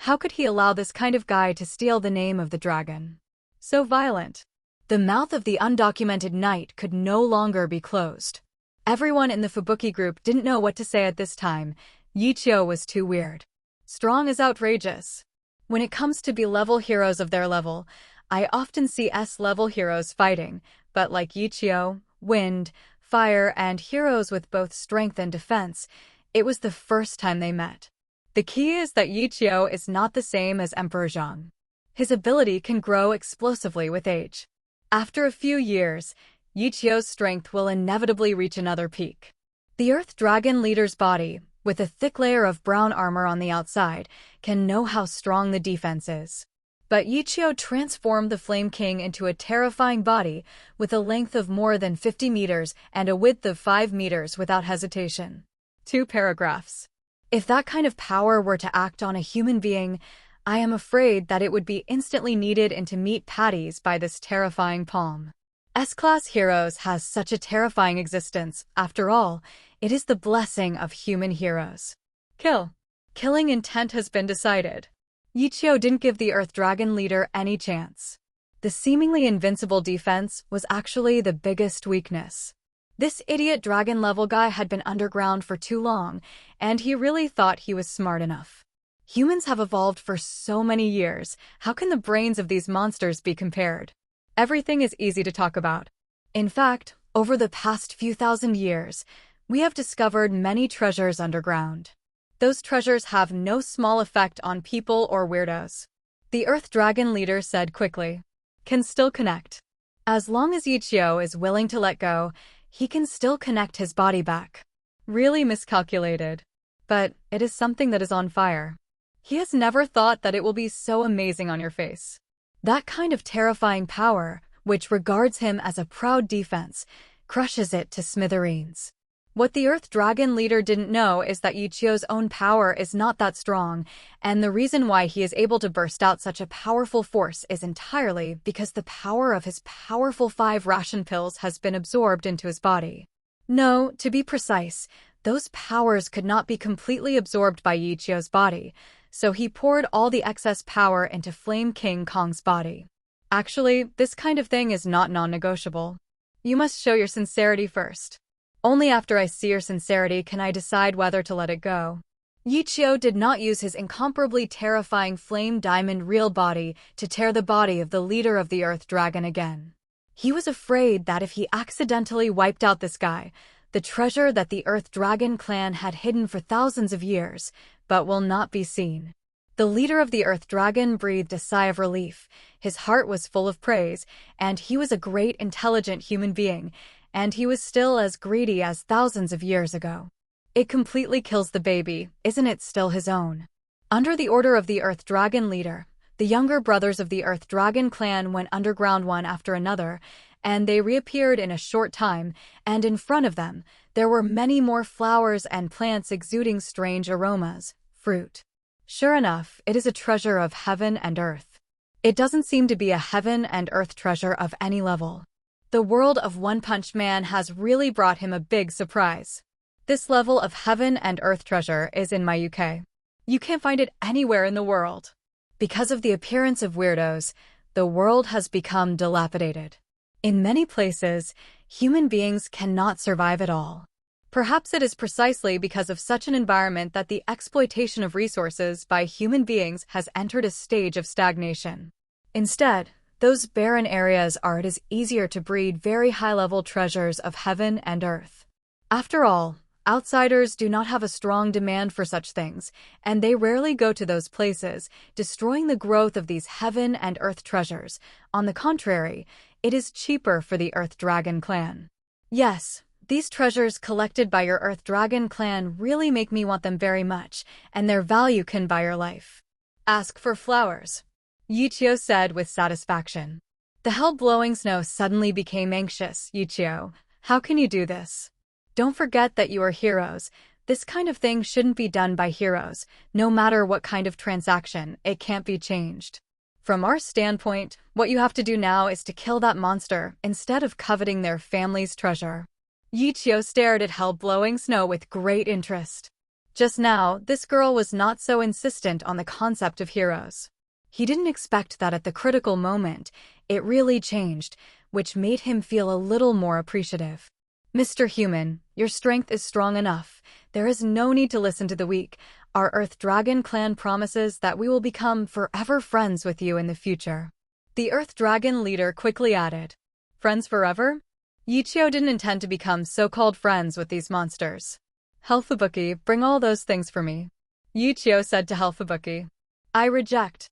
How could he allow this kind of guy to steal the name of the dragon? So violent. The mouth of the undocumented knight could no longer be closed. Everyone in the Fubuki group didn't know what to say at this time. Ye Qiu was too weird. Strong is outrageous. When it comes to B-level heroes of their level, I often see S-level heroes fighting, but like Ye Qiu, wind, fire, and heroes with both strength and defense, it was the first time they met. The key is that Ye Qiu is not the same as Emperor Zhang. His ability can grow explosively with age. After a few years, Ye Qiu's strength will inevitably reach another peak. The Earth Dragon leader's body, with a thick layer of brown armor on the outside, can know how strong the defense is. But Ye Qiu transformed the Flame King into a terrifying body with a length of more than 50 meters and a width of 5 meters without hesitation. 2 paragraphs. If that kind of power were to act on a human being, I am afraid that it would be instantly kneaded into meat patties by this terrifying palm. S-class heroes has such a terrifying existence. After all, it is the blessing of human heroes. Kill. Killing intent has been decided. Ye Qiu didn't give the Earth Dragon leader any chance. The seemingly invincible defense was actually the biggest weakness. This idiot dragon-level guy had been underground for too long, and he really thought he was smart enough. Humans have evolved for so many years, how can the brains of these monsters be compared? Everything is easy to talk about. In fact, over the past few thousand years, we have discovered many treasures underground. Those treasures have no small effect on people or weirdos. The Earth Dragon leader said quickly. Can still connect. As long as Ye Qiu is willing to let go, he can still connect his body back. Really miscalculated. But it is something that is on fire. He has never thought that it will be so amazing on your face. That kind of terrifying power, which regards him as a proud defense, crushes it to smithereens. What the Earth Dragon leader didn't know is that Ye Qiu's own power is not that strong, and the reason why he is able to burst out such a powerful force is entirely because the power of his powerful 5 ration pills has been absorbed into his body. No, to be precise, those powers could not be completely absorbed by Ye Qiu's body, so he poured all the excess power into Flame King Kong's body. Actually, this kind of thing is not non-negotiable. You must show your sincerity first. Only after I see your sincerity can I decide whether to let it go. Ye Qiu did not use his incomparably terrifying Flame Diamond real body to tear the body of the leader of the Earth Dragon again. He was afraid that if he accidentally wiped out this guy, the treasure that the Earth Dragon clan had hidden for thousands of years, but will not be seen. The leader of the Earth Dragon breathed a sigh of relief. His heart was full of praise, and he was a great, intelligent human being, and he was still as greedy as thousands of years ago. It completely kills the baby, isn't it still his own? Under the order of the Earth Dragon leader, the younger brothers of the Earth Dragon clan went underground one after another, and they reappeared in a short time, and in front of them, there were many more flowers and plants exuding strange aromas, fruit. Sure enough, it is a treasure of heaven and earth. It doesn't seem to be a heaven and earth treasure of any level. The world of One Punch Man has really brought him a big surprise. This level of heaven and earth treasure is in my UK. You can't find it anywhere in the world. Because of the appearance of weirdos, the world has become dilapidated. In many places, human beings cannot survive at all. Perhaps it is precisely because of such an environment that the exploitation of resources by human beings has entered a stage of stagnation. Instead, those barren areas are it is easier to breed very high-level treasures of heaven and earth. After all, outsiders do not have a strong demand for such things, and they rarely go to those places, destroying the growth of these heaven and earth treasures. On the contrary, it is cheaper for the Earth Dragon clan. Yes, these treasures collected by your Earth Dragon clan really make me want them very much, and their value can buy your life. Ask for flowers, Ye Qiu said with satisfaction. The hell-blowing snow suddenly became anxious. Ye Qiu, how can you do this? Don't forget that you are heroes. This kind of thing shouldn't be done by heroes. No matter what kind of transaction, it can't be changed. From our standpoint, what you have to do now is to kill that monster instead of coveting their family's treasure. Ye Qiu stared at hell-blowing snow with great interest. Just now, this girl was not so insistent on the concept of heroes. He didn't expect that at the critical moment, it really changed, which made him feel a little more appreciative. Mr. Human, your strength is strong enough. There is no need to listen to the weak. Our Earth Dragon clan promises that we will become forever friends with you in the future. The Earth Dragon leader quickly added. Friends forever? Ye Qiu didn't intend to become so-called friends with these monsters. Helfubuki, bring all those things for me. Ye Qiu said to Helfubuki. I reject.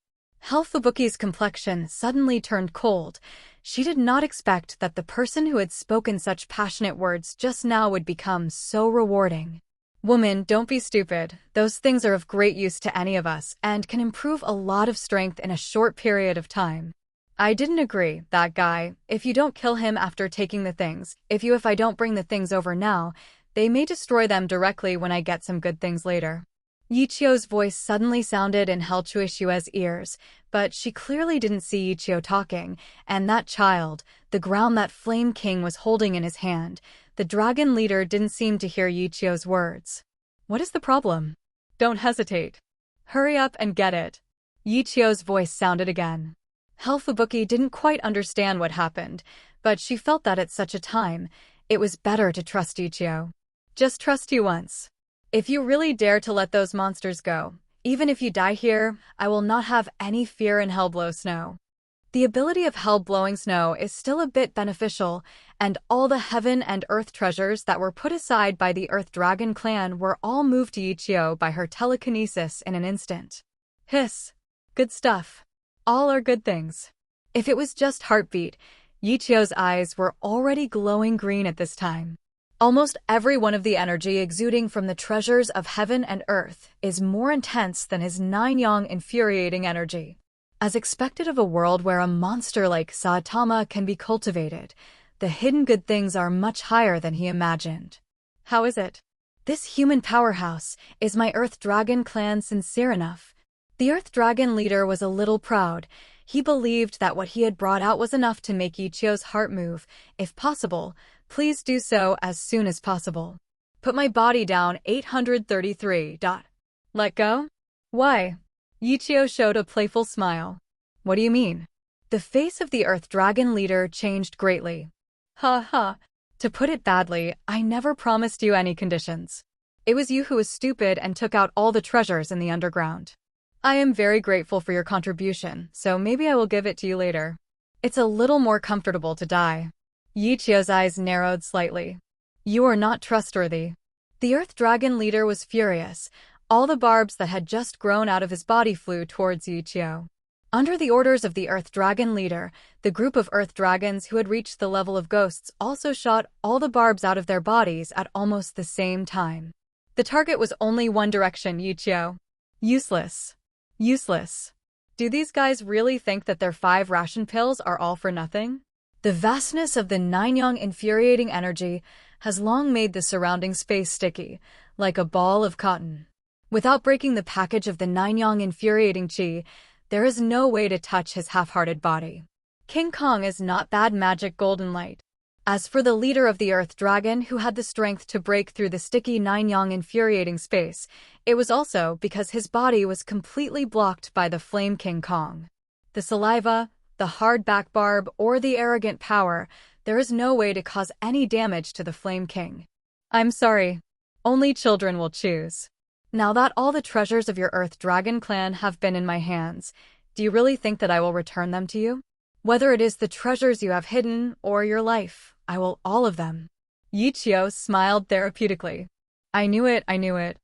Helfubuki's complexion suddenly turned cold. She did not expect that the person who had spoken such passionate words just now would become so rewarding. Woman, don't be stupid. Those things are of great use to any of us and can improve a lot of strength in a short period of time. I didn't agree, that guy. If you don't kill him after taking the things, if I don't bring the things over now, they may destroy them directly when I get some good things later. Ye Qiu's voice suddenly sounded in Helchuishue's ears, but she clearly didn't see Ye Qiu talking, and that child, the ground that Flame King was holding in his hand, the dragon leader didn't seem to hear Ye Qiu's words. What is the problem? Don't hesitate. Hurry up and get it. Ye Qiu's voice sounded again. Helfubuki didn't quite understand what happened, but she felt that at such a time, it was better to trust Ye Qiu. Just trust you once. If you really dare to let those monsters go, even if you die here, I will not have any fear in Hellblow Snow. The ability of Hell-blowing Snow is still a bit beneficial, and all the heaven and earth treasures that were put aside by the Earth Dragon clan were all moved to Ye Qiu by her telekinesis in an instant. Hiss. Good stuff. All are good things. If it was just heartbeat, Ye Qiu's eyes were already glowing green at this time. Almost every one of the energy exuding from the treasures of heaven and earth is more intense than his 9-yang infuriating energy. As expected of a world where a monster like Saitama can be cultivated, the hidden good things are much higher than he imagined. How is it? This human powerhouse, is my Earth Dragon clan sincere enough? The Earth Dragon leader was a little proud. He believed that what he had brought out was enough to make Ye Qiu's heart move. If possible, please do so as soon as possible. Put my body down 833. Let go? Why? Ye Qiu showed a playful smile. What do you mean? The face of the Earth Dragon leader changed greatly. Ha ha. To put it badly, I never promised you any conditions. It was you who was stupid and took out all the treasures in the underground. I am very grateful for your contribution, so maybe I will give it to you later. It's a little more comfortable to die. Ye Qiu's eyes narrowed slightly. You are not trustworthy. The Earth Dragon leader was furious. All the barbs that had just grown out of his body flew towards Ye Qiu. Under the orders of the Earth Dragon leader, the group of Earth Dragons who had reached the level of ghosts also shot all the barbs out of their bodies at almost the same time. The target was only one direction, Ye Qiu. Useless. Useless. Do these guys really think that their 5 ration pills are all for nothing? The vastness of the 9-yang infuriating energy has long made the surrounding space sticky, like a ball of cotton. Without breaking the package of the 9-yang infuriating qi, there is no way to touch his half-hearted body. King Kong is not bad magic golden light. As for the leader of the Earth Dragon who had the strength to break through the sticky 9-yang infuriating space, it was also because his body was completely blocked by the Flame King Kong. The saliva, the hard back barb, or the arrogant power, there is no way to cause any damage to the Flame King. I'm sorry. Only children will choose. Now that all the treasures of your Earth Dragon clan have been in my hands, do you really think that I will return them to you? Whether it is the treasures you have hidden or your life, I will all of them. Ye Qiu smiled therapeutically. I knew it, I knew it.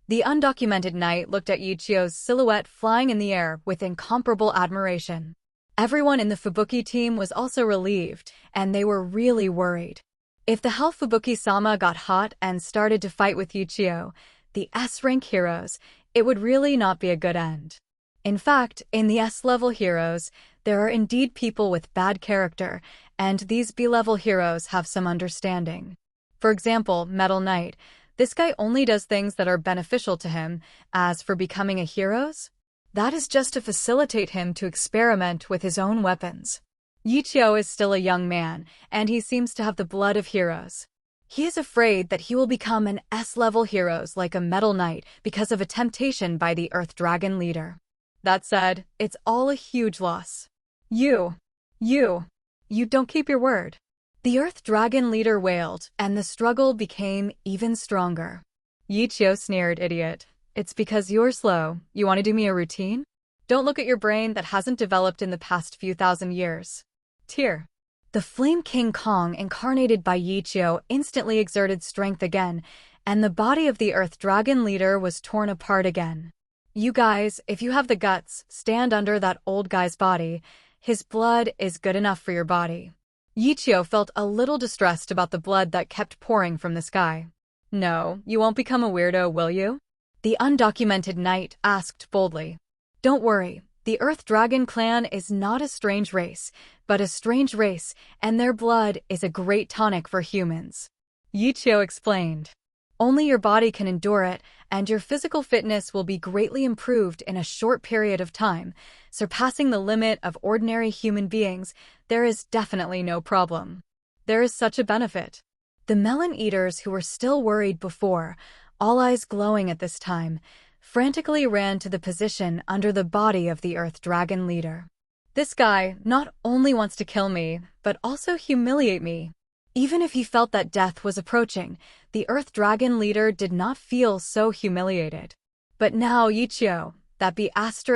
The undocumented knight looked at Ye Qiu's silhouette flying in the air with incomparable admiration. Everyone in the Fubuki team was also relieved, and they were really worried. If the Hell Fubuki-sama got hot and started to fight with Ye Qiu, the S-rank heroes, it would really not be a good end. In fact, in the S-level heroes, there are indeed people with bad character, and these B-level heroes have some understanding. For example, Metal Knight. This guy only does things that are beneficial to him. As for becoming a heroes, that is just to facilitate him to experiment with his own weapons. Ye Qiu is still a young man, and he seems to have the blood of heroes. He is afraid that he will become an S-level heroes like a Metal Knight because of a temptation by the Earth Dragon leader. That said, it's all a huge loss. You don't keep your word. The Earth Dragon leader wailed, and the struggle became even stronger. Ye Qiu sneered, idiot. It's because you're slow. You want to do me a routine? Don't look at your brain that hasn't developed in the past few thousand years. Tear. The Flame King Kong incarnated by Ye Qiu instantly exerted strength again, and the body of the Earth Dragon leader was torn apart again. You guys, if you have the guts, stand under that old guy's body. His blood is good enough for your body. Ye Qiu felt a little distressed about the blood that kept pouring from the sky. No, you won't become a weirdo, will you? The undocumented knight asked boldly. Don't worry. The Earth Dragon clan is not a strange race, but a strange race, and their blood is a great tonic for humans. Ye Qiu explained. Only your body can endure it, and your physical fitness will be greatly improved in a short period of time, surpassing the limit of ordinary human beings. There is definitely no problem. There is such a benefit. The melon eaters who were still worried before, all eyes glowing at this time, frantically ran to the position under the body of the Earth Dragon leader. This guy not only wants to kill me, but also humiliate me. Even if he felt that death was approaching, the Earth Dragon leader did not feel so humiliated. But now Ye Qiu, that be ********D,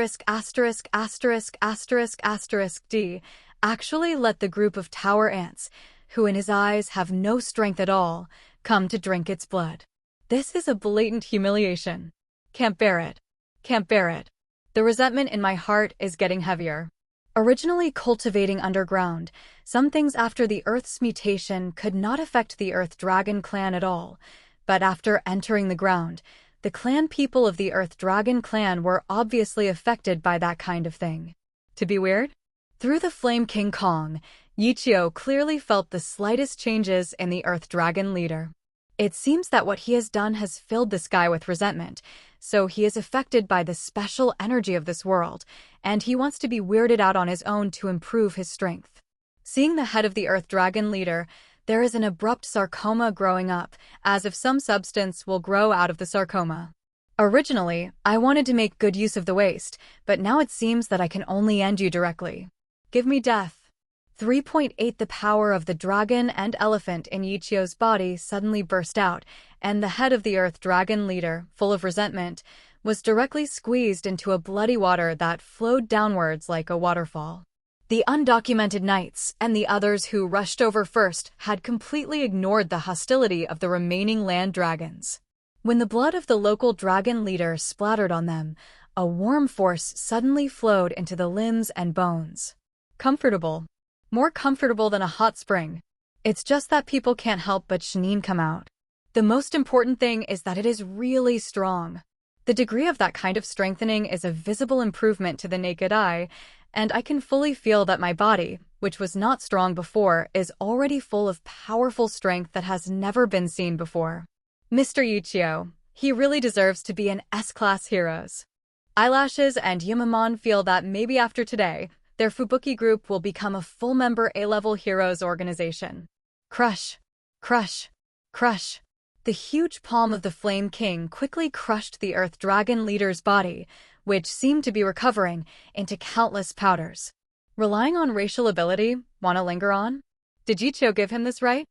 actually let the group of tower ants, who in his eyes have no strength at all, come to drink its blood. This is a blatant humiliation. Can't bear it. Can't bear it. The resentment in my heart is getting heavier. Originally cultivating underground, some things after the Earth's mutation could not affect the Earth Dragon clan at all, but after entering the ground, the clan people of the Earth Dragon clan were obviously affected by that kind of thing. To be weird? Through the Flame King Kong, Ye Qiu clearly felt the slightest changes in the Earth Dragon leader. It seems that what he has done has filled this guy with resentment, so he is affected by the special energy of this world, and he wants to be weirded out on his own to improve his strength. Seeing the head of the Earth Dragon leader, there is an abrupt sarcoma growing up, as if some substance will grow out of the sarcoma. Originally, I wanted to make good use of the waste, but now it seems that I can only end you directly. Give me death. 3.8 The power of the dragon and elephant in Ye Qiu's body suddenly burst out, and the head of the Earth Dragon leader, full of resentment, was directly squeezed into a bloody water that flowed downwards like a waterfall. The undocumented knights and the others who rushed over first had completely ignored the hostility of the remaining land dragons. When the blood of the local dragon leader splattered on them, a warm force suddenly flowed into the limbs and bones. Comfortable. More comfortable than a hot spring. It's just that people can't help but shenine come out. The most important thing is that it is really strong. The degree of that kind of strengthening is a visible improvement to the naked eye, and I can fully feel that my body, which was not strong before, is already full of powerful strength that has never been seen before. Mr. Ye Qiu, he really deserves to be an S-class heroes. Eyelashes and Yamamon feel that maybe after today, their Fubuki group will become a full-member A-level heroes organization. Crush, crush, crush. The huge palm of the Flame King quickly crushed the Earth Dragon leader's body, which seemed to be recovering, into countless powders. Relying on racial ability, wanna linger on? Did Ye Qiu give him this right?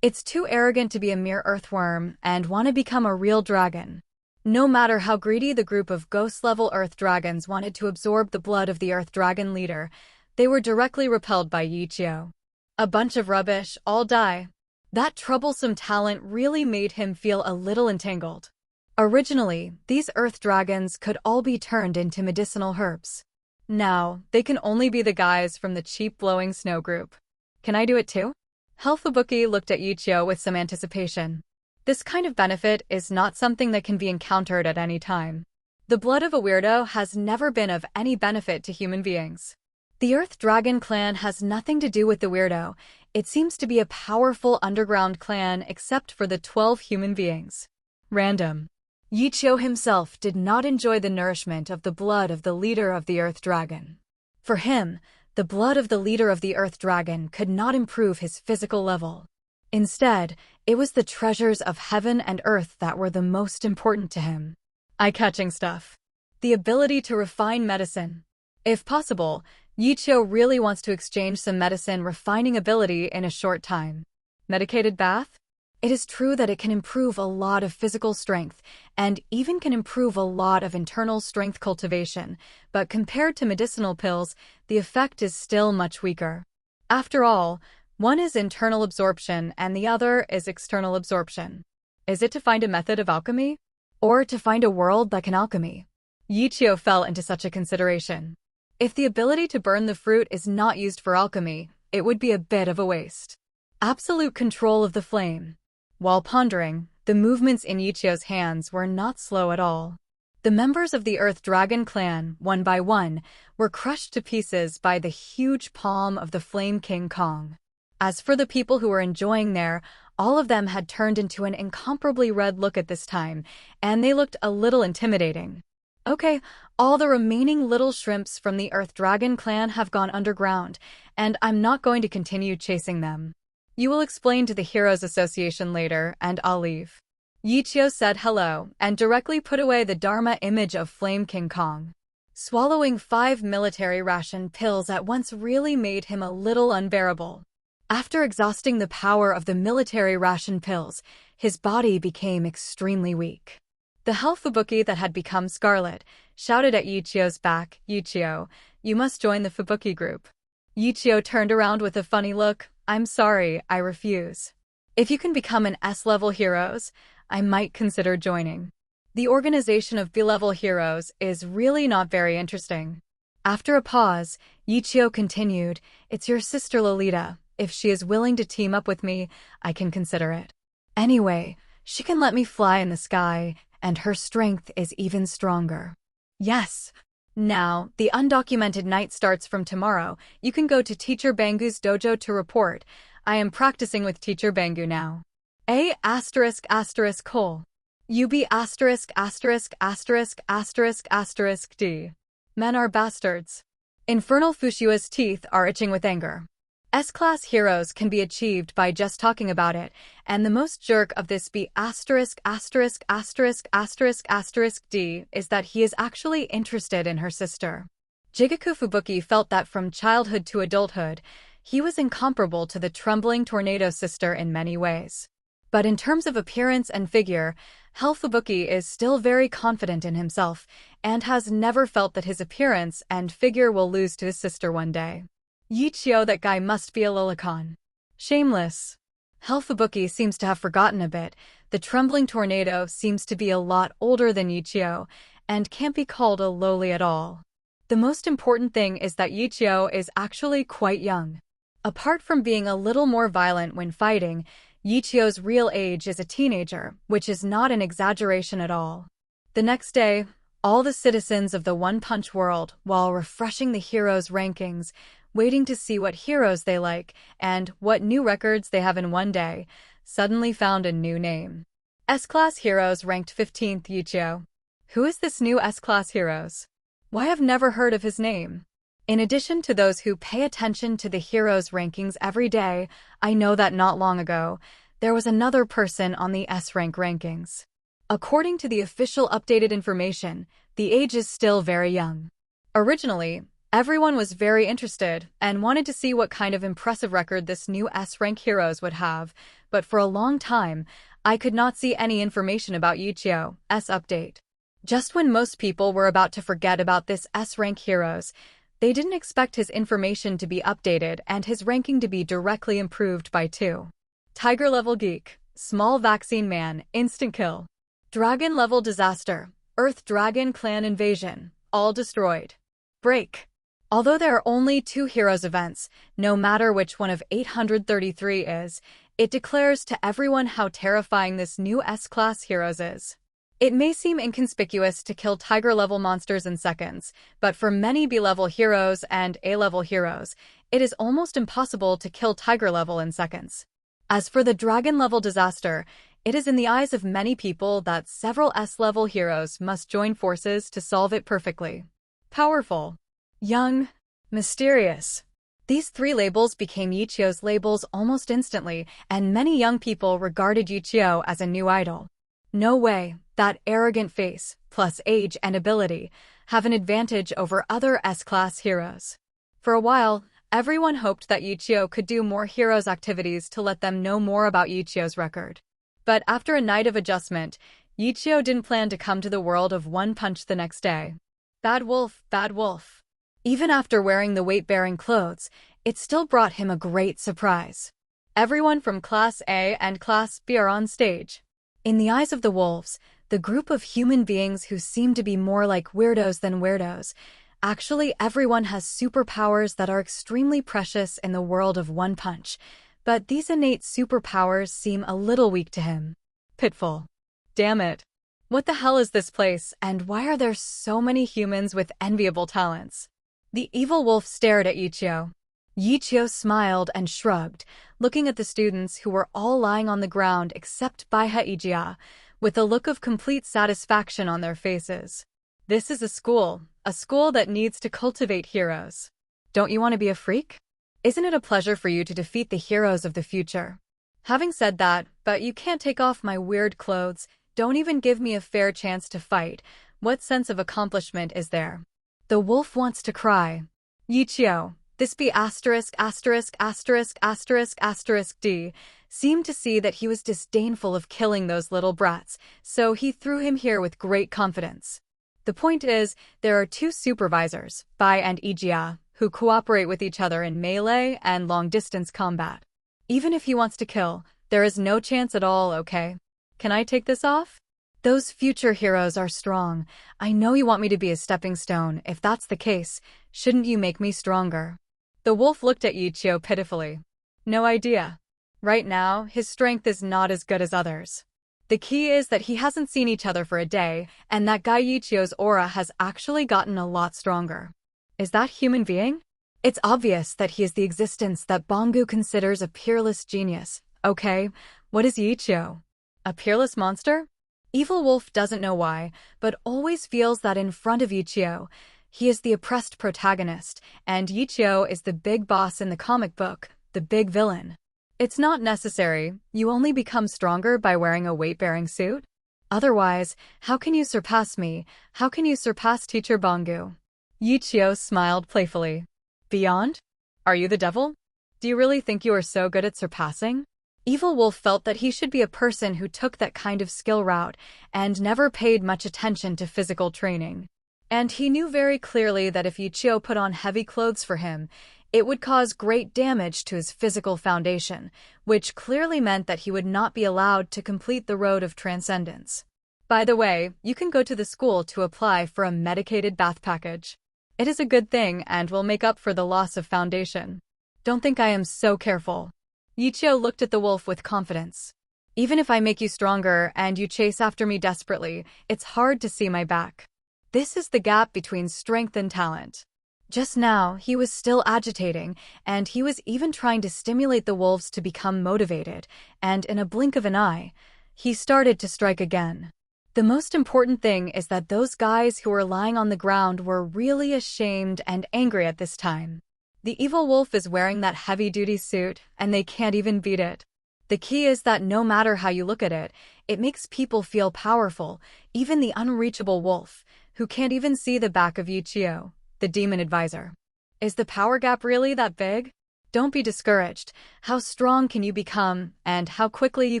It's too arrogant to be a mere earthworm and wanna become a real dragon. No matter how greedy the group of ghost-level Earth Dragons wanted to absorb the blood of the Earth Dragon leader, they were directly repelled by Ye Qiu. A bunch of rubbish, all die. That troublesome talent really made him feel a little entangled. Originally, these Earth Dragons could all be turned into medicinal herbs. Now, they can only be the guys from the cheap blowing snow group. Can I do it too? Fubuki looked at Ye Qiu with some anticipation. This kind of benefit is not something that can be encountered at any time. The blood of a weirdo has never been of any benefit to human beings. The Earth Dragon clan has nothing to do with the weirdo. It seems to be a powerful underground clan except for the 12 human beings. Random. Ye Qiu himself did not enjoy the nourishment of the blood of the leader of the Earth Dragon. For him, the blood of the leader of the Earth Dragon could not improve his physical level. Instead, it was the treasures of heaven and earth that were the most important to him. Eye-catching stuff. The ability to refine medicine. If possible, Ye Qiu really wants to exchange some medicine refining ability in a short time. Medicated bath? It is true that it can improve a lot of physical strength, and even can improve a lot of internal strength cultivation, but compared to medicinal pills, the effect is still much weaker. After all, one is internal absorption and the other is external absorption. Is it to find a method of alchemy? Or to find a world that can alchemy? Ye Qiu fell into such a consideration. If the ability to burn the fruit is not used for alchemy, it would be a bit of a waste. Absolute control of the flame. While pondering, the movements in Ye Qiu's hands were not slow at all. The members of the Earth Dragon clan, one by one, were crushed to pieces by the huge palm of the Flame King Kong. As for the people who were enjoying there, all of them had turned into an incomparably red look at this time, and they looked a little intimidating. Okay, all the remaining little shrimps from the Earth Dragon clan have gone underground, and I'm not going to continue chasing them. You will explain to the Heroes Association later, and I'll leave. Ye Qiu said hello, and directly put away the Dharma image of Flame King Kong. Swallowing 5 military ration pills at once really made him a little unbearable. After exhausting the power of the military ration pills, his body became extremely weak. The Fubuki that had become scarlet shouted at Ye Qiu's back, "Ye Qiu, you must join the Fubuki group." Ye Qiu turned around with a funny look. "I'm sorry, I refuse. If you can become an S-level heroes, I might consider joining. The organization of B-level heroes is really not very interesting." After a pause, Ye Qiu continued, "It's your sister Lolita. If she is willing to team up with me, I can consider it. Anyway, she can let me fly in the sky, and her strength is even stronger." Yes. Now, the undocumented night starts from tomorrow. You can go to Teacher Bangu's dojo to report. I am practicing with Teacher Bangu now. A asterisk asterisk col. UB asterisk asterisk asterisk asterisk asterisk D. Men are bastards. Infernal Fushua's teeth are itching with anger. S-class heroes can be achieved by just talking about it, and the most jerk of this B asterisk asterisk asterisk asterisk asterisk D is that he is actually interested in her sister. Jigaku Fubuki felt that from childhood to adulthood, he was incomparable to the trembling tornado sister in many ways. But in terms of appearance and figure, Fubuki is still very confident in himself and has never felt that his appearance and figure will lose to his sister one day. Ye Qiu, that guy must be a lolicon. Shameless. Fubuki seems to have forgotten a bit. The trembling tornado seems to be a lot older than Ye Qiu and can't be called a loli at all. The most important thing is that Ye Qiu is actually quite young. Apart from being a little more violent when fighting, Ye Qiu's real age is a teenager, which is not an exaggeration at all. The next day, all the citizens of the One Punch world, while refreshing the heroes' rankings, waiting to see what heroes they like and what new records they have in one day, suddenly found a new name. S-class heroes ranked 15th Ye Qiu. Who is this new S-class heroes? Why have never heard of his name? In addition to those who pay attention to the heroes' rankings every day, I know that not long ago, there was another person on the S-rank rankings. According to the official updated information, the age is still very young. Originally, everyone was very interested and wanted to see what kind of impressive record this new S-rank heroes would have, but for a long time, I could not see any information about Ye Qiu's update. Just when most people were about to forget about this S-rank heroes, they didn't expect his information to be updated and his ranking to be directly improved by 2. Tiger level geek, small vaccine man, instant kill. Dragon level disaster, Earth Dragon clan invasion, all destroyed. Break. Although there are only 2 heroes events, no matter which one of 833 is, it declares to everyone how terrifying this new S-class heroes is. It may seem inconspicuous to kill Tiger-level monsters in seconds, but for many B-level heroes and A-level heroes, it is almost impossible to kill Tiger-level in seconds. As for the Dragon-level disaster, it is in the eyes of many people that several S-level heroes must join forces to solve it perfectly. Powerful. Young. Mysterious. These 3 labels became Ye Qiu's labels almost instantly, and many young people regarded Ye Qiu as a new idol. No way. That arrogant face, plus age and ability, have an advantage over other S-class heroes. For a while, everyone hoped that Ye Qiu could do more heroes' activities to let them know more about Ye Qiu's record. But after a night of adjustment, Ye Qiu didn't plan to come to the world of One Punch the next day. Bad wolf, bad wolf. Even after wearing the weight-bearing clothes, it still brought him a great surprise. Everyone from Class A and Class B are on stage. In the eyes of the wolves, the group of human beings who seem to be more like weirdos than weirdos, actually everyone has superpowers that are extremely precious in the world of One Punch, but these innate superpowers seem a little weak to him. Pitfall. Damn it. What the hell is this place, and why are there so many humans with enviable talents? The evil wolf stared at Ye Qiu. Ye Qiu smiled and shrugged, looking at the students who were all lying on the ground except Baihe Ijia, with a look of complete satisfaction on their faces. This is a school that needs to cultivate heroes. Don't you want to be a freak? Isn't it a pleasure for you to defeat the heroes of the future? Having said that, but you can't take off my weird clothes, don't even give me a fair chance to fight. What sense of accomplishment is there? The wolf wants to cry. Ye Qiu, this B asterisk asterisk asterisk asterisk asterisk D, seemed to see that he was disdainful of killing those little brats, so he threw him here with great confidence. The point is, there are 2 supervisors, Bai and Ijia, who cooperate with each other in melee and long-distance combat. Even if he wants to kill, there is no chance at all, okay? Can I take this off? Those future heroes are strong. I know you want me to be a stepping stone. If that's the case, shouldn't you make me stronger? The wolf looked at Ye Qiu pitifully. No idea. Right now, his strength is not as good as others. The key is that he hasn't seen each other for a day, and that guy Ye Qiu's aura has actually gotten a lot stronger. Is that human being? It's obvious that he is the existence that Bangu considers a peerless genius. Okay, What is Ye Qiu? A peerless monster? Evil Wolf doesn't know why, but always feels that in front of Ye Qiu, he is the oppressed protagonist, and Ye Qiu is the big boss in the comic book, the big villain. It's not necessary, you only become stronger by wearing a weight-bearing suit? Otherwise, how can you surpass me? How can you surpass Teacher Bangu? Ye Qiu smiled playfully. Beyond? Are you the devil? Do you really think you are so good at surpassing? Evil Wolf felt that he should be a person who took that kind of skill route and never paid much attention to physical training. And he knew very clearly that if Ye Qiu put on heavy clothes for him, it would cause great damage to his physical foundation, which clearly meant that he would not be allowed to complete the road of transcendence. By the way, you can go to the school to apply for a medicated bath package. It is a good thing and will make up for the loss of foundation. Don't think I am so careful. Ye Qiu looked at the wolf with confidence. Even if I make you stronger and you chase after me desperately, it's hard to see my back. This is the gap between strength and talent. Just now, he was still agitating, and he was even trying to stimulate the wolves to become motivated, and in a blink of an eye, he started to strike again. The most important thing is that those guys who were lying on the ground were really ashamed and angry at this time. The evil wolf is wearing that heavy-duty suit, and they can't even beat it. The key is that no matter how you look at it, it makes people feel powerful, even the unreachable wolf, who can't even see the back of Ye Qiu, the demon advisor. Is the power gap really that big? Don't be discouraged. How strong can you become, and how quickly you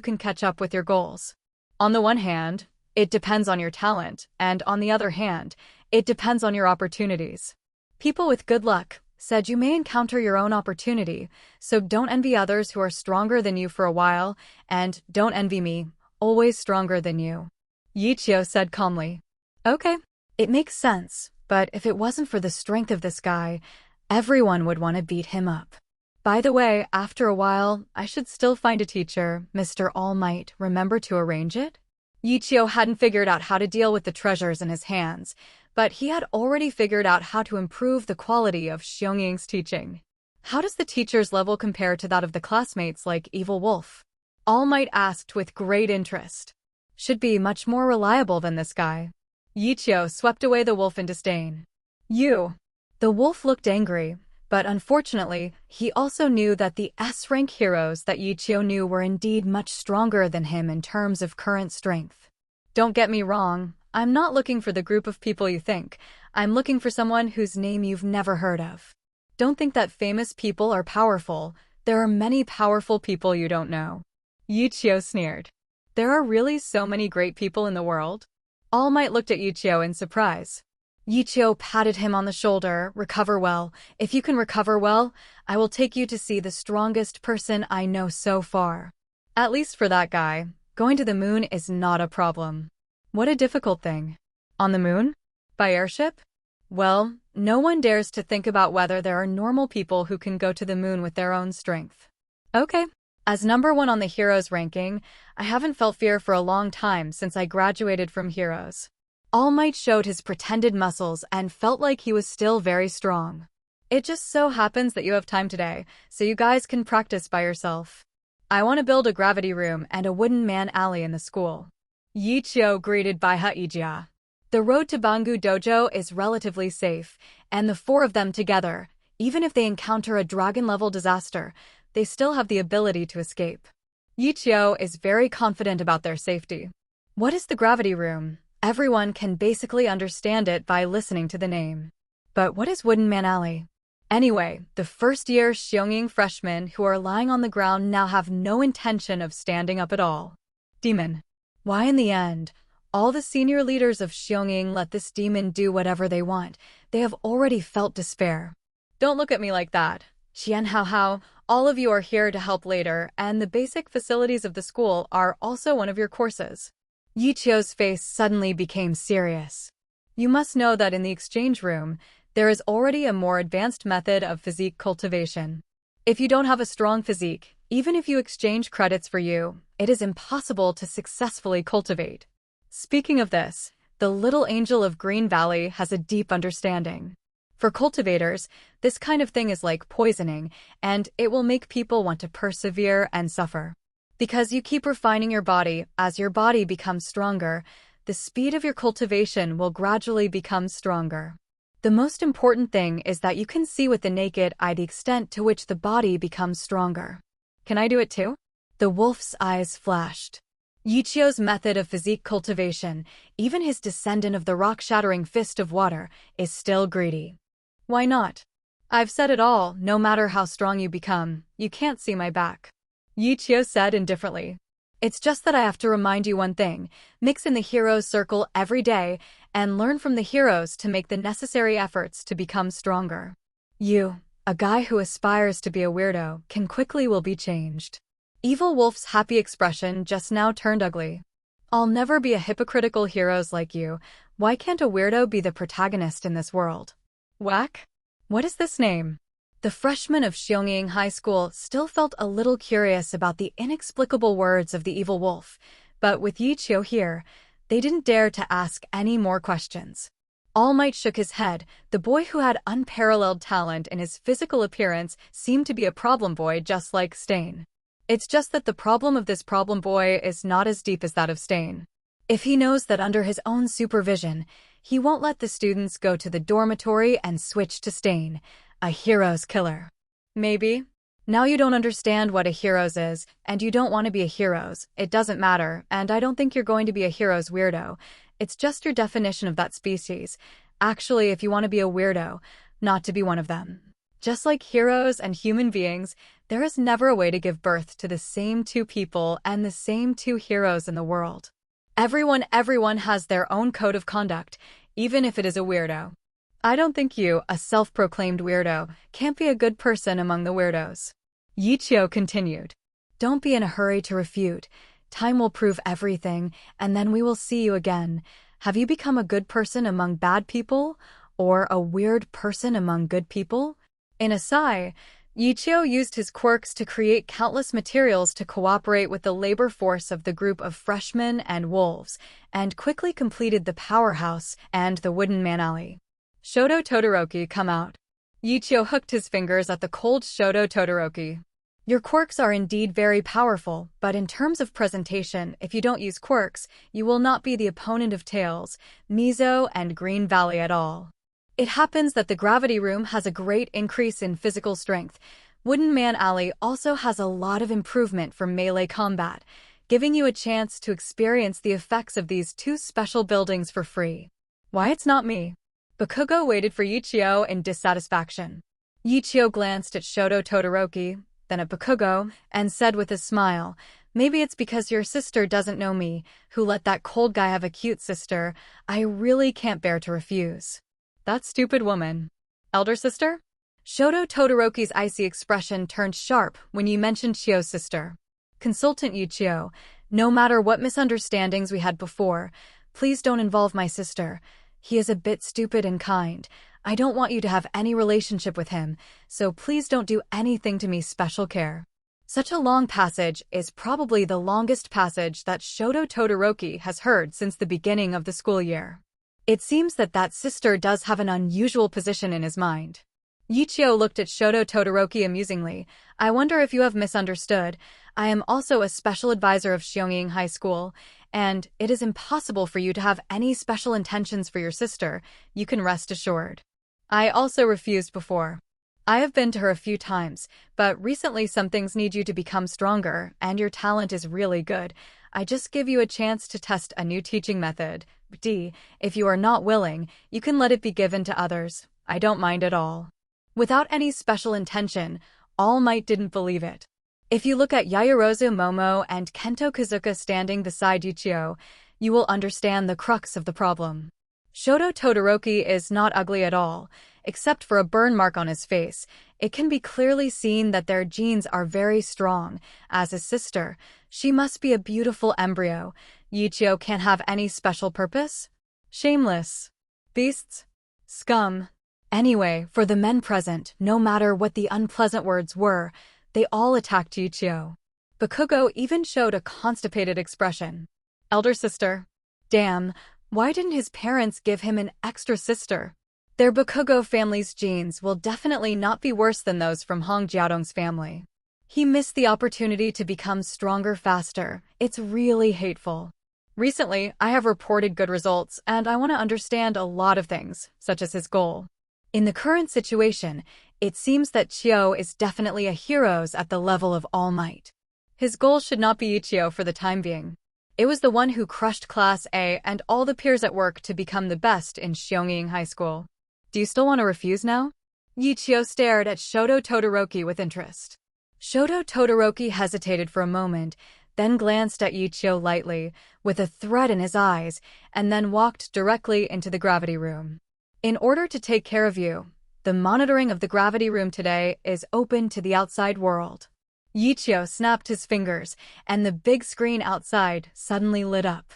can catch up with your goals? On the one hand, it depends on your talent, and on the other hand, it depends on your opportunities. People with good luck said you may encounter your own opportunity, so don't envy others who are stronger than you for a while, and don't envy me, always stronger than you. Ye Qiu said calmly. Okay, it makes sense, but if it wasn't for the strength of this guy, everyone would want to beat him up. By the way, after a while, I should still find a teacher, Mr. All Might, remember to arrange it? Ye Qiu hadn't figured out how to deal with the treasures in his hands, but he had already figured out how to improve the quality of Xiangying's teaching. How does the teacher's level compare to that of the classmates like Evil Wolf? All Might asked with great interest. Should be much more reliable than this guy. Ye Qiu swept away the wolf in disdain. You. The wolf looked angry, but unfortunately, he also knew that the S-rank heroes that Ye Qiu knew were indeed much stronger than him in terms of current strength. Don't get me wrong, I'm not looking for the group of people you think. I'm looking for someone whose name you've never heard of. Don't think that famous people are powerful. There are many powerful people you don't know. Ye Qiu sneered. There are really so many great people in the world? All Might looked at Ye Qiu in surprise. Ye Qiu patted him on the shoulder. Recover well. If you can recover well, I will take you to see the strongest person I know so far. At least for that guy, going to the moon is not a problem. What a difficult thing. On the moon? By airship? Well, no one dares to think about whether there are normal people who can go to the moon with their own strength. Okay. As #1 on the Heroes ranking, I haven't felt fear for a long time since I graduated from Heroes. All Might showed his pretended muscles and felt like he was still very strong. It just so happens that you have time today, so you guys can practice by yourself. I want to build a gravity room and a wooden man alley in the school. Ye Qiu greeted Bai Haijia. The road to Bangu Dojo is relatively safe, and the four of them together, even if they encounter a dragon-level disaster, they still have the ability to escape. Ye Qiu is very confident about their safety. What is the gravity room? Everyone can basically understand it by listening to the name. But what is Wooden Man Alley? Anyway, the first-year Xiangying freshmen who are lying on the ground now have no intention of standing up at all. Demon. Why in the end, all the senior leaders of Xiangying let this demon do whatever they want? They have already felt despair. Don't look at me like that. Xian Hao Hao, all of you are here to help later, and the basic facilities of the school are also one of your courses. Ye Qiu's face suddenly became serious. You must know that in the exchange room, there is already a more advanced method of physique cultivation. If you don't have a strong physique, even if you exchange credits for you, it is impossible to successfully cultivate. Speaking of this, the little angel of Green Valley has a deep understanding. For cultivators, this kind of thing is like poisoning, and it will make people want to persevere and suffer. Because you keep refining your body, as your body becomes stronger, the speed of your cultivation will gradually become stronger. The most important thing is that you can see with the naked eye the extent to which the body becomes stronger. Can I do it too? The wolf's eyes flashed. Ye Qiu's method of physique cultivation, even his descendant of the rock-shattering fist of water, is still greedy. Why not? I've said it all, no matter how strong you become, you can't see my back. Ye Qiu said indifferently. It's just that I have to remind you one thing, mix in the heroes circle every day, and learn from the heroes to make the necessary efforts to become stronger. You, a guy who aspires to be a weirdo, will be changed. Evil Wolf's happy expression just now turned ugly. I'll never be a hypocritical heroes like you. Why can't a weirdo be the protagonist in this world? Whack? What is this name? The freshman of Xiongning High School still felt a little curious about the inexplicable words of the evil wolf, but with Ye Qiu here, they didn't dare to ask any more questions. All Might shook his head. The boy who had unparalleled talent in his physical appearance seemed to be a problem boy just like Stain. It's just that the problem of this problem boy is not as deep as that of Stain. If he knows that under his own supervision, he won't let the students go to the dormitory and switch to Stain, a hero's killer. Maybe. Now you don't understand what a hero's is, and you don't want to be a hero's. It doesn't matter, and I don't think you're going to be a hero's weirdo. It's just your definition of that species. Actually, if you want to be a weirdo, not to be one of them. Just like heroes and human beings, there is never a way to give birth to the same two people and the same two heroes in the world. Everyone has their own code of conduct, even if it is a weirdo. I don't think you, a self-proclaimed weirdo, can't be a good person among the weirdos. Ye Qiu continued. Don't be in a hurry to refute. Time will prove everything, and then we will see you again. Have you become a good person among bad people, or a weird person among good people? In a sigh, Ye Qiu used his quirks to create countless materials to cooperate with the labor force of the group of freshmen and wolves, and quickly completed the powerhouse and the wooden man alley. Shoto Todoroki, come out. Ye Qiu hooked his fingers at the cold Shoto Todoroki. Your quirks are indeed very powerful, but in terms of presentation, if you don't use quirks, you will not be the opponent of Tails, Mizo, and Green Valley at all. It happens that the Gravity Room has a great increase in physical strength. Wooden Man Alley also has a lot of improvement for melee combat, giving you a chance to experience the effects of these two special buildings for free. Why it's not me? Bakugo waited for Ye Qiu in dissatisfaction. Ye Qiu glanced at Shoto Todoroki, then at Bakugo, and said with a smile, maybe it's because your sister doesn't know me, who let that cold guy have a cute sister. I really can't bear to refuse. That stupid woman. Elder sister? Shoto Todoroki's icy expression turned sharp when you mentioned Qiu's sister. Consultant Ye Qiu, no matter what misunderstandings we had before, please don't involve my sister. He is a bit stupid and kind. I don't want you to have any relationship with him, so please don't do anything to me special care. Such a long passage is probably the longest passage that Shoto Todoroki has heard since the beginning of the school year. It seems that sister does have an unusual position in his mind. Ye Qiu looked at Shoto Todoroki amusingly. I wonder if you have misunderstood. I am also a special advisor of Xiongning High School, and it is impossible for you to have any special intentions for your sister, you can rest assured. I also refused before. I have been to her a few times, but recently some things need you to become stronger, and your talent is really good. I just give you a chance to test a new teaching method. If you are not willing, you can let it be given to others. I don't mind at all. Without any special intention, All Might didn't believe it. If you look at Yaoyorozu Momo and Kento Kazuka standing beside Ye Qiu, you will understand the crux of the problem. Shoto Todoroki is not ugly at all, except for a burn mark on his face. It can be clearly seen that their genes are very strong. As his sister, she must be a beautiful embryo. Ye Qiu can't have any special purpose? Shameless. Beasts. Scum. Anyway, for the men present, no matter what the unpleasant words were, they all attacked Ye Qiu. Bakugo even showed a constipated expression. Elder sister. Damn, why didn't his parents give him an extra sister? Their Bakugo family's genes will definitely not be worse than those from Hong Jiaodong's family. He missed the opportunity to become stronger faster. It's really hateful. Recently, I have reported good results, and I want to understand a lot of things, such as his goal. In the current situation, it seems that Qiu is definitely a hero at the level of All Might. His goal should not be Ye Qiu for the time being. It was the one who crushed Class A and all the peers at work to become the best in Xionging High School. Do you still want to refuse now? Ye Qiu stared at Shoto Todoroki with interest. Shoto Todoroki hesitated for a moment, then glanced at Ye Qiu lightly, with a threat in his eyes, and then walked directly into the gravity room. In order to take care of you, the monitoring of the gravity room today is open to the outside world. Ye Qiu snapped his fingers, and the big screen outside suddenly lit up.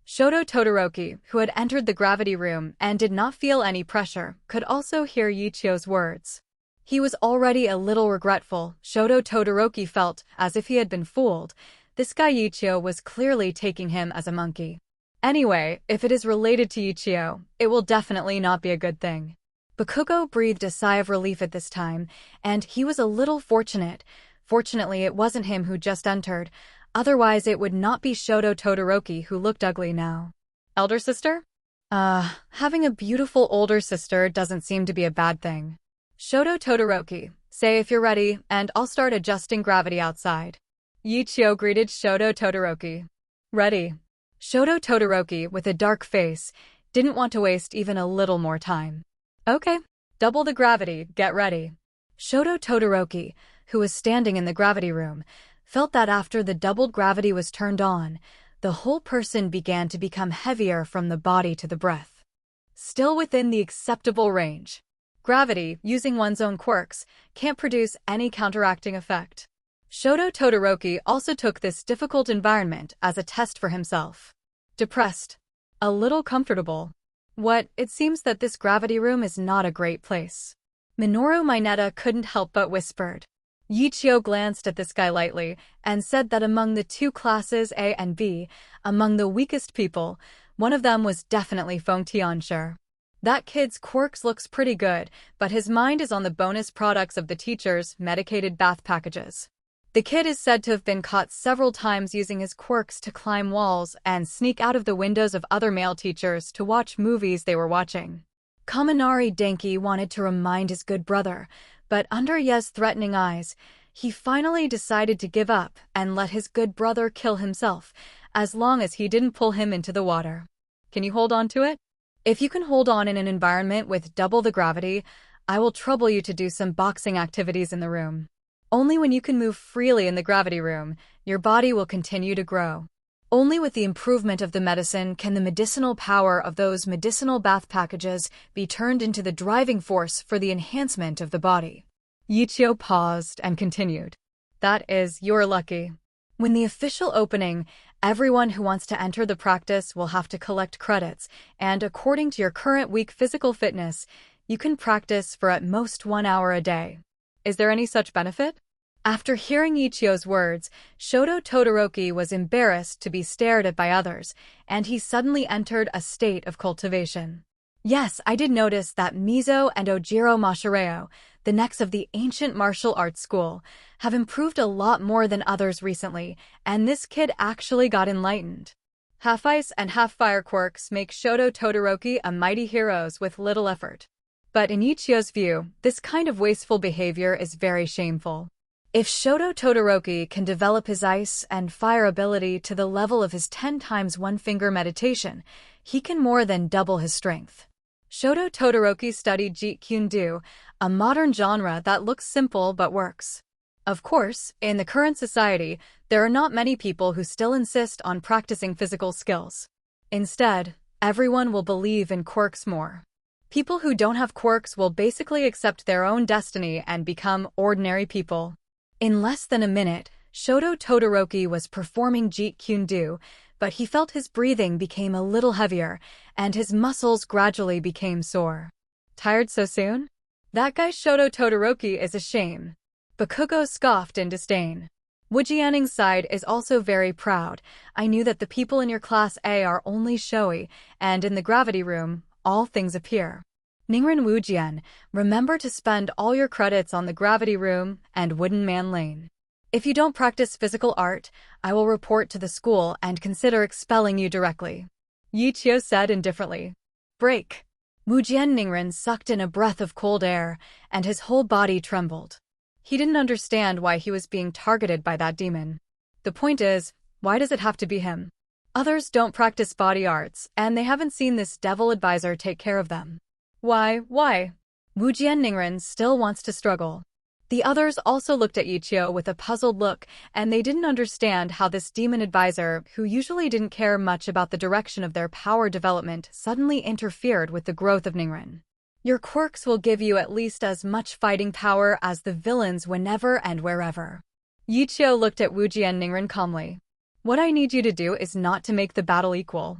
Shoto Todoroki, who had entered the gravity room and did not feel any pressure, could also hear Ye Qiu's words. He was already a little regretful. Shoto Todoroki felt as if he had been fooled. This guy Ye Qiu was clearly taking him as a monkey. Anyway, if it is related to Ye Qiu, it will definitely not be a good thing. Bakugo breathed a sigh of relief at this time, and he was a little fortunate. Fortunately, it wasn't him who just entered. Otherwise, it would not be Shoto Todoroki who looked ugly now. Elder sister? Having a beautiful older sister doesn't seem to be a bad thing. Shoto Todoroki, say if you're ready, and I'll start adjusting gravity outside. Ye Qiu greeted Shoto Todoroki. Ready. Shoto Todoroki, with a dark face, didn't want to waste even a little more time. Okay. Double the gravity, get ready. Shoto Todoroki, who was standing in the gravity room, felt that after the doubled gravity was turned on, the whole person began to become heavier from the body to the breath. Still within the acceptable range. Gravity, using one's own quirks, can't produce any counteracting effect. Shoto Todoroki also took this difficult environment as a test for himself. Depressed. A little comfortable. What, it seems that this gravity room is not a great place. Minoru Mineta couldn't help but whispered. Ye Qiu glanced at this guy lightly and said that among the two classes A and B, among the weakest people, one of them was definitely Feng Tianshi. That kid's quirks looks pretty good, but his mind is on the bonus products of the teacher's medicated bath packages. The kid is said to have been caught several times using his quirks to climb walls and sneak out of the windows of other male teachers to watch movies they were watching. Kaminari Denki wanted to remind his good brother, but under Ye's threatening eyes, he finally decided to give up and let his good brother kill himself, as long as he didn't pull him into the water. Can you hold on to it? If you can hold on in an environment with double the gravity, I will trouble you to do some boxing activities in the room. Only when you can move freely in the gravity room, your body will continue to grow. Only with the improvement of the medicine can the medicinal power of those medicinal bath packages be turned into the driving force for the enhancement of the body. Ye Qiu paused and continued. That is, you're lucky. When the official opening, everyone who wants to enter the practice will have to collect credits, and according to your current weak physical fitness, you can practice for at most 1 hour a day. Is there any such benefit? After hearing Ye Qiu's words, Shoto Todoroki was embarrassed to be stared at by others, and he suddenly entered a state of cultivation. Yes, I did notice that Mizo and Ojiro Mashireo, the necks of the ancient martial arts school, have improved a lot more than others recently, and this kid actually got enlightened. Half ice and half fire quirks make Shoto Todoroki a mighty hero with little effort. But in Ye Qiu's view, this kind of wasteful behavior is very shameful. If Shoto Todoroki can develop his ice and fire ability to the level of his 10 times one finger meditation, he can more than double his strength. Shoto Todoroki studied Ye Qiu, a modern genre that looks simple but works. Of course, in the current society, there are not many people who still insist on practicing physical skills. Instead, everyone will believe in quirks more. People who don't have quirks will basically accept their own destiny and become ordinary people. In less than a minute, Shoto Todoroki was performing Ye Qiu, but he felt his breathing became a little heavier, and his muscles gradually became sore. Tired so soon? That guy Shoto Todoroki is a shame. Bakugo scoffed in disdain. Wujianning's side is also very proud. I knew that the people in your class A are only showy, and in the gravity room, all things appear. Ningren Wujian, remember to spend all your credits on the gravity room and Wooden Man Lane. If you don't practice physical art, I will report to the school and consider expelling you directly. Ye Qiu said indifferently. Break. Wu Jianningren sucked in a breath of cold air, and his whole body trembled. He didn't understand why he was being targeted by that demon. The point is, why does it have to be him? Others don't practice body arts, and they haven't seen this devil advisor take care of them. Why? Wu Jianningren still wants to struggle. The others also looked at Ye Qiu with a puzzled look, and they didn't understand how this demon advisor, who usually didn't care much about the direction of their power development, suddenly interfered with the growth of Ningren. Your quirks will give you at least as much fighting power as the villains whenever and wherever. Ye Qiu looked at Wu Jianningren calmly. What I need you to do is not to make the battle equal.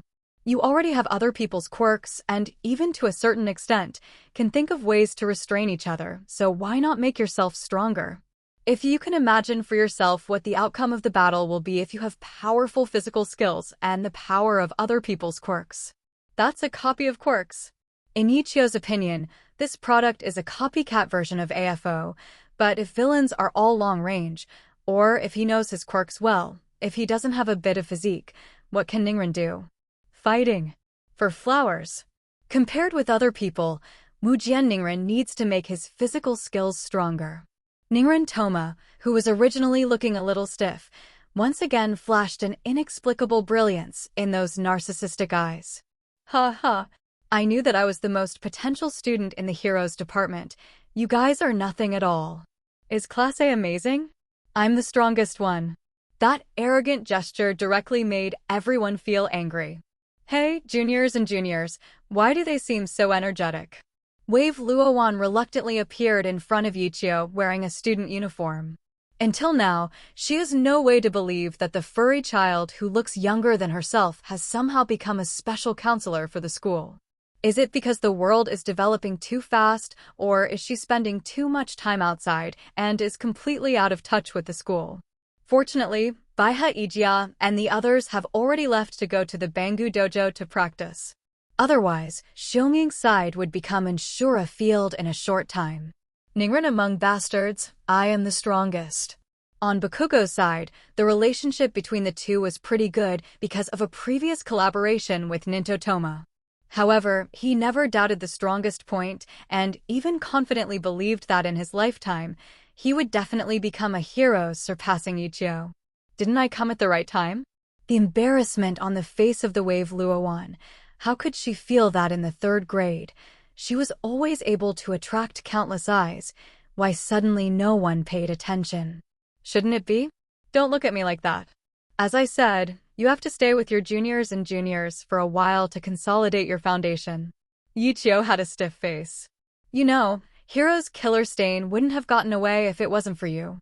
You already have other people's quirks and, even to a certain extent, can think of ways to restrain each other, so why not make yourself stronger? If you can imagine for yourself what the outcome of the battle will be if you have powerful physical skills and the power of other people's quirks. That's a copy of Quirks. In Ye Qiu's opinion, this product is a copycat version of AFO, but if villains are all long range, or if he knows his quirks well, if he doesn't have a bit of physique, what can Ningren do? Fighting. For flowers. Compared with other people, Wu Jianningren needs to make his physical skills stronger. Ningren Toma, who was originally looking a little stiff, once again flashed an inexplicable brilliance in those narcissistic eyes. Ha ha. I knew that I was the most potential student in the Heroes department. You guys are nothing at all. Is Class A amazing? I'm the strongest one. That arrogant gesture directly made everyone feel angry. Hey, juniors and juniors, why do they seem so energetic? Wave Luowan reluctantly appeared in front of Ye Qiu wearing a student uniform. Until now, she has no way to believe that the furry child who looks younger than herself has somehow become a special counselor for the school. Is it because the world is developing too fast, or is she spending too much time outside and is completely out of touch with the school? Fortunately, Baiha Ijia and the others have already left to go to the Bangu dojo to practice. Otherwise, Xiongming's side would become unsure a field in a short time. Ningren among bastards, I am the strongest. On Bakugo's side, the relationship between the two was pretty good because of a previous collaboration with Ninto Toma. However, he never doubted the strongest point and even confidently believed that in his lifetime, he would definitely become a hero surpassing Ye Qiu. Didn't I come at the right time? The embarrassment on the face of the Wave Luowan. How could she feel that in the 3rd grade? She was always able to attract countless eyes. Why suddenly no one paid attention? Shouldn't it be? Don't look at me like that. As I said, you have to stay with your juniors and juniors for a while to consolidate your foundation. Ye Qiu had a stiff face. You know, Hero's killer stain wouldn't have gotten away if it wasn't for you.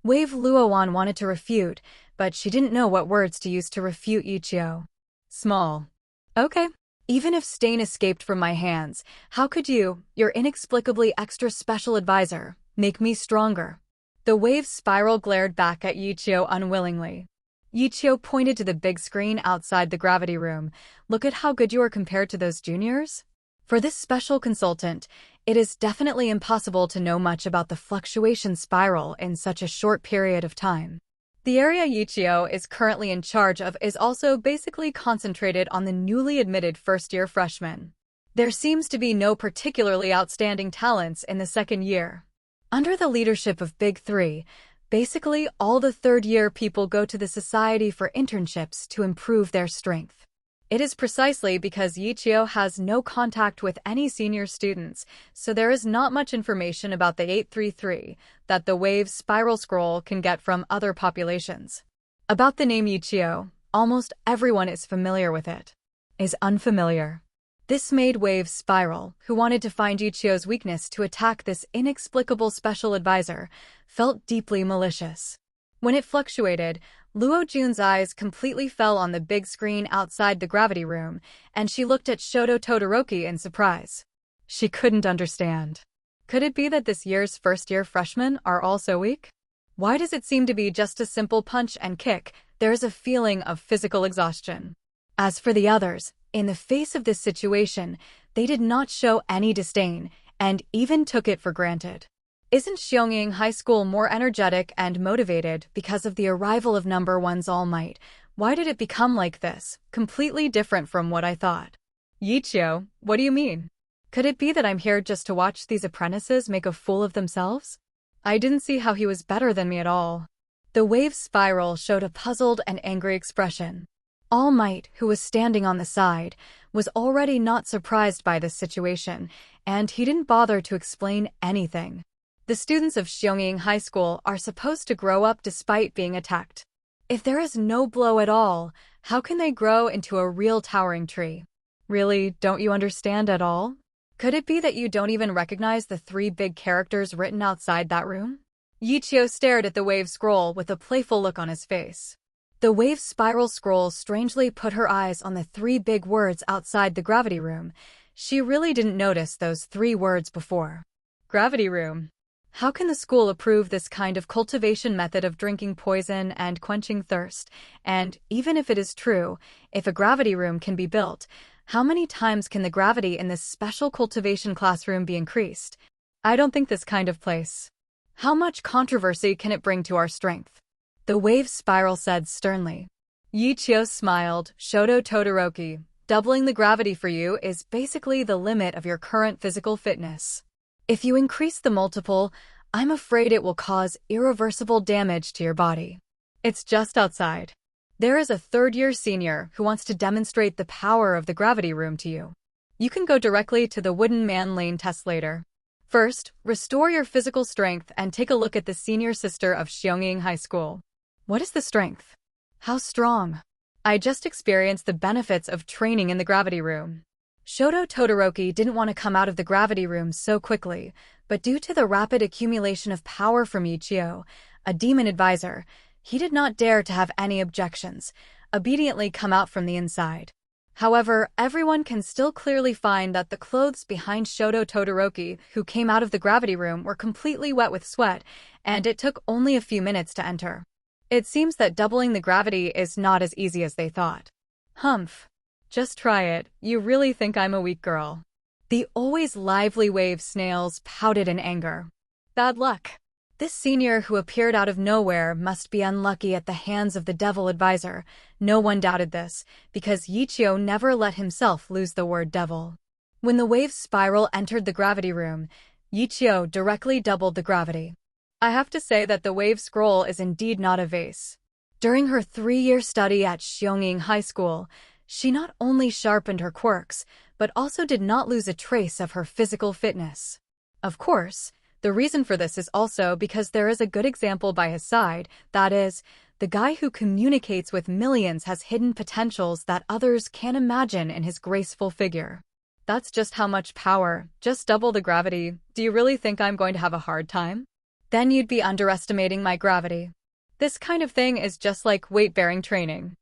Wave Luowan wanted to refute, but she didn't know what words to use to refute Ye Qiu. Small. Okay. Even if stain escaped from my hands, how could you, your inexplicably extra special advisor, make me stronger? The wave's spiral glared back at Ye Qiu unwillingly. Ye Qiu pointed to the big screen outside the gravity room. Look at how good you are compared to those juniors. For this special consultant, it is definitely impossible to know much about the fluctuation spiral in such a short period of time. The area Ye Qiu is currently in charge of is also basically concentrated on the newly admitted first-year freshmen. There seems to be no particularly outstanding talents in the 2nd year. Under the leadership of Big 3, basically all the 3rd-year people go to the Society for Internships to improve their strength. It is precisely because Ye Qiu has no contact with any senior students, so there is not much information about the 833 that the Wave's spiral scroll can get from other populations. About the name Ye Qiu, almost everyone is familiar with it. Is unfamiliar. This made Wave's spiral, who wanted to find Ye Qiu's weakness to attack this inexplicable special advisor, felt deeply malicious. When it fluctuated, Luo Jun's eyes completely fell on the big screen outside the gravity room, and she looked at Shoto Todoroki in surprise. She couldn't understand. Could it be that this year's first-year freshmen are all so weak? Why does it seem to be just a simple punch and kick? There is a feeling of physical exhaustion. As for the others, in the face of this situation, they did not show any disdain, and even took it for granted. Isn't Xiongning High School more energetic and motivated because of the arrival of No.1's All Might? Why did it become like this? Completely different from what I thought. Ye Qiu, what do you mean? Could it be that I'm here just to watch these apprentices make a fool of themselves? I didn't see how he was better than me at all. The wave spiral showed a puzzled and angry expression. All Might, who was standing on the side, was already not surprised by this situation, and he didn't bother to explain anything. The students of Xiongning High School are supposed to grow up despite being attacked. If there is no blow at all, how can they grow into a real towering tree? Really, don't you understand at all? Could it be that you don't even recognize the 3 big characters written outside that room? Ye Qiu stared at the wave scroll with a playful look on his face. The wave spiral scroll strangely put her eyes on the 3 big words outside the gravity room. She really didn't notice those 3 words before. Gravity room. How can the school approve this kind of cultivation method of drinking poison and quenching thirst? And even if it is true, if a gravity room can be built, how many times can the gravity in this special cultivation classroom be increased? I don't think this kind of place. How much controversy can it bring to our strength? The wave spiral said sternly. Ye Qiu smiled. Shoto Todoroki, doubling the gravity for you is basically the limit of your current physical fitness. If you increase the multiple, I'm afraid it will cause irreversible damage to your body. It's just outside. There is a 3rd-year senior who wants to demonstrate the power of the gravity room to you. You can go directly to the Wooden Man Lane test later. First, restore your physical strength and take a look at the senior sister of Xiongning High School. What is the strength? How strong? I just experienced the benefits of training in the gravity room. Shoto Todoroki didn't want to come out of the gravity room so quickly, but due to the rapid accumulation of power from Ye Qiu, a demon advisor, he did not dare to have any objections, obediently come out from the inside. However, everyone can still clearly find that the clothes behind Shoto Todoroki, who came out of the gravity room, were completely wet with sweat, and it took only a few minutes to enter. It seems that doubling the gravity is not as easy as they thought. Humph. Just try it. You really think I'm a weak girl? The always lively wave snails pouted in anger. Bad luck. This senior who appeared out of nowhere must be unlucky at the hands of the devil advisor. No one doubted this, because Ye Qiu never let himself lose the word devil. When the wave spiral entered the gravity room, Ye Qiu directly doubled the gravity. I have to say that the wave scroll is indeed not a vase. During her 3-year study at Xiongning High School, she not only sharpened her quirks, but also did not lose a trace of her physical fitness. Of course, the reason for this is also because there is a good example by his side, that is, the guy who communicates with millions has hidden potentials that others can't imagine in his graceful figure. That's just how much power. Just double the gravity. Do you really think I'm going to have a hard time? Then you'd be underestimating my gravity. This kind of thing is just like weight-bearing training.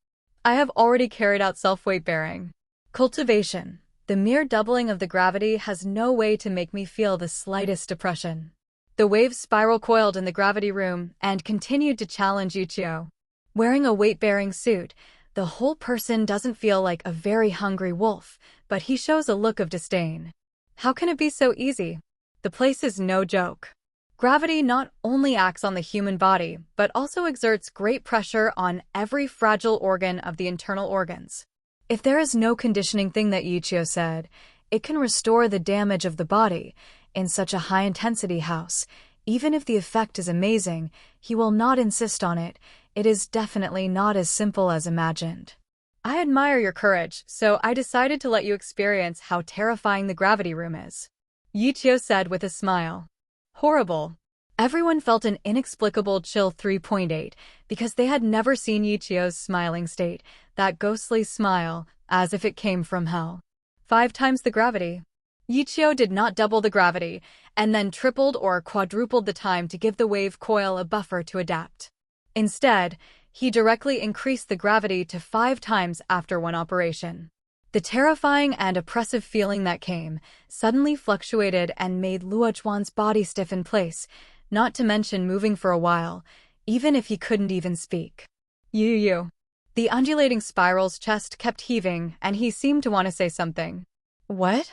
I have already carried out self-weight bearing. Cultivation. The mere doubling of the gravity has no way to make me feel the slightest depression. The wave spiral coiled in the gravity room and continued to challenge Ye Qiu. Wearing a weight-bearing suit, the whole person doesn't feel like a very hungry wolf, but he shows a look of disdain. How can it be so easy? The place is no joke. Gravity not only acts on the human body, but also exerts great pressure on every fragile organ of the internal organs. If there is no conditioning thing that Ye Qiu said, it can restore the damage of the body. In such a high-intensity house, even if the effect is amazing, he will not insist on it. It is definitely not as simple as imagined. I admire your courage, so I decided to let you experience how terrifying the gravity room is. Ye Qiu said with a smile. Horrible. Everyone felt an inexplicable chill 3.8 because they had never seen Ye Qiu's smiling state, that ghostly smile, as if it came from hell. 5 times the gravity. Ye Qiu did not double the gravity, and then tripled or quadrupled the time to give the wave coil a buffer to adapt. Instead, he directly increased the gravity to 5 times after one operation. The terrifying and oppressive feeling that came suddenly fluctuated and made Luochuan's body stiff in place, not to mention moving for a while, even if he couldn't even speak. You. The undulating spiral's chest kept heaving, and he seemed to want to say something. What?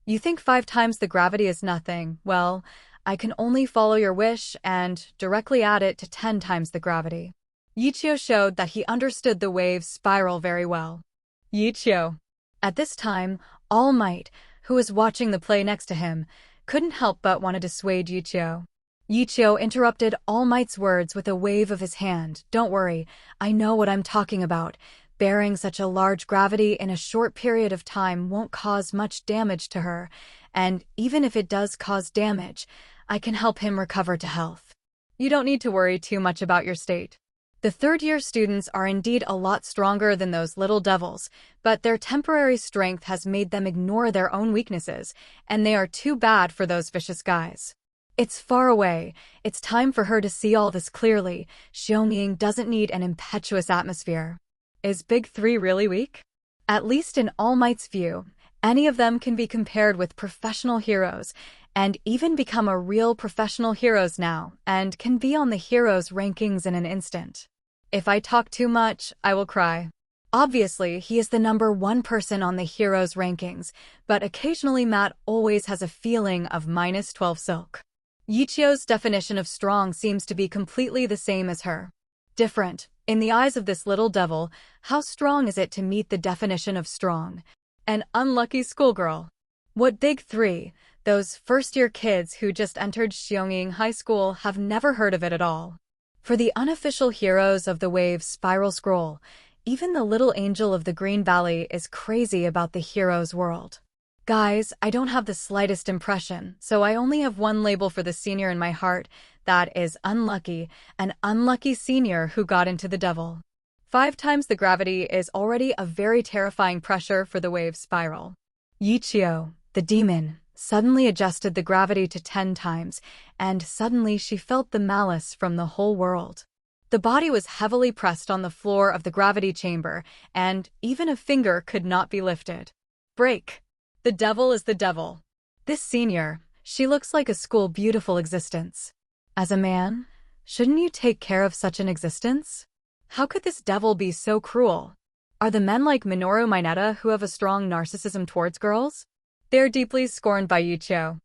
You think 5 times the gravity is nothing? Well, I can only follow your wish and directly add it to 10 times the gravity. Ye Qiu showed that he understood the wave's spiral very well. Ye Qiu. At this time, All Might, who was watching the play next to him, couldn't help but want to dissuade Ye Qiu. Ye Qiu interrupted All Might's words with a wave of his hand. Don't worry, I know what I'm talking about. Bearing such a large gravity in a short period of time won't cause much damage to her, and even if it does cause damage, I can help him recover to health. You don't need to worry too much about your state. The third-year students are indeed a lot stronger than those little devils, but their temporary strength has made them ignore their own weaknesses, and they are too bad for those vicious guys. It's far away. It's time for her to see all this clearly. Xiongning doesn't need an impetuous atmosphere. Is Big Three really weak? At least in All Might's view, any of them can be compared with professional heroes, and even become a real professional heroes now, and can be on the heroes rankings in an instant. If I talk too much, I will cry. Obviously, he is the #1 person on the heroes rankings, but occasionally Matt always has a feeling of -12 silk. Ye Qiu's definition of strong seems to be completely the same as her. Different. In the eyes of this little devil, how strong is it to meet the definition of strong? An unlucky schoolgirl. What Big Three, those first-year kids who just entered Xiongning High School, have never heard of it at all. For the unofficial heroes of the wave's spiral scroll, even the little angel of the Green Valley is crazy about the hero's world. Guys, I don't have the slightest impression, so I only have one label for the senior in my heart. That is unlucky, an unlucky senior who got into the devil. 5 times the gravity is already a very terrifying pressure for the wave spiral. Ye Qiu, the demon, suddenly adjusted the gravity to 10 times, and suddenly she felt the malice from the whole world. The body was heavily pressed on the floor of the gravity chamber, and even a finger could not be lifted. Break! The devil is the devil. This senior, she looks like a school beautiful existence. As a man, shouldn't you take care of such an existence? How could this devil be so cruel? Are the men like Minoru Mineta who have a strong narcissism towards girls? They're deeply scorned by Ye Qiu.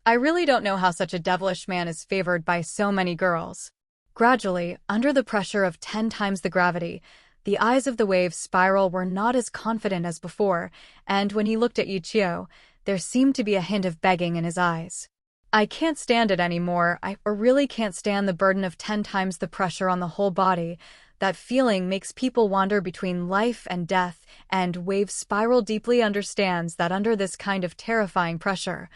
I really don't know how such a devilish man is favored by so many girls. Gradually, under the pressure of 10 times the gravity, the eyes of the wave spiral were not as confident as before, and when he looked at Ye Qiu, there seemed to be a hint of begging in his eyes. I can't stand it anymore. I really can't stand the burden of 10 times the pressure on the whole body. That feeling makes people wander between life and death, and Wave Spiral deeply understands that under this kind of terrifying pressure,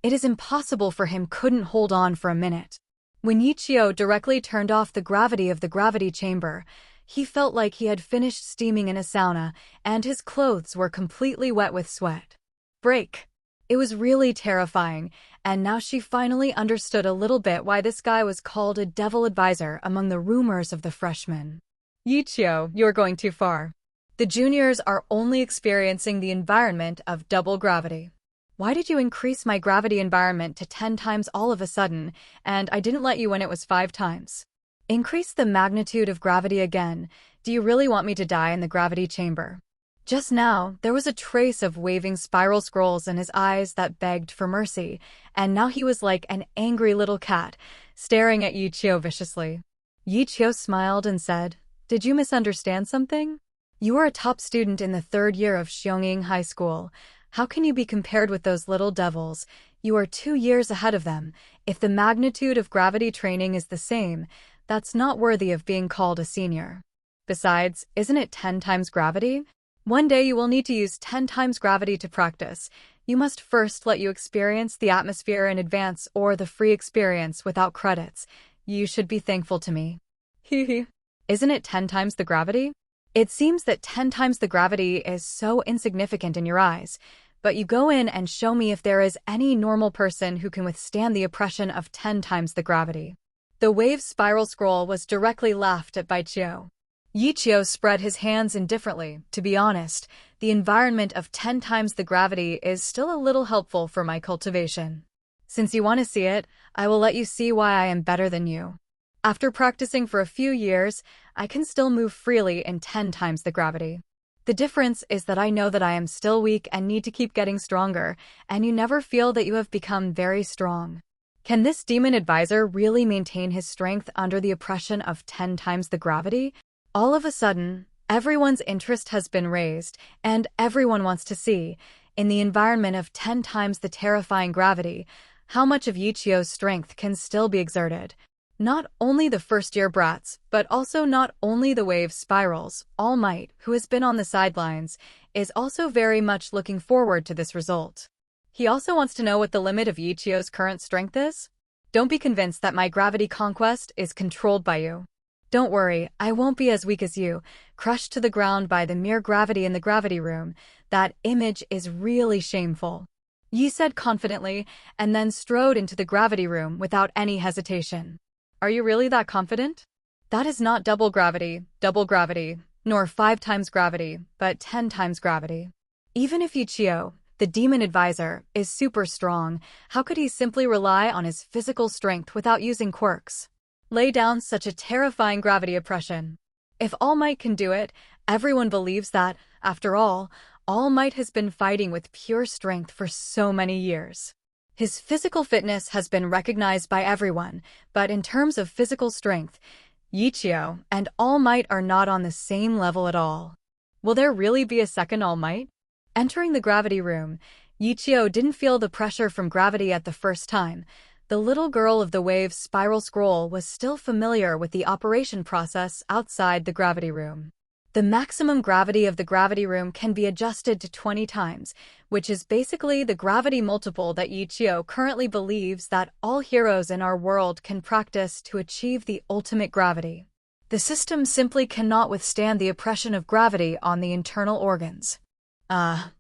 it is impossible for him couldn't hold on for a minute. When Ye Qiu directly turned off the gravity of the gravity chamber, he felt like he had finished steaming in a sauna, and his clothes were completely wet with sweat. Break! It was really terrifying, and now she finally understood a little bit why this guy was called a devil advisor among the rumors of the freshmen. Ye Qiu, you're going too far. The juniors are only experiencing the environment of double gravity. Why did you increase my gravity environment to 10 times all of a sudden, and I didn't let you when it was 5 times? Increase the magnitude of gravity again. Do you really want me to die in the gravity chamber? Just now, there was a trace of waving spiral scrolls in his eyes that begged for mercy, and now he was like an angry little cat, staring at Ye Qiu viciously. Ye Qiu smiled and said, "Did you misunderstand something? You are a top student in the 3rd year of Xiongning High School. How can you be compared with those little devils? You are 2 years ahead of them. If the magnitude of gravity training is the same, that's not worthy of being called a senior. Besides, isn't it 10 times gravity? One day you will need to use 10 times gravity to practice. You must first let you experience the atmosphere in advance or the free experience without credits. You should be thankful to me." Hee. Isn't it 10 times the gravity? It seems that 10 times the gravity is so insignificant in your eyes, but you go in and show me if there is any normal person who can withstand the oppression of 10 times the gravity. The wave spiral scroll was directly laughed at by Qiu. Ye Qiu spread his hands indifferently. To be honest, the environment of 10 times the gravity is still a little helpful for my cultivation. Since you want to see it, I will let you see why I am better than you. After practicing for a few years, I can still move freely in 10 times the gravity. The difference is that I know that I am still weak and need to keep getting stronger, and you never feel that you have become very strong. Can this demon advisor really maintain his strength under the oppression of 10 times the gravity? All of a sudden, everyone's interest has been raised, and everyone wants to see, in the environment of 10 times the terrifying gravity, how much of Ye Qiu's strength can still be exerted. Not only the first-year brats, but also not only the wave spirals, All Might, who has been on the sidelines, is also very much looking forward to this result. He also wants to know what the limit of Ye Qiu's current strength is. Don't be convinced that my gravity conquest is controlled by you. Don't worry, I won't be as weak as you, crushed to the ground by the mere gravity in the gravity room. That image is really shameful. Yi said confidently, and then strode into the gravity room without any hesitation. Are you really that confident? That is not double gravity, nor 5 times gravity, but 10 times gravity. Even if Ye Qiu, the demon advisor, is super strong, how could he simply rely on his physical strength without using quirks? Lay down such a terrifying gravity oppression. If All Might can do it, everyone believes that, after all Might has been fighting with pure strength for so many years. His physical fitness has been recognized by everyone, but in terms of physical strength, Ye Qiu and All Might are not on the same level at all. Will there really be a second All Might? Entering the gravity room, Ye Qiu didn't feel the pressure from gravity at the first time. The little girl of the wave's spiral scroll was still familiar with the operation process outside the gravity room. The maximum gravity of the gravity room can be adjusted to 20 times, which is basically the gravity multiple that Ye Qiu currently believes that all heroes in our world can practice to achieve the ultimate gravity. The system simply cannot withstand the oppression of gravity on the internal organs.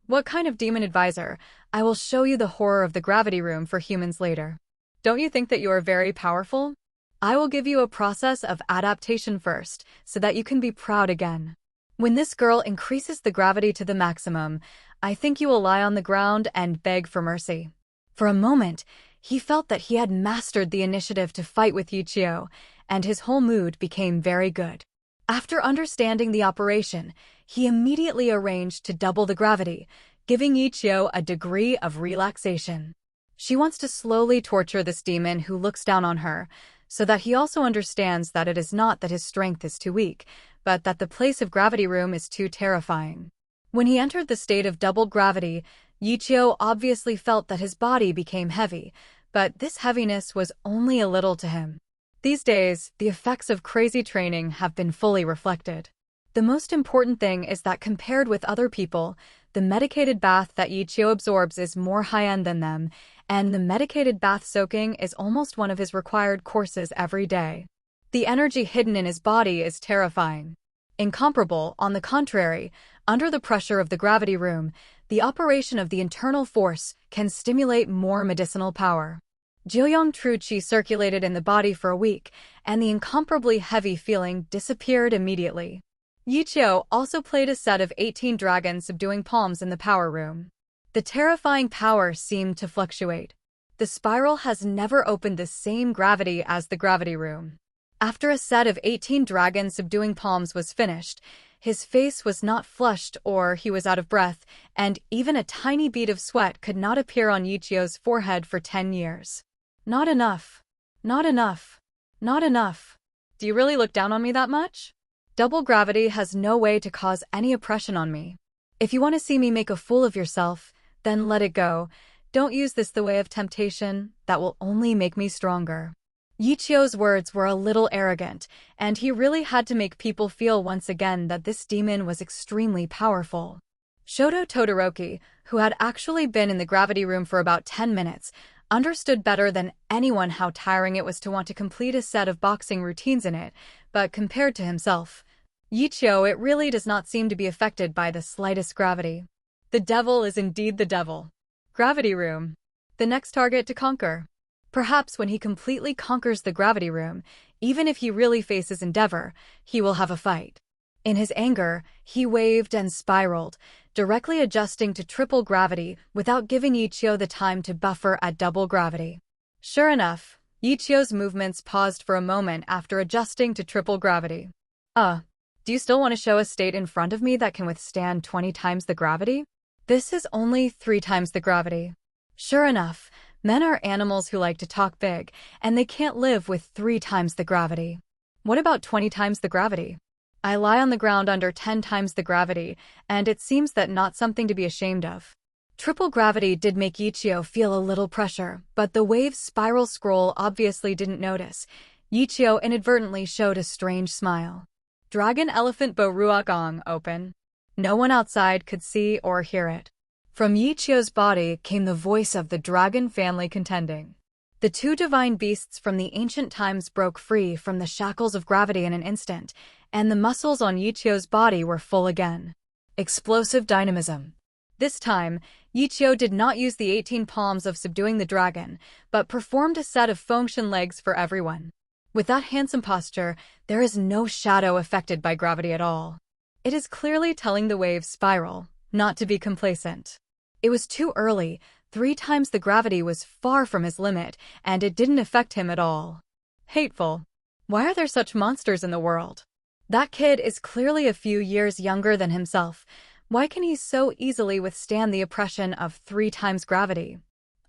What kind of demon advisor? I will show you the horror of the gravity room for humans later. Don't you think that you are very powerful? I will give you a process of adaptation first, so that you can be proud again. When this girl increases the gravity to the maximum, I think you will lie on the ground and beg for mercy. For a moment, he felt that he had mastered the initiative to fight with Ye Qiu, and his whole mood became very good. After understanding the operation, he immediately arranged to double the gravity, giving Ye Qiu a degree of relaxation. She wants to slowly torture this demon who looks down on her, so that he also understands that it is not that his strength is too weak, but that the place of gravity room is too terrifying. When he entered the state of double gravity, Ye Qiu obviously felt that his body became heavy, but this heaviness was only a little to him. These days, the effects of crazy training have been fully reflected. The most important thing is that compared with other people, the medicated bath that Ye Qiu absorbs is more high-end than them, and the medicated bath soaking is almost one of his required courses every day. The energy hidden in his body is terrifying. Incomparable, on the contrary, under the pressure of the gravity room, the operation of the internal force can stimulate more medicinal power. Jiuyang true qi circulated in the body for a week, and the incomparably heavy feeling disappeared immediately. Ye Qiu also played a set of 18 dragons subduing palms in the power room. The terrifying power seemed to fluctuate. The spiral has never opened the same gravity as the gravity room. After a set of 18 dragons subduing palms was finished, his face was not flushed or he was out of breath, and even a tiny bead of sweat could not appear on Ye Qiu's forehead for 10 years. Not enough. Not enough. Not enough. Do you really look down on me that much? Double gravity has no way to cause any oppression on me. If you want to see me make a fool of yourself, then let it go. Don't use this the way of temptation, that will only make me stronger. Ye Qiu's words were a little arrogant, and he really had to make people feel once again that this demon was extremely powerful. Shoto Todoroki, who had actually been in the gravity room for about 10 minutes, understood better than anyone how tiring it was to want to complete a set of boxing routines in it, but compared to himself, Ye Qiu, it really does not seem to be affected by the slightest gravity. The devil is indeed the devil. Gravity room. The next target to conquer. Perhaps when he completely conquers the gravity room, even if he really faces Endeavor, he will have a fight. In his anger, he waved and spiraled, directly adjusting to triple gravity without giving Ye Qiu the time to buffer at double gravity. Sure enough, Ye Qiu's movements paused for a moment after adjusting to triple gravity. Do you still want to show a state in front of me that can withstand 20 times the gravity? This is only 3 times the gravity. Sure enough, Men are animals who like to talk big, and they can't live with 3 times the gravity. What about 20 times the gravity? I lie on the ground under 10 times the gravity, and it seems that not something to be ashamed of. Triple gravity did make Ye Qiu feel a little pressure, but the wave's spiral scroll obviously didn't notice. Ye Qiu inadvertently showed a strange smile. Dragon Elephant Bo Ruagong open. No one outside could see or hear it. From Ye Qiu's body came the voice of the dragon family contending. The 2 divine beasts from the ancient times broke free from the shackles of gravity in an instant, and the muscles on Ye Qiu's body were full again. Explosive dynamism. This time, Ye Qiu did not use the 18 palms of subduing the dragon, but performed a set of function legs for everyone. With that handsome posture, there is no shadow affected by gravity at all. It is clearly telling the wave's spiral, not to be complacent. It was too early. 3 times the gravity was far from his limit, and it didn't affect him at all. Hateful. Why are there such monsters in the world? That kid is clearly a few years younger than himself. Why can he so easily withstand the oppression of 3 times gravity?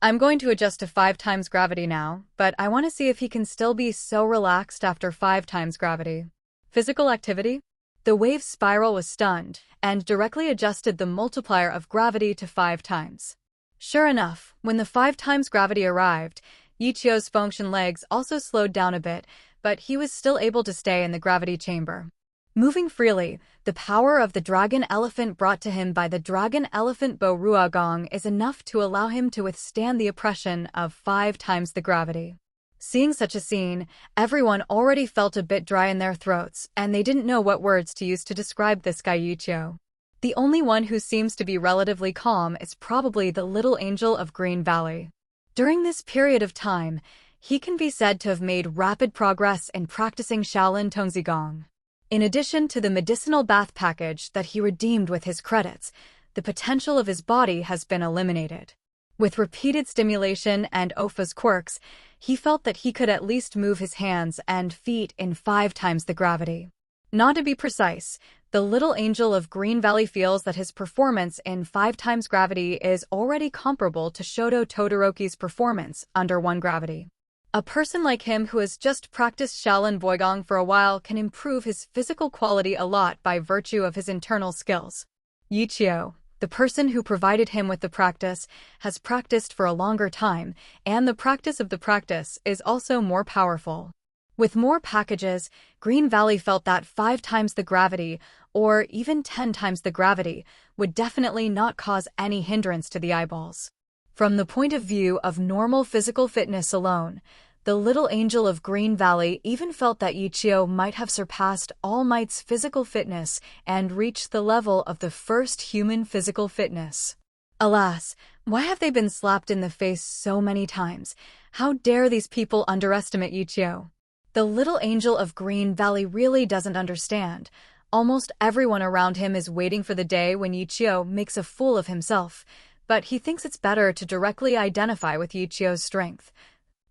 I'm going to adjust to 5 times gravity now, but I want to see if he can still be so relaxed after 5 times gravity. Physical activity? The wave's spiral was stunned, and directly adjusted the multiplier of gravity to 5 times. Sure enough, when the 5 times gravity arrived, Ye Qiu's function legs also slowed down a bit, but he was still able to stay in the gravity chamber. Moving freely, the power of the dragon elephant brought to him by the dragon elephant Bo Ruagong is enough to allow him to withstand the oppression of 5 times the gravity. Seeing such a scene, everyone already felt a bit dry in their throats, and they didn't know what words to use to describe this guy Ye Qiu. The only one who seems to be relatively calm is probably the little angel of Green Valley. During this period of time, he can be said to have made rapid progress in practicing Shaolin Tongzigong. In addition to the medicinal bath package that he redeemed with his credits, the potential of his body has been eliminated. With repeated stimulation and Opha's quirks, he felt that he could at least move his hands and feet in 5 times the gravity. Not to be precise, the little angel of Green Valley feels that his performance in 5 times gravity is already comparable to Shoto Todoroki's performance under 1 gravity. A person like him who has just practiced Shaolin Boigong for a while can improve his physical quality a lot by virtue of his internal skills. Ye Qiu, the person who provided him with the practice, has practiced for a longer time, and the practice of the practice is also more powerful. With more packages, Green Valley felt that 5 times the gravity, or even 10 times the gravity, would definitely not cause any hindrance to the eyeballs. From the point of view of normal physical fitness alone, the little angel of Green Valley even felt that Ye Qiu might have surpassed All Might's physical fitness and reached the level of the first human physical fitness. Alas, why have they been slapped in the face so many times? How dare these people underestimate Ye Qiu? The little angel of Green Valley really doesn't understand. Almost everyone around him is waiting for the day when Ye Qiu makes a fool of himself, but he thinks it's better to directly identify with Ye Qiu's strength,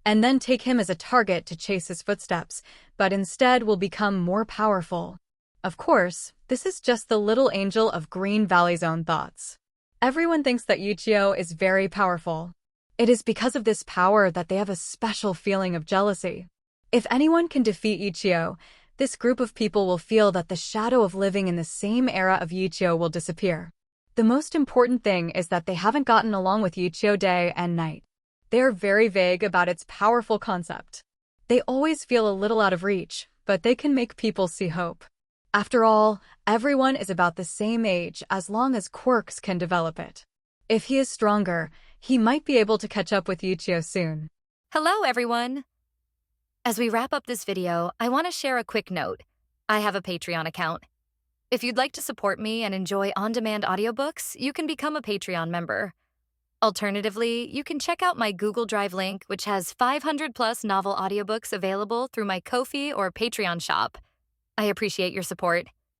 and then take him as a target to chase his footsteps, but instead will become more powerful. Of course, this is just the little angel of Green Valley's own thoughts. Everyone thinks that Ye Qiu is very powerful. It is because of this power that they have a special feeling of jealousy. If anyone can defeat Ye Qiu, this group of people will feel that the shadow of living in the same era of Ye Qiu will disappear. The most important thing is that they haven't gotten along with Ye Qiu day and night. They are very vague about its powerful concept. They always feel a little out of reach, but they can make people see hope. After all, everyone is about the same age as long as Quirks can develop it. If he is stronger, he might be able to catch up with Ye Qiu soon. Hello, everyone! As we wrap up this video, I want to share a quick note. I have a Patreon account. If you'd like to support me and enjoy on-demand audiobooks, you can become a Patreon member. Alternatively, you can check out my Google Drive link, which has 500+ novel audiobooks available through my Ko-fi or Patreon shop. I appreciate your support.